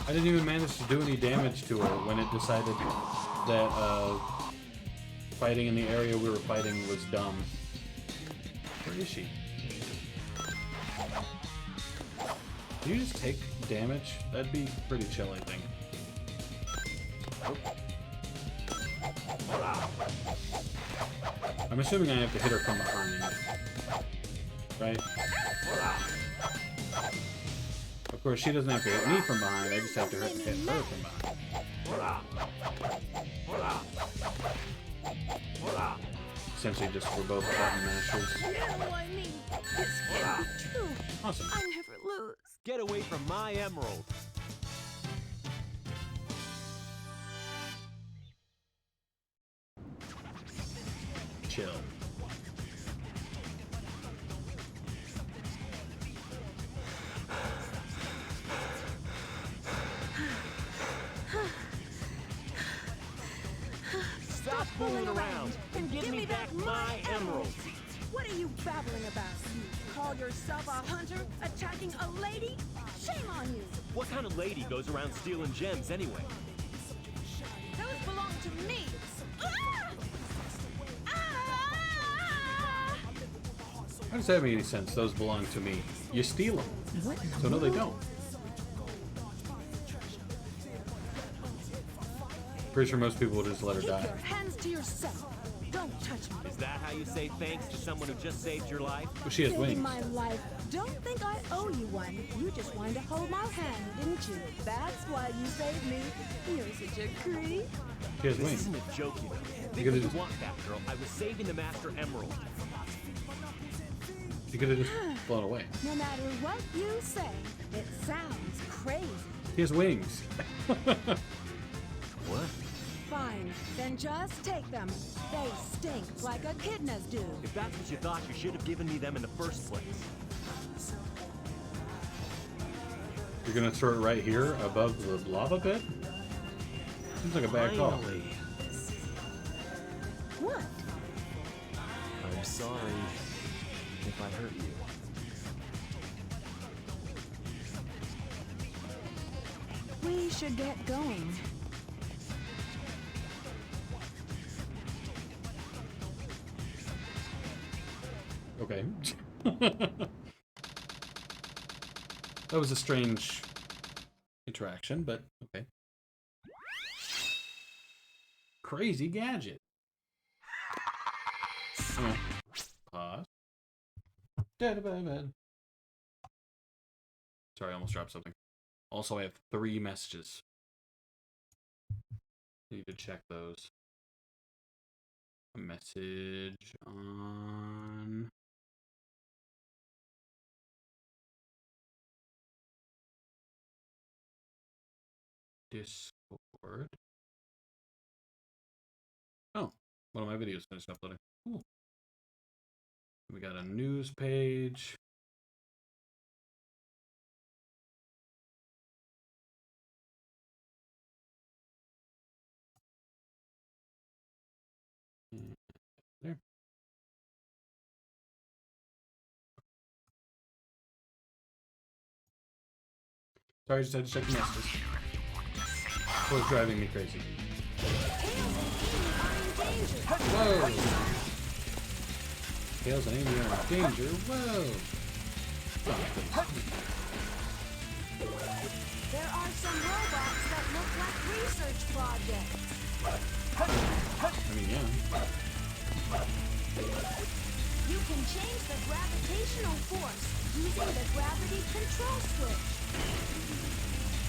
I didn't even manage to do any damage to her when it decided that fighting in the area we were fighting was dumb. Where is she? Do you just take damage? That'd be pretty chill, I think. I'm assuming I have to hit her from behind. Right? Of course, she doesn't have to hit me from behind, I just have to hit her from behind. Essentially just we're both button mashers. No, I mean, this can't be true. Awesome. I never lose. Get away from my emerald. Chill. Stop fooling around and give me back my emerald. What are you babbling about? You call yourself a hunter, attacking a lady? Shame on you. What kind of lady goes around stealing gems anyway? Those belong to me. How does that make any sense? Those belong to me. You steal them. So no, they don't. Pretty sure most people will just let her die. Keep your hands to yourself. Don't touch me. Is that how you say thanks to someone who just saved your life? Well, she has Saving wings. my life. Don't think I owe you one. You just wanted to hold my hand, didn't you? That's why you saved me. You're such a creep. She has This wings. isn't a joke, you know. You Think could've what you just- want, Batgirl. I was saving the Master Emerald. You could have just flown away. No matter what you say, it sounds crazy. He has wings. What? Fine, then just take them. They stink like echidnas do. If that's what you thought, you should have given me them in the first place. You're gonna throw it right here above the lava pit? Seems like a bad call. Finally. What? I'm sorry if I hurt you. We should get going. Okay. That was a strange interaction, but okay. Crazy gadget. Oh. Pause. Dead bed. Sorry, I almost dropped something. Also, I have 3 messages. Need to check those. A message on Discord. Oh, one of my videos finished uploading. Cool. We got a news page. There. Sorry, I just had to check the messages. It was driving me crazy. Whoa! Tails and Amy are in danger. Whoa! There are some robots that look like research projects. I mean, yeah. You can change the gravitational force using the gravity control switch.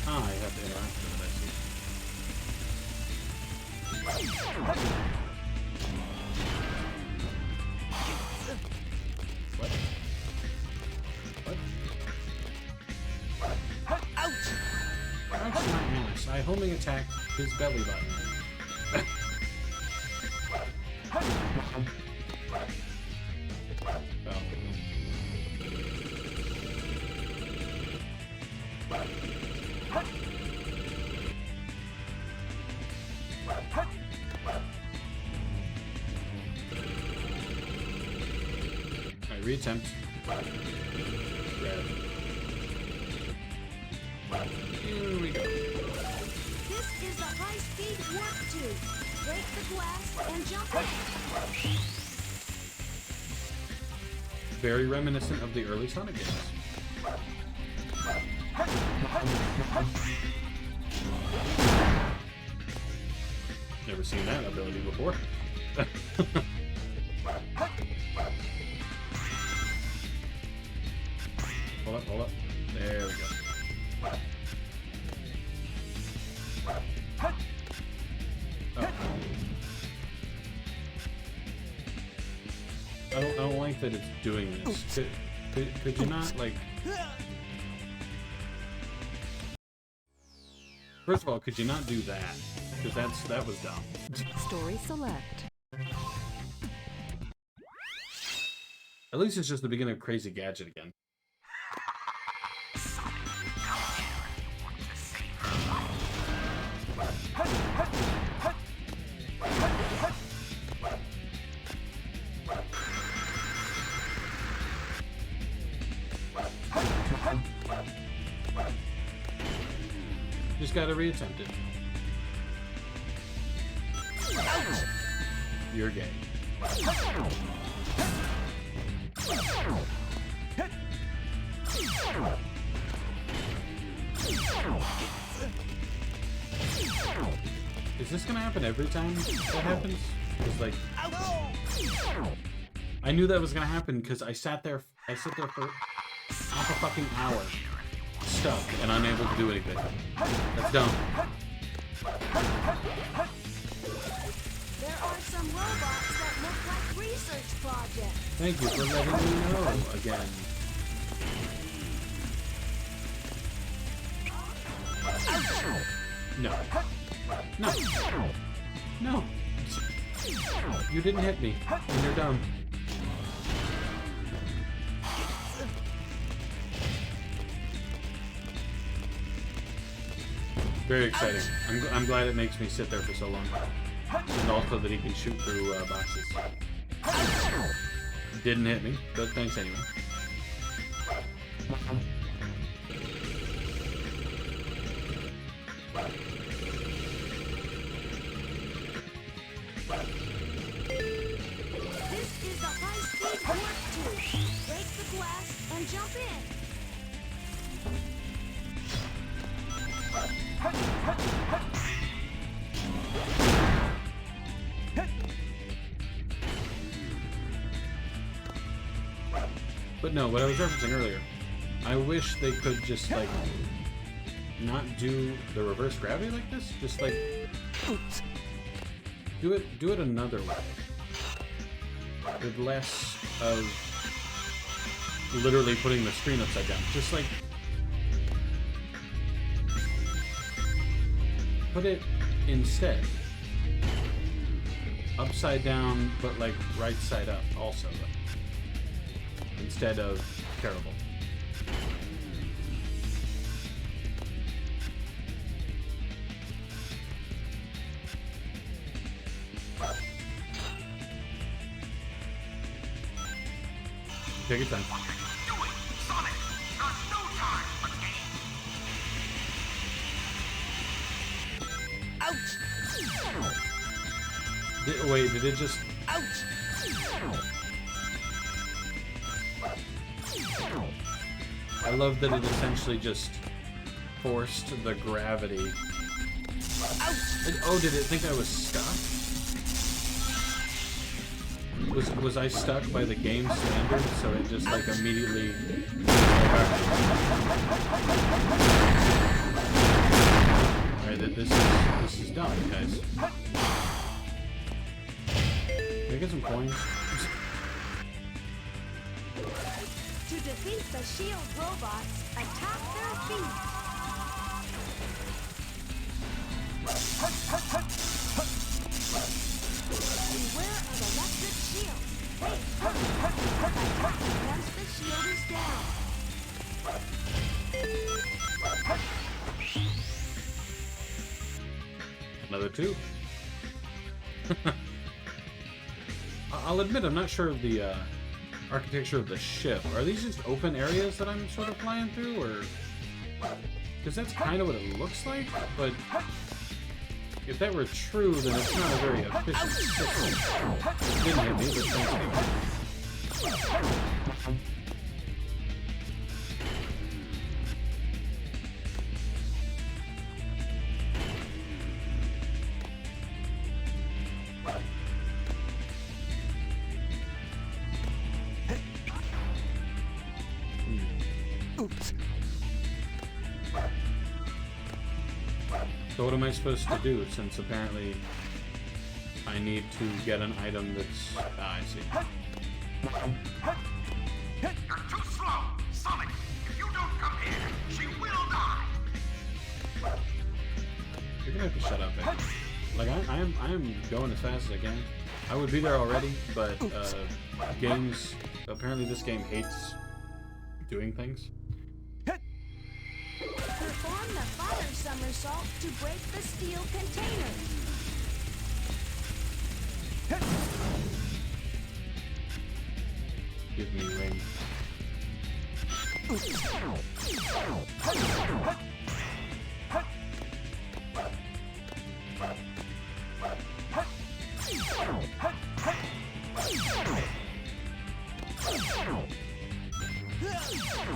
Ah, I have to interact with it, I see. What? What? Ouch! Ouch, my anus. I homing attacked his belly button. Alright, reattempt. Grab. Here we go. This is the high-speed warp tube. Break the glass and jump in. Very reminiscent of the early Sonic games. Never seen that ability before. Hold up, hold up. There we go. Oh. I don't like that it's doing this. Could you not, like... First of all, could you not do that? Because that was dumb. Story select. At least it's just the beginning of Crazy Gadget again. Just gotta reattempt it. You're gay. Is this gonna happen every time that happens? It's like, I knew that was gonna happen because I sat there for half a fucking hour, stuck and unable to do anything. That's dumb. There are some robots that look like research projects. Thank you for letting me know again. No. No. No. You didn't hit me, and you're dumb. Very exciting. I'm glad it makes me sit there for so long. And also that he can shoot through boxes. Didn't hit me, but thanks anyway. This is the high-speed warp tube. Break the glass and jump in. But no, what I was referencing earlier, I wish they could just, like, not do the reverse gravity like this. Just, like, do it another way. With less of literally putting the screen upside down. Just, like, put it instead upside down, but, like, right side up also, instead of terrible. Take your time. Ouch! Wait, did it just... Ouch! I love that it essentially just forced the gravity. Oh, did it think I was stuck? Was I stuck by the game standard, so it just like immediately... Alright, this is dumb, guys. Can I get some coins? To defeat the shield robots, attack their feet. Beware of electric shields. Hey, attack once the shield is down. Another two. I'll admit I'm not sure of the architecture of the ship. Are these just open areas that I'm sort of flying through, or... Because that's kind of what it looks like, but... If that were true, then it's not a very efficient system. It didn't hit me, but thanks anyway. Oops. So what am I supposed to do, since apparently I need to get an item that's... Ah, I see. You're too slow! Sonic! If you don't come here, she will die! You're gonna have to shut up, man. Like, I am going as fast as I can. I would be there already, but games... Apparently this game hates doing things. Perform the fire somersault to break the steel container. Give me ring.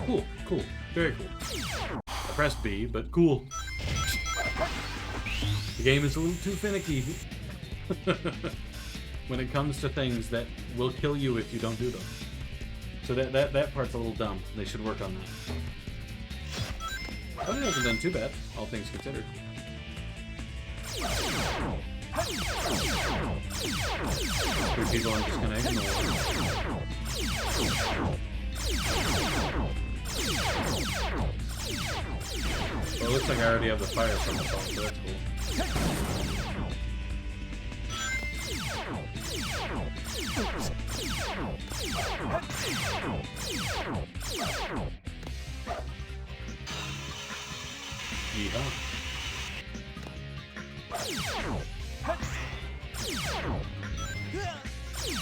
Cool, cool, very cool. I pressed B, but cool. The game is a little too finicky when it comes to things that will kill you if you don't do them. So that part's a little dumb. They should work on that. But it hasn't done too bad, all things considered. Three people I'm just gonna ignore. Well, it looks like I already have the fire from us all, so that's cool. Yeehaw.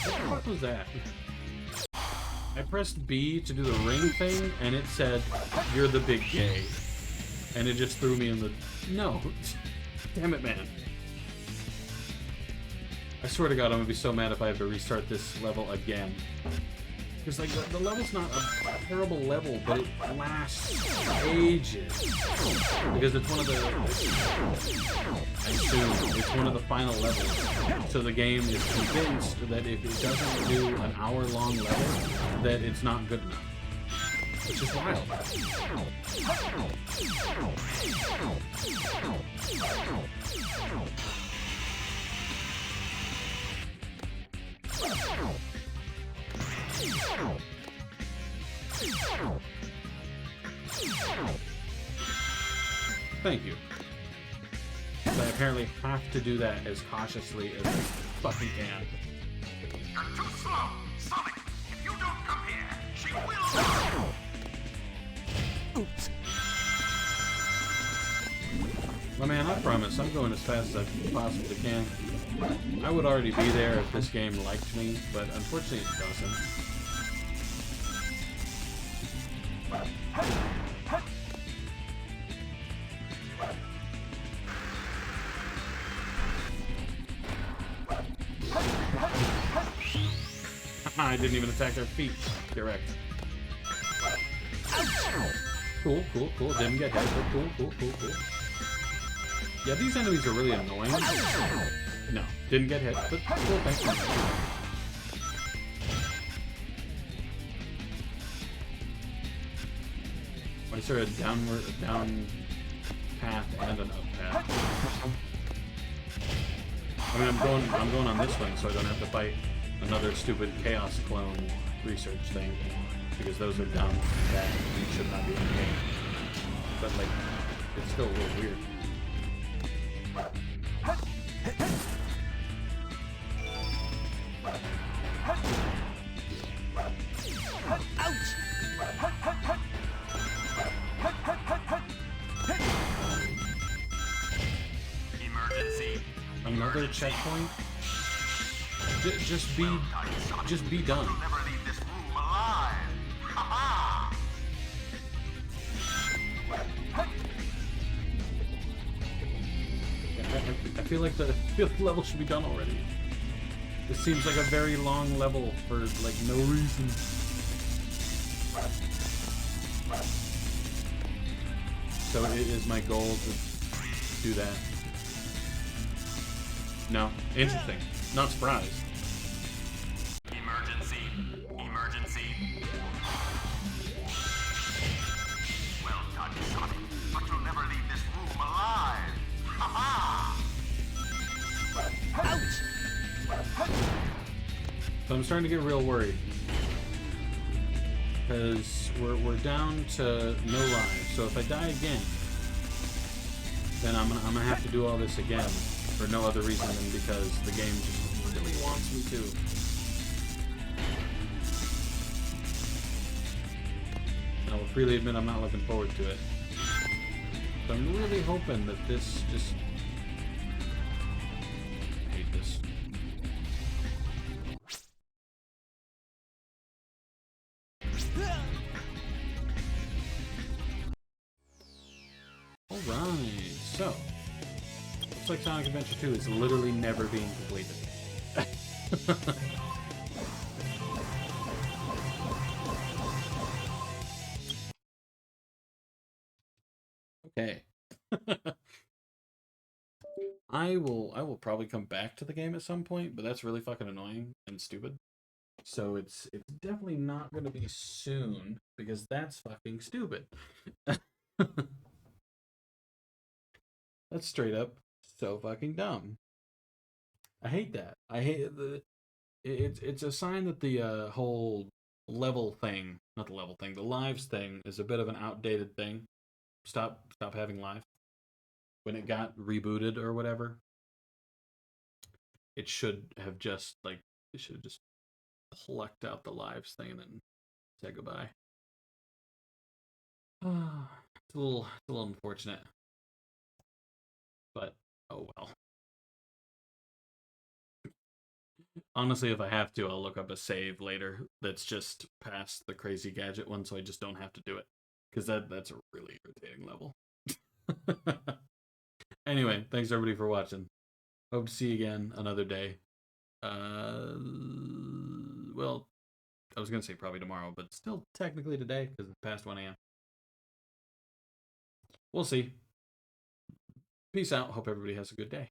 What the fuck was that? I pressed B to do the ring thing, and it said, "You're the big gay." And it just threw me in the... No. Damn it, man. I swear to God, I'm gonna be so mad if I have to restart this level again. Because, like, the level's not a terrible level, but it lasts ages. Because it's one of the... I assume it's one of the final levels. So the game is convinced that if it doesn't do an hour-long level, that it's not good enough. Which is wild. Thank you. But I apparently have to do that as cautiously as I fucking can. You're too slow, Sonic. If you don't come here, she will die. Oops. My man, I promise, I'm going as fast as I possibly can. I would already be there if this game liked me, but unfortunately it doesn't. I didn't even attack their feet. Direct. Cool, cool, cool. Didn't get hit, but cool. Yeah, these enemies are really annoying. No, didn't get hit, but cool, thanks. Why is there a down path and an up path? I mean, I'm going on this one, so I don't have to fight another stupid chaos clone research thing, because those are dumb and bad and should not be in the game. But like, it's still a little weird. Emergency. Another checkpoint? Just be done. You'll never leave this room alive. Ha-ha! I feel like the level should be done already. This seems like a very long level for like no reason. So it is my goal to do that. No, interesting. Not surprised. Emergency. Well done, Sonic. But you'll never leave this room alive. Ha-ha! Ouch! So I'm starting to get real worried. Because we're down to no lives. So if I die again, then I'm gonna have to do all this again for no other reason than because the game just really wants me to. I will freely admit I'm not looking forward to it. So I'm really hoping that this just... I hate this. Alright, so... Looks like Sonic Adventure 2 is literally never being completed. Okay. I will probably come back to the game at some point, but that's really fucking annoying and stupid. So it's definitely not going to be soon because that's fucking stupid. That's straight up so fucking dumb. I hate that. I hate the. It's a sign that the whole level thing, not the level thing, the lives thing is a bit of an outdated thing. Stop having live. When it got rebooted or whatever, it should have just plucked out the lives thing and then said goodbye. It's a little unfortunate, but oh well. Honestly, if I have to, I'll look up a save later that's just past the crazy gadget one, so I just don't have to do it, because that's a really irritating level. Anyway, thanks everybody for watching. Hope to see you again another day. Well, I was gonna say probably tomorrow, but still technically today because it's past 1 a.m. We'll see. Peace out. Hope everybody has a good day.